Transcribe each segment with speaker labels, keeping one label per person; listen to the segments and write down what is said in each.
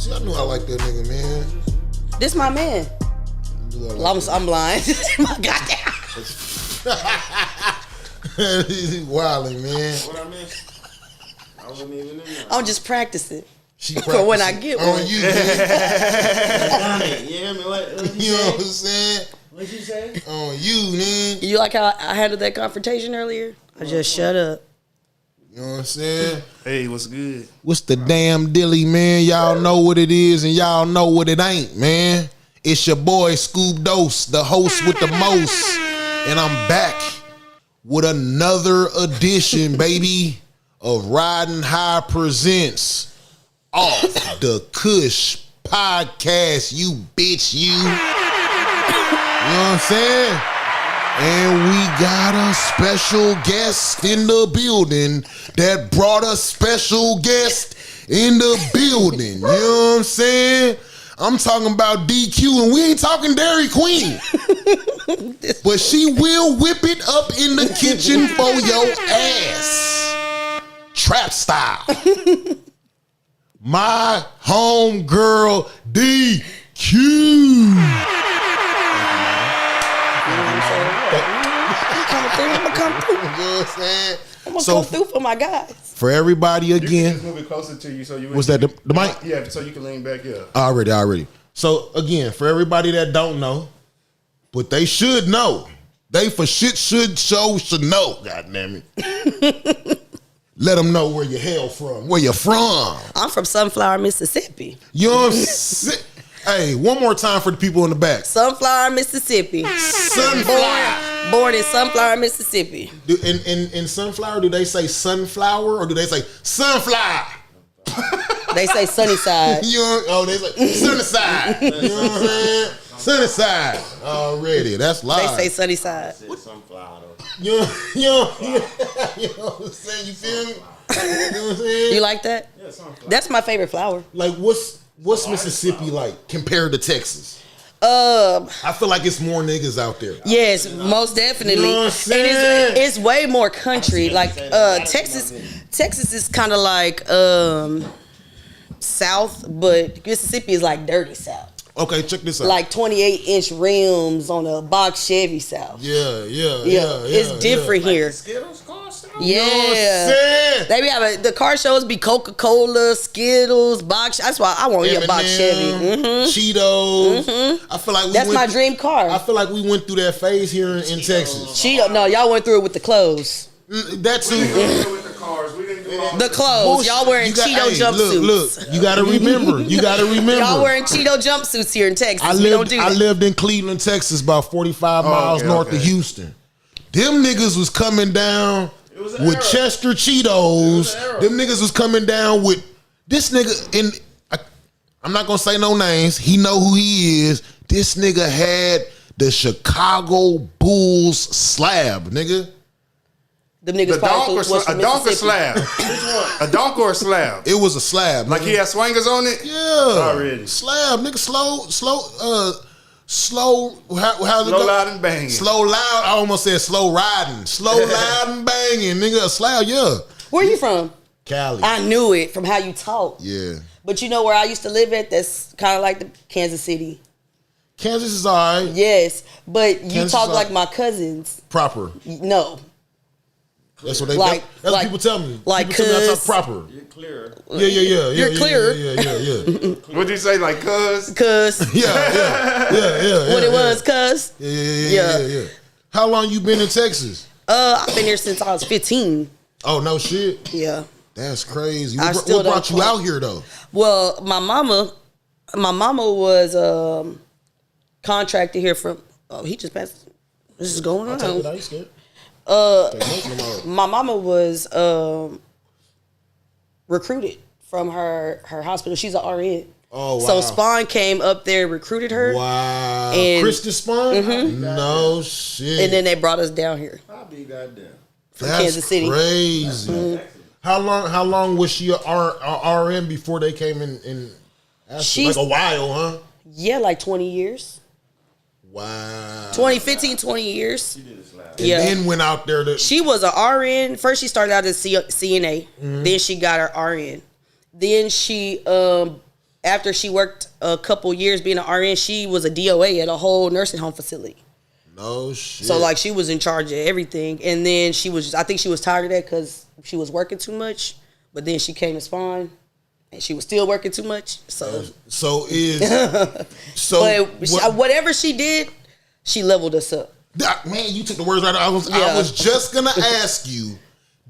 Speaker 1: See, I knew I liked that nigga, man.
Speaker 2: This my man. I'm blind. My goddamn.
Speaker 1: He's wilding, man.
Speaker 3: What I missed? I wasn't even in there.
Speaker 2: I'm just practicing.
Speaker 1: She
Speaker 2: for when I get one.
Speaker 1: On you, man.
Speaker 3: Yeah, man. What
Speaker 1: You know what I'm saying?
Speaker 3: What'd you say?
Speaker 1: On you, man.
Speaker 2: You like how I handled that confrontation earlier? I just shut up.
Speaker 1: You know what I'm saying?
Speaker 3: Hey, what's good?
Speaker 1: What's the damn dilly, man? Y'all know what it is and y'all know what it ain't, man. It's your boy Skub Dose, the host with the most. And I'm back with another edition, baby, of Ridin High Presents Off the Kush podcast, you bitch, you. You know what I'm saying? And we got a special guest in the building that brought a special guest in the building. You know what I'm saying? I'm talking about DQ, and we ain't talking Dairy Queen. But she will whip it up in the kitchen for your ass. Trap style. My homegirl, DQ.
Speaker 2: I'm gonna come through.
Speaker 1: You know what I'm saying?
Speaker 2: I'm gonna come through for my guys.
Speaker 1: For everybody
Speaker 3: You
Speaker 1: again.
Speaker 3: can just move it closer to you so you.
Speaker 1: Was that the mic?
Speaker 3: Yeah, so you can lean back. Yeah.
Speaker 1: Already. So again, for everybody that don't know, but they should know. They for shit should know. God damn it. Let them know where you hail from. Where you from?
Speaker 2: I'm from Sunflower, Mississippi.
Speaker 1: You know what I'm saying? Hey, one more time for the people in the back.
Speaker 2: Sunflower, Mississippi.
Speaker 1: Sunflower.
Speaker 2: Born in Sunflower, Mississippi.
Speaker 1: In Sunflower, do they say sunflower or do they say sunflower?
Speaker 2: They say sunny side.
Speaker 1: You know, they say sunny side. You know what I'm saying? Sunny side. Already. That's live.
Speaker 2: They say sunny side.
Speaker 3: Sunflower.
Speaker 1: You know what I'm saying? You feel me? You know what I'm saying?
Speaker 2: You like that?
Speaker 3: Yeah, sunflower.
Speaker 2: That's my favorite flower.
Speaker 1: Like, what's Mississippi like compared to Texas? I feel like it's more niggas out there.
Speaker 2: Yes, most definitely.
Speaker 1: You know what I'm saying?
Speaker 2: And it's way more country. Like Texas is kind of like South, but Mississippi is like dirty South.
Speaker 1: Okay, check this out.
Speaker 2: Like 28-inch rims on a box Chevy South.
Speaker 1: Yeah.
Speaker 2: It's different here.
Speaker 3: Skittles car style?
Speaker 2: Yeah.
Speaker 1: You know what I'm saying?
Speaker 2: They be having the car shows be Coca-Cola, Skittles, box. That's why I want to get a box Chevy.
Speaker 1: Cheetos. I feel like
Speaker 2: that's my dream car.
Speaker 1: I feel like we went through that phase here in Texas.
Speaker 2: Cheeto. No, y'all went through it with the clothes.
Speaker 1: That too.
Speaker 3: With the cars, we didn't do all
Speaker 2: The clothes. Y'all wearing Cheeto jumpsuits.
Speaker 1: Look, you gotta remember.
Speaker 2: Y'all wearing Cheeto jumpsuits here in Texas.
Speaker 1: I lived in Cleveland, Texas, about 45 miles north of Houston. Them niggas was coming down with Chester Cheetos. Them niggas was coming down with this nigga. And I'm not gonna say no names. He know who he is. This nigga had the Chicago Bulls slab, nigga.
Speaker 2: Them niggas
Speaker 3: a donk or slab? Which one? A donk or a slab?
Speaker 1: It was a slab.
Speaker 3: Like
Speaker 1: nigga.
Speaker 3: he had swingers on it?
Speaker 1: Yeah.
Speaker 3: Already.
Speaker 1: Slab, nigga. Slow. How's it
Speaker 3: Slow,
Speaker 1: go?
Speaker 3: loud, and banging.
Speaker 1: Slow, loud. I almost said slow riding. Slow, loud, and banging, nigga. A slab, yeah.
Speaker 2: Where you from?
Speaker 1: Cali.
Speaker 2: I knew it from how you talk.
Speaker 1: Yeah.
Speaker 2: But you know where I used to live at? That's kind of like the Kansas City.
Speaker 1: Kansas is all right.
Speaker 2: Yes, but you
Speaker 1: Kansas
Speaker 2: talk
Speaker 1: is
Speaker 2: like my cousins.
Speaker 1: Proper.
Speaker 2: No.
Speaker 1: That's what they.
Speaker 2: Like-
Speaker 1: that's what
Speaker 2: like-
Speaker 1: people tell me.
Speaker 2: like
Speaker 1: people tell me I talk
Speaker 2: cuz.
Speaker 1: proper.
Speaker 3: You're clear.
Speaker 1: Yeah.
Speaker 2: You're clear.
Speaker 1: Yeah.
Speaker 3: What'd you say, like cuz?
Speaker 2: Cuz.
Speaker 1: Yeah.
Speaker 2: What it was, cuz.
Speaker 1: Yeah. How long you been in Texas?
Speaker 2: I've been here since I was 15.
Speaker 1: Oh, no shit.
Speaker 2: Yeah.
Speaker 1: That's crazy.
Speaker 2: I
Speaker 1: What
Speaker 2: still don't
Speaker 1: brought you
Speaker 2: talk.
Speaker 1: out here, though?
Speaker 2: Well, my mama was contracted here from. Oh, he just passed. This is going on.
Speaker 1: I ain't scared.
Speaker 2: My mama was recruited from her hospital. She's an RN.
Speaker 1: Oh, wow.
Speaker 2: So Spawn came up there, recruited her.
Speaker 1: Wow.
Speaker 2: And-
Speaker 1: Kristen Spawn?
Speaker 2: Mm-hmm.
Speaker 1: No shit.
Speaker 2: And then they brought us down here
Speaker 3: I'll be goddamn.
Speaker 2: from Kansas City.
Speaker 1: Crazy.
Speaker 2: Mm-hmm.
Speaker 1: How long was she a RN before they came in like a while, huh?
Speaker 2: Yeah, like 20 years.
Speaker 1: Wow.
Speaker 2: 15, 20 years.
Speaker 1: And then went out there to.
Speaker 2: She was an RN. First, she started out as CNA. Then she got her RN. Then she, after she worked a couple years being an RN, she was a DOA at a whole nursing home facility.
Speaker 1: No shit.
Speaker 2: So like she was in charge of everything, and then I think she was tired of that because she was working too much. But then she came to Spawn, and she was still working too much. So whatever she did, she leveled us up.
Speaker 1: Man, you took the words right out. I was just gonna ask you,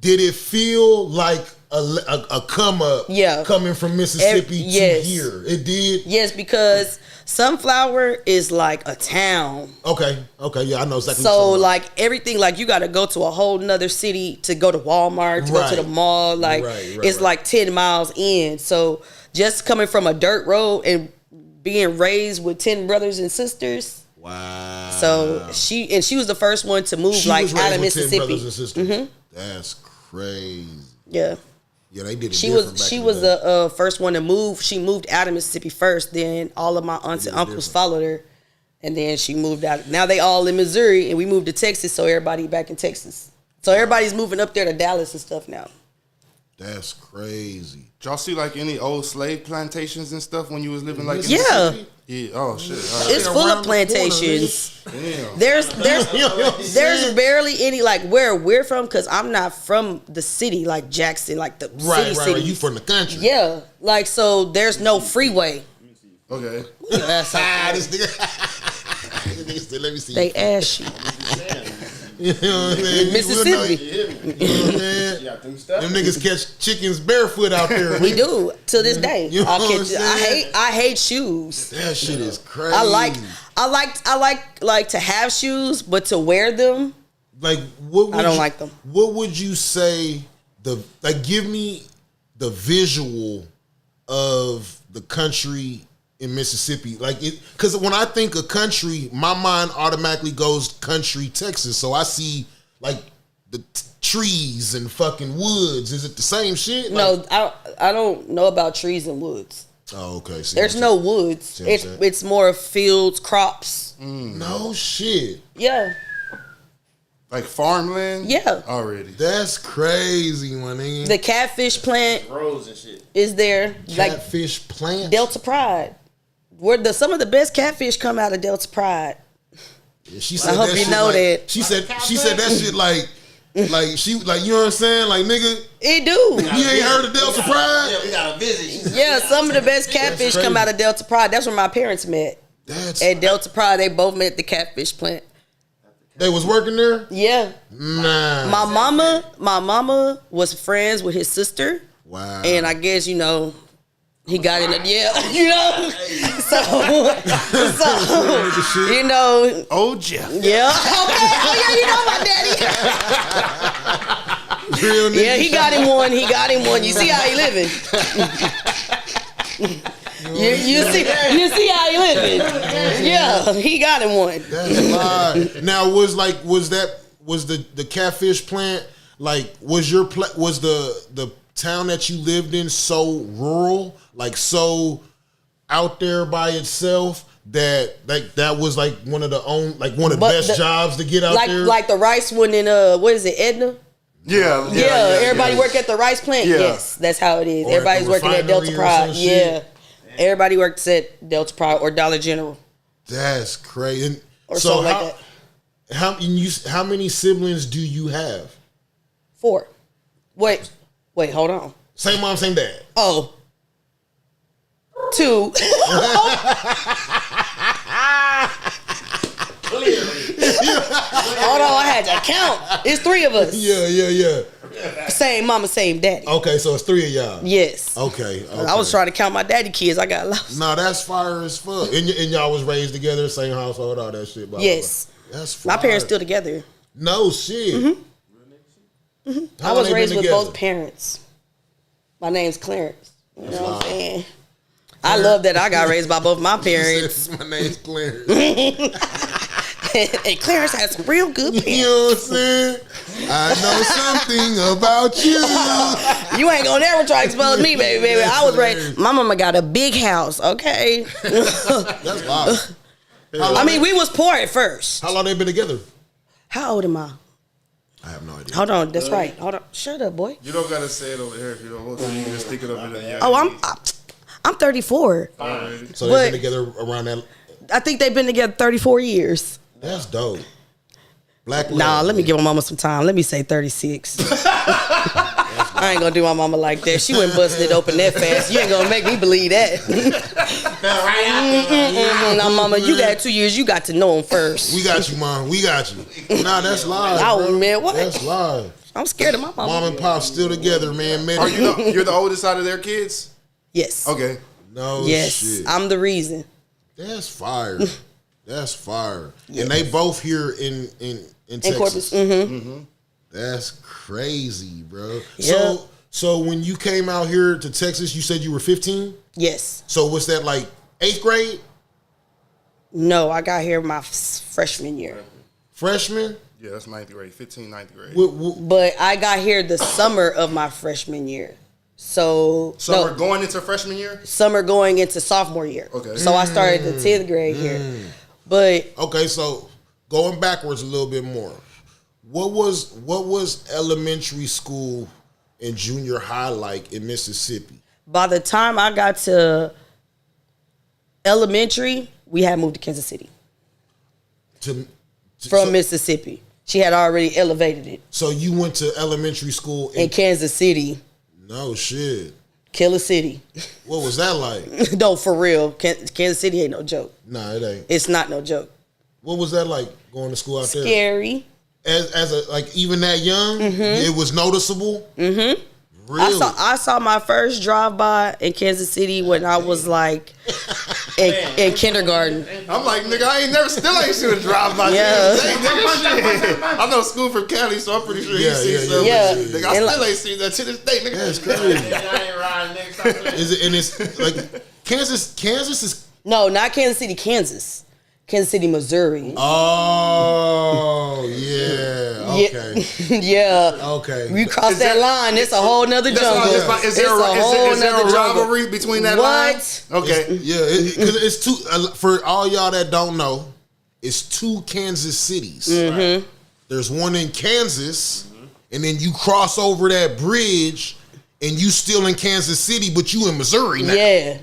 Speaker 1: did it feel like a come up coming from Mississippi to here? It did?
Speaker 2: Yes, because Sunflower is like a town.
Speaker 1: Okay, yeah, I know exactly.
Speaker 2: So like everything, like you got to go to a whole nother city to go to Walmart, to go to the mall. Like it's like 10 miles in. So just coming from a dirt road and being raised with 10 brothers and sisters.
Speaker 1: Wow.
Speaker 2: So she was the first one to move like out of Mississippi.
Speaker 1: 10 brothers and sisters. Mm-hmm. That's crazy.
Speaker 2: Yeah.
Speaker 1: Yeah, they did it.
Speaker 2: She was the first one to move. She moved out of Mississippi first. Then all of my aunts and uncles followed her, and then she moved out. Now they all in Missouri, and we moved to Texas. So everybody back in Texas. So everybody's moving up there to Dallas and stuff now.
Speaker 1: That's crazy.
Speaker 3: Did y'all see like any old slave plantations and stuff when you was living like in
Speaker 2: yeah.
Speaker 3: Mississippi? Yeah. Oh shit.
Speaker 2: It's full of plantations.
Speaker 3: Damn.
Speaker 2: There's barely any like where we're from, because I'm not from the city like Jackson, like the city.
Speaker 1: Right. You from the country?
Speaker 2: Yeah. Like so, there's no freeway.
Speaker 3: Okay.
Speaker 2: That's
Speaker 1: this nigga said, let me see.
Speaker 2: They ask you.
Speaker 1: You know what I'm saying?
Speaker 2: Mississippi.
Speaker 1: You know what I'm saying? Them niggas catch chickens barefoot out there.
Speaker 2: We do to this day.
Speaker 1: You know what I'm saying?
Speaker 2: I hate shoes.
Speaker 1: That shit is crazy.
Speaker 2: I like to have shoes, but to wear them,
Speaker 1: like what?
Speaker 2: I don't like them.
Speaker 1: What would you say? Give me the visual of the country in Mississippi, like it, because when I think of country, my mind automatically goes country Texas. So I see like the trees and fucking woods. Is it the same shit?
Speaker 2: No, I don't know about trees and woods.
Speaker 1: Oh, okay.
Speaker 2: There's no woods. It's more of fields, crops.
Speaker 1: No shit.
Speaker 2: Yeah.
Speaker 3: Like farmland?
Speaker 2: Yeah.
Speaker 3: Already.
Speaker 1: That's crazy, my nigga.
Speaker 2: The catfish plant
Speaker 4: Rose and shit.
Speaker 2: is there.
Speaker 1: Catfish plant?
Speaker 2: Delta Pride. Some of the best catfish come out of Delta Pride.
Speaker 1: Yeah, she said
Speaker 2: I hope you know that.
Speaker 1: She said that shit like you know what I'm saying? Like nigga.
Speaker 2: It do.
Speaker 1: You ain't heard of Delta Pride?
Speaker 4: Yeah, we got a visit.
Speaker 2: Yeah, some of the best catfish come out of Delta Pride. That's where my parents met. At Delta Pride, they both met at the catfish plant.
Speaker 1: They was working there?
Speaker 2: Yeah.
Speaker 1: Nah.
Speaker 2: My mama was friends with his sister.
Speaker 1: Wow.
Speaker 2: And I guess, he got in so
Speaker 3: Oh, Jeff.
Speaker 2: Yeah. Okay. Oh yeah, you know my daddy.
Speaker 1: Real nigga.
Speaker 2: Yeah, he got him one. You see how he living. You see how he living. Yeah, he got him one.
Speaker 1: That's live. Now was the catfish plant, like was the town that you lived in so rural, like so out there by itself that was like one of the best jobs to get out there?
Speaker 2: Like the rice one in what is it, Edna?
Speaker 3: Yeah.
Speaker 2: Everybody work at the rice plant.
Speaker 3: Yeah.
Speaker 2: Yes, that's how it is.
Speaker 1: Or
Speaker 2: everybody's working at Delta Pride. Yeah. Everybody works at Delta Pride or Dollar General.
Speaker 1: That's crazy.
Speaker 2: Or so something like
Speaker 1: that. How many siblings do you have?
Speaker 2: 4. Wait, hold on.
Speaker 1: Same mom, same dad.
Speaker 2: Oh. 2. Hold on, I had to count. It's 3 of us.
Speaker 1: Yeah.
Speaker 2: Same mama, same daddy.
Speaker 1: Okay, so it's 3 of y'all.
Speaker 2: Yes.
Speaker 1: Okay.
Speaker 2: I was trying to count my daddy kids. I got lost.
Speaker 1: No, that's fire as fuck. And y'all was raised together, same household, all that shit. Blah,
Speaker 2: yes.
Speaker 1: Blah, blah. That's fire.
Speaker 2: My parents still together.
Speaker 1: No shit.
Speaker 2: Mm-hmm. I was raised with both parents. My name's Clarence. You know what I'm saying? I love that I got raised by both my parents.
Speaker 1: My name's Clarence.
Speaker 2: And Clarence has some real good parents.
Speaker 1: You know what I'm saying? I know something about you.
Speaker 2: You ain't gonna never try to expose me, baby. I was raised. My mama got a big house, okay?
Speaker 1: That's wild.
Speaker 2: I mean, we was poor at first.
Speaker 1: How long they been together?
Speaker 2: How old am I?
Speaker 1: I have no idea.
Speaker 2: Hold on, that's right. Hold on. Shut up, boy.
Speaker 3: You don't gotta say it over here if you don't want to. You can just stick it over there.
Speaker 2: Oh, I'm 34.
Speaker 1: So they've been together around that.
Speaker 2: I think they've been together 34 years.
Speaker 1: That's dope. Black love.
Speaker 2: Nah, let me give my mama some time. Let me say 36. I ain't gonna do my mama like that. She wouldn't bust it open that fast. You ain't gonna make me believe that. Now, mama, you got 2 years. You got to know him first.
Speaker 1: We got you, mom. We got you. Nah, that's live.
Speaker 2: Oh,
Speaker 1: bro.
Speaker 2: man, what?
Speaker 1: That's live.
Speaker 2: I'm scared of my mama.
Speaker 1: Mom and pop still together, man.
Speaker 3: Are you're the oldest out of their kids?
Speaker 2: Yes.
Speaker 3: Okay.
Speaker 1: No
Speaker 2: Yes.
Speaker 1: shit.
Speaker 2: I'm the reason.
Speaker 1: That's fire. That's fire. Yes. And they both here in Texas.
Speaker 2: Corpus. Mm-hmm.
Speaker 1: That's crazy, bro.
Speaker 2: Yeah.
Speaker 1: So when you came out here to Texas, you said you were 15?
Speaker 2: Yes.
Speaker 1: So what's that, like 8th grade?
Speaker 2: No, I got here my freshman year.
Speaker 1: Freshman?
Speaker 3: Yeah, that's 9th grade. 9th grade.
Speaker 2: But I got here the summer of my freshman year. So
Speaker 3: Summer going into freshman year?
Speaker 2: Summer going into sophomore year.
Speaker 3: Okay.
Speaker 2: So I started the 10th grade here. But
Speaker 1: okay, so going backwards a little bit more. What was elementary school and junior high like in Mississippi?
Speaker 2: by the time I got to elementary, we had moved to Kansas City from Mississippi. She had already elevated it.
Speaker 1: So you went to elementary school
Speaker 2: in Kansas City.
Speaker 1: No shit.
Speaker 2: Killer City.
Speaker 1: What was that like?
Speaker 2: No, for real. Kansas City ain't no joke.
Speaker 1: Nah, it ain't.
Speaker 2: It's not no joke.
Speaker 1: What was that like going to school out there?
Speaker 2: Scary.
Speaker 1: As a like even that young, it was noticeable.
Speaker 2: Mm-hmm.
Speaker 1: Really?
Speaker 2: I saw my first drive by in Kansas City when I was like in kindergarten.
Speaker 3: I'm like, nigga, I ain't seen a drive by.
Speaker 2: Yeah.
Speaker 3: I know school from Cali, so I'm pretty sure you see stuff.
Speaker 2: Yeah.
Speaker 3: Nigga, I still ain't seen that to this day, nigga.
Speaker 1: That's crazy. Is it? And it's like Kansas is
Speaker 2: No, not Kansas City, Kansas. Kansas City, Missouri.
Speaker 1: Oh, yeah. Okay.
Speaker 2: Yeah.
Speaker 1: Okay.
Speaker 2: We cross that line, it's a whole nother jungle.
Speaker 3: Is there a rivalry between that line? Okay.
Speaker 1: Because it's two, for all y'all that don't know, it's two Kansas cities.
Speaker 2: Mm-hmm.
Speaker 1: There's one in Kansas, and then you cross over that bridge, and you still in Kansas City, but you in Missouri now.
Speaker 2: Yeah.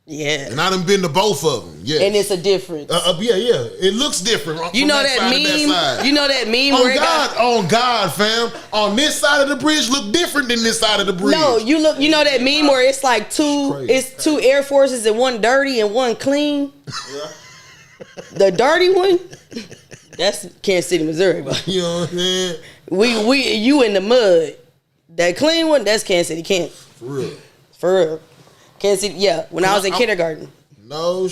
Speaker 2: Yeah.
Speaker 1: And I done been to both of them. Yeah.
Speaker 2: And it's a difference.
Speaker 1: Yeah. It looks different.
Speaker 2: You know that meme? You know that meme
Speaker 1: on
Speaker 2: where
Speaker 1: God, on God, fam. On this side of the bridge look different than this side of the bridge.
Speaker 2: No, you know that meme where it's like two Air Forces and one dirty and one clean? Yeah. The dirty one, that's Kansas City, Missouri, bro.
Speaker 1: You know what I'm saying?
Speaker 2: You in the mud. That clean one, that's Kansas City, Kansas. For real. Kansas City, yeah. When I was in kindergarten.
Speaker 1: No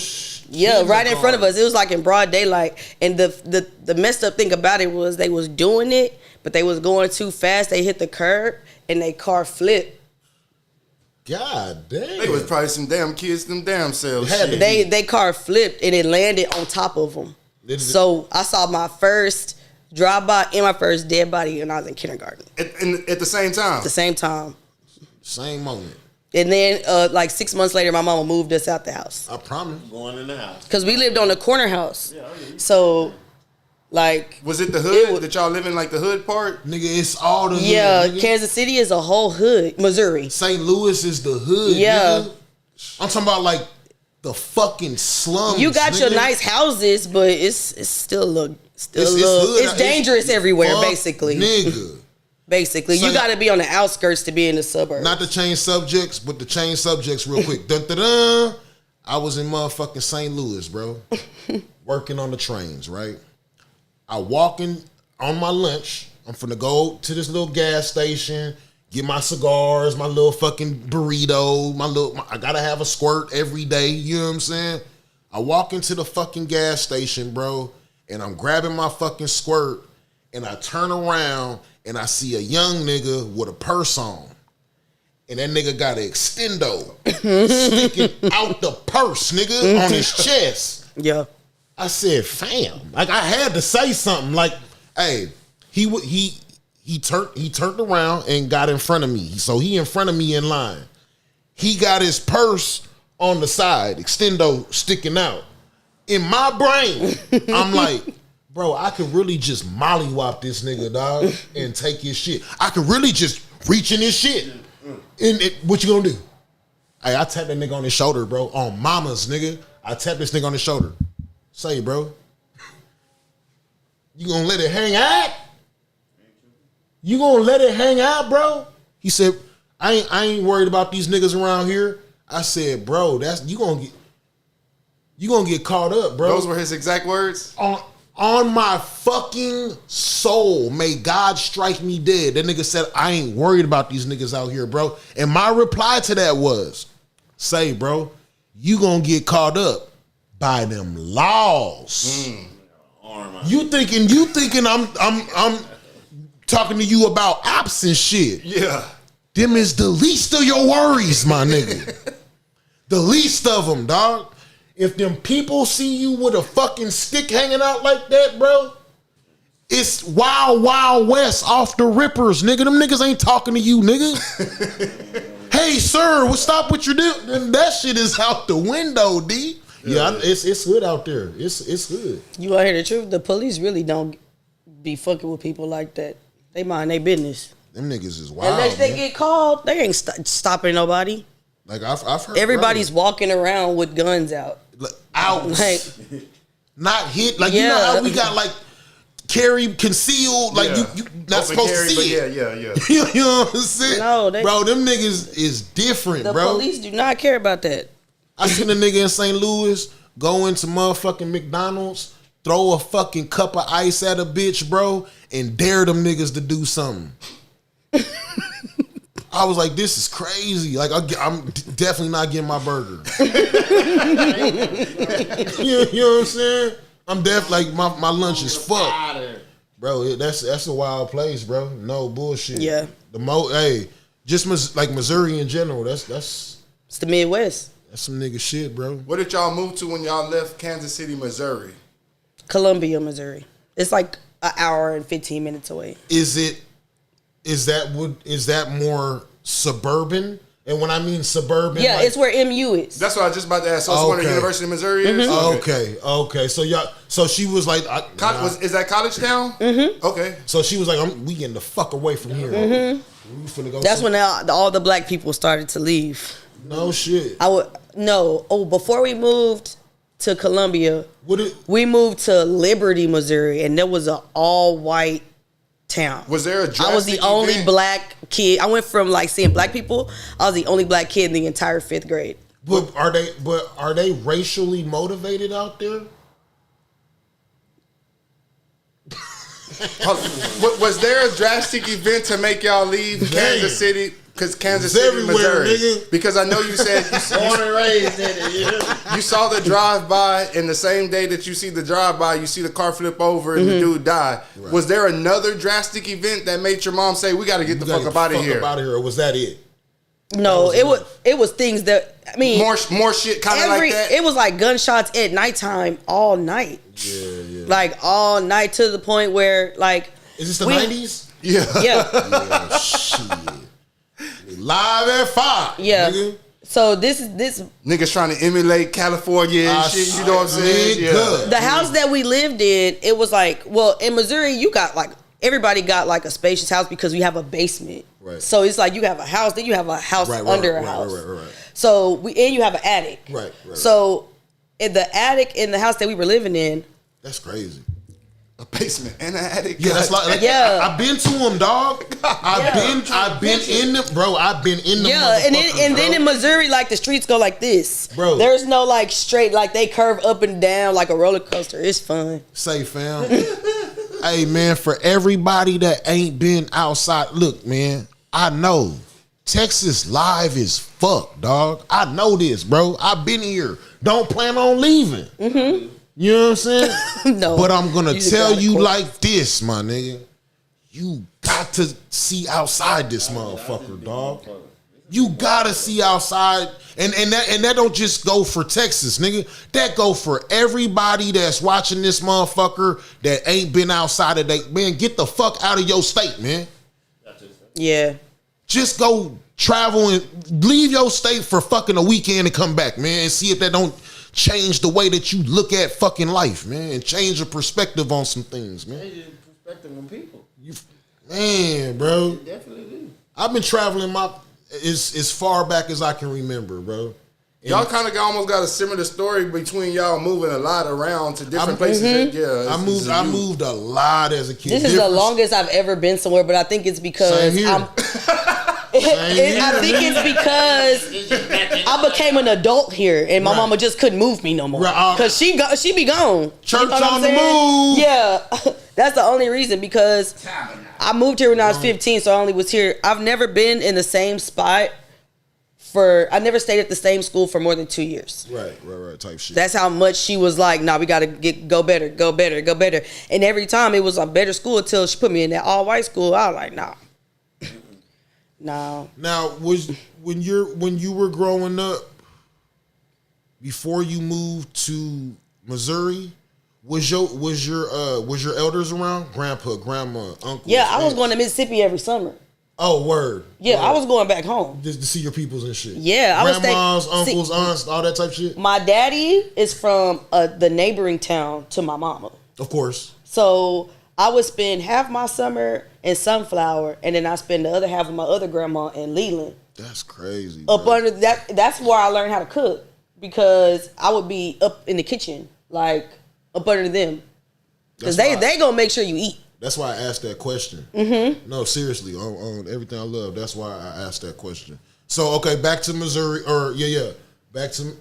Speaker 2: yeah, right in front of us. It was like in broad daylight. And the messed up thing about it was they was doing it, but they was going too fast. They hit the curb and they car flipped.
Speaker 1: God damn.
Speaker 3: They was probably some damn kids, them damn selves.
Speaker 2: They car flipped and it landed on top of them. So I saw my first drive-by and my first dead body when I was in kindergarten.
Speaker 3: At the same time?
Speaker 2: At the same time.
Speaker 1: Same moment.
Speaker 2: And then, like 6 months later, my mama moved us out the house.
Speaker 1: I promise.
Speaker 4: Going in the house.
Speaker 2: Because we lived on the corner house. So, like...
Speaker 3: Was it the hood? Did y'all live in, like, the hood part?
Speaker 1: Nigga, it's all the hood.
Speaker 2: Yeah,
Speaker 1: nigga.
Speaker 2: Kansas City is a whole hood. Missouri.
Speaker 1: St. Louis is the hood,
Speaker 2: yeah.
Speaker 1: Nigga. I'm talking about, like, the fucking slums,
Speaker 2: You got
Speaker 1: nigga.
Speaker 2: your nice houses, but it's still it's dangerous everywhere, basically.
Speaker 1: Nigga.
Speaker 2: Basically, you got to be on the outskirts to be in the suburbs.
Speaker 1: Not to change subjects, but to change subjects real quick. Dun, dun, dun. I was in motherfucking St. Louis, bro, working on the trains, right? I walking on my lunch. I'm finna go to this little gas station, get my cigars, my little fucking burrito, I gotta have a squirt every day, you know what I'm saying? I walk into the fucking gas station, bro, and I'm grabbing my fucking squirt, and I turn around, and I see a young nigga with a purse on. And that nigga got an extendo sticking out the purse, nigga, on his chest.
Speaker 2: Yeah.
Speaker 1: I said, fam. Like, I had to say something. Like, hey, he turned around and got in front of me. So he in front of me in line. He got his purse on the side, extendo sticking out. In my brain, I'm like, bro, I could really just mollywop this nigga, dog, and take his shit. I could really just reach in his shit. And what you gonna do? Hey, I tapped that nigga on his shoulder, bro. On mama's, nigga. I tapped this nigga on his shoulder. Say, bro. You gonna let it hang out? You gonna let it hang out, bro? He said, I ain't worried about these niggas around here. I said, bro, you gonna get caught up, bro.
Speaker 3: Those were his exact words?
Speaker 1: On my fucking soul, may God strike me dead. That nigga said, I ain't worried about these niggas out here, bro. And my reply to that was, say, bro, you gonna get caught up by them laws. You thinking I'm talking to you about ops and shit.
Speaker 3: Yeah.
Speaker 1: Them is the least of your worries, my nigga. The least of them, dog. If them people see you with a fucking stick hanging out like that, bro, it's wild, wild west off the rippers, nigga. Them niggas ain't talking to you, nigga. Hey, sir, stop what you're doing. That shit is out the window, D. Yeah, it's hood out there. It's hood.
Speaker 2: You want to hear the truth? The police really don't be fucking with people like that. They mind their business.
Speaker 1: Them niggas is wild.
Speaker 2: Unless they get called, they ain't stopping nobody.
Speaker 1: Like I've heard.
Speaker 2: Everybody's walking around with guns out.
Speaker 1: Out.
Speaker 2: Like,
Speaker 1: not hit. Like, you know how we got like carry concealed. Like you not
Speaker 3: Open
Speaker 1: supposed
Speaker 3: carry,
Speaker 1: to see
Speaker 3: but
Speaker 1: it.
Speaker 3: Yeah.
Speaker 1: You know what I'm saying?
Speaker 2: No,
Speaker 1: bro, them niggas is different,
Speaker 2: the
Speaker 1: bro.
Speaker 2: police do not care about that.
Speaker 1: I seen a nigga in St. Louis go into motherfucking McDonald's, throw a fucking cup of ice at a bitch, bro, and dare them niggas to do something. I was like, this is crazy. Like, I'm definitely not getting my burger. You know what I'm saying? I'm definitely, like, my lunch is fucked. Bro, that's a wild place, bro. No bullshit.
Speaker 2: Yeah.
Speaker 1: Just like Missouri in general, that's
Speaker 2: It's the Midwest.
Speaker 1: That's some nigga shit, bro.
Speaker 3: Where did y'all move to when y'all left Kansas City, Missouri?
Speaker 2: Columbia, Missouri. It's like an hour and 15 minutes away.
Speaker 1: Is that more suburban? And when I mean suburban,
Speaker 2: yeah, like, it's where MU is.
Speaker 3: That's what I was just about to ask. So it's where the University of Missouri is?
Speaker 1: Mm-hmm. Okay. So she was like,
Speaker 3: is that College Town?
Speaker 2: Mm-hmm.
Speaker 3: Okay.
Speaker 1: So she was like, we getting the fuck away from here.
Speaker 2: Mm-hmm.
Speaker 1: We finna go.
Speaker 2: That's when all the black people started to leave.
Speaker 1: No shit.
Speaker 2: Before we moved to Columbia, we moved to Liberty, Missouri, and there was an all-white town.
Speaker 3: Was there a drastic
Speaker 2: I was the only black kid. I went from like seeing black people. I was the only black kid in the entire 5th grade.
Speaker 1: But are they racially motivated out there?
Speaker 3: Was there a drastic event to make y'all leave Kansas City? Because Kansas City, Missouri. Nigga. Because I know you said
Speaker 1: born and raised in it.
Speaker 3: You saw the drive-by, and the same day that you see the drive-by, you see the car flip over and the dude die. Right. Was there another drastic event that made your mom say, "We got to get the fuck up out of here"?
Speaker 1: Or was that it?
Speaker 2: No, it was things that
Speaker 3: more shit kind of like that.
Speaker 2: It was like gunshots at nighttime all night.
Speaker 1: Yeah.
Speaker 2: Like all night to the point where like
Speaker 1: is this the 90s?
Speaker 2: Yeah.
Speaker 1: Shit. Live at 5.
Speaker 2: Yeah.
Speaker 1: Nigga.
Speaker 2: So this
Speaker 3: niggas trying to emulate California and shit. You know what I'm saying?
Speaker 2: Yeah. The house that we lived in, it was like, well, in Missouri, you got like everybody got like a spacious house because we have a basement.
Speaker 1: Right.
Speaker 2: So it's like you have a house, then you have a house under a house.
Speaker 1: Right.
Speaker 2: So you have an attic.
Speaker 1: Right.
Speaker 2: So in the attic in the house that we were living in,
Speaker 1: that's crazy.
Speaker 3: A basement and an attic.
Speaker 1: Yeah, that's like I've been to them, dog. I've been in them, bro. I've been in them.
Speaker 2: Yeah, and then in Missouri, like the streets go like this,
Speaker 1: bro.
Speaker 2: There's no like straight, like they curve up and down like a roller coaster. It's fun.
Speaker 1: Say, fam. Hey, man, for everybody that ain't been outside, look, man. I know Texas live is fuck, dog. I know this, bro. I've been here. Don't plan on leaving. Mm-hmm. You know what I'm saying?
Speaker 2: No.
Speaker 1: But I'm going to tell you like this, my nigga. You got to see outside this motherfucker, dog. You got to see outside. And that don't just go for Texas, nigga. That go for everybody that's watching this motherfucker that ain't been outside of that. Man, get the fuck out of your state, man.
Speaker 2: Yeah.
Speaker 1: Just go travel and leave your state for fucking a weekend and come back, man, and see if that don't change the way that you look at fucking life, man, and change your perspective on some things, man.
Speaker 4: Change your perspective on people.
Speaker 1: Man, bro.
Speaker 4: You definitely do.
Speaker 1: I've been traveling as far back as I can remember, bro.
Speaker 3: Y'all kind of almost got a similar story between y'all moving a lot around to different places. Yeah,
Speaker 1: I moved a lot as a kid.
Speaker 2: This is the longest I've ever been somewhere, but I think it's because I think it's because I became an adult here, and my mama just couldn't move me no more because she be gone.
Speaker 1: Church on the move.
Speaker 2: Yeah, that's the only reason, because I moved here when I was 15, so I only was here. I've never been in the same spot. I never stayed at the same school for more than 2 years.
Speaker 1: Right, type shit.
Speaker 2: That's how much she was like, nah, we gotta go better. And every time it was a better school until she put me in that all white school. I was like, nah. No.
Speaker 1: Now, when you were growing up, before you moved to Missouri, was your elders around? Grandpa, grandma, uncle?
Speaker 2: Yeah, I was going to Mississippi every summer.
Speaker 1: Oh, word.
Speaker 2: Yeah,
Speaker 1: word.
Speaker 2: I was going back home.
Speaker 1: Just to see your peoples and shit.
Speaker 2: Yeah,
Speaker 1: grandmas, uncles, aunts, all that type of shit.
Speaker 2: My daddy is from the neighboring town to my mama.
Speaker 1: Of course.
Speaker 2: So I would spend half my summer in Sunflower, and then I spend the other half of my other grandma in Leland.
Speaker 1: That's crazy.
Speaker 2: Up under that, that's where I learned how to cook, because I would be up in the kitchen, like up under them, because they gonna make sure you eat.
Speaker 1: That's why I asked that question. Mm-hmm. No, seriously, on everything I love. That's why I asked that question. So, okay, back to Missouri, back to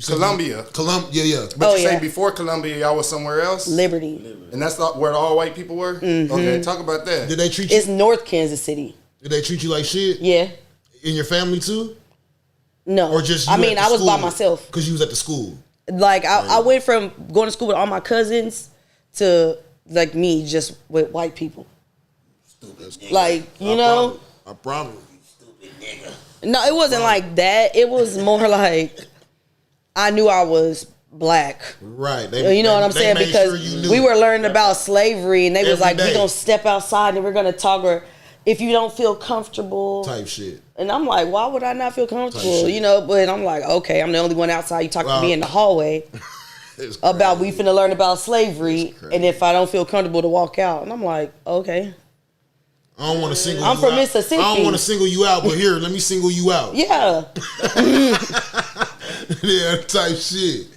Speaker 3: Columbia.
Speaker 1: Yeah.
Speaker 3: But you say before Columbia, y'all was somewhere else?
Speaker 2: Liberty.
Speaker 3: And that's not where all white people were?
Speaker 2: Mm-hmm.
Speaker 3: Okay, talk about that.
Speaker 1: Did they treat you?
Speaker 2: It's North Kansas City.
Speaker 1: Did they treat you like shit?
Speaker 2: Yeah.
Speaker 1: In your family too?
Speaker 2: No.
Speaker 1: Or just you
Speaker 2: I was by myself.
Speaker 1: Because you was at the school.
Speaker 2: Like, I went from going to school with all my cousins to, like, me just with white people.
Speaker 4: Stupid
Speaker 2: like, you know?
Speaker 1: I promise.
Speaker 4: Stupid nigga.
Speaker 2: No, it wasn't like that. It was more like I knew I was black.
Speaker 1: Right.
Speaker 2: You know what I'm saying? Because we were learning about slavery, and they was like, we're going to step outside and we're going to talk, or if you don't feel comfortable.
Speaker 1: Type shit.
Speaker 2: And I'm like, why would I not feel comfortable? You know, but I'm like, okay, I'm the only one outside. You talk to me in the hallway about we finna learn about slavery, and if I don't feel comfortable to walk out. And I'm like, okay.
Speaker 1: I don't want to single you out.
Speaker 2: I'm from Mississippi.
Speaker 1: I don't want to single you out, but here, let me single you out.
Speaker 2: Yeah.
Speaker 1: Yeah, type shit.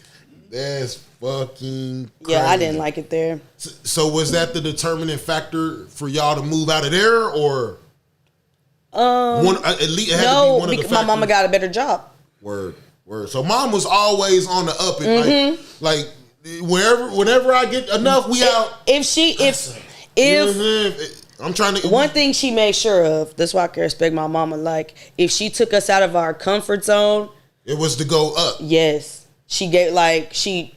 Speaker 1: That's fucking crazy.
Speaker 2: Yeah, I didn't like it there.
Speaker 1: So was that the determining factor for y'all to move out of there, or at least it had to be one of the factors?
Speaker 2: My mama got a better job.
Speaker 1: Word. So mom was always on the up and like whenever I get enough, we out. If I'm trying to.
Speaker 2: One thing she made sure of, that's why I can respect my mama. Like, if she took us out of our comfort zone,
Speaker 1: it was to go up.
Speaker 2: Yes, she gave she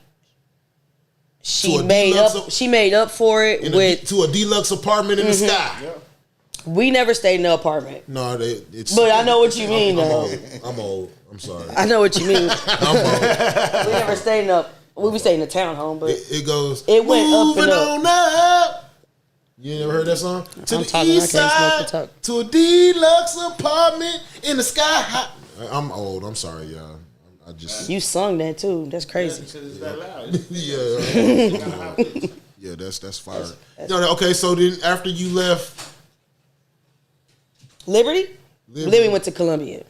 Speaker 2: made up for it
Speaker 1: to a deluxe apartment in the sky. Yeah.
Speaker 2: We never stayed in the apartment.
Speaker 1: No, it's.
Speaker 2: But I know what you mean, though.
Speaker 1: I'm old. I'm sorry.
Speaker 2: I know what you mean.
Speaker 1: I'm old.
Speaker 2: We never stayed in the. We stayed in the townhome, but
Speaker 1: it goes.
Speaker 2: It went up and up.
Speaker 1: On up. You never heard that song? To the east side, to a deluxe apartment in the sky. I'm old. I'm sorry, y'all. I just.
Speaker 2: You sung that too. That's crazy.
Speaker 4: Because it's that loud.
Speaker 1: Yeah. Yeah, that's fire. Okay, so then after you left.
Speaker 2: Liberty? Then we went to Columbia.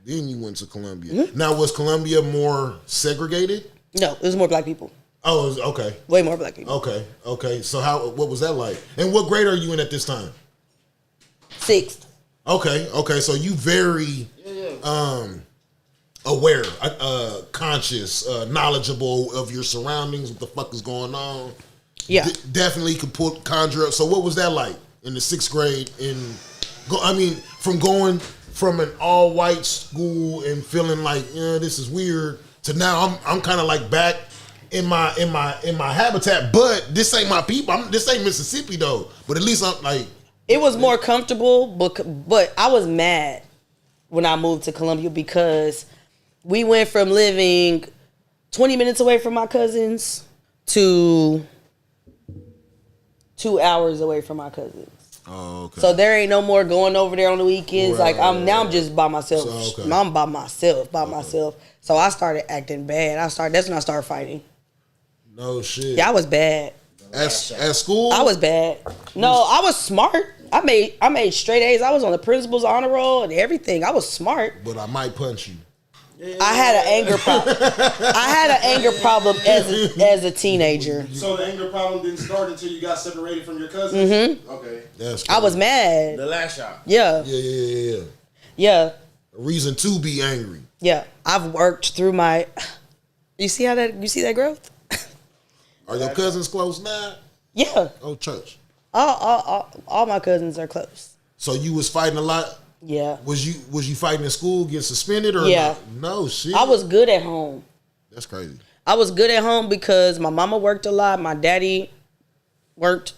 Speaker 1: Then you went to Columbia. Mm-hmm. Now, was Columbia more segregated?
Speaker 2: No, it was more black people.
Speaker 1: Oh, it was, okay.
Speaker 2: Way more black people.
Speaker 1: Okay. So what was that like? And what grade are you in at this time?
Speaker 2: 6th.
Speaker 1: Okay. So you very aware, conscious, knowledgeable of your surroundings, what the fuck is going on.
Speaker 2: Yeah.
Speaker 1: Definitely could conjure up. So what was that like in the 6th grade from going from an all-white school and feeling like, this is weird, to now I'm kind of like back in my habitat, but this ain't my people. This ain't Mississippi though. But at least I'm like,
Speaker 2: it was more comfortable, but I was mad when I moved to Columbia because we went from living 20 minutes away from my cousins to 2 hours away from my cousins.
Speaker 1: Oh, okay.
Speaker 2: So there ain't no more going over there on the weekends. Right, I'm just by myself. So, okay. I'm by myself. So I started acting bad. That's when I started fighting.
Speaker 1: No shit.
Speaker 2: Yeah, I was bad.
Speaker 1: At school?
Speaker 2: I was bad. No, I was smart. I made straight A's. I was on the principal's honor roll and everything. I was smart.
Speaker 1: But I might punch you.
Speaker 2: I had an anger problem. I had an anger problem as a teenager.
Speaker 5: So the anger problem didn't start until you got separated from your cousins?
Speaker 2: Mm-hmm.
Speaker 5: Okay.
Speaker 1: That's
Speaker 2: I was mad.
Speaker 5: The last shot.
Speaker 2: Yeah.
Speaker 1: Yeah. A reason to be angry.
Speaker 2: Yeah. I've worked through my. You see that growth?
Speaker 1: Are your cousins close now?
Speaker 2: Yeah.
Speaker 1: Oh, church.
Speaker 2: All my cousins are close.
Speaker 1: So you was fighting a lot?
Speaker 2: Yeah.
Speaker 1: Was you fighting in school, get suspended or
Speaker 2: yeah?
Speaker 1: No shit.
Speaker 2: I was good at home.
Speaker 1: That's crazy.
Speaker 2: I was good at home because my mama worked a lot. My daddy worked.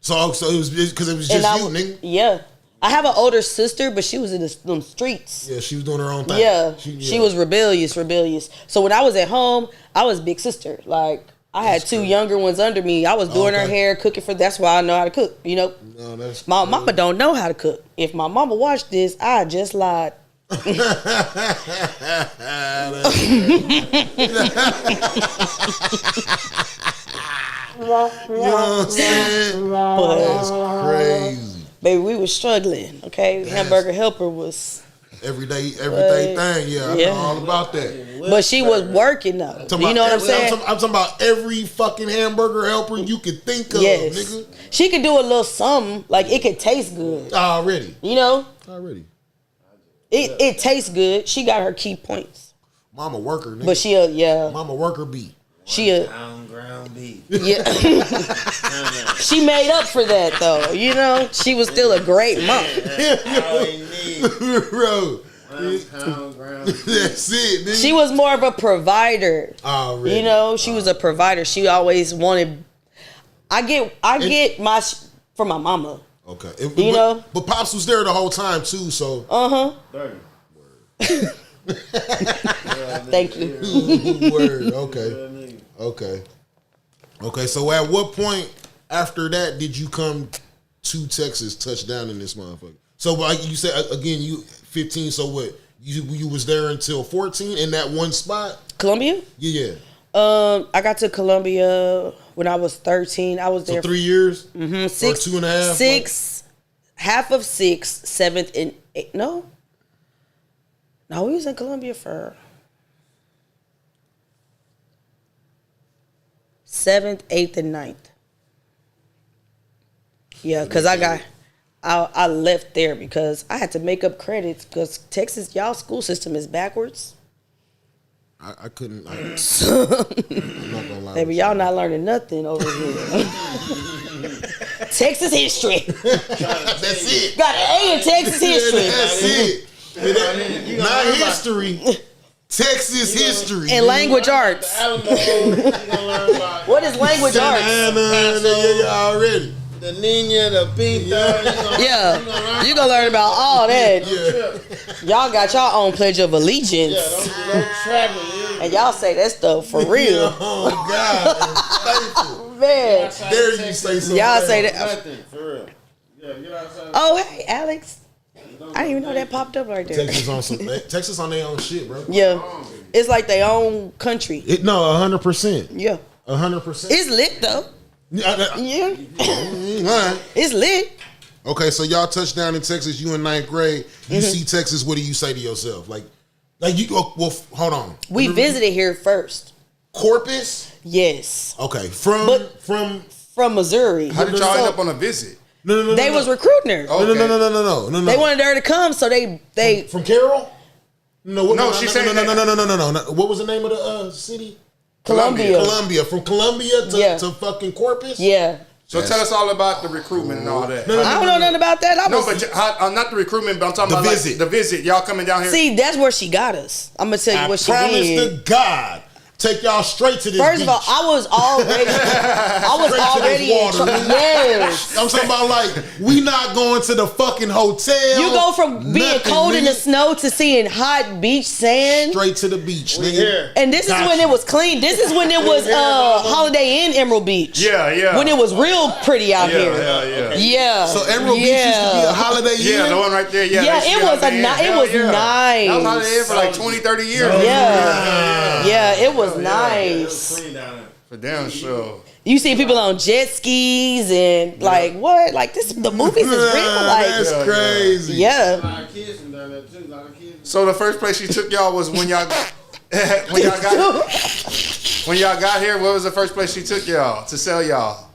Speaker 1: So it was because it was just you, nigga.
Speaker 2: Yeah. I have an older sister, but she was in them streets.
Speaker 1: Yeah, she was doing her own thing.
Speaker 2: Yeah. She was rebellious. So when I was at home, I was big sister. Like, I had two younger ones under me. I was doing her hair, cooking for. That's why I know how to cook. You know, my mama don't know how to cook. If my mama watched this, I just lied.
Speaker 1: You know what I'm saying? That's crazy.
Speaker 2: Baby, we was struggling. Okay, Hamburger Helper was.
Speaker 1: Everyday thing, yeah. I know all about that.
Speaker 2: But she was working though. You know what I'm saying?
Speaker 1: I'm talking about every fucking hamburger helper you could think of, nigga.
Speaker 2: She could do a little something, like it could taste good.
Speaker 1: Already.
Speaker 2: You know?
Speaker 1: Already.
Speaker 2: It tastes good. She got her key points.
Speaker 1: Mama worker, nigga.
Speaker 2: But she
Speaker 1: Mama worker beat.
Speaker 2: She a
Speaker 5: pound ground beef.
Speaker 2: Yeah. She made up for that though. You know, she was still a great mom.
Speaker 1: Bro. That's it, nigga.
Speaker 2: She was more of a provider.
Speaker 1: Already.
Speaker 2: You know, she was a provider. She always wanted. I get my from my mama.
Speaker 1: Okay.
Speaker 2: You know,
Speaker 1: but Pops was there the whole time too. So.
Speaker 2: Thank you.
Speaker 1: Word. Okay. So at what point after that did you come to Texas, touch down in this motherfucker? So like you said again, you 15. So what? You was there until 14 in that one spot?
Speaker 2: Columbia?
Speaker 1: Yeah.
Speaker 2: I got to Columbia when I was 13. I was there
Speaker 1: 3 years.
Speaker 2: Mm-hmm.
Speaker 1: Or 2.5.
Speaker 2: Six, half of 6, 7th and 8th. No, we was in Columbia for 7th, 8th, and 9th. Yeah, because I left there because I had to make up credits because Texas, y'all school system is backwards.
Speaker 1: I couldn't. I'm not gonna lie.
Speaker 2: Baby, y'all not learning nothing over here. Texas history.
Speaker 1: That's it.
Speaker 2: Got an A in Texas history.
Speaker 1: That's it. Not history. Texas history.
Speaker 2: And language arts. What is language arts?
Speaker 1: Yeah, already.
Speaker 5: The Nina, the Pinta.
Speaker 2: Yeah, you gonna learn about all that.
Speaker 1: Yeah.
Speaker 2: Y'all got your own Pledge of Allegiance.
Speaker 5: Don't travel.
Speaker 2: And y'all say that stuff for real.
Speaker 1: Oh, God.
Speaker 2: Man.
Speaker 1: Dare you say something.
Speaker 2: Y'all say that.
Speaker 5: Nothing, for real. Yeah, get outside.
Speaker 2: Oh, hey, Alex. I didn't even know that popped up right there.
Speaker 1: Texas on their own shit, bro.
Speaker 2: Yeah. It's like their own country.
Speaker 1: No, 100%.
Speaker 2: Yeah.
Speaker 1: 100%.
Speaker 2: It's lit, though. Yeah. It's lit.
Speaker 1: Okay, so y'all touched down in Texas. You in 9th grade. You see Texas. What do you say to yourself? Like you go. Well, hold on.
Speaker 2: We visited here first.
Speaker 1: Corpus.
Speaker 2: Yes.
Speaker 1: Okay. From
Speaker 2: Missouri.
Speaker 3: How did y'all end up on a visit?
Speaker 1: No.
Speaker 2: They was recruiting her.
Speaker 3: Okay.
Speaker 1: No.
Speaker 2: They wanted her to come, so they
Speaker 1: from Carroll. No,
Speaker 3: she said
Speaker 1: no. What was the name of the city?
Speaker 2: Columbia.
Speaker 1: From Columbia to fucking Corpus.
Speaker 2: Yeah.
Speaker 3: So tell us all about the recruitment and all that.
Speaker 1: No,
Speaker 2: I don't know nothing about that.
Speaker 3: Not the recruitment, but I'm talking
Speaker 1: The
Speaker 3: about
Speaker 1: visit.
Speaker 3: Like, the visit. Y'all coming down here.
Speaker 2: See, that's where she got us. I'm gonna tell you what she
Speaker 1: promise
Speaker 2: did.
Speaker 1: to God, take y'all straight to this
Speaker 2: First
Speaker 1: beach.
Speaker 2: of all, I was already in
Speaker 1: water.
Speaker 2: yes.
Speaker 1: I'm talking about like we not going to the fucking hotel.
Speaker 2: You go from being cold in the snow to seeing hot beach sand.
Speaker 1: Straight to the beach, nigga.
Speaker 5: Here.
Speaker 2: And this is when it was clean. This is when it was Holiday Inn Emerald Beach.
Speaker 3: Yeah.
Speaker 2: When it was real pretty out here. Yeah.
Speaker 1: So Emerald Beach used to be a Holiday Inn.
Speaker 3: Yeah, the one right there. Yeah,
Speaker 2: Yeah, it was nice.
Speaker 3: That was Holiday Inn for like 20, 30 years.
Speaker 2: Yeah, it was nice.
Speaker 5: Clean down there.
Speaker 3: For For damn sure.
Speaker 2: You see people on jet skis and like what? Like this, the movies is real. Like
Speaker 1: That's crazy.
Speaker 4: A
Speaker 2: yeah.
Speaker 4: lot of kids and done that too. A lot of kids.
Speaker 3: So the first place she took y'all was when y'all when y'all got here. What was the first place she took y'all to sell y'all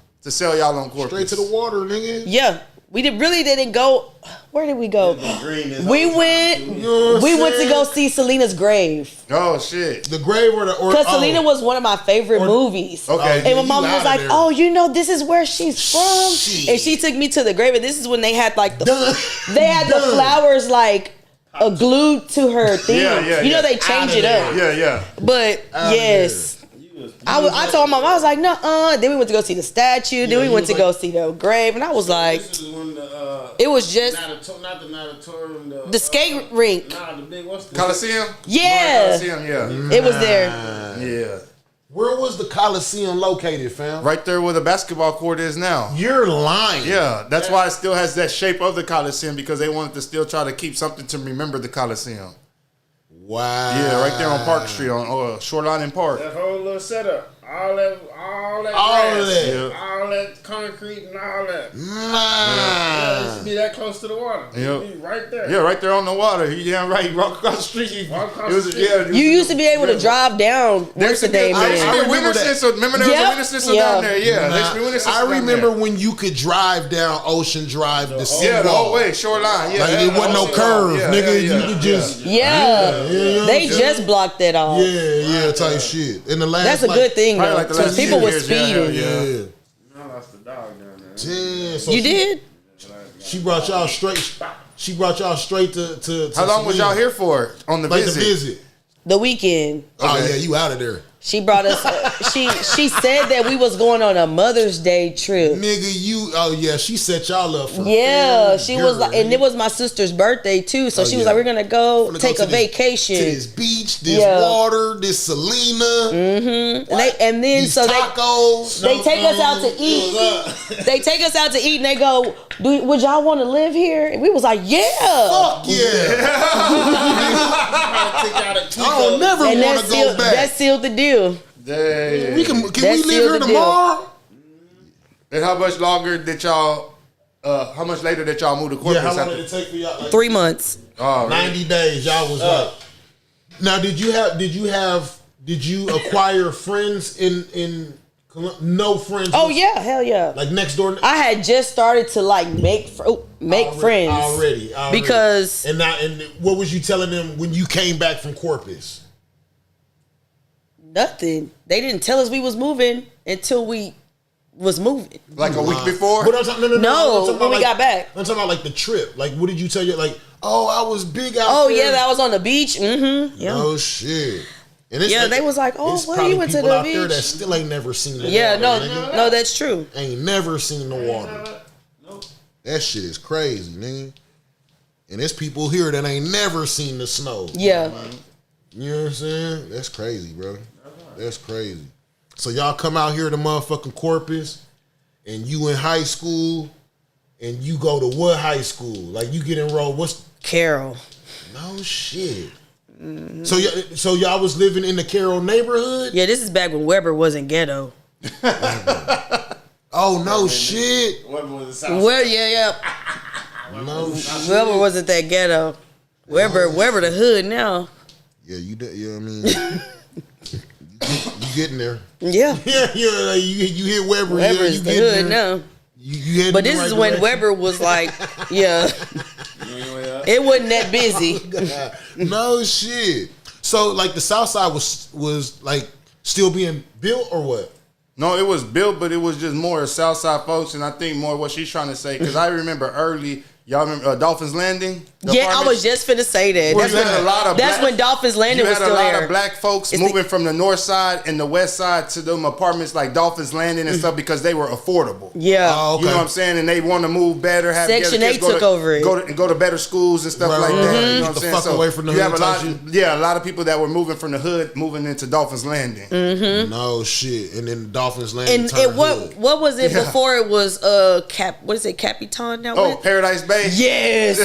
Speaker 3: on Corpus?
Speaker 1: Straight to the water, nigga.
Speaker 2: Yeah. We didn't go. Where did we go?
Speaker 4: Green is
Speaker 2: We
Speaker 4: all the
Speaker 2: went.
Speaker 4: time, too.
Speaker 1: You know what
Speaker 2: We
Speaker 1: I'm
Speaker 2: went to
Speaker 1: saying?
Speaker 2: go see Selena's grave.
Speaker 3: Oh shit.
Speaker 1: The grave or
Speaker 2: Because Selena was one of my favorite movies.
Speaker 3: Okay.
Speaker 2: And my
Speaker 1: you
Speaker 2: mom was
Speaker 1: outta
Speaker 2: like,
Speaker 1: there.
Speaker 2: "Oh, you know, this is where she's from."
Speaker 1: Shit.
Speaker 2: And she took me to the grave. And this is when they had like the they had the
Speaker 1: Done.
Speaker 2: flowers like glued to her thing.
Speaker 3: Yeah,
Speaker 2: you know
Speaker 3: yeah.
Speaker 2: they change
Speaker 1: Outta
Speaker 2: it up.
Speaker 3: Yeah, yeah.
Speaker 2: But
Speaker 1: Outta
Speaker 2: yes. I told my mom, I was like, "Nuh-uh." Then we went to go see the statue. Then we
Speaker 1: you
Speaker 2: went
Speaker 1: was
Speaker 2: to
Speaker 1: like-
Speaker 2: go see the grave. And I was like,
Speaker 4: This is when the
Speaker 2: it was just
Speaker 4: not the natatorium,
Speaker 2: the skate rink.
Speaker 4: Nah, the big what's the
Speaker 3: Coliseum?
Speaker 2: Yeah.
Speaker 3: Coliseum, yeah.
Speaker 2: It was there.
Speaker 3: Yeah.
Speaker 1: Where was the Coliseum located, fam?
Speaker 3: Right there where the basketball court is now.
Speaker 1: You're lying.
Speaker 3: Yeah, that's why it still has that shape of the Coliseum, because they wanted to still try to keep something to remember the Coliseum.
Speaker 1: Wow.
Speaker 3: Yeah, right there on Park Street, on Shoreline and Park.
Speaker 4: That whole little setup, all that
Speaker 1: All
Speaker 4: grass,
Speaker 1: of that.
Speaker 3: Yeah.
Speaker 4: all that concrete and all that. Yeah, it used
Speaker 1: Nah.
Speaker 4: to be that close to the water. It
Speaker 3: Yep.
Speaker 4: used to be right there.
Speaker 3: Yeah, right there on the water. You damn right. You walk across the street.
Speaker 4: Walk across
Speaker 3: it was,
Speaker 4: the street.
Speaker 3: yeah, it was-
Speaker 2: You used to be able to drive down. What's the name
Speaker 3: I
Speaker 2: is?
Speaker 3: remember winter scissor. Remember there was
Speaker 2: Yep.
Speaker 3: a winter scissor
Speaker 2: Yeah.
Speaker 3: down there. Yeah, there used to be winter scissor
Speaker 1: I
Speaker 3: down
Speaker 1: remember
Speaker 3: there.
Speaker 1: when you could drive down Ocean Drive to see
Speaker 3: Yeah, the whole way, shoreline. Yeah,
Speaker 1: Like
Speaker 3: that-
Speaker 1: it wasn't no
Speaker 3: yeah,
Speaker 1: curve,
Speaker 3: yeah,
Speaker 1: nigga.
Speaker 3: yeah,
Speaker 1: You could just
Speaker 2: Yeah. They just blocked that off.
Speaker 1: yeah, type shit. In the last,
Speaker 2: That's a
Speaker 1: like,
Speaker 2: good thing
Speaker 3: Probably
Speaker 2: though,
Speaker 3: like the
Speaker 2: because
Speaker 3: last
Speaker 2: people
Speaker 3: few
Speaker 2: were
Speaker 3: years, yeah,
Speaker 2: speeding.
Speaker 3: yeah.
Speaker 1: Yeah.
Speaker 4: I lost the dog down there.
Speaker 1: Damn, so
Speaker 2: You
Speaker 1: she-
Speaker 2: did?
Speaker 1: She brought y'all straight. She brought y'all straight to
Speaker 3: How long was y'all here for on the
Speaker 1: Like
Speaker 3: visit?
Speaker 1: the visit.
Speaker 2: The weekend.
Speaker 1: Oh
Speaker 3: Okay.
Speaker 1: yeah, you out of there,
Speaker 2: She brought us. she said that we was going on a Mother's Day trip.
Speaker 1: nigga. You. Oh yeah, she set y'all up for.
Speaker 2: Yeah, she was
Speaker 1: girl,
Speaker 2: like, and
Speaker 1: nigga.
Speaker 2: it was my sister's birthday too. So
Speaker 1: Oh,
Speaker 2: she was
Speaker 1: yeah.
Speaker 2: like, "We're gonna go
Speaker 1: Wanna
Speaker 2: take
Speaker 1: go
Speaker 2: a
Speaker 1: to this-
Speaker 2: vacation."
Speaker 1: to this beach, this
Speaker 2: Yeah.
Speaker 1: water, this Selena.
Speaker 2: And then
Speaker 1: These
Speaker 2: so
Speaker 1: tacos.
Speaker 2: they take us out to eat. They take us out to eat, and they go, "Would y'all want to live here?" And we was like, "Yeah."
Speaker 1: Fuck yeah. I don't never
Speaker 2: And
Speaker 1: want
Speaker 2: that
Speaker 1: to go back.
Speaker 2: sealed the deal.
Speaker 3: Dang.
Speaker 1: We can
Speaker 2: That
Speaker 1: we live
Speaker 2: sealed
Speaker 1: here
Speaker 2: the deal.
Speaker 1: tomorrow?
Speaker 3: And how much longer did y'all? How much later did y'all move to Corpus?
Speaker 1: Yeah, how long
Speaker 3: after?
Speaker 1: did it take for y'all? Like,
Speaker 2: 3 months.
Speaker 3: Oh, really?
Speaker 1: 90 days. Y'all was like. Now, did you acquire friends in no friends?
Speaker 2: Oh yeah, hell yeah.
Speaker 1: Like next door.
Speaker 2: I had just started to like make friends
Speaker 1: already.
Speaker 2: because
Speaker 1: and what was you telling them when you came back from Corpus?
Speaker 2: nothing. They didn't tell us we was moving until we was moving.
Speaker 3: Like a week before?
Speaker 1: What I'm talking, no,
Speaker 2: No,
Speaker 1: I'm talking
Speaker 2: when
Speaker 1: about,
Speaker 2: we got back.
Speaker 1: I'm talking about like the trip. Like, what did you tell you? Like, oh, I was big out
Speaker 2: Oh
Speaker 1: there.
Speaker 2: yeah, that was on the beach. Mm-hmm. Yeah.
Speaker 1: Oh shit. And it's
Speaker 2: Yeah, they was like, oh,
Speaker 1: it's
Speaker 2: well,
Speaker 1: probably
Speaker 2: you went to
Speaker 1: people
Speaker 2: the
Speaker 1: out there
Speaker 2: beach.
Speaker 1: that still ain't never seen the
Speaker 2: Yeah,
Speaker 1: water, nigga.
Speaker 2: no, that's true.
Speaker 1: Ain't never seen the water. That shit is crazy, nigga. And there's people here that ain't never seen the snow.
Speaker 2: Yeah.
Speaker 1: You know what I'm saying? That's crazy, bro. That's crazy. So y'all come out here to motherfucking Corpus, and you in high school, and you go to what high school? Like you get enrolled. What's
Speaker 2: Carol.
Speaker 1: no shit. So y'all was living in the Carroll neighborhood?
Speaker 2: Yeah, this is back when Weber wasn't ghetto.
Speaker 1: Oh no shit.
Speaker 4: What was the south?
Speaker 2: Well, yeah.
Speaker 1: No shit.
Speaker 2: Weber wasn't that ghetto. Weber the hood now.
Speaker 1: Yeah, you know what I mean? you getting there.
Speaker 2: Yeah.
Speaker 1: Yeah, like you hit Weber.
Speaker 2: Weber
Speaker 1: yeah,
Speaker 2: is
Speaker 1: you
Speaker 2: the
Speaker 1: getting
Speaker 2: hood
Speaker 1: there.
Speaker 2: now.
Speaker 1: You heading
Speaker 2: But
Speaker 1: in
Speaker 2: this
Speaker 1: the
Speaker 2: is
Speaker 1: right
Speaker 2: when
Speaker 1: direction.
Speaker 2: Weber was like, yeah, it wasn't that busy.
Speaker 1: No shit. So like the South Side was like still being built or what?
Speaker 3: No, it was built, but it was just more Southside folks, and I think more what she's trying to say, because I remember early, y'all remember Dolphins Landing? The
Speaker 2: Yeah, I
Speaker 3: apartments?
Speaker 2: was just finna say that.
Speaker 3: Where
Speaker 2: That's
Speaker 3: you had a lot of
Speaker 2: that's
Speaker 3: black-
Speaker 2: when Dolphins Landing
Speaker 3: You
Speaker 2: was
Speaker 3: had a
Speaker 2: still
Speaker 3: lot
Speaker 2: there.
Speaker 3: of black folks
Speaker 2: It's
Speaker 3: moving from the north side and the west side to them apartments like Dolphins Landing and stuff because they were affordable.
Speaker 2: Yeah.
Speaker 1: Oh, okay.
Speaker 3: You know what I'm saying? And they want to move better. Have
Speaker 2: Section
Speaker 3: kids
Speaker 2: 8
Speaker 3: go
Speaker 2: took
Speaker 3: to,
Speaker 2: over it.
Speaker 3: Go to better schools and stuff
Speaker 1: Right,
Speaker 3: like
Speaker 1: right,
Speaker 3: that.
Speaker 1: right.
Speaker 3: You know
Speaker 1: Get
Speaker 3: what I'm
Speaker 1: the
Speaker 3: saying?
Speaker 1: fuck
Speaker 3: So
Speaker 1: away from the
Speaker 3: you have
Speaker 1: hood
Speaker 3: a lot,
Speaker 1: type
Speaker 3: a lot of people that were moving from the hood, moving into Dolphins Landing.
Speaker 1: No shit. And then Dolphins Landing.
Speaker 2: And
Speaker 1: turned hood.
Speaker 2: what was it before it was what is it, Capitan now?
Speaker 3: Oh,
Speaker 2: What?
Speaker 3: Paradise Bay.
Speaker 2: Yes.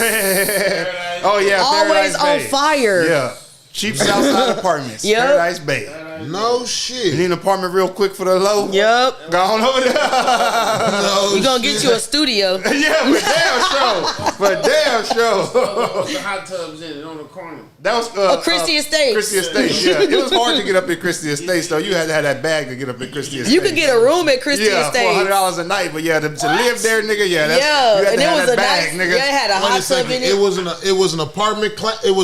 Speaker 3: Oh yeah,
Speaker 2: Always
Speaker 3: Paradise
Speaker 2: on
Speaker 3: Bay.
Speaker 2: fire.
Speaker 3: Yeah. Cheap Southside apartments.
Speaker 2: Yep.
Speaker 3: Paradise Bay.
Speaker 1: No
Speaker 3: You
Speaker 1: shit.
Speaker 3: need an apartment real quick for the low?
Speaker 2: Yep.
Speaker 3: Go on over there.
Speaker 1: No
Speaker 2: You gonna get you a studio.
Speaker 3: Yeah, for damn sure. For damn sure.
Speaker 4: The hot tubs in it on the corner.
Speaker 3: That was
Speaker 2: Christie Estates.
Speaker 3: Christie Estates, yeah. It was hard to get up in Christie Estates, though. You had to have that bag to get up in Christie Estates.
Speaker 2: You could get a room at Christie
Speaker 3: yeah,
Speaker 2: Estates.
Speaker 3: $400 a night, but yeah, to live there, nigga, yeah, that's,
Speaker 2: Yeah,
Speaker 3: you had
Speaker 2: and
Speaker 3: to
Speaker 2: it
Speaker 3: have
Speaker 2: was
Speaker 3: that
Speaker 2: a
Speaker 3: bag,
Speaker 2: nice.
Speaker 3: nigga.
Speaker 2: Yeah, it had a
Speaker 1: Wait a
Speaker 2: hot tub
Speaker 1: second.
Speaker 2: in it.
Speaker 1: It was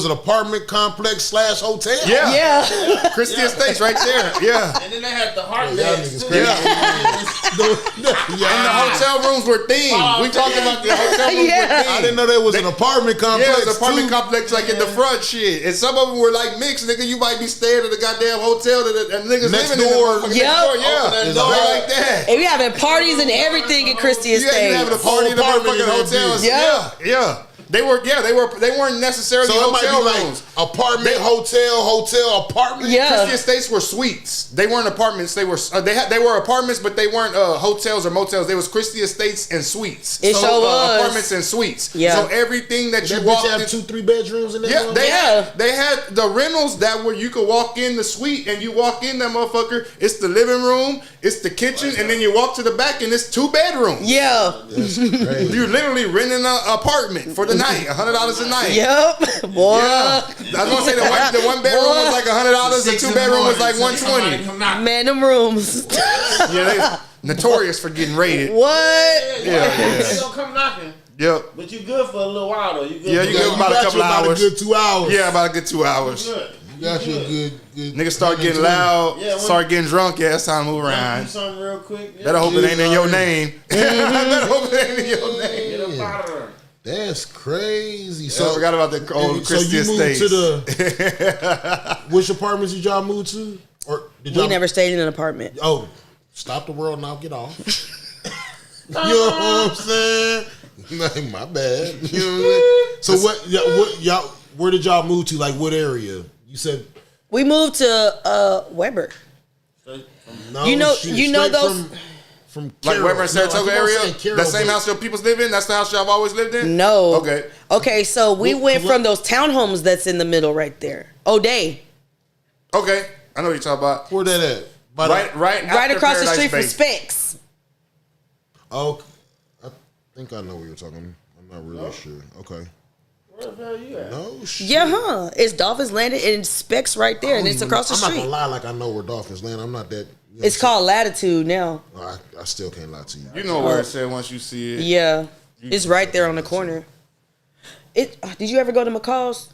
Speaker 1: an apartment complex / hotel.
Speaker 3: Yeah,
Speaker 2: Yeah.
Speaker 3: Christie Estates right there. Yeah,
Speaker 4: And then they had the heart
Speaker 1: Y'all
Speaker 4: beds
Speaker 1: niggas
Speaker 4: too.
Speaker 1: crazy.
Speaker 3: and the hotel rooms were themed. We talked about the hotel rooms
Speaker 2: Yeah.
Speaker 3: were themed.
Speaker 1: I didn't know there was an apartment complex.
Speaker 3: Yeah, it was an apartment
Speaker 1: too.
Speaker 3: complex like in the front shit. And some of them were like mixed, nigga. You might be staying at the goddamn hotel and niggas
Speaker 1: Next
Speaker 3: living
Speaker 1: door.
Speaker 3: in the motherfucking
Speaker 2: Yep.
Speaker 3: next door.
Speaker 1: Open
Speaker 3: Yeah,
Speaker 1: that
Speaker 3: it's
Speaker 1: door.
Speaker 3: all like that.
Speaker 2: And we having parties and everything at Christie
Speaker 3: Yeah, you having a
Speaker 2: Estates.
Speaker 3: party in the
Speaker 1: Whole apartment
Speaker 3: motherfucking
Speaker 1: in that
Speaker 3: hotels.
Speaker 1: bitch.
Speaker 3: Yeah, yeah. They weren't necessarily
Speaker 1: So it might
Speaker 3: hotel
Speaker 1: be like
Speaker 3: rooms.
Speaker 1: apartment, hotel, apartment.
Speaker 2: Yeah.
Speaker 3: Christie Estates were suites. They weren't apartments. They were apartments, but they weren't hotels or motels. They was Christie Estates and suites.
Speaker 2: It sure was.
Speaker 3: Apartments and suites.
Speaker 2: Yeah.
Speaker 3: So everything that you
Speaker 1: That
Speaker 3: walked
Speaker 1: bitch have
Speaker 3: in,
Speaker 1: 2-3 bedrooms in there.
Speaker 3: yeah,
Speaker 2: Yeah.
Speaker 3: they had the rentals that where you could walk in the suite and you walk in that motherfucker. It's the living room, it's the kitchen, and then you walk to the back and it's 2 bedrooms.
Speaker 2: Yeah.
Speaker 1: That's crazy.
Speaker 3: You're literally renting an apartment for the night, $100 a night.
Speaker 2: Yep. Boy.
Speaker 3: Yeah. I was gonna say the one bedroom was like $100, the 2 bedroom was like $120.
Speaker 2: Man, them rooms.
Speaker 3: Yeah, they notorious for getting raided.
Speaker 2: What?
Speaker 3: Yeah,
Speaker 4: They
Speaker 3: yeah.
Speaker 4: gonna come knocking.
Speaker 3: Yep.
Speaker 4: But you good for a little while though. You good.
Speaker 3: Yeah,
Speaker 4: for
Speaker 3: you
Speaker 4: a
Speaker 3: good
Speaker 4: little
Speaker 3: about a
Speaker 1: got
Speaker 3: couple
Speaker 1: you about
Speaker 3: hours.
Speaker 1: a good 2 hours.
Speaker 3: Yeah, about a good 2 hours.
Speaker 4: Good.
Speaker 1: You got you a good.
Speaker 3: Niggas start getting loud,
Speaker 4: Yeah, when-
Speaker 3: start getting drunk. Yeah, it's time to move
Speaker 4: Do
Speaker 3: around.
Speaker 4: something real quick. Yeah.
Speaker 3: Better hope it ain't in your name. Better hope it ain't in your name.
Speaker 4: Get up out of there.
Speaker 1: That's crazy.
Speaker 3: So I forgot about the old
Speaker 1: so
Speaker 3: Christie
Speaker 1: you moved
Speaker 3: Estates.
Speaker 1: to the which apartments did y'all move to? Or did y'all
Speaker 2: We never stayed in an apartment.
Speaker 1: Oh, stop the world now. Get off. You know what I'm saying? Like, my bad. You know what I mean? So y'all? Where did y'all move to? Like what area? You said
Speaker 2: We moved to Weber.
Speaker 1: no.
Speaker 2: You know-
Speaker 1: shit,
Speaker 2: you know
Speaker 1: straight
Speaker 2: those-
Speaker 1: from
Speaker 3: Like
Speaker 1: Carroll.
Speaker 3: Weber and Saratoga
Speaker 1: No, I keep on
Speaker 3: area?
Speaker 1: saying Carroll,
Speaker 3: That same
Speaker 1: but-
Speaker 3: house your people's live in? That's the house y'all always lived in?
Speaker 2: No.
Speaker 3: Okay.
Speaker 2: Okay, so we
Speaker 1: Well,
Speaker 2: went
Speaker 1: well-
Speaker 2: from those townhomes that's in the middle right there. O'Day.
Speaker 3: Okay. I know what you're talking about.
Speaker 1: Where that at? By the-
Speaker 3: Right
Speaker 2: Right
Speaker 3: after
Speaker 2: across the
Speaker 3: Paradise
Speaker 2: street from
Speaker 3: Bay.
Speaker 2: Specs.
Speaker 1: Oh, I think I know what you're talking. I'm not really sure. Okay.
Speaker 4: Where the hell you at?
Speaker 1: No shit.
Speaker 2: Yeah, huh? It's Dolphins Landing and Specs right there, and it's across the
Speaker 1: I'm not
Speaker 2: street.
Speaker 1: gonna lie, like I know where Dolphins land. I'm not that. You know
Speaker 2: It's called Latitude now.
Speaker 1: what I'm saying? I still can't lie to you.
Speaker 3: You know where it said once you see it.
Speaker 2: Yeah, it's right there on the corner. Did you ever go to McCall's?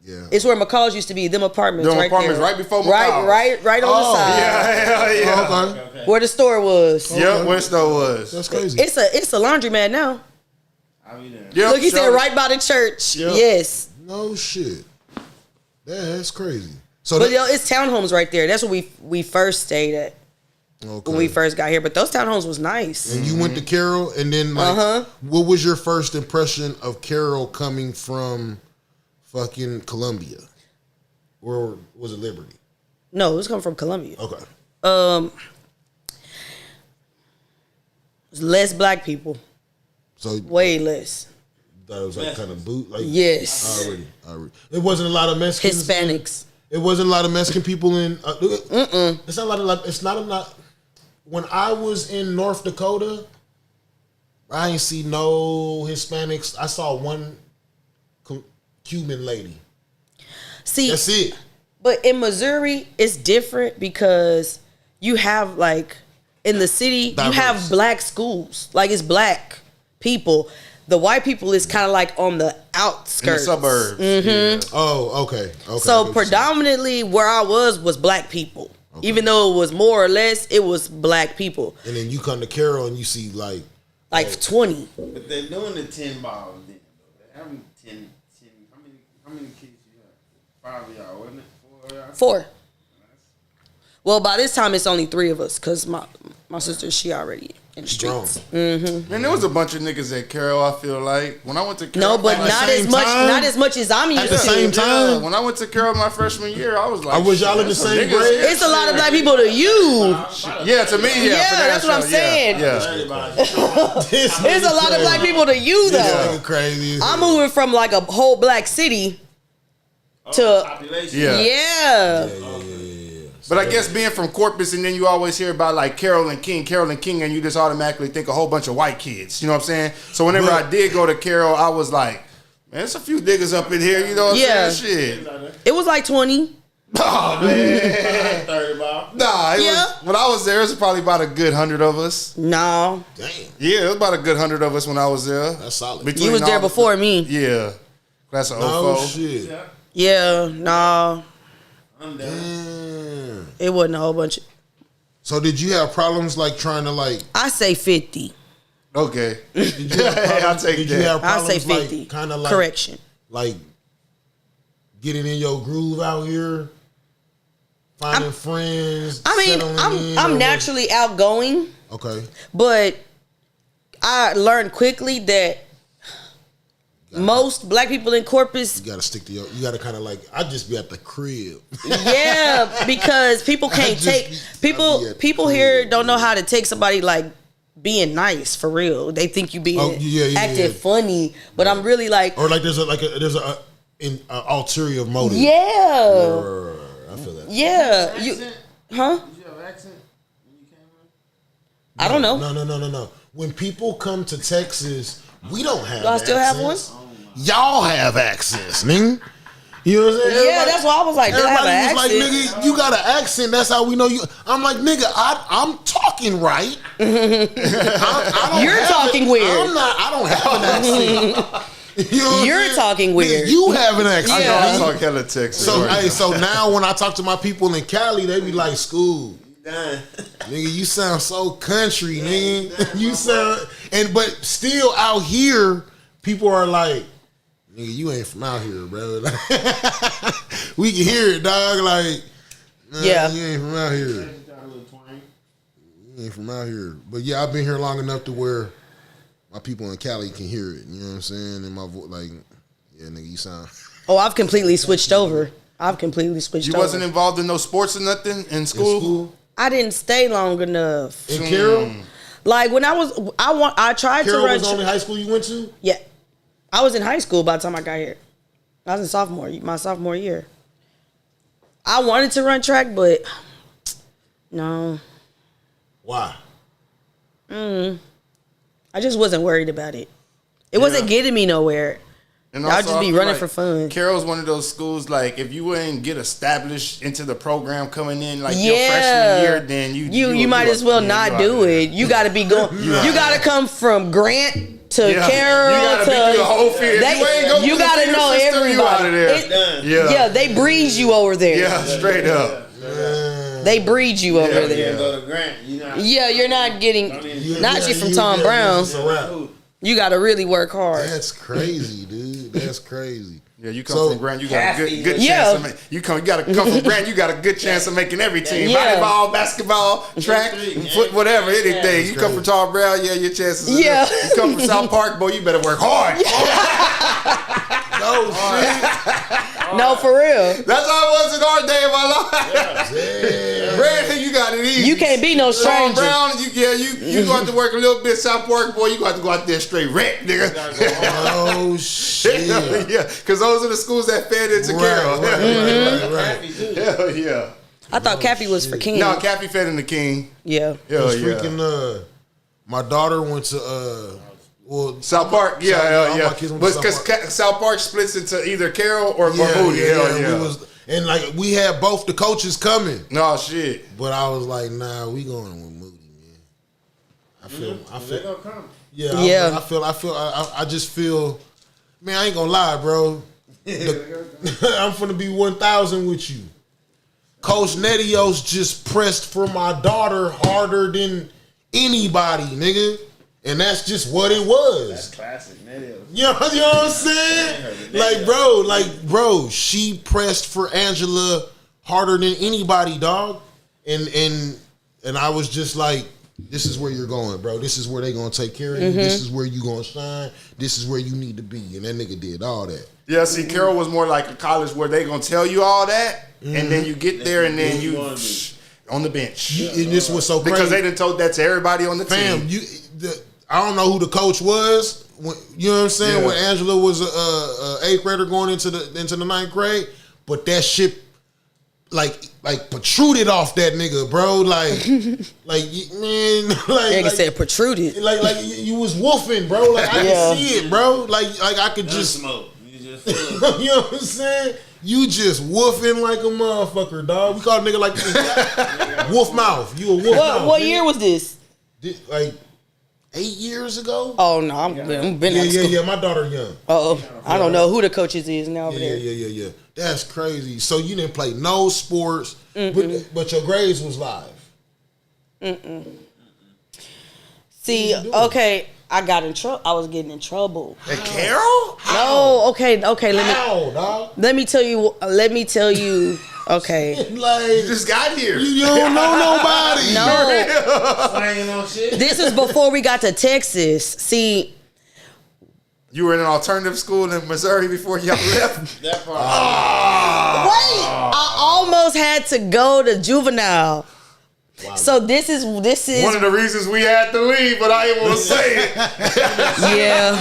Speaker 1: Yeah.
Speaker 2: It's where McCall's used to be. Them apartments
Speaker 3: Them
Speaker 2: right
Speaker 3: apartments
Speaker 2: there.
Speaker 3: right before
Speaker 2: Right,
Speaker 3: McCall's.
Speaker 2: right on the side.
Speaker 3: Yeah, yeah.
Speaker 1: Oh, okay.
Speaker 2: Where the store was.
Speaker 3: Yeah, where the store was.
Speaker 1: That's crazy.
Speaker 2: It's a laundromat now.
Speaker 4: I'll be there.
Speaker 3: Yep,
Speaker 2: Look, he said
Speaker 3: sure.
Speaker 2: right by the church.
Speaker 3: Yep.
Speaker 2: Yes.
Speaker 1: No shit. That's crazy. So
Speaker 2: But
Speaker 1: that,
Speaker 2: yo, it's townhomes right there. That's where we first stayed at
Speaker 1: okay.
Speaker 2: when we first got here. But those townhomes was nice.
Speaker 1: And you went to Carroll, and then like, what was your first impression of Carroll coming from fucking Columbia, or was it Liberty?
Speaker 2: No, it was coming from Columbia.
Speaker 1: Okay.
Speaker 2: Less black people.
Speaker 1: So
Speaker 2: Way less.
Speaker 1: that was like kind of boot. Like
Speaker 2: Yes.
Speaker 1: already. It wasn't a lot of Mexicans.
Speaker 2: Hispanics.
Speaker 1: It wasn't a lot of Mexican people in. It's not a lot of. It's not a lot. When I was in North Dakota, I ain't see no Hispanics. I saw one Cuban lady.
Speaker 2: See,
Speaker 1: That's it.
Speaker 2: but in Missouri, it's different because you have like in the city, you have
Speaker 1: Diverse.
Speaker 2: black schools. Like it's black people. The white people is kind of like on the
Speaker 3: In the
Speaker 2: outskirts.
Speaker 3: suburbs.
Speaker 2: Mm-hmm.
Speaker 3: Yeah.
Speaker 1: Oh, okay. Okay. I get
Speaker 2: So
Speaker 1: what you're saying.
Speaker 2: predominantly where I was black people. Even though it was more or less, it was black people.
Speaker 1: And then you come to Carroll and you see like
Speaker 2: Like 20.
Speaker 4: But they're doing the 10 balls then. They're having 10. How many kids you have? 5 of y'all, wasn't it? 4 of y'all?
Speaker 2: 4. Well, by this time it's only 3 of us because my sister, she already in the
Speaker 1: Strong.
Speaker 2: streets.
Speaker 3: Man, there was a bunch of niggas at Carroll, I feel like. When I went to Carroll.
Speaker 2: No, but
Speaker 1: At the
Speaker 2: not
Speaker 1: same
Speaker 2: as much.
Speaker 1: time?
Speaker 2: Not as much as I'm used
Speaker 1: At the
Speaker 2: to.
Speaker 1: same time?
Speaker 3: When I went to Carroll my freshman year, I was like,
Speaker 1: was y'all in the
Speaker 3: "Shit, some
Speaker 1: same
Speaker 3: niggas
Speaker 1: grade?"
Speaker 3: here."
Speaker 2: It's a lot of black people to you.
Speaker 3: Yeah, to me, yeah.
Speaker 2: Yeah,
Speaker 3: for
Speaker 2: that's what I'm
Speaker 3: sure,
Speaker 2: saying.
Speaker 3: Yeah.
Speaker 4: Everybody.
Speaker 2: There's a lot of black people to you
Speaker 1: This
Speaker 2: though.
Speaker 1: nigga crazy.
Speaker 2: I'm moving from like a whole black city to
Speaker 4: Population.
Speaker 3: Yeah.
Speaker 1: Yeah.
Speaker 3: But I guess being from Corpus, and then you always hear about like Carol and King, and you just automatically think a whole bunch of white kids. You know what I'm saying? So whenever I did go to Carol, I was like, man, there's a few niggas up in here. You know what I'm saying? Shit.
Speaker 2: It was like 20.
Speaker 3: Oh man.
Speaker 4: 30 about.
Speaker 3: Nah, when I was there, it was probably about a good 100 of us.
Speaker 2: No.
Speaker 1: Damn.
Speaker 3: Yeah, it was about a good 100 of us when I was there.
Speaker 1: That's solid.
Speaker 3: Between
Speaker 2: You was there
Speaker 3: all-
Speaker 2: before me.
Speaker 3: Yeah. Class of
Speaker 1: No
Speaker 3: 04.
Speaker 1: shit.
Speaker 2: Yeah, no.
Speaker 4: I'm down.
Speaker 1: Damn.
Speaker 2: It wasn't a whole bunch.
Speaker 1: So did you have problems like trying to like?
Speaker 2: I say 50.
Speaker 3: Okay.
Speaker 1: Did you have problems,
Speaker 3: I'll take
Speaker 1: did you
Speaker 3: that.
Speaker 1: have
Speaker 2: I say
Speaker 1: problems
Speaker 2: 50.
Speaker 1: like kind of like
Speaker 2: Correction.
Speaker 1: like getting in your groove out here, finding friends?
Speaker 2: I mean,
Speaker 1: settling in, or
Speaker 2: I'm
Speaker 1: what?
Speaker 2: naturally outgoing,
Speaker 1: Okay.
Speaker 2: but I learned quickly that most black people in Corpus,
Speaker 1: You gotta stick to your. You gotta kind of like. I just be at the crib.
Speaker 2: yeah, because people can't
Speaker 1: just
Speaker 2: take
Speaker 1: be- I
Speaker 2: people.
Speaker 1: be at the
Speaker 2: People
Speaker 1: crib,
Speaker 2: here don't know how to take somebody like being nice for real. They think you being acting funny, but I'm really like,
Speaker 1: Or like there's a ulterior motive.
Speaker 2: yeah,
Speaker 1: I feel that.
Speaker 2: yeah. You,
Speaker 4: Accent?
Speaker 2: huh?
Speaker 4: Did you have an accent when you came in?
Speaker 2: I don't know.
Speaker 1: No. When people come to Texas, we don't have.
Speaker 2: Do I still have one?
Speaker 1: accents. Y'all have accents, nigga. You know what I'm saying?
Speaker 2: Yeah,
Speaker 1: Everybody-
Speaker 2: that's why I was like, do I have
Speaker 1: Everybody
Speaker 2: an
Speaker 1: was like,
Speaker 2: accent?
Speaker 1: nigga, you got an accent. That's how we know you. I'm like, nigga, I'm talking right. I don't
Speaker 2: You're
Speaker 1: have
Speaker 2: talking
Speaker 1: it.
Speaker 2: weird.
Speaker 1: I don't have an accent. You know what I'm
Speaker 2: You're
Speaker 1: saying?
Speaker 2: talking
Speaker 1: Nigga,
Speaker 2: weird.
Speaker 1: you have an accent.
Speaker 2: Yeah.
Speaker 3: I talk hella Texas.
Speaker 1: So,
Speaker 3: right
Speaker 1: hey,
Speaker 3: now.
Speaker 1: so now when I talk to my people in Cali, they be like, "School,
Speaker 4: Done.
Speaker 1: nigga, you sound so country, nigga. You sound," but still out here, people are like, "Nigga, you ain't from out here, bro." We can hear it, dog. Like, nah,
Speaker 2: Yeah.
Speaker 1: you ain't from out here.
Speaker 4: Got a little twang.
Speaker 1: You ain't from out here. But yeah, I've been here long enough to where my people in Cali can hear it. You know what I'm saying? And my voice, like, yeah, nigga, you sound.
Speaker 2: Oh, I've completely switched over.
Speaker 3: You wasn't involved in no sports or nothing in school?
Speaker 2: I didn't stay long enough.
Speaker 1: And Carol,
Speaker 2: Like when I tried
Speaker 1: Carol
Speaker 2: to run.
Speaker 1: was the only high school you went to?
Speaker 2: Yeah, I was in high school by the time I got here. I was in my sophomore year. I wanted to run track, but no,
Speaker 1: Why?
Speaker 2: I just wasn't worried about it. It wasn't getting me nowhere.
Speaker 3: And
Speaker 2: I'll just
Speaker 3: I
Speaker 2: be
Speaker 3: feel
Speaker 2: running
Speaker 3: like
Speaker 2: for fun.
Speaker 3: Carroll's one of those schools, like, if you wouldn't get established into the program coming in, like, your
Speaker 2: Yeah.
Speaker 3: freshman year, then
Speaker 2: you might as well not do it. You got to be going. You got to come from Grant to
Speaker 3: Yeah.
Speaker 2: Carroll
Speaker 3: You gotta
Speaker 2: to.
Speaker 3: be through the whole field. If you ain't go
Speaker 2: you
Speaker 3: through the
Speaker 2: got to
Speaker 3: feeder
Speaker 2: know
Speaker 3: system, you
Speaker 2: everybody.
Speaker 3: outta there.
Speaker 2: It-
Speaker 3: Yeah.
Speaker 2: yeah, they breed you over there.
Speaker 3: Yeah, straight up.
Speaker 2: They breed you over
Speaker 4: You
Speaker 2: there.
Speaker 4: go to Grant. You know.
Speaker 2: Yeah, you're not getting. Not you from Tom Brown.
Speaker 1: It's a wrap.
Speaker 2: You got to really work hard.
Speaker 1: That's crazy, dude. That's crazy.
Speaker 3: Yeah, you come
Speaker 1: So-
Speaker 3: from Grant, you got a good
Speaker 2: Yeah.
Speaker 3: chance of making. You got to come from Grant, you got a good chance of making every team.
Speaker 2: Yeah.
Speaker 3: Volleyball, basketball, track, foot, whatever, anything. You come from Tom Brown, yeah, your chances. Are
Speaker 2: Yeah.
Speaker 3: good. You come from South Park, boy, you better work hard.
Speaker 1: No shit.
Speaker 2: No, for real.
Speaker 3: That's how it was in our day of my life. Grant, you got it easy.
Speaker 2: You can't be no
Speaker 3: Tom
Speaker 2: stranger.
Speaker 3: Brown, you go have to work a little bit. South Park, boy, you got to go out there straight wreck, nigga.
Speaker 1: Oh shit.
Speaker 3: Yeah, because those are the schools that fed into Carroll.
Speaker 1: Right.
Speaker 3: Hell yeah.
Speaker 2: I thought Cappy was for King.
Speaker 3: No, Cappy fed into King.
Speaker 2: Yeah.
Speaker 3: Hell
Speaker 1: It's
Speaker 3: yeah.
Speaker 1: freaking my daughter went to
Speaker 3: South Park,
Speaker 1: all my kids went to
Speaker 3: But
Speaker 1: South
Speaker 3: because South Park splits into either Carroll or Moody.
Speaker 1: We was, and like we had both the coaches coming,
Speaker 3: No shit.
Speaker 1: but I was like, nah, we going with Moody, man. I feel,
Speaker 4: They gonna come.
Speaker 1: yeah,
Speaker 2: Yeah.
Speaker 1: I just feel, man, I ain't gonna lie, bro. I'm finna be 1,000 with you. Coach Netios just pressed for my daughter harder than anybody, nigga. And that's just what it was.
Speaker 4: That's classic. Native.
Speaker 1: You know what I'm saying? Like, bro, she pressed for Angela harder than anybody, dog. And I was just like, this is where you're going, bro. This is where they gonna take care of you. This is where you gonna shine. This is where you need to be. And that nigga did all that.
Speaker 3: Yeah, see, Carroll was more like a college where they gonna tell you all that, and then you get there and then you on the bench.
Speaker 1: And this was so crazy.
Speaker 3: Because they done told that to everybody on the
Speaker 1: Fam,
Speaker 3: team.
Speaker 1: I don't know who the coach was. When, you know what I'm saying?
Speaker 3: Yeah.
Speaker 1: When Angela was a 8th grader going into the 9th grade, but that shit like protruded off that nigga, bro. Like man,
Speaker 2: Nigga said protruded.
Speaker 1: Like you was woofing, bro. Like I can see it, bro. Like I could just
Speaker 4: smoke. You just
Speaker 1: you know what I'm saying? You just woofing like a motherfucker, dog. We call a nigga like wolf mouth. You a wolf mouth.
Speaker 2: What year was this?
Speaker 1: Like 8 years ago?
Speaker 2: Oh no, I'm been out of school.
Speaker 1: Yeah. My daughter young.
Speaker 2: I don't know who the coaches is now over there.
Speaker 1: Yeah. That's crazy. So you didn't play no sports, but your grades was live.
Speaker 2: See, okay, I got in trouble. I was getting in trouble.
Speaker 3: Hey, Carol?
Speaker 2: No, okay. Let me tell you. Okay.
Speaker 1: Like
Speaker 3: You just got here.
Speaker 1: you don't know nobody.
Speaker 2: No,
Speaker 4: slanging on shit.
Speaker 2: this was before we got to Texas. See,
Speaker 3: You were in an alternative school in Missouri before y'all left?
Speaker 4: That part.
Speaker 2: wait, I almost had to go to juvenile.
Speaker 1: Wow.
Speaker 2: So this is
Speaker 3: One of the reasons we had to leave, but I didn't want to say it.
Speaker 2: yeah.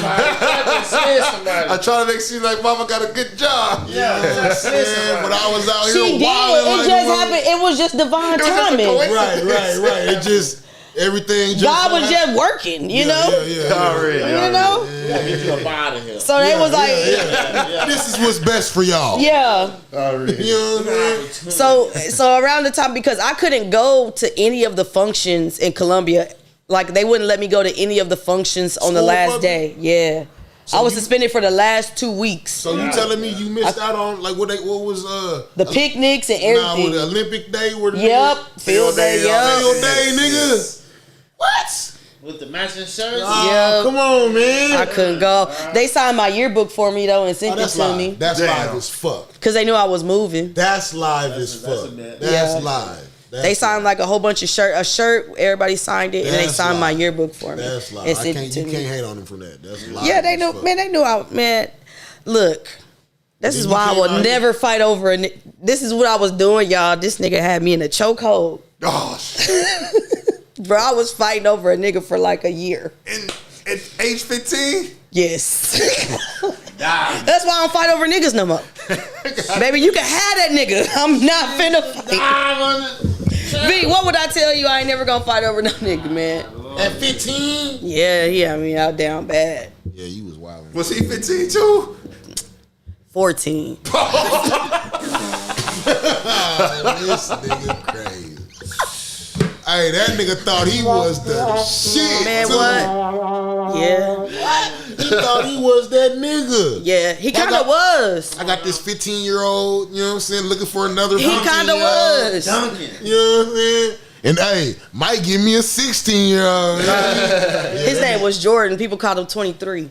Speaker 3: I try to make it seem like Mama got a good job.
Speaker 4: Yeah,
Speaker 1: But I was out
Speaker 2: She
Speaker 1: here
Speaker 2: did.
Speaker 1: wilding.
Speaker 2: It
Speaker 1: like
Speaker 2: just
Speaker 1: a
Speaker 2: happened. It was just divine
Speaker 3: just a
Speaker 2: timing.
Speaker 3: coincidence.
Speaker 1: Right. It just everything. Just
Speaker 2: God was just working, you know.
Speaker 1: Yeah.
Speaker 3: Already.
Speaker 2: You know.
Speaker 4: Get you up out of here.
Speaker 2: So they was like,
Speaker 1: This is what's best for y'all.
Speaker 2: yeah.
Speaker 1: You know what I mean?
Speaker 2: So around the time, because I couldn't go to any of the functions in Columbia, like they wouldn't let me go to any of the functions on the
Speaker 1: School
Speaker 2: last
Speaker 1: fucking?
Speaker 2: day. Yeah, I was suspended for the last 2 weeks.
Speaker 1: So you telling me you missed out on like what was
Speaker 2: The picnics and everything.
Speaker 1: with the Olympic Day? Where the
Speaker 2: Yep,
Speaker 1: nigga-
Speaker 2: field day. Yep.
Speaker 1: Field day, nigga. What?
Speaker 4: With the matching shirts.
Speaker 2: Yeah.
Speaker 1: Come on, man.
Speaker 2: I couldn't go. They signed my yearbook for me though and sent it
Speaker 1: That's
Speaker 2: to
Speaker 1: live.
Speaker 2: me
Speaker 1: That's
Speaker 3: Damn.
Speaker 1: live as fuck.
Speaker 2: because they knew I was moving.
Speaker 1: That's live as
Speaker 4: that's
Speaker 1: fuck.
Speaker 4: a bit.
Speaker 1: That's
Speaker 2: Yeah.
Speaker 1: live.
Speaker 2: They signed like a whole bunch of a shirt. Everybody signed it, and they
Speaker 1: That's
Speaker 2: signed my
Speaker 1: live.
Speaker 2: yearbook for me.
Speaker 1: That's
Speaker 2: and
Speaker 1: live.
Speaker 2: sent it to
Speaker 1: You
Speaker 2: me.
Speaker 1: can't hate on them for that. That's live.
Speaker 2: Yeah, they
Speaker 1: as
Speaker 2: knew.
Speaker 1: fuck.
Speaker 2: Man, they knew I. Man, look, this
Speaker 1: Then
Speaker 2: is
Speaker 1: you
Speaker 2: why I
Speaker 1: came
Speaker 2: would
Speaker 1: out
Speaker 2: never fight over. This is what I was doing, y'all. This nigga had me in a chokehold,
Speaker 3: Oh, shit.
Speaker 2: bro. I was fighting over a nigga for like a year.
Speaker 3: At age 15?
Speaker 2: Yes. That's why I don't fight over niggas no more. Baby, you can have that nigga. I'm not finna fight. B, what would I tell you? I ain't never gonna fight over no nigga, man.
Speaker 1: At 15?
Speaker 2: Yeah, he had me out down bad.
Speaker 1: Yeah, you was wild.
Speaker 3: Was he 15 too?
Speaker 2: 14.
Speaker 1: This nigga crazy. Hey, that nigga thought he was the shit.
Speaker 2: Man,
Speaker 1: too.
Speaker 2: what? Yeah.
Speaker 1: He thought he was that nigga.
Speaker 2: Yeah, he kind
Speaker 1: got-
Speaker 2: of was.
Speaker 1: I got this 15-year-old, you know what I'm saying, looking for another 15-year-old.
Speaker 2: He kind of was.
Speaker 4: Duncan.
Speaker 1: You know what I'm saying? And hey, might give me a 16-year-old.
Speaker 2: His name was Jordan. People called him 23.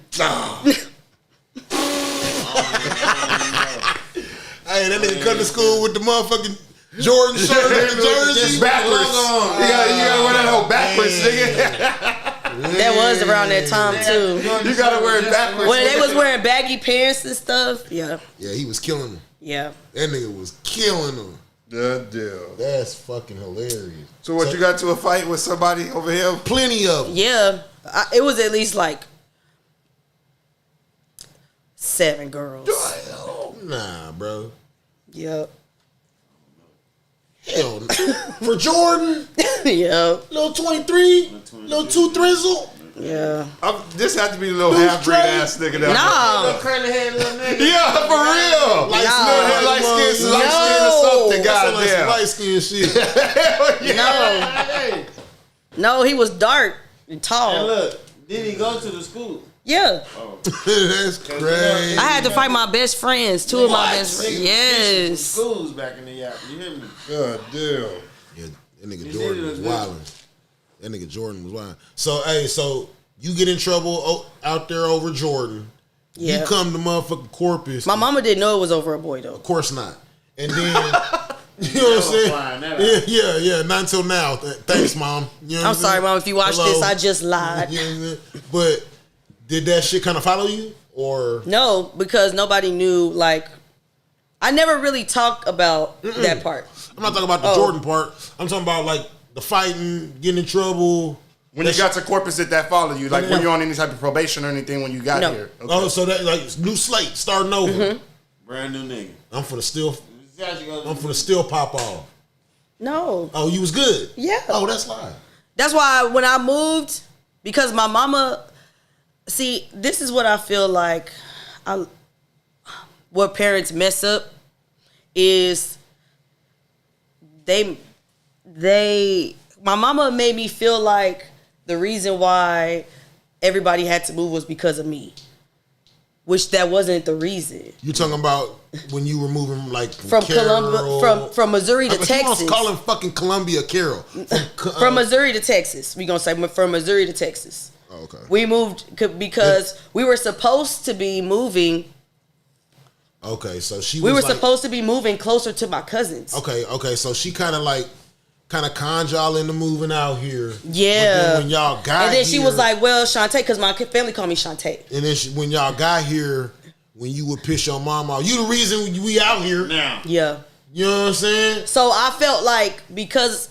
Speaker 1: Hey, that nigga come to school with the motherfucking Jordan shirt and the jersey.
Speaker 3: Just backwards. You gotta wear that whole backwards, nigga.
Speaker 2: That was around that time too.
Speaker 3: You gotta wear it backwards.
Speaker 2: When they was wearing baggy pants and stuff. Yeah.
Speaker 1: Yeah, he was killing him.
Speaker 2: Yeah.
Speaker 1: That nigga was killing him.
Speaker 3: Good deal.
Speaker 1: That's fucking hilarious.
Speaker 3: So what, you got to a fight with somebody over here?
Speaker 1: Plenty of them.
Speaker 2: Yeah. It was at least like 7 girls.
Speaker 1: Nah, bro.
Speaker 2: Yep.
Speaker 1: Hell no. For Jordan,
Speaker 2: Yep.
Speaker 1: little 23, little 2 thrizzle.
Speaker 2: Yeah.
Speaker 3: This had to be a little half-breed ass nigga down
Speaker 2: Nah.
Speaker 4: Curly head little nigga.
Speaker 3: there. Yeah, for real. Like
Speaker 2: No.
Speaker 3: little head, light skin or
Speaker 2: No.
Speaker 3: something. Goddamn.
Speaker 1: Light skin shit.
Speaker 2: No.
Speaker 4: Hey,
Speaker 2: No, he was dark and
Speaker 4: and
Speaker 2: tall.
Speaker 4: look, did he go to the school?
Speaker 2: Yeah.
Speaker 1: That's crazy.
Speaker 2: I had to fight my best friends. 2 of my best friends. Yes.
Speaker 4: Schools back in the yap. You hear me?
Speaker 3: God damn.
Speaker 1: Yeah, that nigga
Speaker 4: You
Speaker 1: Jordan
Speaker 4: needed
Speaker 1: was
Speaker 4: a
Speaker 1: wildin'. That nigga Jordan was wildin'. So, hey, so you get in trouble out there over Jordan.
Speaker 2: Yeah.
Speaker 1: You come to motherfucking Corpus.
Speaker 2: My mama didn't know it was over a boy though.
Speaker 1: Of course not. And then, you know what I'm
Speaker 4: Find that
Speaker 1: saying? Yeah. Not until now. Thanks, Mom. You know what
Speaker 2: I'm sorry,
Speaker 1: saying?
Speaker 2: Mom, if you watch
Speaker 1: Hello.
Speaker 2: this, I just lied.
Speaker 1: You know what I'm saying? But did that shit kind of follow you? Or
Speaker 2: No, because nobody knew, like, I never really talked about that part.
Speaker 1: I'm not talking about the Jordan part. I'm talking about like the fighting, getting in trouble.
Speaker 3: When you got to Corpus, did that follow you? Like, were you on any type of probation or anything when you got
Speaker 2: No.
Speaker 3: here? Okay.
Speaker 1: Oh, so that like new slate, starting over.
Speaker 4: Brand new nigga.
Speaker 1: I'm for the still pop off.
Speaker 2: No.
Speaker 1: Oh, you was good?
Speaker 2: Yeah.
Speaker 1: Oh, that's live.
Speaker 2: That's why when I moved, because my mama, see, this is what I feel like what parents mess up is my mama made me feel like the reason why everybody had to move was because of me. Which that wasn't the reason.
Speaker 1: You talking about when you were moving like
Speaker 2: from Columbia, from Missouri to Texas.
Speaker 1: You calling fucking Columbia Carroll.
Speaker 2: From Missouri to Texas. We gonna say from Missouri to Texas.
Speaker 1: Oh, okay.
Speaker 2: We moved because we were supposed to be moving.
Speaker 1: Okay, so
Speaker 2: we were supposed to be moving closer to my cousins.
Speaker 1: Okay, so she kind of conned y'all into moving out here.
Speaker 2: Yeah.
Speaker 1: But then when y'all got here,
Speaker 2: and then she was like, well, Shantae, because my family called me Shantae.
Speaker 1: And then when y'all got here, when you would piss your mom off, you the reason we out here
Speaker 4: now.
Speaker 2: Yeah.
Speaker 1: You know what I'm saying?
Speaker 2: So I felt like because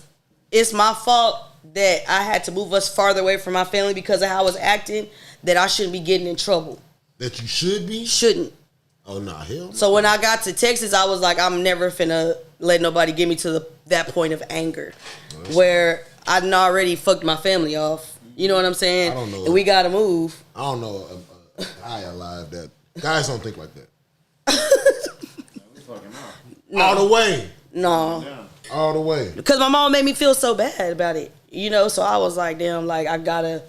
Speaker 2: it's my fault that I had to move us farther away from my family because of how I was acting, that I shouldn't be getting in trouble.
Speaker 1: That you should be?
Speaker 2: Shouldn't.
Speaker 1: Oh, nah, hell no.
Speaker 2: So when I got to Texas, I was like, I'm never finna let nobody get me to that point of anger where I done already fucked my family off. You know what I'm saying?
Speaker 1: I don't know.
Speaker 2: And we gotta move.
Speaker 1: I don't know a guy alive that guys don't think like that.
Speaker 2: No.
Speaker 1: All the way.
Speaker 2: No.
Speaker 1: All the way.
Speaker 2: Because my mom made me feel so bad about it. You know, so I was like, damn, like I gotta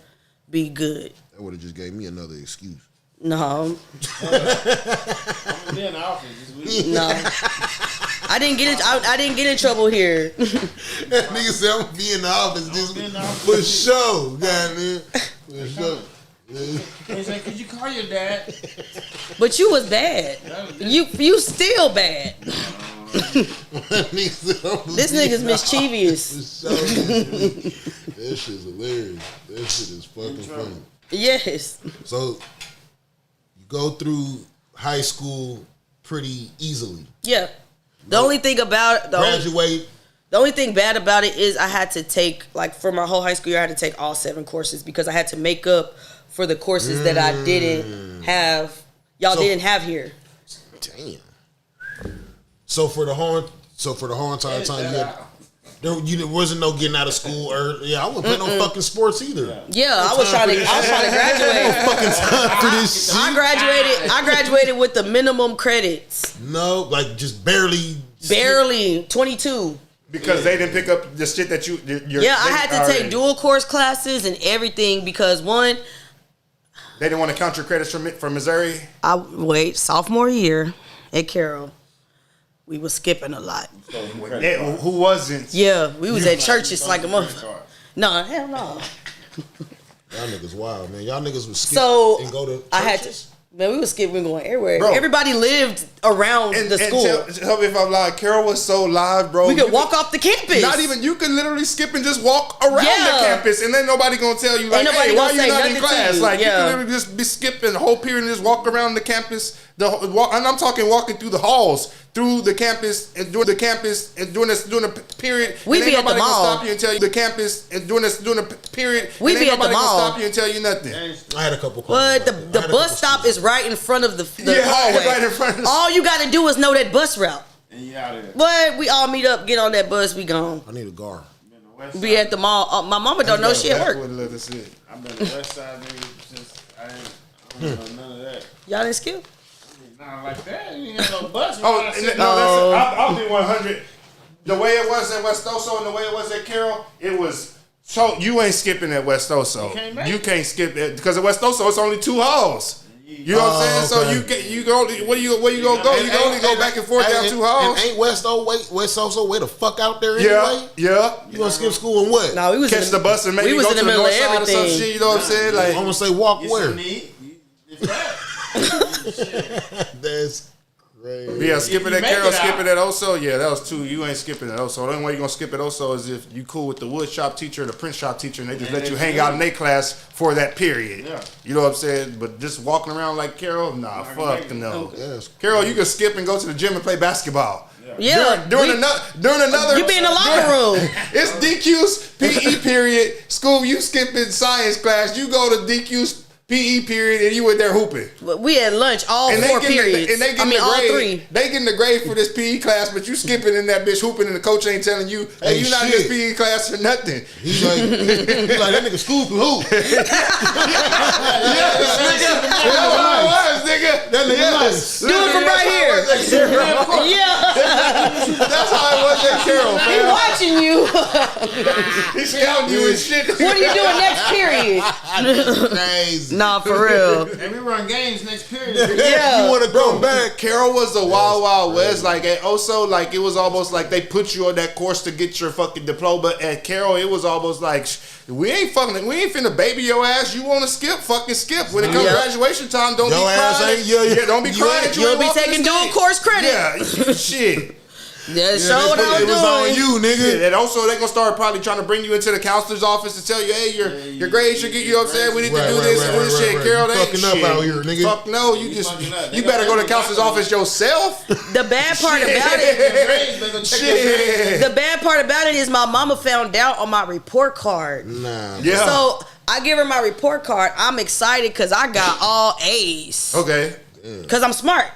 Speaker 2: be good.
Speaker 1: That would have just gave me another excuse.
Speaker 2: No.
Speaker 4: I'm in the office this week.
Speaker 2: No. I didn't get in trouble here.
Speaker 1: That nigga said I'm gonna be in the office this week. For sure, goddamn. For sure.
Speaker 4: He said, could you call your dad?
Speaker 2: But you was bad. You still bad. This nigga's mischievous.
Speaker 1: That shit's hilarious. That shit is fucking funny.
Speaker 2: Yes.
Speaker 1: So you go through high school pretty easily.
Speaker 2: Yeah. The only thing about
Speaker 1: graduate.
Speaker 2: The only thing bad about it is I had to take, like, for my whole high school year, I had to take all 7 courses because I had to make up for the courses that I didn't have. Y'all didn't have here.
Speaker 1: Damn. So for the whole entire time, there wasn't no getting out of school early. I wasn't playing no fucking sports either.
Speaker 2: Yeah, I was trying to graduate.
Speaker 1: No fucking time for this shit.
Speaker 2: I graduated with the minimum credits.
Speaker 1: No, like just barely
Speaker 2: 22.
Speaker 3: Because they didn't pick up the shit that
Speaker 2: I had to take dual course classes and everything because one,
Speaker 3: they didn't want to count your credits from Missouri.
Speaker 2: Sophomore year at Carroll, we was skipping a lot.
Speaker 3: Who wasn't?
Speaker 2: Yeah, we was at churches like a motherfucker. No, hell no.
Speaker 1: Y'all niggas wild, man. Y'all niggas was skip and go to churches?
Speaker 2: I had to. Man, we was skipping, going everywhere.
Speaker 3: Bro.
Speaker 2: Everybody lived around the school.
Speaker 3: Tell me if I'm lying. Carroll was so live, bro.
Speaker 2: We could walk off the campus.
Speaker 3: You could literally skip and just walk around the campus, and then nobody gonna tell you like, hey, why you not in class? Like you could literally just be skipping the whole period and just walk around the campus. And I'm talking walking through the halls, through the campus, and during the period.
Speaker 2: We be at the mall.
Speaker 3: Stop you and tell you the campus, and during the period.
Speaker 2: We be at the mall.
Speaker 3: Stop you and tell you nothing.
Speaker 1: I had a couple.
Speaker 2: But the bus stop is right in front of the hallway.
Speaker 3: Right in front of
Speaker 2: all you got to do is know that bus route.
Speaker 4: And you out of there.
Speaker 2: But we all meet up, get on that bus, we gone.
Speaker 1: I need a gar.
Speaker 2: Be at the mall. My mama don't know she at work.
Speaker 4: I've been the west side nigga since I don't know none of that.
Speaker 2: Y'all didn't skill?
Speaker 4: Not like that. You ain't got no bus.
Speaker 3: I'll be 100. The way it was at West Oso and the way it was at Carroll, it was so you ain't skipping at West Oso. You can't skip it because at West Oso it's only 2 halls. You know what I'm saying?
Speaker 1: Okay.
Speaker 3: So you go. Where you gonna go? You can only go back and forth down 2 halls.
Speaker 1: And ain't West Oso way the fuck out there anyway?
Speaker 3: Yeah.
Speaker 1: You gonna skip school and what?
Speaker 2: No, we was
Speaker 3: catch the bus and maybe go to the north side or some shit. You know what I'm saying? Like
Speaker 1: I'm gonna say walk where? That's crazy.
Speaker 3: Yeah, skipping at Carroll, skipping at Oso. Yeah, that was 2. You ain't skipping at Oso. The only way you gonna skip at Oso is if you cool with the wood shop teacher or the print shop teacher, and they just let you hang out in their class for that period. Yeah. You know what I'm saying? But just walking around like Carroll, nah, fuck no.
Speaker 1: Yes.
Speaker 3: Carroll, you can skip and go to the gym and play basketball.
Speaker 2: Yeah.
Speaker 3: During another.
Speaker 2: You be in the locker room.
Speaker 3: It's DQ's PE period. School, you skipping science class. You go to DQ's PE period, and you in there hooping.
Speaker 2: We had lunch all 4 periods.
Speaker 3: And they getting
Speaker 2: all
Speaker 3: the grade.
Speaker 2: 3.
Speaker 3: They getting the grade for this PE class, but you skipping in that bitch hooping, and the coach ain't telling you, hey, you not in this PE class for nothing.
Speaker 1: He's like that nigga Skub can hoop. That nigga nice.
Speaker 2: Do it from right here. Yeah.
Speaker 3: That's how it was at Carroll,
Speaker 2: He
Speaker 3: man.
Speaker 2: watching you.
Speaker 3: He's scouting you and shit.
Speaker 2: What are you doing next period?
Speaker 1: Crazy.
Speaker 2: Nah, for real.
Speaker 4: And we run games next period.
Speaker 2: Yeah.
Speaker 1: You want to go back?
Speaker 3: Carroll was the Wild Wild West. Like, and also, like, it was almost like they put you on that course to get your fucking diploma. At Carroll, it was almost like, we ain't finna baby your ass. You want to skip? Fucking skip. When it comes to graduation time, don't
Speaker 1: Your
Speaker 3: be
Speaker 1: ass
Speaker 3: crying.
Speaker 1: ain't-
Speaker 3: Don't be crying.
Speaker 2: You'll be taking dual course credit.
Speaker 3: Yeah, shit.
Speaker 2: Yeah, show what I was
Speaker 1: It was on
Speaker 2: doing.
Speaker 1: you, nigga.
Speaker 3: Yeah, and also they gonna start probably trying to bring you into the counselor's office to tell you, hey, your grades should get you. Know what I'm saying? We need to do this and this shit. Carol, they ain't
Speaker 1: fucking up
Speaker 3: shit.
Speaker 1: out here, nigga.
Speaker 3: Fuck no, you better go to the counselor's office yourself.
Speaker 2: The bad part about it,
Speaker 3: Shit.
Speaker 2: the bad part about it is my mama found out on my report card.
Speaker 1: Nah.
Speaker 3: Yeah.
Speaker 2: So I give her my report card. I'm excited because I got all A's.
Speaker 3: Okay.
Speaker 2: Because I'm smart.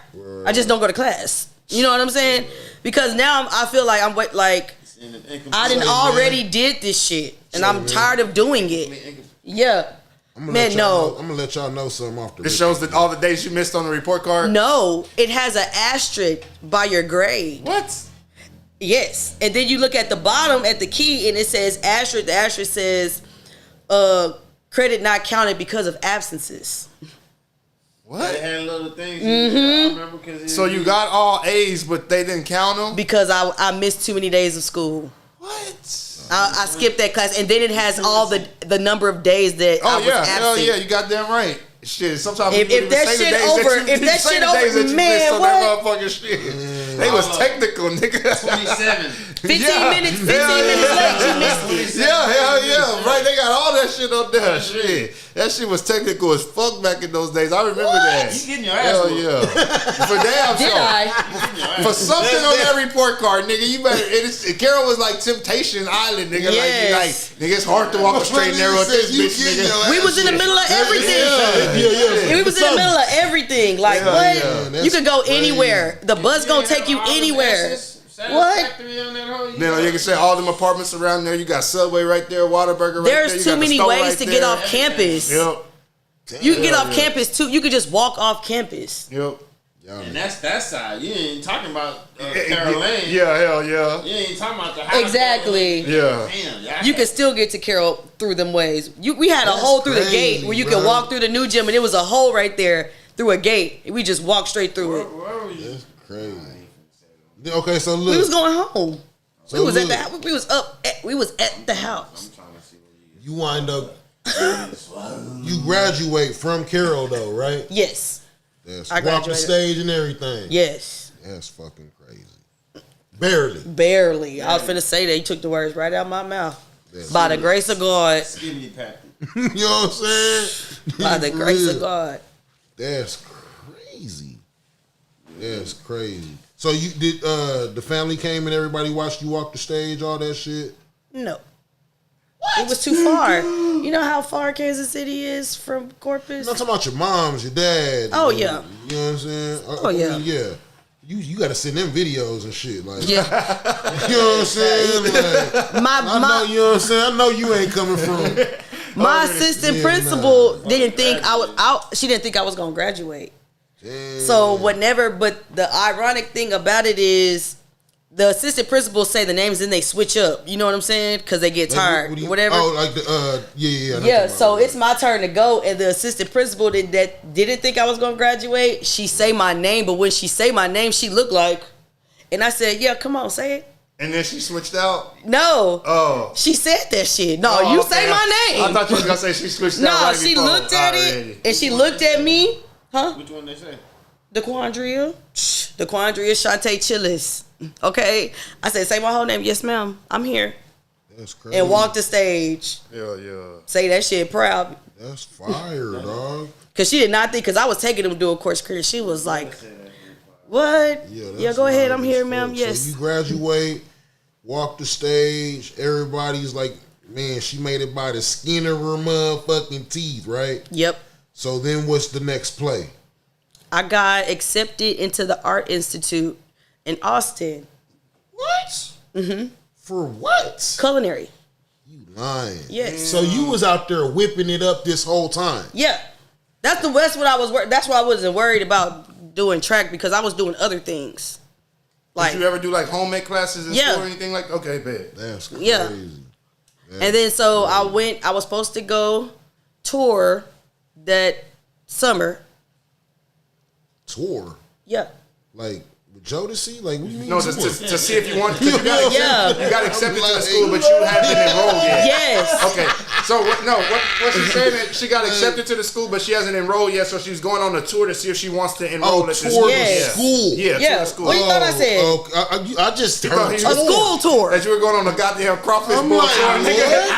Speaker 2: I just don't go to class. You know what I'm saying? Because now I feel like I done already did this shit, and I'm tired of doing it. Yeah. Man, no.
Speaker 1: I'm gonna let y'all know something off the
Speaker 3: This shows that all the days you missed on the report card.
Speaker 2: No, it has an asterisk by your grade.
Speaker 3: What?
Speaker 2: Yes. And then you look at the bottom at the key and it says asterisk. The asterisk says credit not counted because of absences.
Speaker 3: What?
Speaker 4: They had little things. I remember because
Speaker 3: So you got all A's, but they didn't count them?
Speaker 2: Because I missed too many days of school.
Speaker 3: What?
Speaker 2: I skipped that class, and then it has all the number of days that I was absent.
Speaker 3: Hell yeah, you got damn right. Shit, sometimes
Speaker 2: If
Speaker 3: you
Speaker 2: that shit over, if that shit over, man,
Speaker 3: what? Motherfucking shit. They was technical, nigga.
Speaker 4: 27.
Speaker 2: 15 minutes late, you missed it.
Speaker 3: Yeah, hell yeah. Right, they got all that shit up there. Shit. That shit was technical as fuck back in those days. I remember that.
Speaker 4: You getting your ass
Speaker 3: Hell
Speaker 4: whooped.
Speaker 3: yeah. For damn
Speaker 2: Did
Speaker 3: sure.
Speaker 2: I?
Speaker 3: For something on that report card, nigga, you better. Carol was like Temptation Island, nigga.
Speaker 2: Yes.
Speaker 3: Like, nigga, it's hard to walk a straight and narrow with this bitch, nigga.
Speaker 2: We was in the middle of everything.
Speaker 1: Yeah.
Speaker 2: We was in the middle of everything. Like,
Speaker 3: Yeah,
Speaker 2: what?
Speaker 3: yeah.
Speaker 2: You could go anywhere. The bus gonna take you anywhere. What?
Speaker 3: Then you can say all them apartments around there. You got Subway right there, Whataburger right there.
Speaker 2: There's
Speaker 3: You
Speaker 2: too
Speaker 3: got the
Speaker 2: many
Speaker 3: store
Speaker 2: ways
Speaker 3: right
Speaker 2: to
Speaker 3: there.
Speaker 2: get off campus.
Speaker 3: Yep.
Speaker 2: You can get off campus too. You could just walk off campus.
Speaker 3: Yep.
Speaker 4: And that's that side. You ain't talking about Carol Lane.
Speaker 3: Yeah, hell yeah.
Speaker 4: You ain't talking about the house.
Speaker 2: Exactly.
Speaker 3: Yeah.
Speaker 4: Damn, y'all
Speaker 2: You can still get to Carroll through them ways. We had a hole through the
Speaker 1: crazy,
Speaker 2: gate where you
Speaker 1: bro.
Speaker 2: could walk through the new gym, and there was a hole right there through a gate. We just walked straight through it.
Speaker 4: Where were you?
Speaker 1: That's crazy. Okay, so look.
Speaker 2: We was going home.
Speaker 1: So
Speaker 2: We was
Speaker 1: look.
Speaker 2: at the. We was up. We was at the house.
Speaker 1: You wind up. You graduate from Carroll though, right?
Speaker 2: Yes.
Speaker 1: Yes.
Speaker 2: I
Speaker 1: Walk the
Speaker 2: graduated.
Speaker 1: stage and everything.
Speaker 2: Yes.
Speaker 1: That's fucking crazy. Barely.
Speaker 2: Barely. I was finna say that. You took the words right out of my mouth.
Speaker 1: That's
Speaker 2: By the grace of God.
Speaker 4: Skibbity pack.
Speaker 1: You know what I'm saying?
Speaker 2: By the
Speaker 1: For
Speaker 2: grace
Speaker 1: real.
Speaker 2: of God.
Speaker 1: That's crazy. That's crazy. So you did the family came and everybody watched you walk the stage, all that shit?
Speaker 2: No. It was too far. You know how far Kansas City is from Corpus?
Speaker 1: I'm not talking about your moms, your dad.
Speaker 2: Oh,
Speaker 1: you know,
Speaker 2: yeah.
Speaker 1: You know what I'm saying?
Speaker 2: Oh, yeah.
Speaker 1: Yeah. You got to send them videos and shit. Like,
Speaker 2: Yeah.
Speaker 1: you know what I'm saying? Like, I know, you know what I'm saying? I know you ain't coming from.
Speaker 2: My assistant principal didn't think I was out. She didn't think I was gonna graduate.
Speaker 1: Damn.
Speaker 2: So whenever, but the ironic thing about it is, the assistant principals say the names and they switch up. You know what I'm saying? Because they get tired. Whatever.
Speaker 1: Oh, like the yeah. I know
Speaker 2: Yeah.
Speaker 1: what you're
Speaker 2: So
Speaker 1: talking
Speaker 2: it's my turn to go, and the assistant principal that didn't think I was gonna graduate. She say my name, but when she say my name, she looked like, and I said, "Yeah, come on, say it."
Speaker 3: And then she switched out.
Speaker 2: No.
Speaker 3: Oh.
Speaker 2: She said that shit. No,
Speaker 3: Oh,
Speaker 2: you
Speaker 3: okay.
Speaker 2: say my name.
Speaker 3: I thought you was gonna say she switched out.
Speaker 2: No,
Speaker 3: right
Speaker 2: she
Speaker 3: before.
Speaker 2: looked at
Speaker 3: Already.
Speaker 2: it and she looked at me. Huh?
Speaker 4: Which one they say?
Speaker 2: The Quandria. The Quandria Shantae Chillis. Okay. I said, say my whole name. Yes, ma'am. I'm here.
Speaker 1: That's crazy.
Speaker 2: And walk the stage.
Speaker 3: Hell yeah.
Speaker 2: Say that shit proud.
Speaker 1: That's fire, dog.
Speaker 2: Because she did not think, because I was taking them to do a course career. She was like, what? Yeah, go ahead. I'm here, ma'am. Yes.
Speaker 1: So you graduate, walk the stage. Everybody's like, man, she made it by the skin of her motherfucking teeth, right?
Speaker 2: Yep.
Speaker 1: So then what's the next play?
Speaker 2: I got accepted into the Art Institute in Austin.
Speaker 1: What? Mm-hmm. For what?
Speaker 2: Culinary.
Speaker 1: You lying.
Speaker 2: Yes.
Speaker 1: So you was out there whipping it up this whole time.
Speaker 2: Yeah. That's what I was that's why I wasn't worried about doing track, because I was doing other things. Like,
Speaker 3: did you ever do like homemade classes in
Speaker 2: Yeah.
Speaker 3: school or anything like? Okay, bet.
Speaker 1: That's crazy.
Speaker 2: Yeah. And then so I was supposed to go tour that summer.
Speaker 1: Tour?
Speaker 2: Yeah.
Speaker 1: Like with Jodeci? Like what do you mean?
Speaker 3: No,
Speaker 1: tour?
Speaker 3: to see if you want. 'Cause you got
Speaker 2: Yeah.
Speaker 3: you got accepted to the school, but you haven't enrolled yet.
Speaker 2: Yes.
Speaker 3: Okay, so what she's saying is she got accepted to the school, but she hasn't enrolled yet, so she's going on a tour to see if she wants to enroll at the
Speaker 1: tour
Speaker 3: school.
Speaker 1: the
Speaker 2: Yes.
Speaker 1: school.
Speaker 3: Yeah,
Speaker 2: Yeah.
Speaker 3: to the school.
Speaker 2: What you thought I said?
Speaker 1: I just
Speaker 3: thought
Speaker 1: heard
Speaker 3: he
Speaker 2: A
Speaker 3: was-
Speaker 1: tour.
Speaker 2: school tour.
Speaker 3: That you were going on a goddamn crawfish
Speaker 1: I'm
Speaker 3: bowl
Speaker 1: like,
Speaker 3: tour, nigga.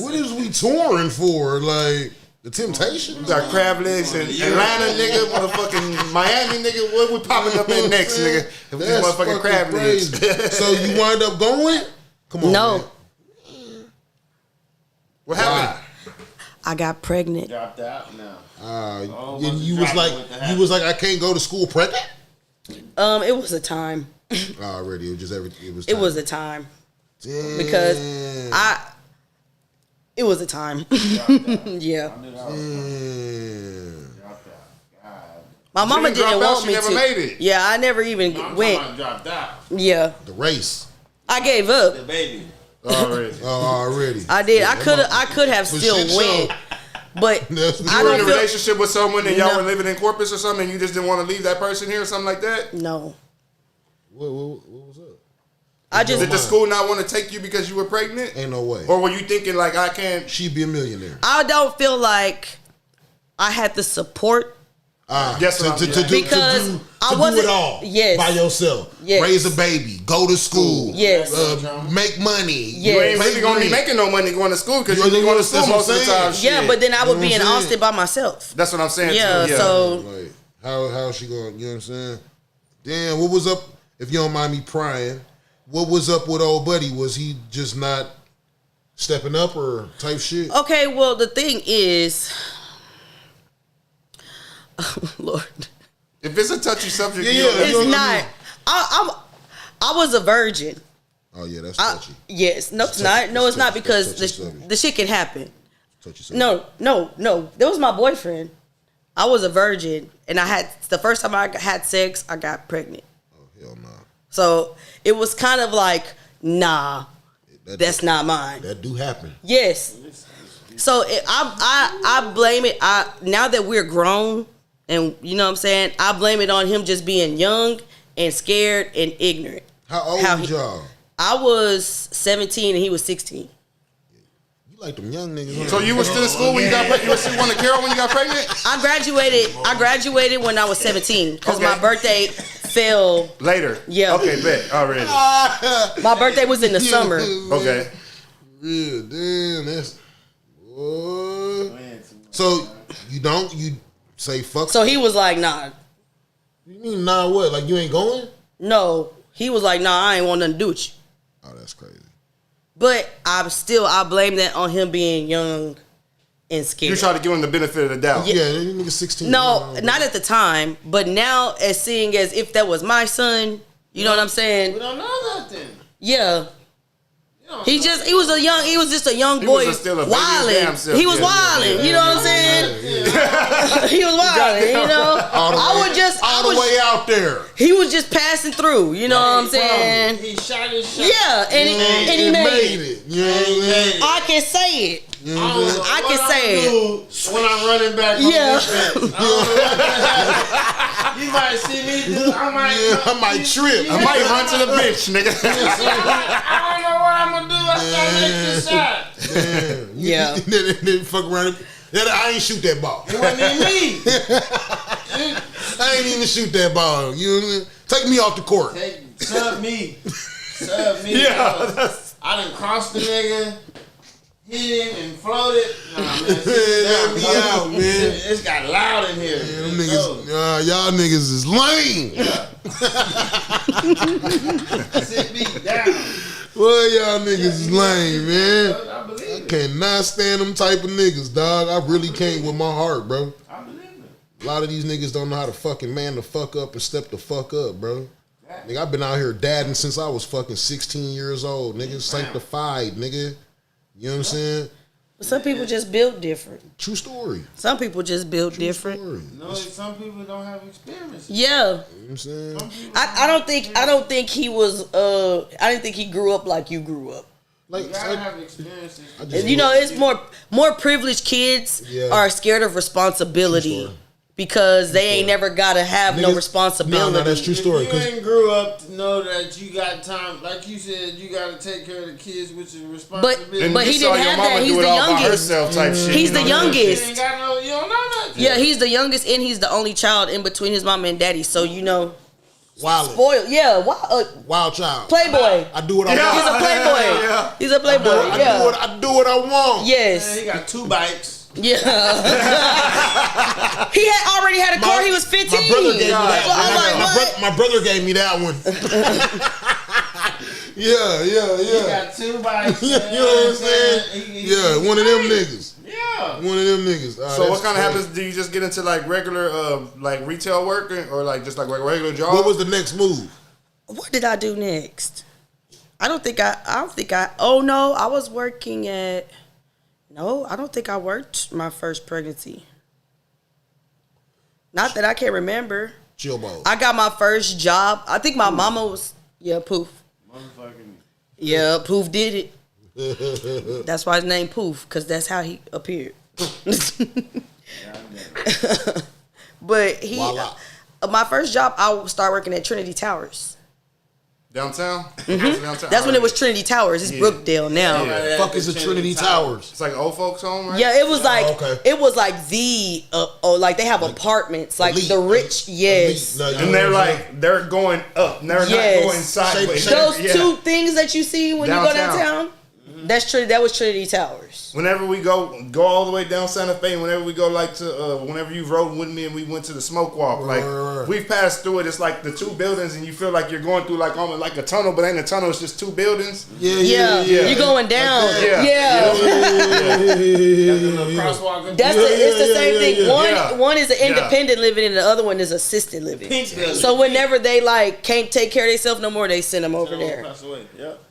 Speaker 1: What is we touring for? Like the Temptations?
Speaker 3: We got crab legs in Atlanta, nigga, motherfucking Miami, nigga. What we popping up in next, nigga? If we
Speaker 1: That's
Speaker 3: motherfucking crab legs.
Speaker 1: crazy. So you wind up going? Come on,
Speaker 2: No.
Speaker 1: man.
Speaker 3: What happened?
Speaker 2: I got pregnant.
Speaker 4: Dropped out now.
Speaker 1: And you was like, I can't go to school pregnant?
Speaker 2: It was a time.
Speaker 1: Already, it was just everything.
Speaker 2: It was a time.
Speaker 1: Damn.
Speaker 2: Because it was a time. Yeah.
Speaker 1: Damn.
Speaker 4: Dropped out. God.
Speaker 2: My mama
Speaker 3: didn't drop
Speaker 2: didn't
Speaker 3: out,
Speaker 2: want
Speaker 3: she
Speaker 2: me
Speaker 3: never
Speaker 2: to.
Speaker 3: made it.
Speaker 2: Yeah, I never even
Speaker 4: I'm
Speaker 2: went.
Speaker 4: talking about dropped out.
Speaker 2: Yeah.
Speaker 1: The race.
Speaker 2: I gave up.
Speaker 4: The baby.
Speaker 3: Already.
Speaker 1: Already.
Speaker 2: I did.
Speaker 1: Yeah,
Speaker 2: I could have
Speaker 1: For
Speaker 2: still
Speaker 1: shit
Speaker 2: went.
Speaker 1: show.
Speaker 2: But
Speaker 1: That's what
Speaker 2: I
Speaker 3: You were in
Speaker 2: don't
Speaker 3: a
Speaker 2: feel
Speaker 3: relationship with someone and y'all
Speaker 2: No.
Speaker 3: were living in Corpus or something and you just didn't want to leave that person here or something like that?
Speaker 2: no.
Speaker 1: What was up?
Speaker 2: I just
Speaker 3: Did the school not want to take you because you were pregnant?
Speaker 1: Ain't no way.
Speaker 3: Or were you thinking like I can't?
Speaker 1: She'd be a millionaire.
Speaker 2: I don't feel like I had the support
Speaker 3: Yes,
Speaker 1: to do
Speaker 2: Because I
Speaker 1: it
Speaker 2: wasn't-
Speaker 1: all
Speaker 2: yes.
Speaker 1: by yourself.
Speaker 2: Yes.
Speaker 1: Raise a baby, go to school,
Speaker 2: Yes.
Speaker 1: make money.
Speaker 2: Yes.
Speaker 3: You ain't
Speaker 1: pay
Speaker 3: really gonna be
Speaker 1: rent.
Speaker 3: making no money going to school because
Speaker 1: You
Speaker 3: you be going to
Speaker 1: that's
Speaker 3: school
Speaker 1: what
Speaker 3: most
Speaker 1: I'm
Speaker 3: of the time.
Speaker 1: saying.
Speaker 2: Yeah,
Speaker 3: Shit.
Speaker 2: but then I would be
Speaker 1: You
Speaker 2: in
Speaker 1: know what I'm
Speaker 2: Austin by myself.
Speaker 3: That's what I'm saying.
Speaker 2: Yeah,
Speaker 3: too.
Speaker 2: so
Speaker 1: Like how she going? You know what I'm saying? Damn, what was up? If you don't mind me prying, what was up with old buddy? Was he just not stepping up or type shit?
Speaker 2: okay, well the thing is, Lord,
Speaker 3: if it's a touchy subject,
Speaker 1: Yeah,
Speaker 3: you
Speaker 1: yeah.
Speaker 3: know,
Speaker 2: it's not. I was a virgin.
Speaker 1: Oh yeah, that's touchy.
Speaker 2: Yes, no, it's
Speaker 1: Touchy-
Speaker 2: not. No, it's not
Speaker 1: touchy-
Speaker 2: because
Speaker 1: touchy subject.
Speaker 2: the shit can happen.
Speaker 1: Touchy subject.
Speaker 2: No. That was my boyfriend. I was a virgin, and I had the first time I had sex, I got pregnant.
Speaker 1: Oh hell no.
Speaker 2: So it was kind of like, nah, that's
Speaker 1: do-
Speaker 2: not mine.
Speaker 1: That do happen.
Speaker 2: Yes. So I blame it. Now that we're grown, and you know what I'm saying, I blame it on him just being young and scared and ignorant.
Speaker 1: How old
Speaker 2: How
Speaker 1: was
Speaker 2: he-
Speaker 1: y'all?
Speaker 2: I was 17 and he was 16.
Speaker 1: You like them young niggas? Huh?
Speaker 3: So you were still in school when you got pregnant? You were still going to Carol when you got pregnant?
Speaker 2: I graduated when I was 17 because
Speaker 3: Okay.
Speaker 2: my birthday fell.
Speaker 3: Later.
Speaker 2: Yeah.
Speaker 3: Okay, bet. Already.
Speaker 2: My birthday was in the summer.
Speaker 3: Okay.
Speaker 1: Yeah, damn, that's. Boy. So you say fuck?
Speaker 2: So he was like, nah.
Speaker 1: You mean nah? What? Like you ain't going?
Speaker 2: No. He was like, nah, I ain't want nothing to do with you.
Speaker 1: Oh, that's crazy.
Speaker 2: But I blame that on him being young and scared.
Speaker 3: You try to give him the benefit of the doubt.
Speaker 1: Yeah, that nigga 16.
Speaker 2: No, not at the time, but now as seeing as if that was my son, you know what I'm saying?
Speaker 4: We don't know nothing.
Speaker 2: Yeah. He was just a young
Speaker 3: He
Speaker 2: boy
Speaker 3: was still a baby his damn
Speaker 2: wilding.
Speaker 3: self.
Speaker 2: He was
Speaker 3: Yeah,
Speaker 2: wilding, you know what I'm saying? He was wilding, you know?
Speaker 1: All the
Speaker 2: I was
Speaker 1: way out there.
Speaker 2: he was just passing through, you know what I'm saying?
Speaker 4: He shot his shot.
Speaker 2: Yeah, and he made it.
Speaker 1: You know what I'm saying?
Speaker 2: I can say it.
Speaker 1: You know what I'm saying?
Speaker 2: I can say it.
Speaker 4: When I'm running back from
Speaker 2: Yeah.
Speaker 4: this bitch. I don't know what the hell. You might see me do. I might
Speaker 1: trip.
Speaker 3: I might run to the bench, nigga.
Speaker 4: I don't know what I'm gonna do after I make this shot.
Speaker 1: Damn.
Speaker 2: Yeah.
Speaker 1: Then fuck around. I ain't shoot that ball.
Speaker 4: It wasn't even me.
Speaker 1: I ain't even shoot that ball. You know what I'm saying? Take me off the court.
Speaker 4: Sub me.
Speaker 3: Yeah,
Speaker 4: I done crossed the nigga. hit him and floated. Nah, man,
Speaker 1: Let me out, man.
Speaker 4: It's got loud in here.
Speaker 1: Them niggas, y'all niggas is lame.
Speaker 4: Sit me down.
Speaker 1: Well, y'all niggas is lame, man.
Speaker 4: I believe it.
Speaker 1: Cannot stand them type of niggas, dog. I really can't with my heart, bro.
Speaker 4: I believe it.
Speaker 1: A lot of these niggas don't know how to fucking man the fuck up and step the fuck up, bro. Nigga, I've been out here dadding since I was fucking 16 years old, nigga. Sanctified, nigga. You know what I'm saying?
Speaker 2: Some people just built different.
Speaker 1: True story.
Speaker 2: Some people just built
Speaker 1: True
Speaker 2: different.
Speaker 1: story.
Speaker 4: No, some people don't have experience.
Speaker 2: Yeah.
Speaker 1: You know what I'm saying?
Speaker 2: I don't think he was I didn't think he grew up like you grew up.
Speaker 1: Like,
Speaker 4: You gotta have experiences.
Speaker 2: You know, it's more privileged kids are scared of responsibility because they ain't never gotta have no responsibility.
Speaker 1: No, that's true story.
Speaker 4: If you ain't grew up to know that you got time, like you said, you gotta take care of the kids, which is responsibility.
Speaker 2: But
Speaker 3: you
Speaker 2: he
Speaker 3: saw
Speaker 2: didn't
Speaker 3: your
Speaker 2: have
Speaker 3: mama
Speaker 2: that.
Speaker 3: do
Speaker 2: He's
Speaker 3: it
Speaker 2: the
Speaker 3: all by
Speaker 2: youngest.
Speaker 3: herself type shit.
Speaker 2: He's
Speaker 3: you
Speaker 2: the
Speaker 3: know?
Speaker 2: youngest.
Speaker 4: You ain't got no, you don't know nothing.
Speaker 2: Yeah, he's the youngest and he's the only child in between his mama and daddy. So you know,
Speaker 1: Wild.
Speaker 2: spoiled. Yeah,
Speaker 1: Wild child.
Speaker 2: playboy.
Speaker 1: I do what I
Speaker 2: He's
Speaker 1: want.
Speaker 2: a playboy.
Speaker 3: Yeah.
Speaker 2: He's a playboy.
Speaker 1: I do what I want.
Speaker 2: Yes.
Speaker 4: Man, he got 2 bikes.
Speaker 2: Yeah. He had already had a car. He was 15.
Speaker 1: My brother gave me that.
Speaker 2: So I'm like, what?
Speaker 1: My brother gave me that one. Yeah.
Speaker 4: He got 2 bikes.
Speaker 1: You know what I'm saying? Yeah, one of them niggas.
Speaker 4: Yeah.
Speaker 1: One of them niggas.
Speaker 3: So what kind of happens? Do you just get into like regular like retail work or like just like regular job?
Speaker 1: What was the next move?
Speaker 2: What did I do next? I don't think I. Oh no, I was working at. No, I don't think I worked my first pregnancy. Not that I can remember.
Speaker 1: Chill ball.
Speaker 2: I got my first job. I think my mama was. Yeah, Poof.
Speaker 4: Motherfucking.
Speaker 2: Yeah, Poof did it. That's why his name Poof, because that's how he appeared. But he,
Speaker 1: Voila.
Speaker 2: my first job, I started working at Trinity Towers.
Speaker 3: Downtown?
Speaker 2: Mm-hmm. That's when it was Trinity Towers. It's Brookdale now.
Speaker 1: Yeah. Fuck is the Trinity Towers?
Speaker 3: It's like old folks home, right?
Speaker 2: Yeah, it was like it was like like they have apartments, like
Speaker 1: elite.
Speaker 2: the rich, yes.
Speaker 1: Elite. No,
Speaker 3: And they're like they're going up, they're not going sideways.
Speaker 2: Those two things that you see when you go
Speaker 3: Downtown.
Speaker 2: downtown, that's Trinity. That was Trinity Towers.
Speaker 3: Whenever we go all the way down Santa Fe, and whenever we go like to, whenever you rode with me and we went to the smoke walk, like we've passed through it. It's like the 2 buildings, and you feel like you're going through like almost like a tunnel, but ain't a tunnel. It's just 2 buildings.
Speaker 2: Yeah. You're going down.
Speaker 4: Crosswalk.
Speaker 2: It's the same thing.
Speaker 3: Yeah.
Speaker 2: One is an independent living, and the other one is assisted living.
Speaker 4: Pink building.
Speaker 2: So whenever they like can't take care of themselves no more, they send them over there.
Speaker 4: Pass away. Yep.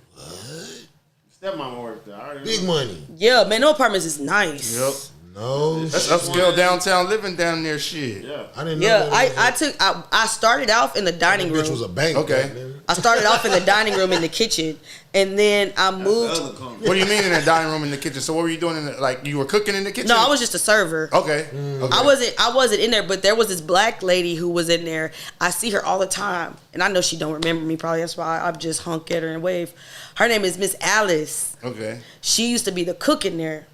Speaker 4: Stepmama worked there. I already
Speaker 1: Big
Speaker 4: know.
Speaker 1: money.
Speaker 2: Yeah, man, no apartments is nice.
Speaker 3: Yep.
Speaker 1: No.
Speaker 3: That's upscale downtown living down there. Shit.
Speaker 4: Yeah.
Speaker 1: I didn't know.
Speaker 2: Yeah,
Speaker 1: that
Speaker 2: I started off in the dining
Speaker 1: bitch
Speaker 2: room.
Speaker 1: was a bank.
Speaker 3: Okay.
Speaker 1: goddamn.
Speaker 2: I started off in the dining room in the kitchen, and then I moved.
Speaker 3: What do you mean in the dining room in the kitchen? So what were you doing in the, like you were cooking in the kitchen?
Speaker 2: No, I was just a server.
Speaker 3: Okay.
Speaker 2: I wasn't in there, but there was this black lady who was in there. I see her all the time, and I know she don't remember me. Probably that's why I just honk at her and wave. Her name is Miss Alice.
Speaker 3: Okay.
Speaker 2: She used to be the cook in there.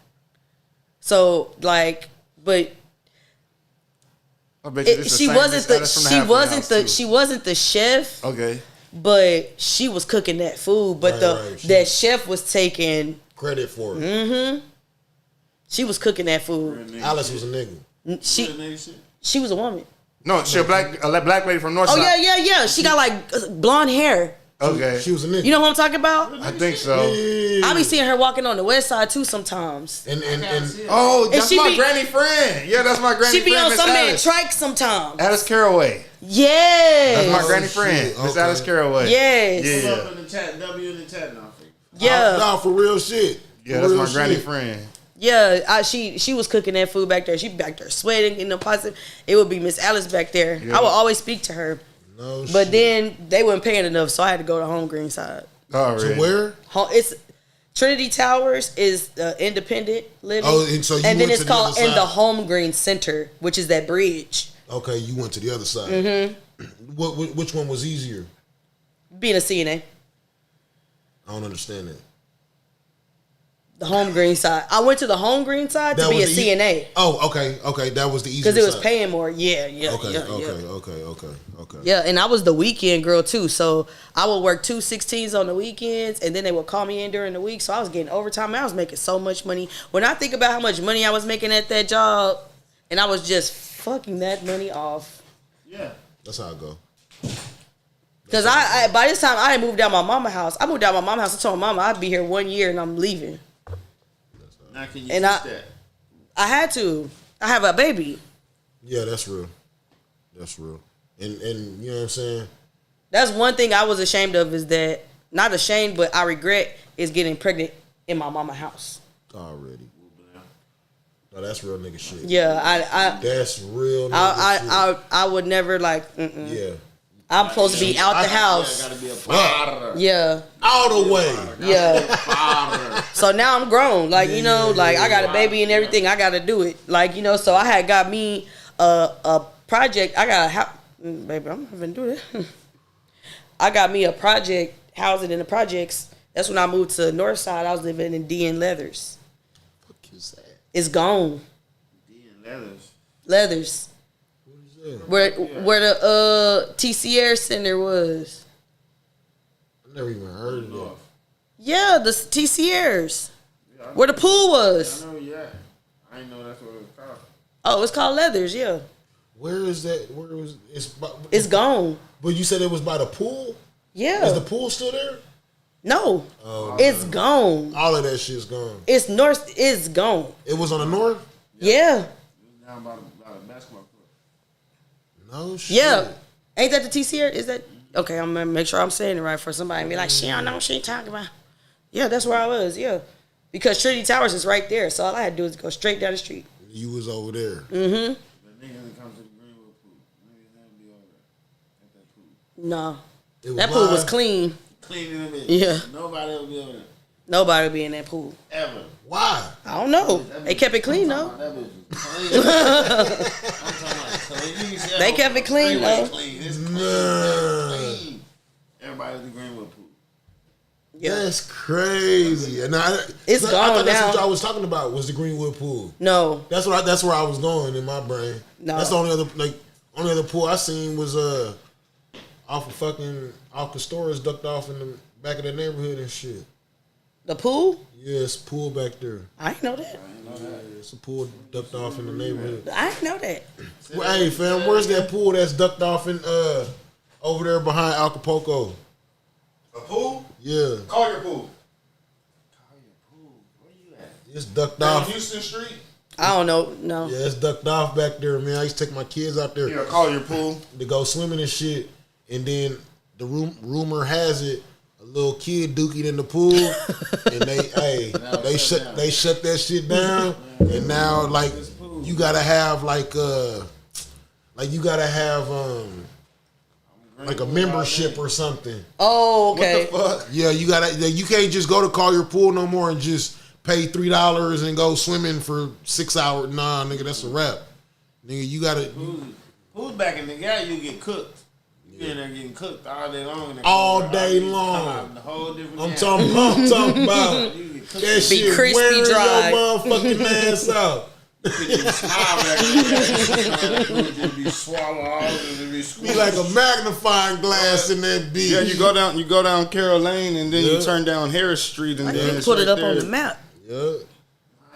Speaker 2: So like, but
Speaker 3: I bet you this the
Speaker 2: she
Speaker 3: same
Speaker 2: wasn't
Speaker 3: Miss
Speaker 2: the
Speaker 3: Alice from
Speaker 2: she
Speaker 3: Halfway
Speaker 2: wasn't
Speaker 3: House,
Speaker 2: the
Speaker 3: too.
Speaker 2: she wasn't the chef.
Speaker 3: Okay.
Speaker 2: But she was cooking that food. But
Speaker 1: Right.
Speaker 2: that chef was taking.
Speaker 1: Credit for it.
Speaker 2: She was cooking that food.
Speaker 1: Alice was a nigga.
Speaker 2: She was a woman.
Speaker 3: No, she a black lady from Northside.
Speaker 2: Oh yeah. She got like blonde hair.
Speaker 3: Okay.
Speaker 1: She was a nigga.
Speaker 2: You know what I'm talking about?
Speaker 3: I think so.
Speaker 2: I be seeing her walking on the west side too sometimes.
Speaker 1: And
Speaker 3: Oh, that's
Speaker 2: she
Speaker 3: my
Speaker 2: be-
Speaker 3: granny friend. Yeah, that's my granny
Speaker 2: She be
Speaker 3: friend.
Speaker 2: on
Speaker 3: Miss
Speaker 2: some man
Speaker 3: Alice.
Speaker 2: trike sometimes.
Speaker 3: Alice Caraway.
Speaker 2: Yes.
Speaker 3: That's my granny
Speaker 1: shit.
Speaker 3: friend. Miss
Speaker 1: Okay.
Speaker 3: Alice Caraway.
Speaker 2: Yes.
Speaker 3: Yeah.
Speaker 4: Up in the chat, W in the chat now.
Speaker 2: Yeah.
Speaker 1: nah, for real shit.
Speaker 3: Yeah,
Speaker 1: For
Speaker 3: that's
Speaker 1: real
Speaker 3: my granny
Speaker 1: shit.
Speaker 3: friend.
Speaker 2: Yeah, she was cooking that food back there. She back there sweating in the positive. It would be Miss Alice back there.
Speaker 3: Yeah.
Speaker 2: I would always speak to her.
Speaker 1: No
Speaker 2: But
Speaker 1: shit.
Speaker 2: then they weren't paying enough, so I had to go to Home Green side.
Speaker 3: Oh,
Speaker 1: To
Speaker 3: really?
Speaker 1: where?
Speaker 2: It's Trinity Towers is the independent living.
Speaker 1: Oh, and so you
Speaker 2: then
Speaker 1: went
Speaker 2: it's
Speaker 1: to the
Speaker 2: called
Speaker 1: other
Speaker 2: in the
Speaker 1: side.
Speaker 2: Home Green Center, which is that bridge.
Speaker 1: Okay, you went to the other side. Which one was easier?
Speaker 2: Being a CNA.
Speaker 1: I don't understand that.
Speaker 2: The home green side. I went to the home green side to be a CNA.
Speaker 1: Oh, okay. That was the easiest
Speaker 2: because it was
Speaker 1: side.
Speaker 2: paying more. Yeah.
Speaker 1: Okay.
Speaker 2: Yeah, and I was the weekend girl too, so I would work 2 16s on the weekends, and then they would call me in during the week. So I was getting overtime. I was making so much money. When I think about how much money I was making at that job, and I was just fucking that money off.
Speaker 4: Yeah.
Speaker 1: That's how I go.
Speaker 2: Because I by this time I had moved out my mama's house. I moved out my mama's house. I told my mama I'd be here 1 year and I'm leaving.
Speaker 4: Now can you
Speaker 2: And
Speaker 4: teach that?
Speaker 2: I had to. I have a baby.
Speaker 1: Yeah, that's real. That's real. And you know what I'm saying?
Speaker 2: That's one thing I was ashamed of is that, not ashamed, but I regret is getting pregnant in my mama's house.
Speaker 1: Already. No, that's real nigga shit.
Speaker 2: Yeah,
Speaker 1: That's real nigga shit.
Speaker 2: I would never like.
Speaker 1: Yeah.
Speaker 2: I'm supposed to be out the house.
Speaker 4: Gotta be a father.
Speaker 2: Yeah.
Speaker 1: All the way.
Speaker 2: Yeah. So now I'm grown. Like, you know, like I got a baby and everything. I got to do it. Like, you know, so I had got me a project. I got baby, I'm not going to do that. I got me a project, housing in the projects. That's when I moved to North Side. I was living in DN Leathers.
Speaker 1: What is that?
Speaker 2: It's gone.
Speaker 4: DN Leathers.
Speaker 2: Leathers. Where the TCR Center was.
Speaker 1: I never even heard of that.
Speaker 2: Yeah, the TCRs. Yeah, where the pool was.
Speaker 4: I know, yeah. I didn't know that's what it was called.
Speaker 2: Oh, it's called Leathers, yeah.
Speaker 1: Where is that? Where was
Speaker 2: it's gone.
Speaker 1: But you said it was by the pool?
Speaker 2: Yeah.
Speaker 1: Is the pool still there?
Speaker 2: No. It's gone.
Speaker 1: All of that shit's gone.
Speaker 2: It's north. It's gone.
Speaker 1: It was on the north?
Speaker 2: Yeah.
Speaker 4: It was down by the basketball court.
Speaker 1: No shit.
Speaker 2: Yeah. Ain't that the TCR? Is that okay? I'm gonna make sure I'm saying it right for somebody and be like, she don't know what she talking about. Yeah, that's where I was. Yeah, because Trinity Towers is right there, so all I had to do is go straight down the street.
Speaker 1: You was over there.
Speaker 2: Mm-hmm.
Speaker 4: The niggas that come to the Greenwood pool. Niggas never be over there at that pool.
Speaker 2: No,
Speaker 1: Was
Speaker 2: that pool was clean.
Speaker 4: Clean in the bitch.
Speaker 2: Yeah.
Speaker 4: Nobody ever be over there.
Speaker 2: Nobody would be in that pool.
Speaker 4: Ever.
Speaker 1: Why?
Speaker 2: I don't know. They kept it clean though.
Speaker 4: That bitch was clean. I'm talking about clean.
Speaker 2: They kept it clean though.
Speaker 4: Clean. It's clean. It's clean. Everybody at the Greenwood pool.
Speaker 2: Yeah.
Speaker 1: That's crazy. And
Speaker 2: It's
Speaker 1: I
Speaker 2: gone
Speaker 1: thought that's
Speaker 2: now.
Speaker 1: what I was talking about was the Greenwood pool.
Speaker 2: No.
Speaker 1: That's where I was going in my brain.
Speaker 2: No.
Speaker 1: That's the only other pool I seen was off the stores ducked off in the back of the neighborhood and shit.
Speaker 2: The pool?
Speaker 1: Yeah, it's a pool back there.
Speaker 2: I didn't know that.
Speaker 1: Yeah, it's a pool ducked off in the neighborhood.
Speaker 2: I didn't know that.
Speaker 1: Well, hey fam, where's that pool that's ducked off in over there behind Acapulco?
Speaker 5: A pool?
Speaker 1: Yeah.
Speaker 5: Call your pool.
Speaker 4: Where you at?
Speaker 1: It's ducked
Speaker 5: Down
Speaker 1: off.
Speaker 5: Houston Street?
Speaker 2: I don't know. No.
Speaker 1: Yeah, it's ducked off back there, man. I used to take my kids out there
Speaker 3: Yeah, call your pool.
Speaker 1: to go swimming and shit. And then the rumor has it, a little kid dookied in the pool, and they shut that shit down. And now like you gotta have like a membership or something.
Speaker 2: Oh, okay.
Speaker 1: Yeah, you can't just go to call your pool no more and just pay $3 and go swimming for 6 hours. Nah, nigga, that's a wrap. Nigga, you gotta
Speaker 4: Who's back in the guy? You get cooked. You in there getting cooked all day long.
Speaker 1: all day long.
Speaker 4: A whole different
Speaker 1: I'm talking about
Speaker 4: You get cooked.
Speaker 1: that shit
Speaker 2: crispy
Speaker 1: wearing
Speaker 2: dry.
Speaker 1: your motherfucking ass out.
Speaker 4: You smile back there. Just be swallowed all and be squeezed.
Speaker 1: Be like a magnifying glass in that bitch.
Speaker 3: Yeah, you go down Carroll Lane and then you turn down Harris Street and
Speaker 2: I
Speaker 3: then
Speaker 2: need to
Speaker 3: it's
Speaker 2: put it
Speaker 3: right
Speaker 2: up on
Speaker 3: there.
Speaker 2: the map.
Speaker 1: Yeah.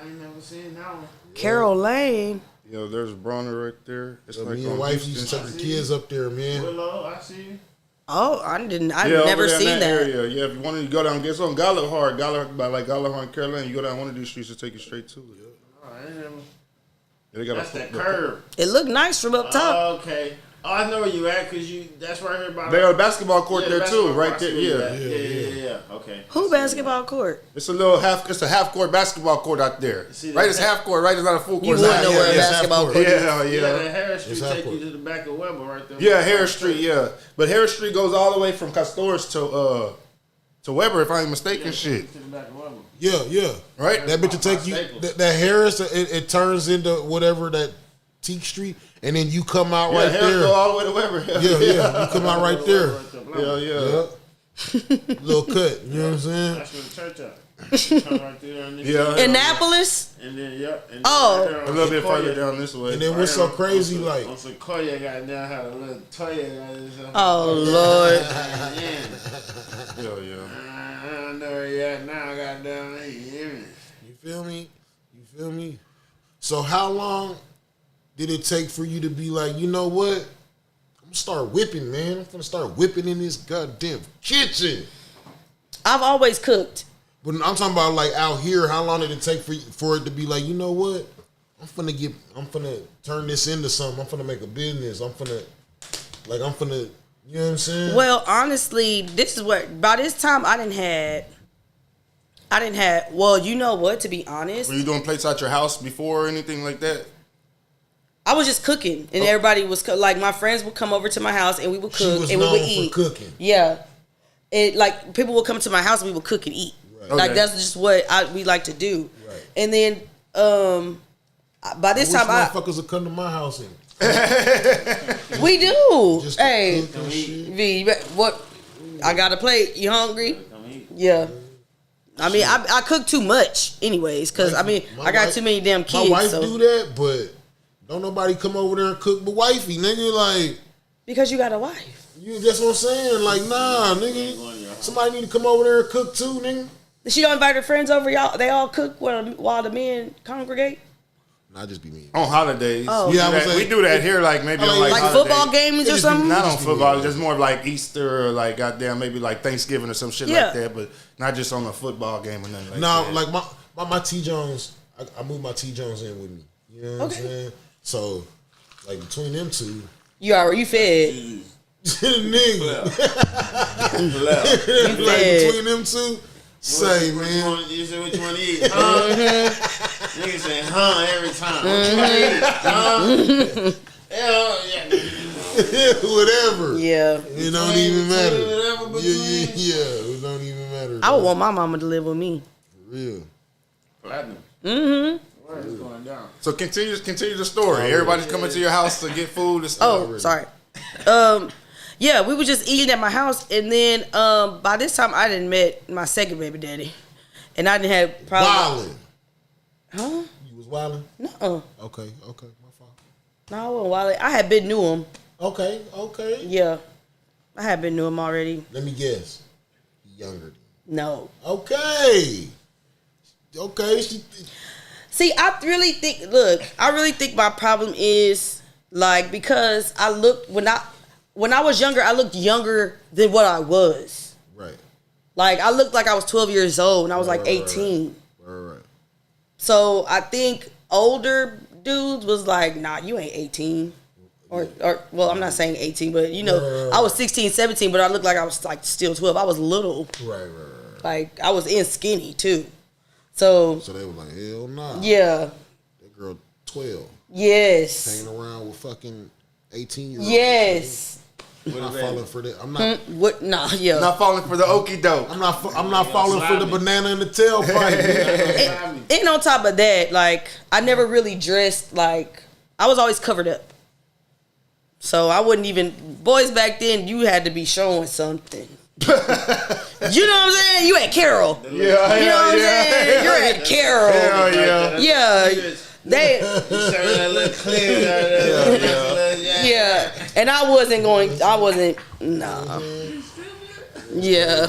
Speaker 4: I ain't never seen that one.
Speaker 2: Carroll Lane.
Speaker 3: Yo, there's Bronner right there. It's
Speaker 1: So
Speaker 3: like
Speaker 1: me and
Speaker 3: on
Speaker 1: wife
Speaker 3: Houston
Speaker 1: used to take
Speaker 3: Street.
Speaker 1: the kids up there, man.
Speaker 4: Willow, I see you.
Speaker 2: Oh, I've
Speaker 3: Yeah,
Speaker 2: never
Speaker 3: over there in
Speaker 2: seen that.
Speaker 3: area. Yeah, if you wanted to go down, get some Galahad and Carolina, you go down one of these streets to take you straight to it.
Speaker 4: Oh, I ain't never.
Speaker 3: Yeah, they got
Speaker 4: That's
Speaker 3: a
Speaker 4: that curve.
Speaker 2: It looked nice from up top.
Speaker 4: Oh, okay. Oh, I know where you at because that's right here by.
Speaker 3: They got a basketball court
Speaker 4: Yeah,
Speaker 3: there
Speaker 4: basketball
Speaker 3: too, right
Speaker 4: court.
Speaker 3: there.
Speaker 4: I see where
Speaker 3: Yeah.
Speaker 4: you at. Yeah. Okay.
Speaker 2: Who basketball court?
Speaker 3: It's a half court basketball court out there.
Speaker 4: See
Speaker 3: Right,
Speaker 4: that?
Speaker 3: it's half court, right? It's not a full
Speaker 2: You
Speaker 3: court.
Speaker 2: wouldn't know where a
Speaker 1: yeah,
Speaker 2: basketball
Speaker 1: half
Speaker 2: court is.
Speaker 3: Yeah,
Speaker 4: Yeah,
Speaker 3: yeah.
Speaker 4: that Harris Street
Speaker 1: It's
Speaker 4: take
Speaker 1: half
Speaker 4: you to the back of Weber right there.
Speaker 3: Yeah, Harris Street, yeah. But Harris Street goes all the way from Castores to Weber, if I ain't mistaken. Shit.
Speaker 4: To the back of Weber.
Speaker 1: Yeah.
Speaker 3: Right?
Speaker 1: That bitch will take you. That Harris, it turns into whatever that Teak Street, and then you come out
Speaker 3: Yeah,
Speaker 1: right
Speaker 3: Harris
Speaker 1: there.
Speaker 3: go all the way to Weber.
Speaker 1: Yeah. You come out right there.
Speaker 3: Yeah.
Speaker 1: Little cut. You know what I'm saying?
Speaker 4: That's where the church at. Right there on this
Speaker 3: Yeah.
Speaker 4: side.
Speaker 2: Annapolis.
Speaker 4: And then yep. And
Speaker 2: Oh.
Speaker 4: then right there
Speaker 3: A
Speaker 4: on
Speaker 3: little bit
Speaker 4: Sequoia.
Speaker 3: further down this way.
Speaker 1: And then what's so
Speaker 4: on-
Speaker 1: crazy,
Speaker 4: on,
Speaker 1: like,
Speaker 4: on Sequoia, goddamn, had a little Toya.
Speaker 2: Oh Lord.
Speaker 4: Yeah.
Speaker 3: Hell yeah.
Speaker 4: I don't know where you at now, goddamn. You hear me?
Speaker 1: you feel me? You feel me? So how long did it take for you to be like, you know what? I'm gonna start whipping, man. I'm gonna start whipping in this goddamn kitchen.
Speaker 2: I've always cooked.
Speaker 1: But I'm talking about like out here. How long did it take for it to be like, you know what? I'm finna turn this into something. I'm finna make a business. I'm finna, you know what I'm saying?
Speaker 2: Well, honestly, this is what by this time I didn't have. Well, you know what? To be honest,
Speaker 3: Were you doing plates at your house before or anything like that?
Speaker 2: I was just cooking, and everybody was like my friends would come over to my house, and we would
Speaker 1: She
Speaker 2: cook,
Speaker 1: was
Speaker 2: and we
Speaker 1: known
Speaker 2: would
Speaker 1: for
Speaker 2: eat.
Speaker 1: cooking.
Speaker 2: Yeah, it like people would come to my house, and we would cook and eat.
Speaker 1: Right.
Speaker 2: Like
Speaker 3: Okay.
Speaker 2: that's just what we like to do.
Speaker 1: Right.
Speaker 2: And then by this
Speaker 1: I
Speaker 2: time,
Speaker 1: wish motherfuckers would come to my house and
Speaker 2: we do.
Speaker 1: just to
Speaker 2: Hey,
Speaker 1: cook and shit.
Speaker 2: V, what? I got a plate. You hungry?
Speaker 4: Come eat.
Speaker 2: Yeah. I mean, I cook too much, anyways, because I mean,
Speaker 1: My
Speaker 2: I got
Speaker 1: wife-
Speaker 2: too many damn
Speaker 1: My
Speaker 2: kids.
Speaker 1: wife
Speaker 2: So.
Speaker 1: do that, but don't nobody come over there and cook but wifey, nigga. Like,
Speaker 2: Because you got a wife.
Speaker 1: that's what I'm saying. Like, nah, nigga. Somebody need to come over there and cook too, nigga.
Speaker 2: She don't invite her friends over. Y'all, they all cook while the men congregate.
Speaker 1: Nah, just be me.
Speaker 3: On holidays.
Speaker 2: Oh.
Speaker 3: We
Speaker 1: Yeah,
Speaker 3: do
Speaker 1: I was
Speaker 3: that.
Speaker 1: like-
Speaker 3: We do that here, like maybe on
Speaker 1: Like
Speaker 3: like
Speaker 2: football
Speaker 3: holidays.
Speaker 2: games
Speaker 1: It
Speaker 2: or
Speaker 1: just be
Speaker 2: something.
Speaker 3: Not on
Speaker 1: Just be
Speaker 3: football,
Speaker 1: me.
Speaker 3: just more of like Easter or like goddamn maybe like Thanksgiving or some shit
Speaker 2: Yeah.
Speaker 3: like that, but not just on a football game or nothing like
Speaker 1: No,
Speaker 3: that.
Speaker 1: like my T Jones, I moved my T Jones in with me. You know what I'm
Speaker 2: Okay.
Speaker 1: saying? So, like between them two,
Speaker 2: You fed.
Speaker 1: nigga,
Speaker 4: Left.
Speaker 2: You
Speaker 1: like
Speaker 2: fed.
Speaker 1: between them two, say
Speaker 4: What
Speaker 1: man,
Speaker 4: you said what you want to eat? Huh? Niggas say huh every time. What you want to eat? Huh? Hell yeah.
Speaker 1: whatever.
Speaker 2: Yeah.
Speaker 1: It don't even matter.
Speaker 4: Whatever between.
Speaker 1: Yeah, it don't even matter.
Speaker 2: I would want my mama to live with me.
Speaker 1: For real.
Speaker 4: Platinum.
Speaker 2: Mm-hmm.
Speaker 4: Where is going down?
Speaker 3: So continue the story. Everybody's coming to your house to get food and stuff.
Speaker 2: Oh, sorry. Yeah, we were just eating at my house, and then by this time I didn't met my second baby daddy, and I didn't have problems.
Speaker 1: Wildin'.
Speaker 2: Huh?
Speaker 1: You was wildin'?
Speaker 2: No,
Speaker 1: Okay, my fault.
Speaker 2: no, I wasn't wild. I had been knew him.
Speaker 1: Okay.
Speaker 2: Yeah, I had been knew him already.
Speaker 1: Let me guess. He younger.
Speaker 2: No.
Speaker 1: Okay.
Speaker 2: See, I really think my problem is like because I looked when I was younger, I looked younger than what I was.
Speaker 1: Right.
Speaker 2: Like I looked like I was 12 years old and I was like
Speaker 1: Right.
Speaker 2: 18.
Speaker 1: Right.
Speaker 2: So I think older dudes was like, nah, you ain't 18. Or well, I'm not saying 18, but you know,
Speaker 1: Right.
Speaker 2: I was 16, 17, but I looked like I was like still 12. I was little.
Speaker 1: Right.
Speaker 2: Like I was in skinny too. So
Speaker 1: So they were like, hell nah.
Speaker 2: yeah.
Speaker 1: That girl 12.
Speaker 2: Yes.
Speaker 1: Hanging around with fucking 18-year-olds.
Speaker 2: Yes.
Speaker 1: I'm not falling for that. I'm not.
Speaker 2: What? Nah, yeah.
Speaker 3: Not falling for the okie doke.
Speaker 1: I'm not falling for the banana in the tailpipe.
Speaker 2: And on top of that, like I never really dressed like I was always covered up. So I wouldn't even boys back then. You had to be showing something. You know what I'm saying? You at Carol.
Speaker 3: Yeah,
Speaker 2: You know what I'm saying? You're at Carol.
Speaker 3: Hell yeah.
Speaker 2: Yeah. They.
Speaker 4: Showing that little clear.
Speaker 2: Yeah. And I wasn't. Nah. Yeah.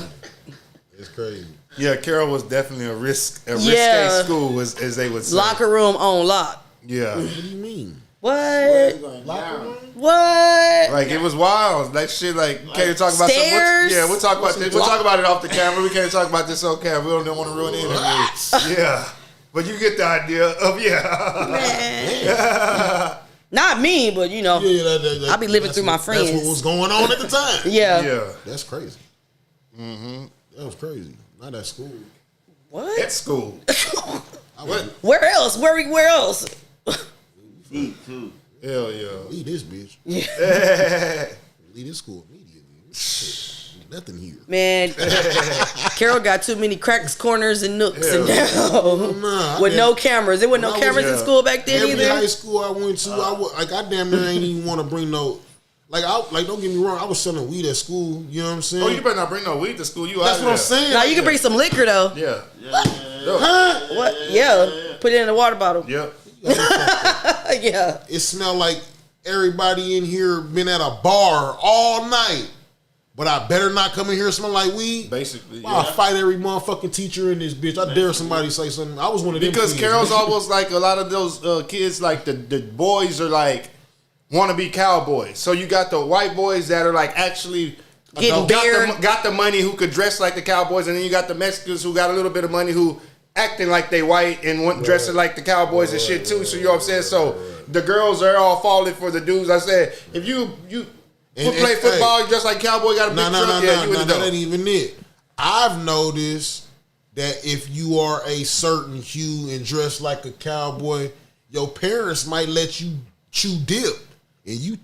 Speaker 1: It's crazy.
Speaker 3: Yeah, Carol was definitely a risque
Speaker 2: Yeah.
Speaker 3: school, as they would say.
Speaker 2: Locker room on lock.
Speaker 3: Yeah.
Speaker 1: What do you mean?
Speaker 2: What?
Speaker 1: Locker room?
Speaker 2: What?
Speaker 3: Like it was wild. Like shit. Like can't talk about
Speaker 2: Stairs?
Speaker 3: Yeah, we'll talk about this. We'll talk about it off the camera. We can't talk about this on camera. We don't want to ruin the interview. Yeah, but you get the idea of
Speaker 2: Man. Not me, but you know.
Speaker 1: Yeah, that,
Speaker 2: I be living
Speaker 1: that's
Speaker 2: through my
Speaker 1: what-
Speaker 2: friends.
Speaker 1: That's what was going on at the time.
Speaker 2: Yeah.
Speaker 3: yeah.
Speaker 1: That's crazy. That was crazy. Not at school.
Speaker 2: What?
Speaker 3: At school.
Speaker 2: Where else? Where else?
Speaker 4: Eat too.
Speaker 3: Hell yeah.
Speaker 1: Leave this bitch. Leave this school immediately. Nothing here.
Speaker 2: Man, Carol got too many cracks, corners, and nooks and
Speaker 1: Nah,
Speaker 2: with no cameras. There were no
Speaker 1: when I was-
Speaker 2: cameras in school back then
Speaker 1: Every high
Speaker 2: either.
Speaker 1: school I went to, I damn near ain't even want to bring no. Like, don't get me wrong. I was selling weed at school. You know what I'm saying?
Speaker 3: Oh, you better not bring no weed to school. You
Speaker 1: That's
Speaker 3: out
Speaker 1: what I'm
Speaker 3: there.
Speaker 1: saying.
Speaker 2: Now you can bring some liquor though.
Speaker 3: Yeah.
Speaker 1: Huh?
Speaker 2: What? Yeah. Put it in a water bottle.
Speaker 3: Yep.
Speaker 2: Yeah.
Speaker 1: It smelled like everybody in here been at a bar all night. But I better not come in here smell like weed.
Speaker 3: Basically,
Speaker 1: I'll
Speaker 3: yeah.
Speaker 1: fight every motherfucking teacher in this bitch. I dare somebody to say something. I was one of them
Speaker 3: Because
Speaker 1: kids.
Speaker 3: Carol's almost like a lot of those kids, like the boys are like want to be cowboys. So you got the white boys that are like actually
Speaker 2: Getting beer.
Speaker 3: got the money who could dress like the cowboys, and then you got the Mexicans who got a little bit of money who acting like they white and dressing like the cowboys and shit too. So you know what I'm saying? So the girls are all falling for the dudes. I said, if you play football, you dress like cowboy, got a big truck, you in the
Speaker 1: that ain't even it. I've noticed that if you are a certain hue and dress like a cowboy, your parents might let you chew dip, and you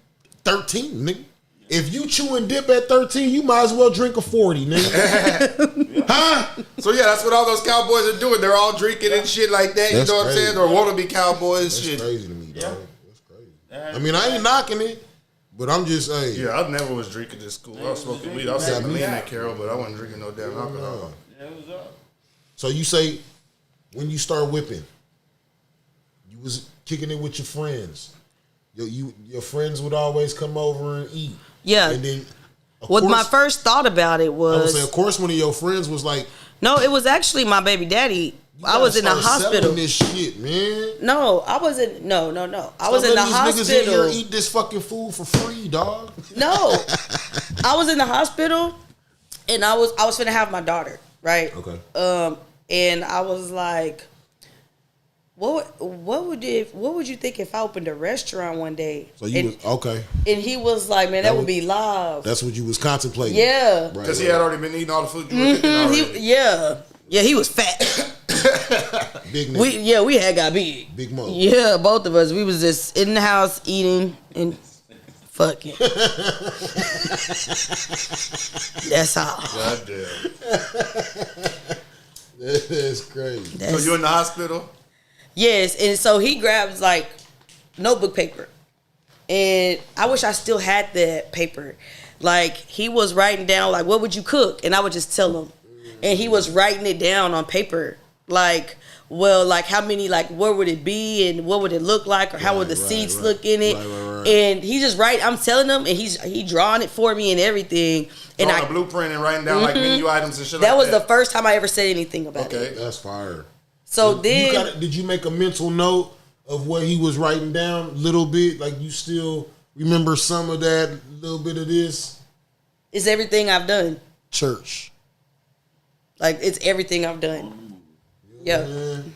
Speaker 1: 13, nigga. If you chewing dip at 13, you might as well drink a 40, nigga. Huh?
Speaker 3: So yeah, that's what all those cowboys are doing. They're all drinking and shit like that.
Speaker 1: That's
Speaker 3: you know what
Speaker 1: crazy.
Speaker 3: I'm saying? Or want to be cowboys.
Speaker 1: That's
Speaker 3: shit.
Speaker 1: crazy to me, dog. That's crazy. I mean, I ain't knocking it, but I'm just saying.
Speaker 3: Yeah, I never was drinking at school. I was smoking weed. I was smoking lean at Carol, but I wasn't drinking no damn alcohol.
Speaker 4: Yeah, it was up.
Speaker 1: So you say when you start whipping, you was kicking it with your friends. Your friends would always come over and eat.
Speaker 2: Yeah.
Speaker 1: And then,
Speaker 2: My first thought about it
Speaker 1: I would
Speaker 2: was
Speaker 1: say, of course, one of your friends was like,
Speaker 2: no, it was actually my baby daddy.
Speaker 1: you
Speaker 2: I was in the
Speaker 1: gotta start
Speaker 2: hospital.
Speaker 1: selling this shit, man.
Speaker 2: No, I wasn't. No. I was
Speaker 1: Stop
Speaker 2: in the
Speaker 1: letting these niggas in here
Speaker 2: hospital.
Speaker 1: eat this fucking food for free, dog.
Speaker 2: No, I was in the hospital, and I was finna have my daughter, right?
Speaker 1: Okay.
Speaker 2: And I was like, what would you think if I opened a restaurant one day?
Speaker 1: So you was okay.
Speaker 2: And he was like, man, that would be live.
Speaker 1: That's what you was contemplating.
Speaker 2: Yeah.
Speaker 3: Because he had already been eating all the food you were cooking already.
Speaker 2: Yeah, he was fat.
Speaker 1: Big nigga.
Speaker 2: We had got big.
Speaker 1: Big Mo.
Speaker 2: Yeah, both of us. We was just in the house eating and fucking. That's all.
Speaker 3: God damn.
Speaker 1: That's crazy.
Speaker 3: So you in the hospital?
Speaker 2: Yes, and so he grabs like notebook paper, and I wish I still had that paper. Like he was writing down like, what would you cook? And I would just tell him, and he was writing it down on paper. Like, well, like how many, like where would it be, and what would it look like, or how would the seats look in it?
Speaker 1: Right.
Speaker 2: And he just I'm telling him, and he drawing it for me and everything. And
Speaker 3: Drawing a blueprint and writing down like menu items and shit
Speaker 2: that
Speaker 3: like
Speaker 2: was
Speaker 3: that.
Speaker 2: the first time I ever said anything about it.
Speaker 3: Okay.
Speaker 1: That's fire.
Speaker 2: So then,
Speaker 1: did you make a mental note of what he was writing down a little bit? Like you still remember some of that, little bit of this?
Speaker 2: it's everything I've done.
Speaker 1: Church.
Speaker 2: Like it's everything I've done. Yeah.
Speaker 1: Man.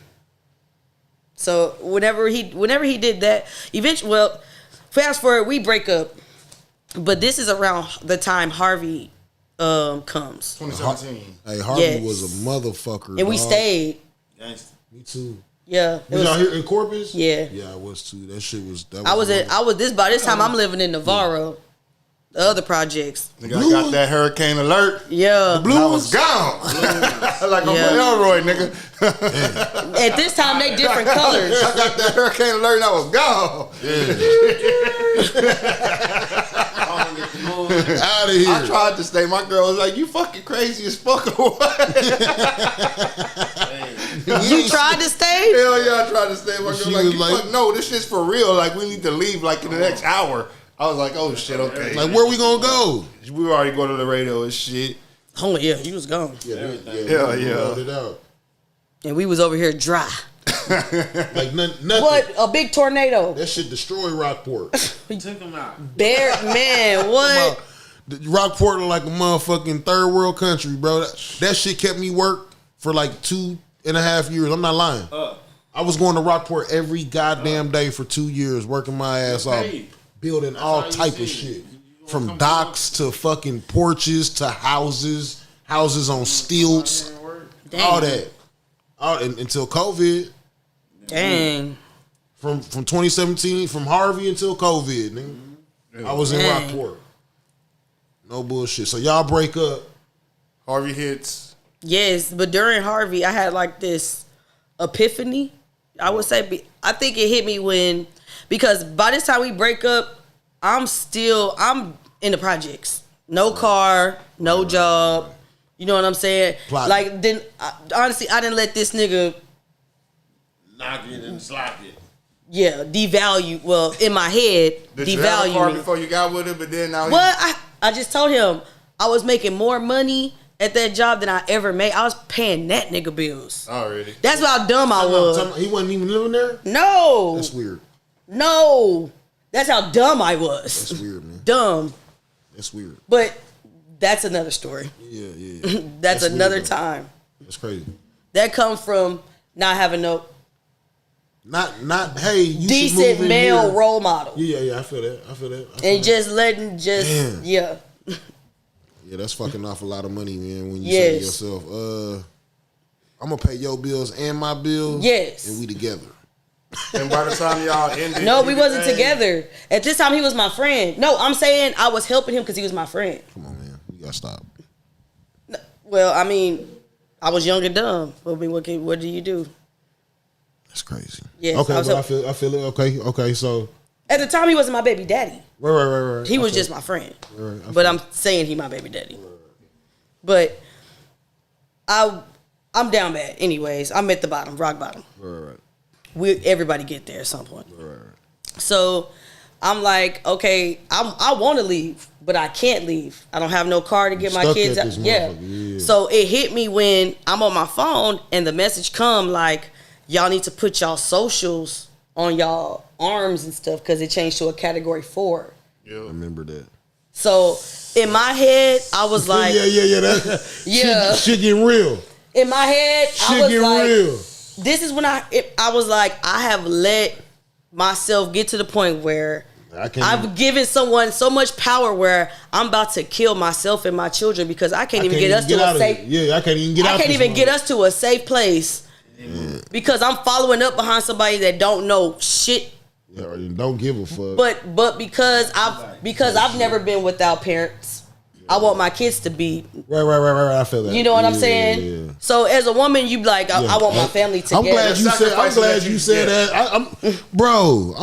Speaker 2: So whenever he did that, eventually, well, fast forward, we break up. But this is around the time Harvey comes.
Speaker 3: 2017.
Speaker 1: Hey, Harvey
Speaker 2: Yes.
Speaker 1: was a motherfucker.
Speaker 2: And we
Speaker 1: dog.
Speaker 2: stayed.
Speaker 4: Gangsta.
Speaker 1: Me too.
Speaker 2: Yeah. It
Speaker 1: Was y'all
Speaker 2: was,
Speaker 1: here in Corpus?
Speaker 2: Yeah.
Speaker 1: Yeah, I was too. That shit was.
Speaker 2: by this time I'm living in Navarro. The other projects.
Speaker 3: Nigga, I got that hurricane alert.
Speaker 2: Yeah.
Speaker 3: I was gone. Like a Elroy, nigga.
Speaker 2: At this time they different colors.
Speaker 3: I got that hurricane alert and I was gone.
Speaker 1: Out of here.
Speaker 3: I tried to stay. My girl was like, you fucking crazy as fuck or what?
Speaker 2: You tried to stay?
Speaker 3: Hell yeah, I tried to stay. My girl
Speaker 1: She
Speaker 3: like,
Speaker 1: was
Speaker 3: you
Speaker 1: like-
Speaker 3: fuck, no, this shit's for real. Like, we need to leave like in the next hour. I was like, oh shit, okay.
Speaker 1: Like, where we gonna go?
Speaker 3: We were already going to the radio and shit.
Speaker 2: Oh yeah, he was gone.
Speaker 3: Hell
Speaker 1: we
Speaker 3: yeah.
Speaker 1: rolled it out.
Speaker 2: And we was over here dry.
Speaker 1: Like nothing.
Speaker 2: What? A big tornado.
Speaker 1: That shit destroyed Rockport.
Speaker 4: Took him out.
Speaker 2: Bear man, what?
Speaker 1: Rockport look like a motherfucking third world country, bro. That shit kept me work for like 2.5 years. I'm not lying. I was going to Rockport every goddamn day for 2 years, working my ass off, building all type of shit. From docks to fucking porches to houses on stilts, all that. Until COVID.
Speaker 2: Dang.
Speaker 1: From 2017, from Harvey until COVID, nigga. I was in Rockport. No bullshit. So y'all break up.
Speaker 3: Harvey hits.
Speaker 2: Yes, but during Harvey, I had like this epiphany. I would say, I think it hit me because by this time we break up, I'm in the projects. No car, no job. You know what I'm saying?
Speaker 1: Plotting.
Speaker 2: Like, honestly, I didn't let this nigga
Speaker 4: Knock it and slap it.
Speaker 2: yeah, devalue. Well, in my head,
Speaker 3: Did you have a car
Speaker 2: devalue me.
Speaker 3: before you got with it, but then now
Speaker 2: What? I just told him I was making more money at that job than I ever made. I was paying that nigga bills.
Speaker 3: Already.
Speaker 2: That's how dumb I was.
Speaker 1: He wasn't even living there?
Speaker 2: No.
Speaker 1: That's weird.
Speaker 2: No. That's how dumb I was.
Speaker 1: That's weird, man.
Speaker 2: Dumb.
Speaker 1: That's weird.
Speaker 2: But that's another story.
Speaker 1: Yeah.
Speaker 2: That's another
Speaker 1: weird, though.
Speaker 2: time.
Speaker 1: That's crazy.
Speaker 2: That comes from not having no
Speaker 1: Not hey, you should
Speaker 2: decent
Speaker 1: move in
Speaker 2: male
Speaker 1: here.
Speaker 2: role model.
Speaker 1: Yeah, I feel that.
Speaker 2: And just letting
Speaker 1: Damn.
Speaker 2: yeah.
Speaker 1: Yeah, that's fucking off a lot of money, man, when you
Speaker 2: Yes.
Speaker 1: say to yourself, I'm gonna pay your bills and my bills.
Speaker 2: Yes.
Speaker 1: And we together.
Speaker 3: And by the time y'all ended,
Speaker 2: No,
Speaker 3: you
Speaker 2: we wasn't
Speaker 3: became-
Speaker 2: together. At this time, he was my friend. No, I'm saying I was helping him because he was my friend.
Speaker 1: Come on, man. You gotta stop.
Speaker 2: Well, I mean, I was young and dumb. I mean, what do you do?
Speaker 1: That's crazy.
Speaker 2: Yes,
Speaker 1: Okay,
Speaker 2: I was
Speaker 1: but I feel it. Okay, so
Speaker 2: At the time, he wasn't my baby daddy.
Speaker 1: right.
Speaker 2: He was
Speaker 1: Okay.
Speaker 2: just my friend.
Speaker 1: Right, I
Speaker 2: But
Speaker 1: feel
Speaker 2: I'm saying he my baby daddy. But I'm down bad. Anyways, I'm at the bottom, rock bottom.
Speaker 1: Right.
Speaker 2: Everybody get there at some point.
Speaker 1: Right.
Speaker 2: So I'm like, okay, I want to leave, but I can't leave. I don't have no car to get my
Speaker 1: Stuck
Speaker 2: kids
Speaker 1: at
Speaker 2: out.
Speaker 1: this
Speaker 2: Yeah.
Speaker 1: motherfucker, yeah.
Speaker 2: So it hit me when I'm on my phone and the message come like, y'all need to put y'all socials on y'all arms and stuff because it changed to a category 4.
Speaker 1: I remember that.
Speaker 2: So in my head, I was like,
Speaker 1: yeah. That,
Speaker 2: Yeah.
Speaker 1: Shit getting real.
Speaker 2: in my head, I
Speaker 1: Shit
Speaker 2: was
Speaker 1: getting
Speaker 2: like,
Speaker 1: real.
Speaker 2: this is when I was like, I have let myself get to the point where
Speaker 1: I can't
Speaker 2: I've given someone so much power where I'm about to kill myself and my children because I can't even get us to a safe.
Speaker 1: Yeah, I can't even get out.
Speaker 2: I can't even get us to a safe place because I'm following up behind somebody that don't know shit.
Speaker 1: Yeah, don't give a fuck.
Speaker 2: But because I've never been without parents, I want my kids to be.
Speaker 1: Right. I feel that.
Speaker 2: You know what I'm
Speaker 1: Yeah,
Speaker 2: saying?
Speaker 1: yeah.
Speaker 2: So as a woman, you be like, I want my family together.
Speaker 1: I'm glad you said that. Bro,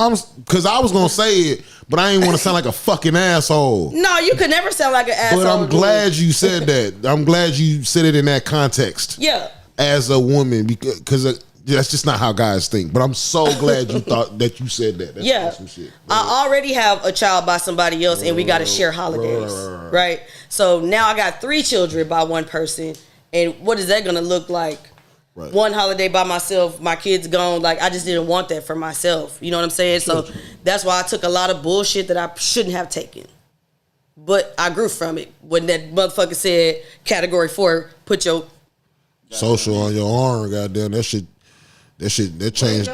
Speaker 1: because I was gonna say it, but I ain't want to sound like a fucking asshole.
Speaker 2: No, you could never sound like an asshole.
Speaker 1: But I'm glad you said that. I'm glad you said it in that context.
Speaker 2: Yeah.
Speaker 1: As a woman, because that's just not how guys think. But I'm so glad you thought that you said that. That's
Speaker 2: Yeah.
Speaker 1: awesome shit.
Speaker 2: I already have a child by somebody else and we got to share holidays. Right. So now I got 3 children by one person. And what is that going to look like?
Speaker 1: Right.
Speaker 2: One holiday by myself, my kids gone. Like, I just didn't want that for myself. You know what I'm saying? So that's why I took a lot of bullshit that I shouldn't have taken. But I grew from it. When that motherfucker said category 4, put your
Speaker 1: Social on your arm, goddamn, that changed.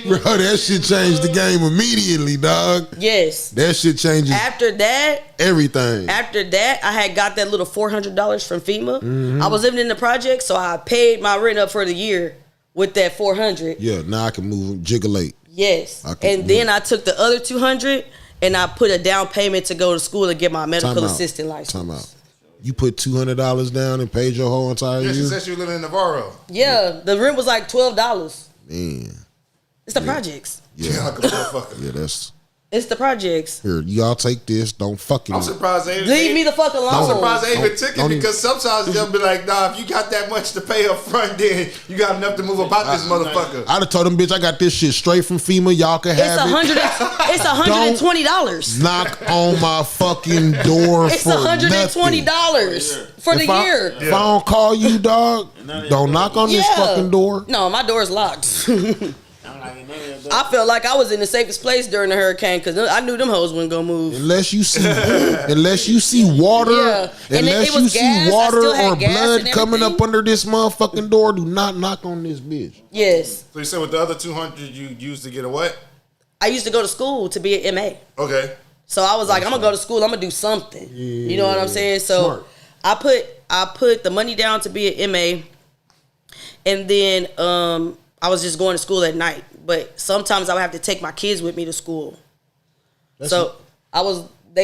Speaker 1: Bro, that shit changed the game immediately, dog.
Speaker 2: Yes.
Speaker 1: That shit changes
Speaker 2: After that,
Speaker 1: everything.
Speaker 2: I had got that little $400 from FEMA. I was living in the project, so I paid my rent up for the year with that $400.
Speaker 1: Yeah, now I can move, jigglate.
Speaker 2: Yes. And then I took the other $200 and I put a down payment to go to school and get my medical assistant license.
Speaker 1: Time out. You put $200 down and paid your whole entire
Speaker 3: Yeah, she
Speaker 1: year?
Speaker 3: said she was living in Navarro.
Speaker 2: Yeah, the rent was like $12.
Speaker 1: Man.
Speaker 2: It's the projects.
Speaker 1: Yeah.
Speaker 3: Like a motherfucker.
Speaker 1: Yeah, that's...
Speaker 2: It's the projects.
Speaker 1: Here, y'all take this. Don't fucking...
Speaker 3: I'm surprised they
Speaker 2: Leave me the fuck alone.
Speaker 3: I'm surprised they even took it
Speaker 1: don't even-
Speaker 3: because sometimes they'll be like, nah, if you got that much to pay up front, then you got enough to move about this motherfucker.
Speaker 1: I'd have told them, bitch, I got this shit straight from FEMA. Y'all can have
Speaker 2: It's $120.
Speaker 1: Knock on my fucking door
Speaker 2: It's
Speaker 1: for nothing.
Speaker 2: $120 for the year.
Speaker 1: If I don't call you, dog, don't knock on this fucking door.
Speaker 2: No, my door's locked. I felt like I was in the safest place during the hurricane because I knew them hoes wasn't gonna move.
Speaker 1: Unless you see water,
Speaker 2: Yeah. And
Speaker 1: unless
Speaker 2: it was
Speaker 1: you
Speaker 2: gas.
Speaker 1: see
Speaker 2: I
Speaker 1: water
Speaker 2: still had
Speaker 1: or
Speaker 2: gas
Speaker 1: blood
Speaker 2: and
Speaker 1: coming
Speaker 2: everything.
Speaker 1: up under this motherfucking door, do not knock on this bitch.
Speaker 2: Yes.
Speaker 3: So you said with the other 200 you used to get a what?
Speaker 2: I used to go to school to be an MA.
Speaker 3: Okay.
Speaker 2: So I was like, I'm gonna go to school, I'm gonna do something. You know what I'm saying? So
Speaker 1: Smart.
Speaker 2: I put the money down to be an MA, and then I was just going to school at night. But sometimes I would have to take my kids with me to school. They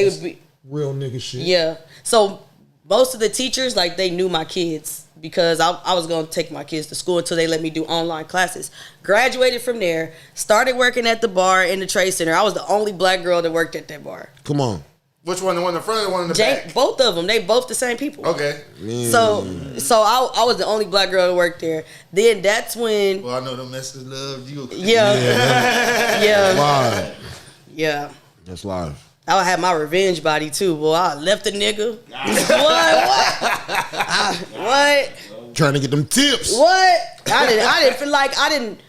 Speaker 2: would be
Speaker 1: Real nigga shit.
Speaker 2: yeah. So most of the teachers, like, they knew my kids because I was going to take my kids to school until they let me do online classes. Graduated from there, started working at the bar in the Trade Center. I was the only black girl that worked at that bar.
Speaker 1: Come on.
Speaker 3: Which one? The one in the front or the one in the back?
Speaker 2: Both of them. They both the same people.
Speaker 3: Okay.
Speaker 2: So I was the only black girl that worked there. Then that's when.
Speaker 3: Well, I know them messages loved you.
Speaker 2: Yeah.
Speaker 1: Live.
Speaker 2: Yeah.
Speaker 1: That's live.
Speaker 2: I had my revenge body too. Boy, I left a nigga. What?
Speaker 1: Trying to get them tips.
Speaker 2: What? I didn't feel like I didn't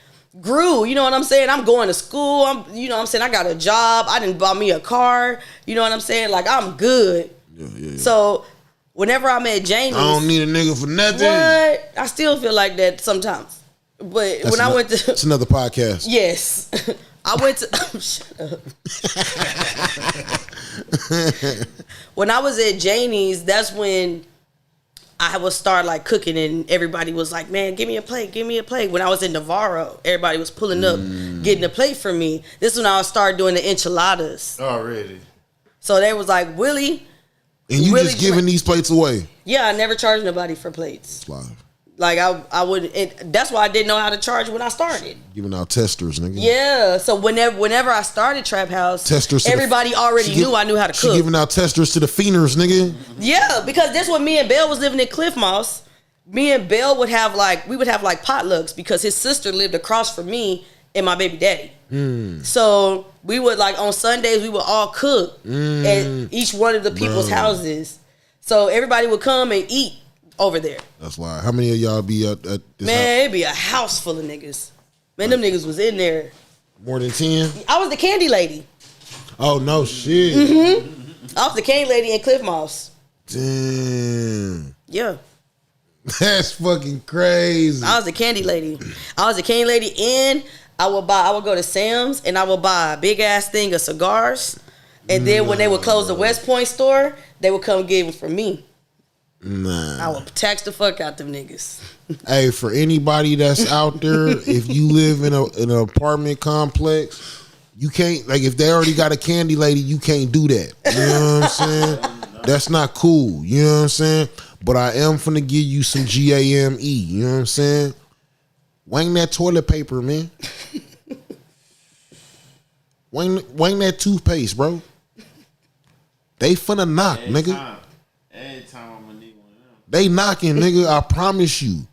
Speaker 2: grew. You know what I'm saying? I'm going to school. You know what I'm saying? I got a job. I didn't buy me a car. You know what I'm saying? Like, I'm good.
Speaker 1: Yeah.
Speaker 2: So whenever I'm at Janie's,
Speaker 1: I don't need a nigga for nothing.
Speaker 2: What? I still feel like that sometimes. But I went to...
Speaker 1: It's another podcast.
Speaker 2: Yes. I went to... shut up. When I was at Janie's, that's when I would start like cooking and everybody was like, man, give me a plate. When I was in Navarro, everybody was pulling up, getting a plate for me. This is when I started doing the enchiladas.
Speaker 3: Already.
Speaker 2: So they was like, Willie.
Speaker 1: And you
Speaker 2: really
Speaker 1: just giving these plates away.
Speaker 2: Yeah, I never charged nobody for plates.
Speaker 1: Live.
Speaker 2: Like I would, and that's why I didn't know how to charge when I started.
Speaker 1: Giving out testers, nigga.
Speaker 2: Yeah, so whenever I started Trap House,
Speaker 1: testers
Speaker 2: everybody already knew I knew how to cook.
Speaker 1: She giving out testers to the fienders, nigga.
Speaker 2: Yeah, because that's when me and Belle was living in Cliff Moss. Me and Belle would have potlucks because his sister lived across from me and my baby daddy. So we would like on Sundays we would all cook at each one of the people's houses. So everybody would come and eat over there.
Speaker 1: That's why. How many of y'all be at this
Speaker 2: Man,
Speaker 1: house?
Speaker 2: it'd be a house full of niggas. Man, them niggas was in there.
Speaker 1: More than 10?
Speaker 2: I was the candy lady.
Speaker 1: Oh, no shit.
Speaker 2: I was the candy lady in Cliff Moss.
Speaker 1: Damn.
Speaker 2: Yeah.
Speaker 1: That's fucking crazy.
Speaker 2: I was the candy lady. And I would go to Sam's and I would buy a big ass thing of cigars. And then when they would close the West Point store, they would come get them from me.
Speaker 1: Nah.
Speaker 2: I would tax the fuck out them niggas.
Speaker 1: Hey, for anybody that's out there, if you live in an apartment complex, you can't, like, if they already got a candy lady, you can't do that. You know what I'm saying? That's not cool. You know what I'm saying? But I am finna give you some GAME. You know what I'm saying? Wang that toilet paper, man. Wang that toothpaste, bro. They finna knock, nigga.
Speaker 4: Every time I'm gonna need one of them.
Speaker 1: They knocking, nigga. I promise you.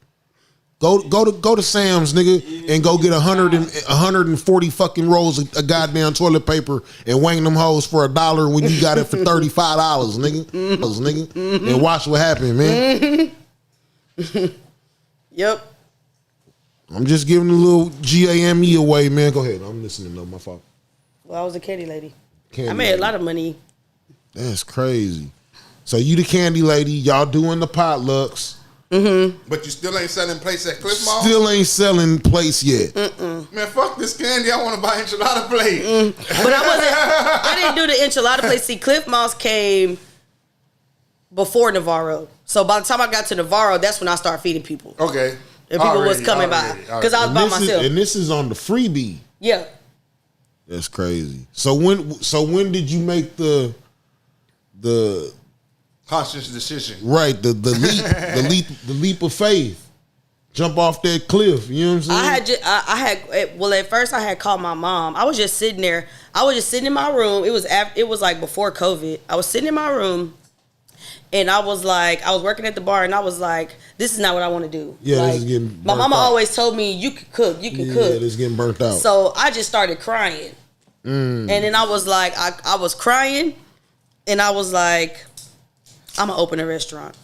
Speaker 1: Go to Sam's, nigga, and go get 140 fucking rolls of goddamn toilet paper and wang them hoes for $1 when you got it for $35, nigga. And watch what happen, man.
Speaker 2: Yep.
Speaker 1: I'm just giving a little GAME away, man. Go ahead. I'm listening, though. My fault.
Speaker 2: Well, I was a candy lady.
Speaker 1: Candy
Speaker 2: I made
Speaker 1: lady.
Speaker 2: a lot of money.
Speaker 1: That's crazy. So you the candy lady. Y'all doing the potlucks.
Speaker 3: But you still ain't selling plates at Cliff Mall?
Speaker 1: Still ain't selling plates yet.
Speaker 3: Man, fuck this candy. I want to buy enchilada plate.
Speaker 2: But I didn't do the enchilada place. See, Cliff Moss came before Navarro. So by the time I got to Navarro, that's when I started feeding people.
Speaker 3: Okay.
Speaker 2: And people was coming by. Because I was by myself.
Speaker 1: And this is on the freebie.
Speaker 2: Yeah.
Speaker 1: That's crazy. So when did you make the
Speaker 3: Conscious decision.
Speaker 1: right, the leap of faith? Jump off that cliff, you know what I'm saying?
Speaker 2: At first I had called my mom. I was just sitting there. I was just sitting in my room. It was like before COVID. I was sitting in my room and I was working at the bar and I was like, this is not what I want to do.
Speaker 1: Yeah,
Speaker 2: like,
Speaker 1: this is getting
Speaker 2: my
Speaker 1: burnt
Speaker 2: mama
Speaker 1: out.
Speaker 2: always told me you can cook, you can
Speaker 1: Yeah,
Speaker 2: cook.
Speaker 1: this is getting burnt out.
Speaker 2: So I just started crying. And then I was like, I was crying and I was like, I'm gonna open a restaurant.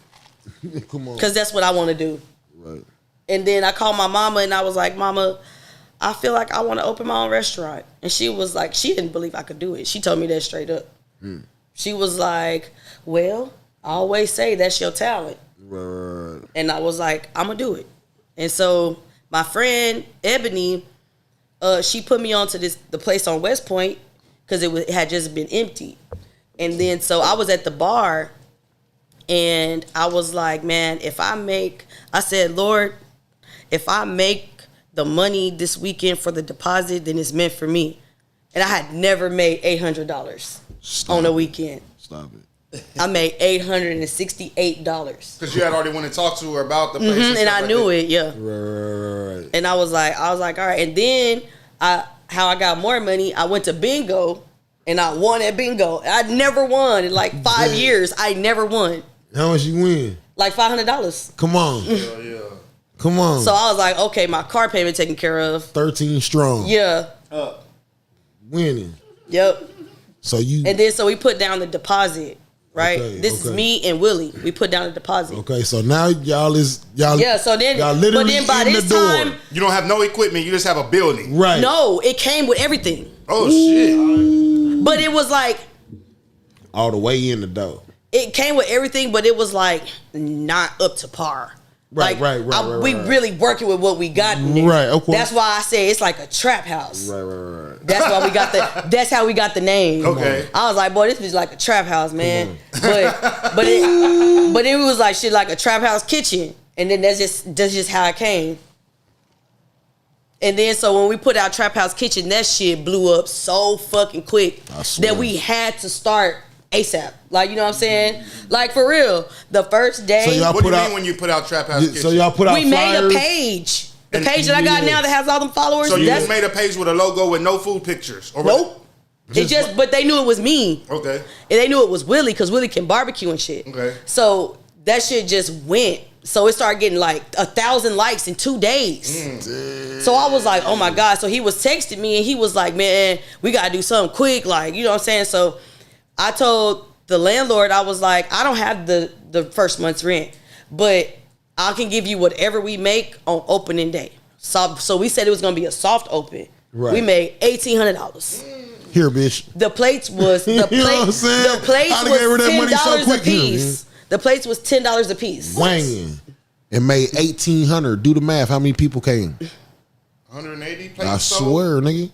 Speaker 1: Come on.
Speaker 2: Because that's what I want to do.
Speaker 1: Right.
Speaker 2: And then I called my mama and I was like, Mama, I feel like I want to open my own restaurant. And she was like, she didn't believe I could do it. She told me that straight up. She was like, well, I always say that's your talent.
Speaker 1: Right.
Speaker 2: And I was like, I'm going to do it. And so my friend Ebony, she put me onto the place on West Point because it had just been empty. And then so I was at the bar and I was like, man, I said, Lord, if I make the money this weekend for the deposit, then it's meant for me. And I had never made $800 on a weekend.
Speaker 1: Stop it.
Speaker 2: I made $868.
Speaker 3: Because you had already went and talked to her about the place.
Speaker 2: And I knew it, yeah.
Speaker 1: Right.
Speaker 2: And I was like, all right. And then how I got more money, I went to bingo and I won at bingo. I'd never won in like 5 years. I never won.
Speaker 1: How much you win?
Speaker 2: Like $500.
Speaker 1: Come on.
Speaker 3: Yeah.
Speaker 1: Come on.
Speaker 2: So I was like, okay, my car payment taken care of.
Speaker 1: 13 strong.
Speaker 2: Yeah.
Speaker 1: Winning.
Speaker 2: Yep.
Speaker 1: So you.
Speaker 2: And then so we put down the deposit, right?
Speaker 1: Okay,
Speaker 2: This is me and Willie. We put down the deposit.
Speaker 1: Okay, so now y'all.
Speaker 2: Yeah, so then,
Speaker 1: y'all literally
Speaker 2: but then by
Speaker 1: in
Speaker 2: this
Speaker 1: the door.
Speaker 2: time,
Speaker 3: You don't have no equipment. You just have a building.
Speaker 1: Right.
Speaker 2: no, it came with everything.
Speaker 3: Oh, shit.
Speaker 2: But it was like,
Speaker 1: All the way in the door.
Speaker 2: it came with everything, but it was like not up to par.
Speaker 1: Right,
Speaker 2: Like,
Speaker 1: right.
Speaker 2: We really working with what we got in there.
Speaker 1: Right, of course.
Speaker 2: That's why I say it's like a trap house.
Speaker 1: Right.
Speaker 2: That's why we got the. That's how we got the name.
Speaker 3: Okay.
Speaker 2: I was like, boy, this is like a trap house, man. But it was like shit, like a trap house kitchen, and then that's just how it came. And then so when we put out trap house kitchen, that shit blew up so fucking quick
Speaker 1: I swear.
Speaker 2: that we had to start ASAP. Like, you know what I'm saying? Like, for real, the first day.
Speaker 1: So y'all
Speaker 3: What do you
Speaker 1: put out-
Speaker 3: mean when you put out Trap House Kitchen?
Speaker 1: So y'all put out
Speaker 2: we made a
Speaker 1: flyers?
Speaker 2: page. The
Speaker 3: And-
Speaker 2: page that I got
Speaker 1: Yeah.
Speaker 2: now that has all them followers.
Speaker 3: So you
Speaker 2: that's,
Speaker 3: just made a page with a logo with no food pictures? Or
Speaker 2: nope. But they knew it was me.
Speaker 3: Okay.
Speaker 2: And they knew it was Willie because Willie can barbecue and shit.
Speaker 3: Okay.
Speaker 2: So that shit just went. So it started getting like 1,000 likes in 2 days. So I was like, oh my God. So he was texting me and he was like, man, we got to do something quick. Like, you know what I'm saying? So I told the landlord, I was like, I don't have the first month's rent, but I can give you whatever we make on opening day. So we said it was going to be a soft open.
Speaker 1: Right.
Speaker 2: We made $1,800.
Speaker 1: Here, bitch.
Speaker 2: The plates was
Speaker 1: You know what I'm saying?
Speaker 2: the plates
Speaker 1: I'd have gave her
Speaker 2: was
Speaker 1: that money so
Speaker 2: $10 a
Speaker 1: quick here,
Speaker 2: piece. The plates was $10 a piece.
Speaker 1: Wanging. And made 1,800. Do the math. How many people came?
Speaker 3: 180 places
Speaker 1: I
Speaker 3: sold?
Speaker 1: swear, nigga.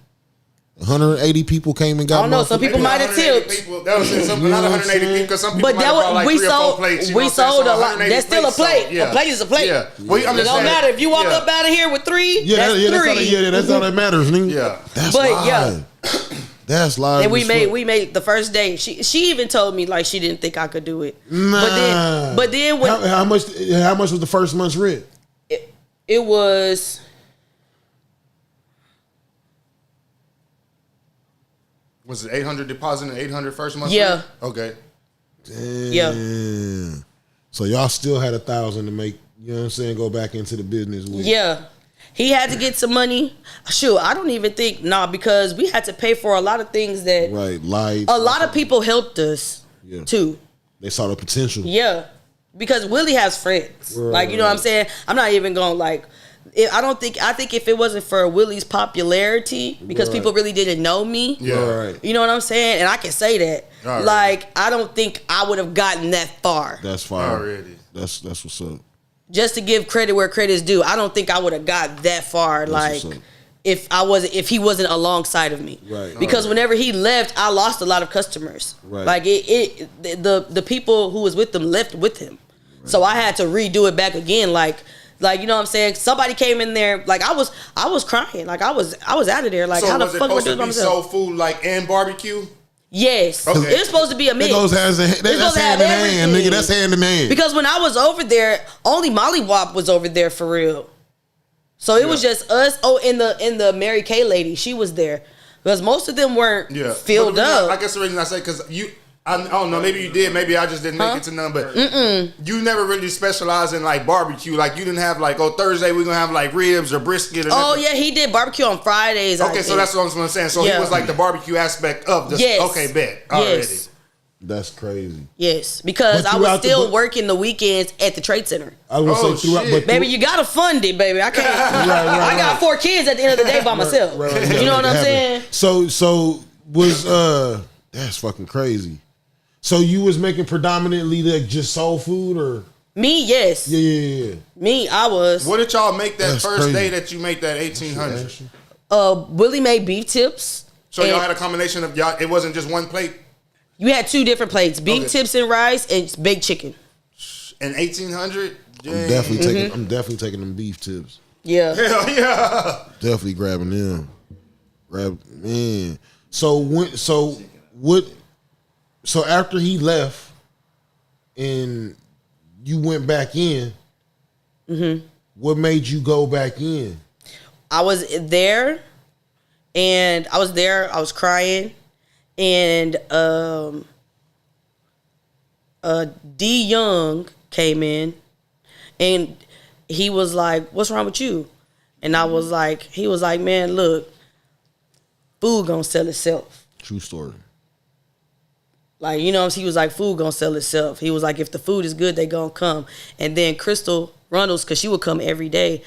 Speaker 1: 180 people came and got.
Speaker 2: I don't know, some people
Speaker 3: Maybe
Speaker 2: might have
Speaker 3: 180
Speaker 2: tipped.
Speaker 3: people. That was some, not 180 people because some people
Speaker 2: But
Speaker 3: might
Speaker 2: that
Speaker 3: have
Speaker 2: was
Speaker 3: brought like
Speaker 2: we
Speaker 3: 3 or 4
Speaker 2: sold.
Speaker 3: plates. You know
Speaker 2: We
Speaker 3: what I'm saying?
Speaker 2: sold
Speaker 3: So
Speaker 2: a lot.
Speaker 3: 180
Speaker 2: That's still a
Speaker 3: plates
Speaker 2: plate.
Speaker 3: sold. Yeah.
Speaker 2: A plate is a plate.
Speaker 3: Yeah. Well, I'm
Speaker 2: It
Speaker 3: just
Speaker 2: don't
Speaker 3: saying,
Speaker 2: matter if you walk
Speaker 3: yeah.
Speaker 2: up out of here with 3.
Speaker 1: Yeah,
Speaker 2: that's
Speaker 1: that's
Speaker 2: 3.
Speaker 1: that's all that matters, nigga.
Speaker 3: Yeah.
Speaker 1: That's
Speaker 2: But,
Speaker 1: live.
Speaker 2: yeah.
Speaker 1: That's live.
Speaker 2: And
Speaker 1: as fuck.
Speaker 2: we made the first day. She even told me like she didn't think I could do it.
Speaker 1: Nah.
Speaker 2: But then when
Speaker 1: how much was the first month's rent?
Speaker 2: it was.
Speaker 3: Was it 800 deposit and 800 first month?
Speaker 2: Yeah.
Speaker 3: rent? Okay.
Speaker 2: Yeah.
Speaker 1: Damn. So y'all still had 1,000 to make. You know what I'm saying? Go back into the business with.
Speaker 2: Yeah. He had to get some money. Shoot, I don't even think, because we had to pay for a lot of things that
Speaker 1: Right. Lights.
Speaker 2: a lot of people helped us
Speaker 1: Yeah.
Speaker 2: too.
Speaker 1: They saw the potential.
Speaker 2: Yeah. Because Willie has friends. Like, you know what I'm saying? I'm not even going to like, I think if it wasn't for Willie's popularity, because
Speaker 1: Right.
Speaker 2: people really didn't know me.
Speaker 3: Yeah.
Speaker 1: Right.
Speaker 2: You know what I'm saying? And I can say that.
Speaker 3: Alright.
Speaker 2: Like, I don't think I would have gotten that far.
Speaker 1: That's fire.
Speaker 3: Already.
Speaker 1: That's what's up.
Speaker 2: Just to give credit where credit's due, I don't think I would have got that far.
Speaker 1: That's
Speaker 2: Like,
Speaker 1: what's up.
Speaker 2: if he wasn't alongside of me.
Speaker 1: Right.
Speaker 2: Because whenever he left, I lost a lot of customers.
Speaker 1: Right.
Speaker 2: Like the people who was with them left with him. Right. So I had to redo it back again. Like you know what I'm saying? Somebody came in there, like I was crying. Like I was out of there. Like,
Speaker 3: So
Speaker 2: how the
Speaker 3: was it
Speaker 2: fuck am I
Speaker 3: supposed to
Speaker 2: doing
Speaker 3: be
Speaker 2: myself?
Speaker 3: soul food like and barbecue?
Speaker 2: Yes.
Speaker 3: Okay.
Speaker 2: It was supposed to be a mix.
Speaker 1: It goes hand in hand.
Speaker 2: It's supposed
Speaker 1: That's
Speaker 2: to have
Speaker 1: hand in hand,
Speaker 2: everything.
Speaker 1: nigga. That's hand in hand.
Speaker 2: Because when I was over there, only Molly Wop was over there for real. So it was just us. Oh, and the Mary Kay lady, she was there. Because most of them weren't filled
Speaker 3: But the reason-
Speaker 2: up.
Speaker 3: I guess the reason I say because I don't know. Maybe you did. Maybe I just didn't make it to none. But you never really specialized in like barbecue. Like you didn't have like, Thursday we're gonna have like ribs or brisket. Or
Speaker 2: Oh
Speaker 3: nothing.
Speaker 2: yeah, he did barbecue on Fridays. I
Speaker 3: Okay, so
Speaker 2: think.
Speaker 3: that's what I'm saying. So he
Speaker 2: Yeah.
Speaker 3: was like the barbecue aspect of this.
Speaker 2: Yes.
Speaker 3: Okay, bet already.
Speaker 2: Yes.
Speaker 1: That's crazy.
Speaker 2: Yes, because
Speaker 1: But
Speaker 2: I was
Speaker 1: throughout the-
Speaker 2: still
Speaker 1: but-
Speaker 2: working the weekends at the Trade Center.
Speaker 1: I was
Speaker 3: Oh,
Speaker 1: gonna say throughout,
Speaker 3: shit.
Speaker 1: but
Speaker 2: Baby, you gotta fund it, baby. I can't.
Speaker 1: right,
Speaker 2: I got 4 kids at the end of the day by myself.
Speaker 1: right,
Speaker 2: You know what I'm
Speaker 1: happen.
Speaker 2: saying?
Speaker 1: So was that's fucking crazy. So you was making predominantly like just soul food or
Speaker 2: Me, yes.
Speaker 1: yeah.
Speaker 2: Me, I was.
Speaker 3: What did y'all make that
Speaker 1: That's
Speaker 3: first
Speaker 1: crazy.
Speaker 3: day that you made that 1,800?
Speaker 2: Willie made beef tips.
Speaker 3: So y'all
Speaker 2: and
Speaker 3: had a combination of y'all. It wasn't just one plate.
Speaker 2: You had 2 different plates: beef
Speaker 3: Okay.
Speaker 2: tips and rice, and baked chicken.
Speaker 3: And 1,800.
Speaker 1: I'm definitely taking them beef tips.
Speaker 2: Yeah.
Speaker 3: Hell yeah.
Speaker 1: Definitely grabbing them. Man. So after he left, and you went back in. What made you go back in?
Speaker 2: I was there, I was crying, and D Young came in, and he was like, "What's wrong with you?" And I was like, he was like, "Man, look, food gonna sell itself."
Speaker 1: True story.
Speaker 2: Like, you know, he was like, food gonna sell itself. He was like, if the food is good, they gonna come. And then Crystal Runnels, because she would come every day,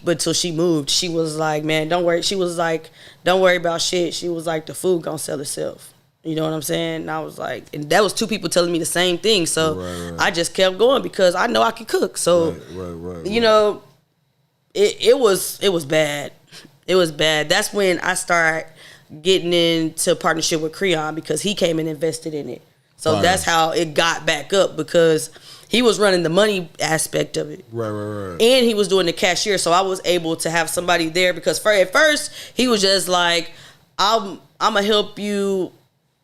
Speaker 2: but till she moved, she was like, man, don't worry. She was like, don't worry about shit. She was like, the food gonna sell itself. You know what I'm saying? And I was like, and that was two people telling me the same thing. So
Speaker 1: Right.
Speaker 2: I just kept going because I know I can cook. So,
Speaker 1: Right.
Speaker 2: you know, it was bad. It was bad. That's when I started getting into partnership with Creon because he came and invested in it. So
Speaker 1: Right.
Speaker 2: that's how it got back up because he was running the money aspect of it.
Speaker 1: Right.
Speaker 2: And he was doing the cashier. So I was able to have somebody there because at first he was just like, I'm going to help you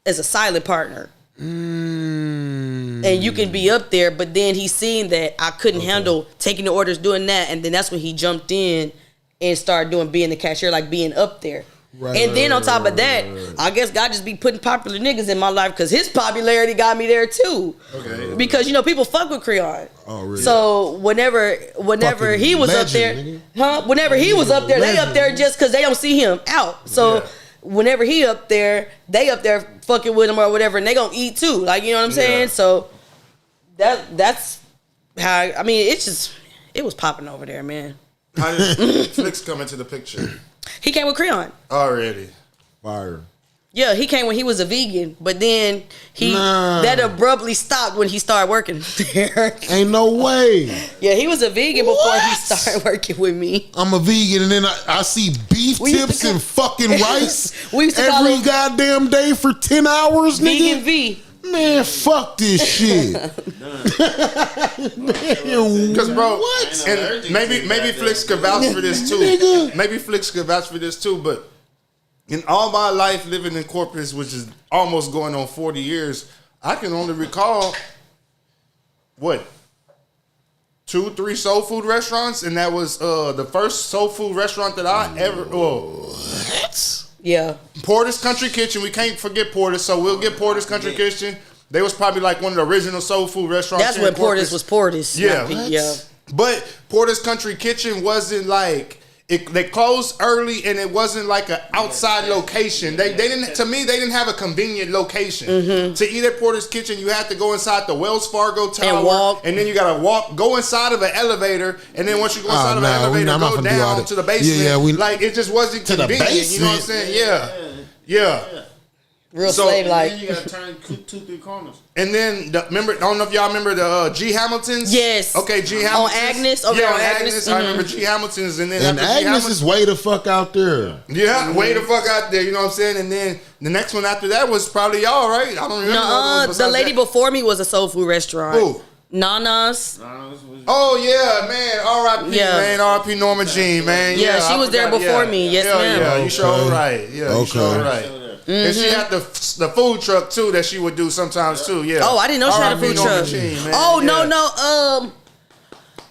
Speaker 2: as a silent partner. And you can be up there. But then he seen that I couldn't handle taking the orders, doing that. And then that's when he jumped in and started being the cashier, like being up there.
Speaker 1: Right,
Speaker 2: And then on top of that, I guess God just be putting popular niggas in my life because his popularity got me there too.
Speaker 3: Okay.
Speaker 2: Because, you know, people fuck with Creon.
Speaker 1: Oh, really?
Speaker 2: So whenever
Speaker 1: Fucking
Speaker 2: he was up
Speaker 1: legend,
Speaker 2: there, whenever he was up there, they up there
Speaker 1: Legend.
Speaker 2: just because they don't see him out. So
Speaker 3: Yeah.
Speaker 2: whenever he up there, they up there fucking with him or whatever, and they gonna eat too. Like, you know what I'm saying?
Speaker 3: Yeah.
Speaker 2: So that's how, I mean, it was popping over there, man.
Speaker 3: How did Flicks come into the picture?
Speaker 2: He came with Creon.
Speaker 3: Already.
Speaker 1: Fire.
Speaker 2: Yeah, he came when he was a vegan, but then
Speaker 1: Nah.
Speaker 2: that abruptly stopped when he started working there.
Speaker 1: Ain't no way.
Speaker 2: Yeah, he was a vegan before he
Speaker 1: What?
Speaker 2: started working with me.
Speaker 1: I'm a vegan, and then I see beef
Speaker 2: We used to
Speaker 1: tips and fucking rice
Speaker 2: We used to call
Speaker 1: every
Speaker 2: him
Speaker 1: goddamn day for 10 hours,
Speaker 2: Vegan
Speaker 1: nigga.
Speaker 2: V.
Speaker 1: Man, fuck this shit.
Speaker 3: Because bro,
Speaker 1: What?
Speaker 3: and maybe Flicks could vouch for this too.
Speaker 1: Nigga.
Speaker 3: Maybe Flicks could vouch for this too. But in all my life living in Corpus, which is almost going on 40 years, I can only recall what 2-3 soul food restaurants, and that was the first soul food restaurant that I ever.
Speaker 2: Yeah.
Speaker 3: Porter's Country Kitchen. We can't forget Porter's, so we'll get Porter's Country Kitchen. They was probably like one of the original soul food restaurants.
Speaker 2: That's
Speaker 3: here
Speaker 2: when
Speaker 3: in Corpus.
Speaker 2: Porter's was Porter's.
Speaker 3: Yeah.
Speaker 2: Yeah.
Speaker 3: But Porter's Country Kitchen wasn't like they closed early, and it wasn't like an outside location. They didn't. To me, they didn't have a convenient location to eat at Porter's Kitchen. You had to go inside the Wells Fargo Tower
Speaker 2: And walk.
Speaker 3: and then you gotta go inside of an elevator, and then once you go inside of an elevator,
Speaker 1: I'm not
Speaker 3: go
Speaker 1: gonna do all
Speaker 3: down
Speaker 1: that.
Speaker 3: to the basement.
Speaker 1: Yeah,
Speaker 3: like it just wasn't
Speaker 1: To the
Speaker 3: convenient. You know what I'm
Speaker 1: basement?
Speaker 3: saying? Yeah.
Speaker 2: Real
Speaker 3: So-
Speaker 2: slave like.
Speaker 4: Then you gotta turn 2-3 corners.
Speaker 3: And then remember, I don't know if y'all remember the G Hamiltons.
Speaker 2: Yes.
Speaker 3: Okay, G
Speaker 2: On
Speaker 3: Hamiltons.
Speaker 2: Agnes? Over
Speaker 3: Yeah,
Speaker 2: there
Speaker 3: on
Speaker 2: on
Speaker 3: Agnes.
Speaker 2: Agnes?
Speaker 3: I remember G Hamiltons, and then
Speaker 1: And
Speaker 3: after G
Speaker 1: Agnes
Speaker 3: Hamiltons,
Speaker 1: is way the fuck out there.
Speaker 3: yeah, way the fuck out there. You know what I'm saying? And then the next one after that was probably y'all, right? I don't remember.
Speaker 2: Nuh-uh. The lady before me was a soul food restaurant.
Speaker 3: Who?
Speaker 2: Nana's.
Speaker 3: Oh yeah, man. R.I.P.
Speaker 2: Yeah.
Speaker 3: Man. R.I.P. Norma Jean, man.
Speaker 2: Yeah, she
Speaker 3: I
Speaker 2: was there
Speaker 3: forgot,
Speaker 2: before
Speaker 3: yeah.
Speaker 2: me. Yes,
Speaker 3: yeah,
Speaker 2: ma'am.
Speaker 3: Yeah, you
Speaker 1: Okay.
Speaker 3: sure right. Yeah, you sure
Speaker 1: Okay.
Speaker 3: right. And she had the food truck too that she would do sometimes too. Yeah.
Speaker 2: Oh, I didn't know she had a
Speaker 3: R.I.P.
Speaker 2: food
Speaker 3: Norma
Speaker 2: truck.
Speaker 3: Jean, man.
Speaker 2: Oh,
Speaker 3: Yeah.
Speaker 2: no.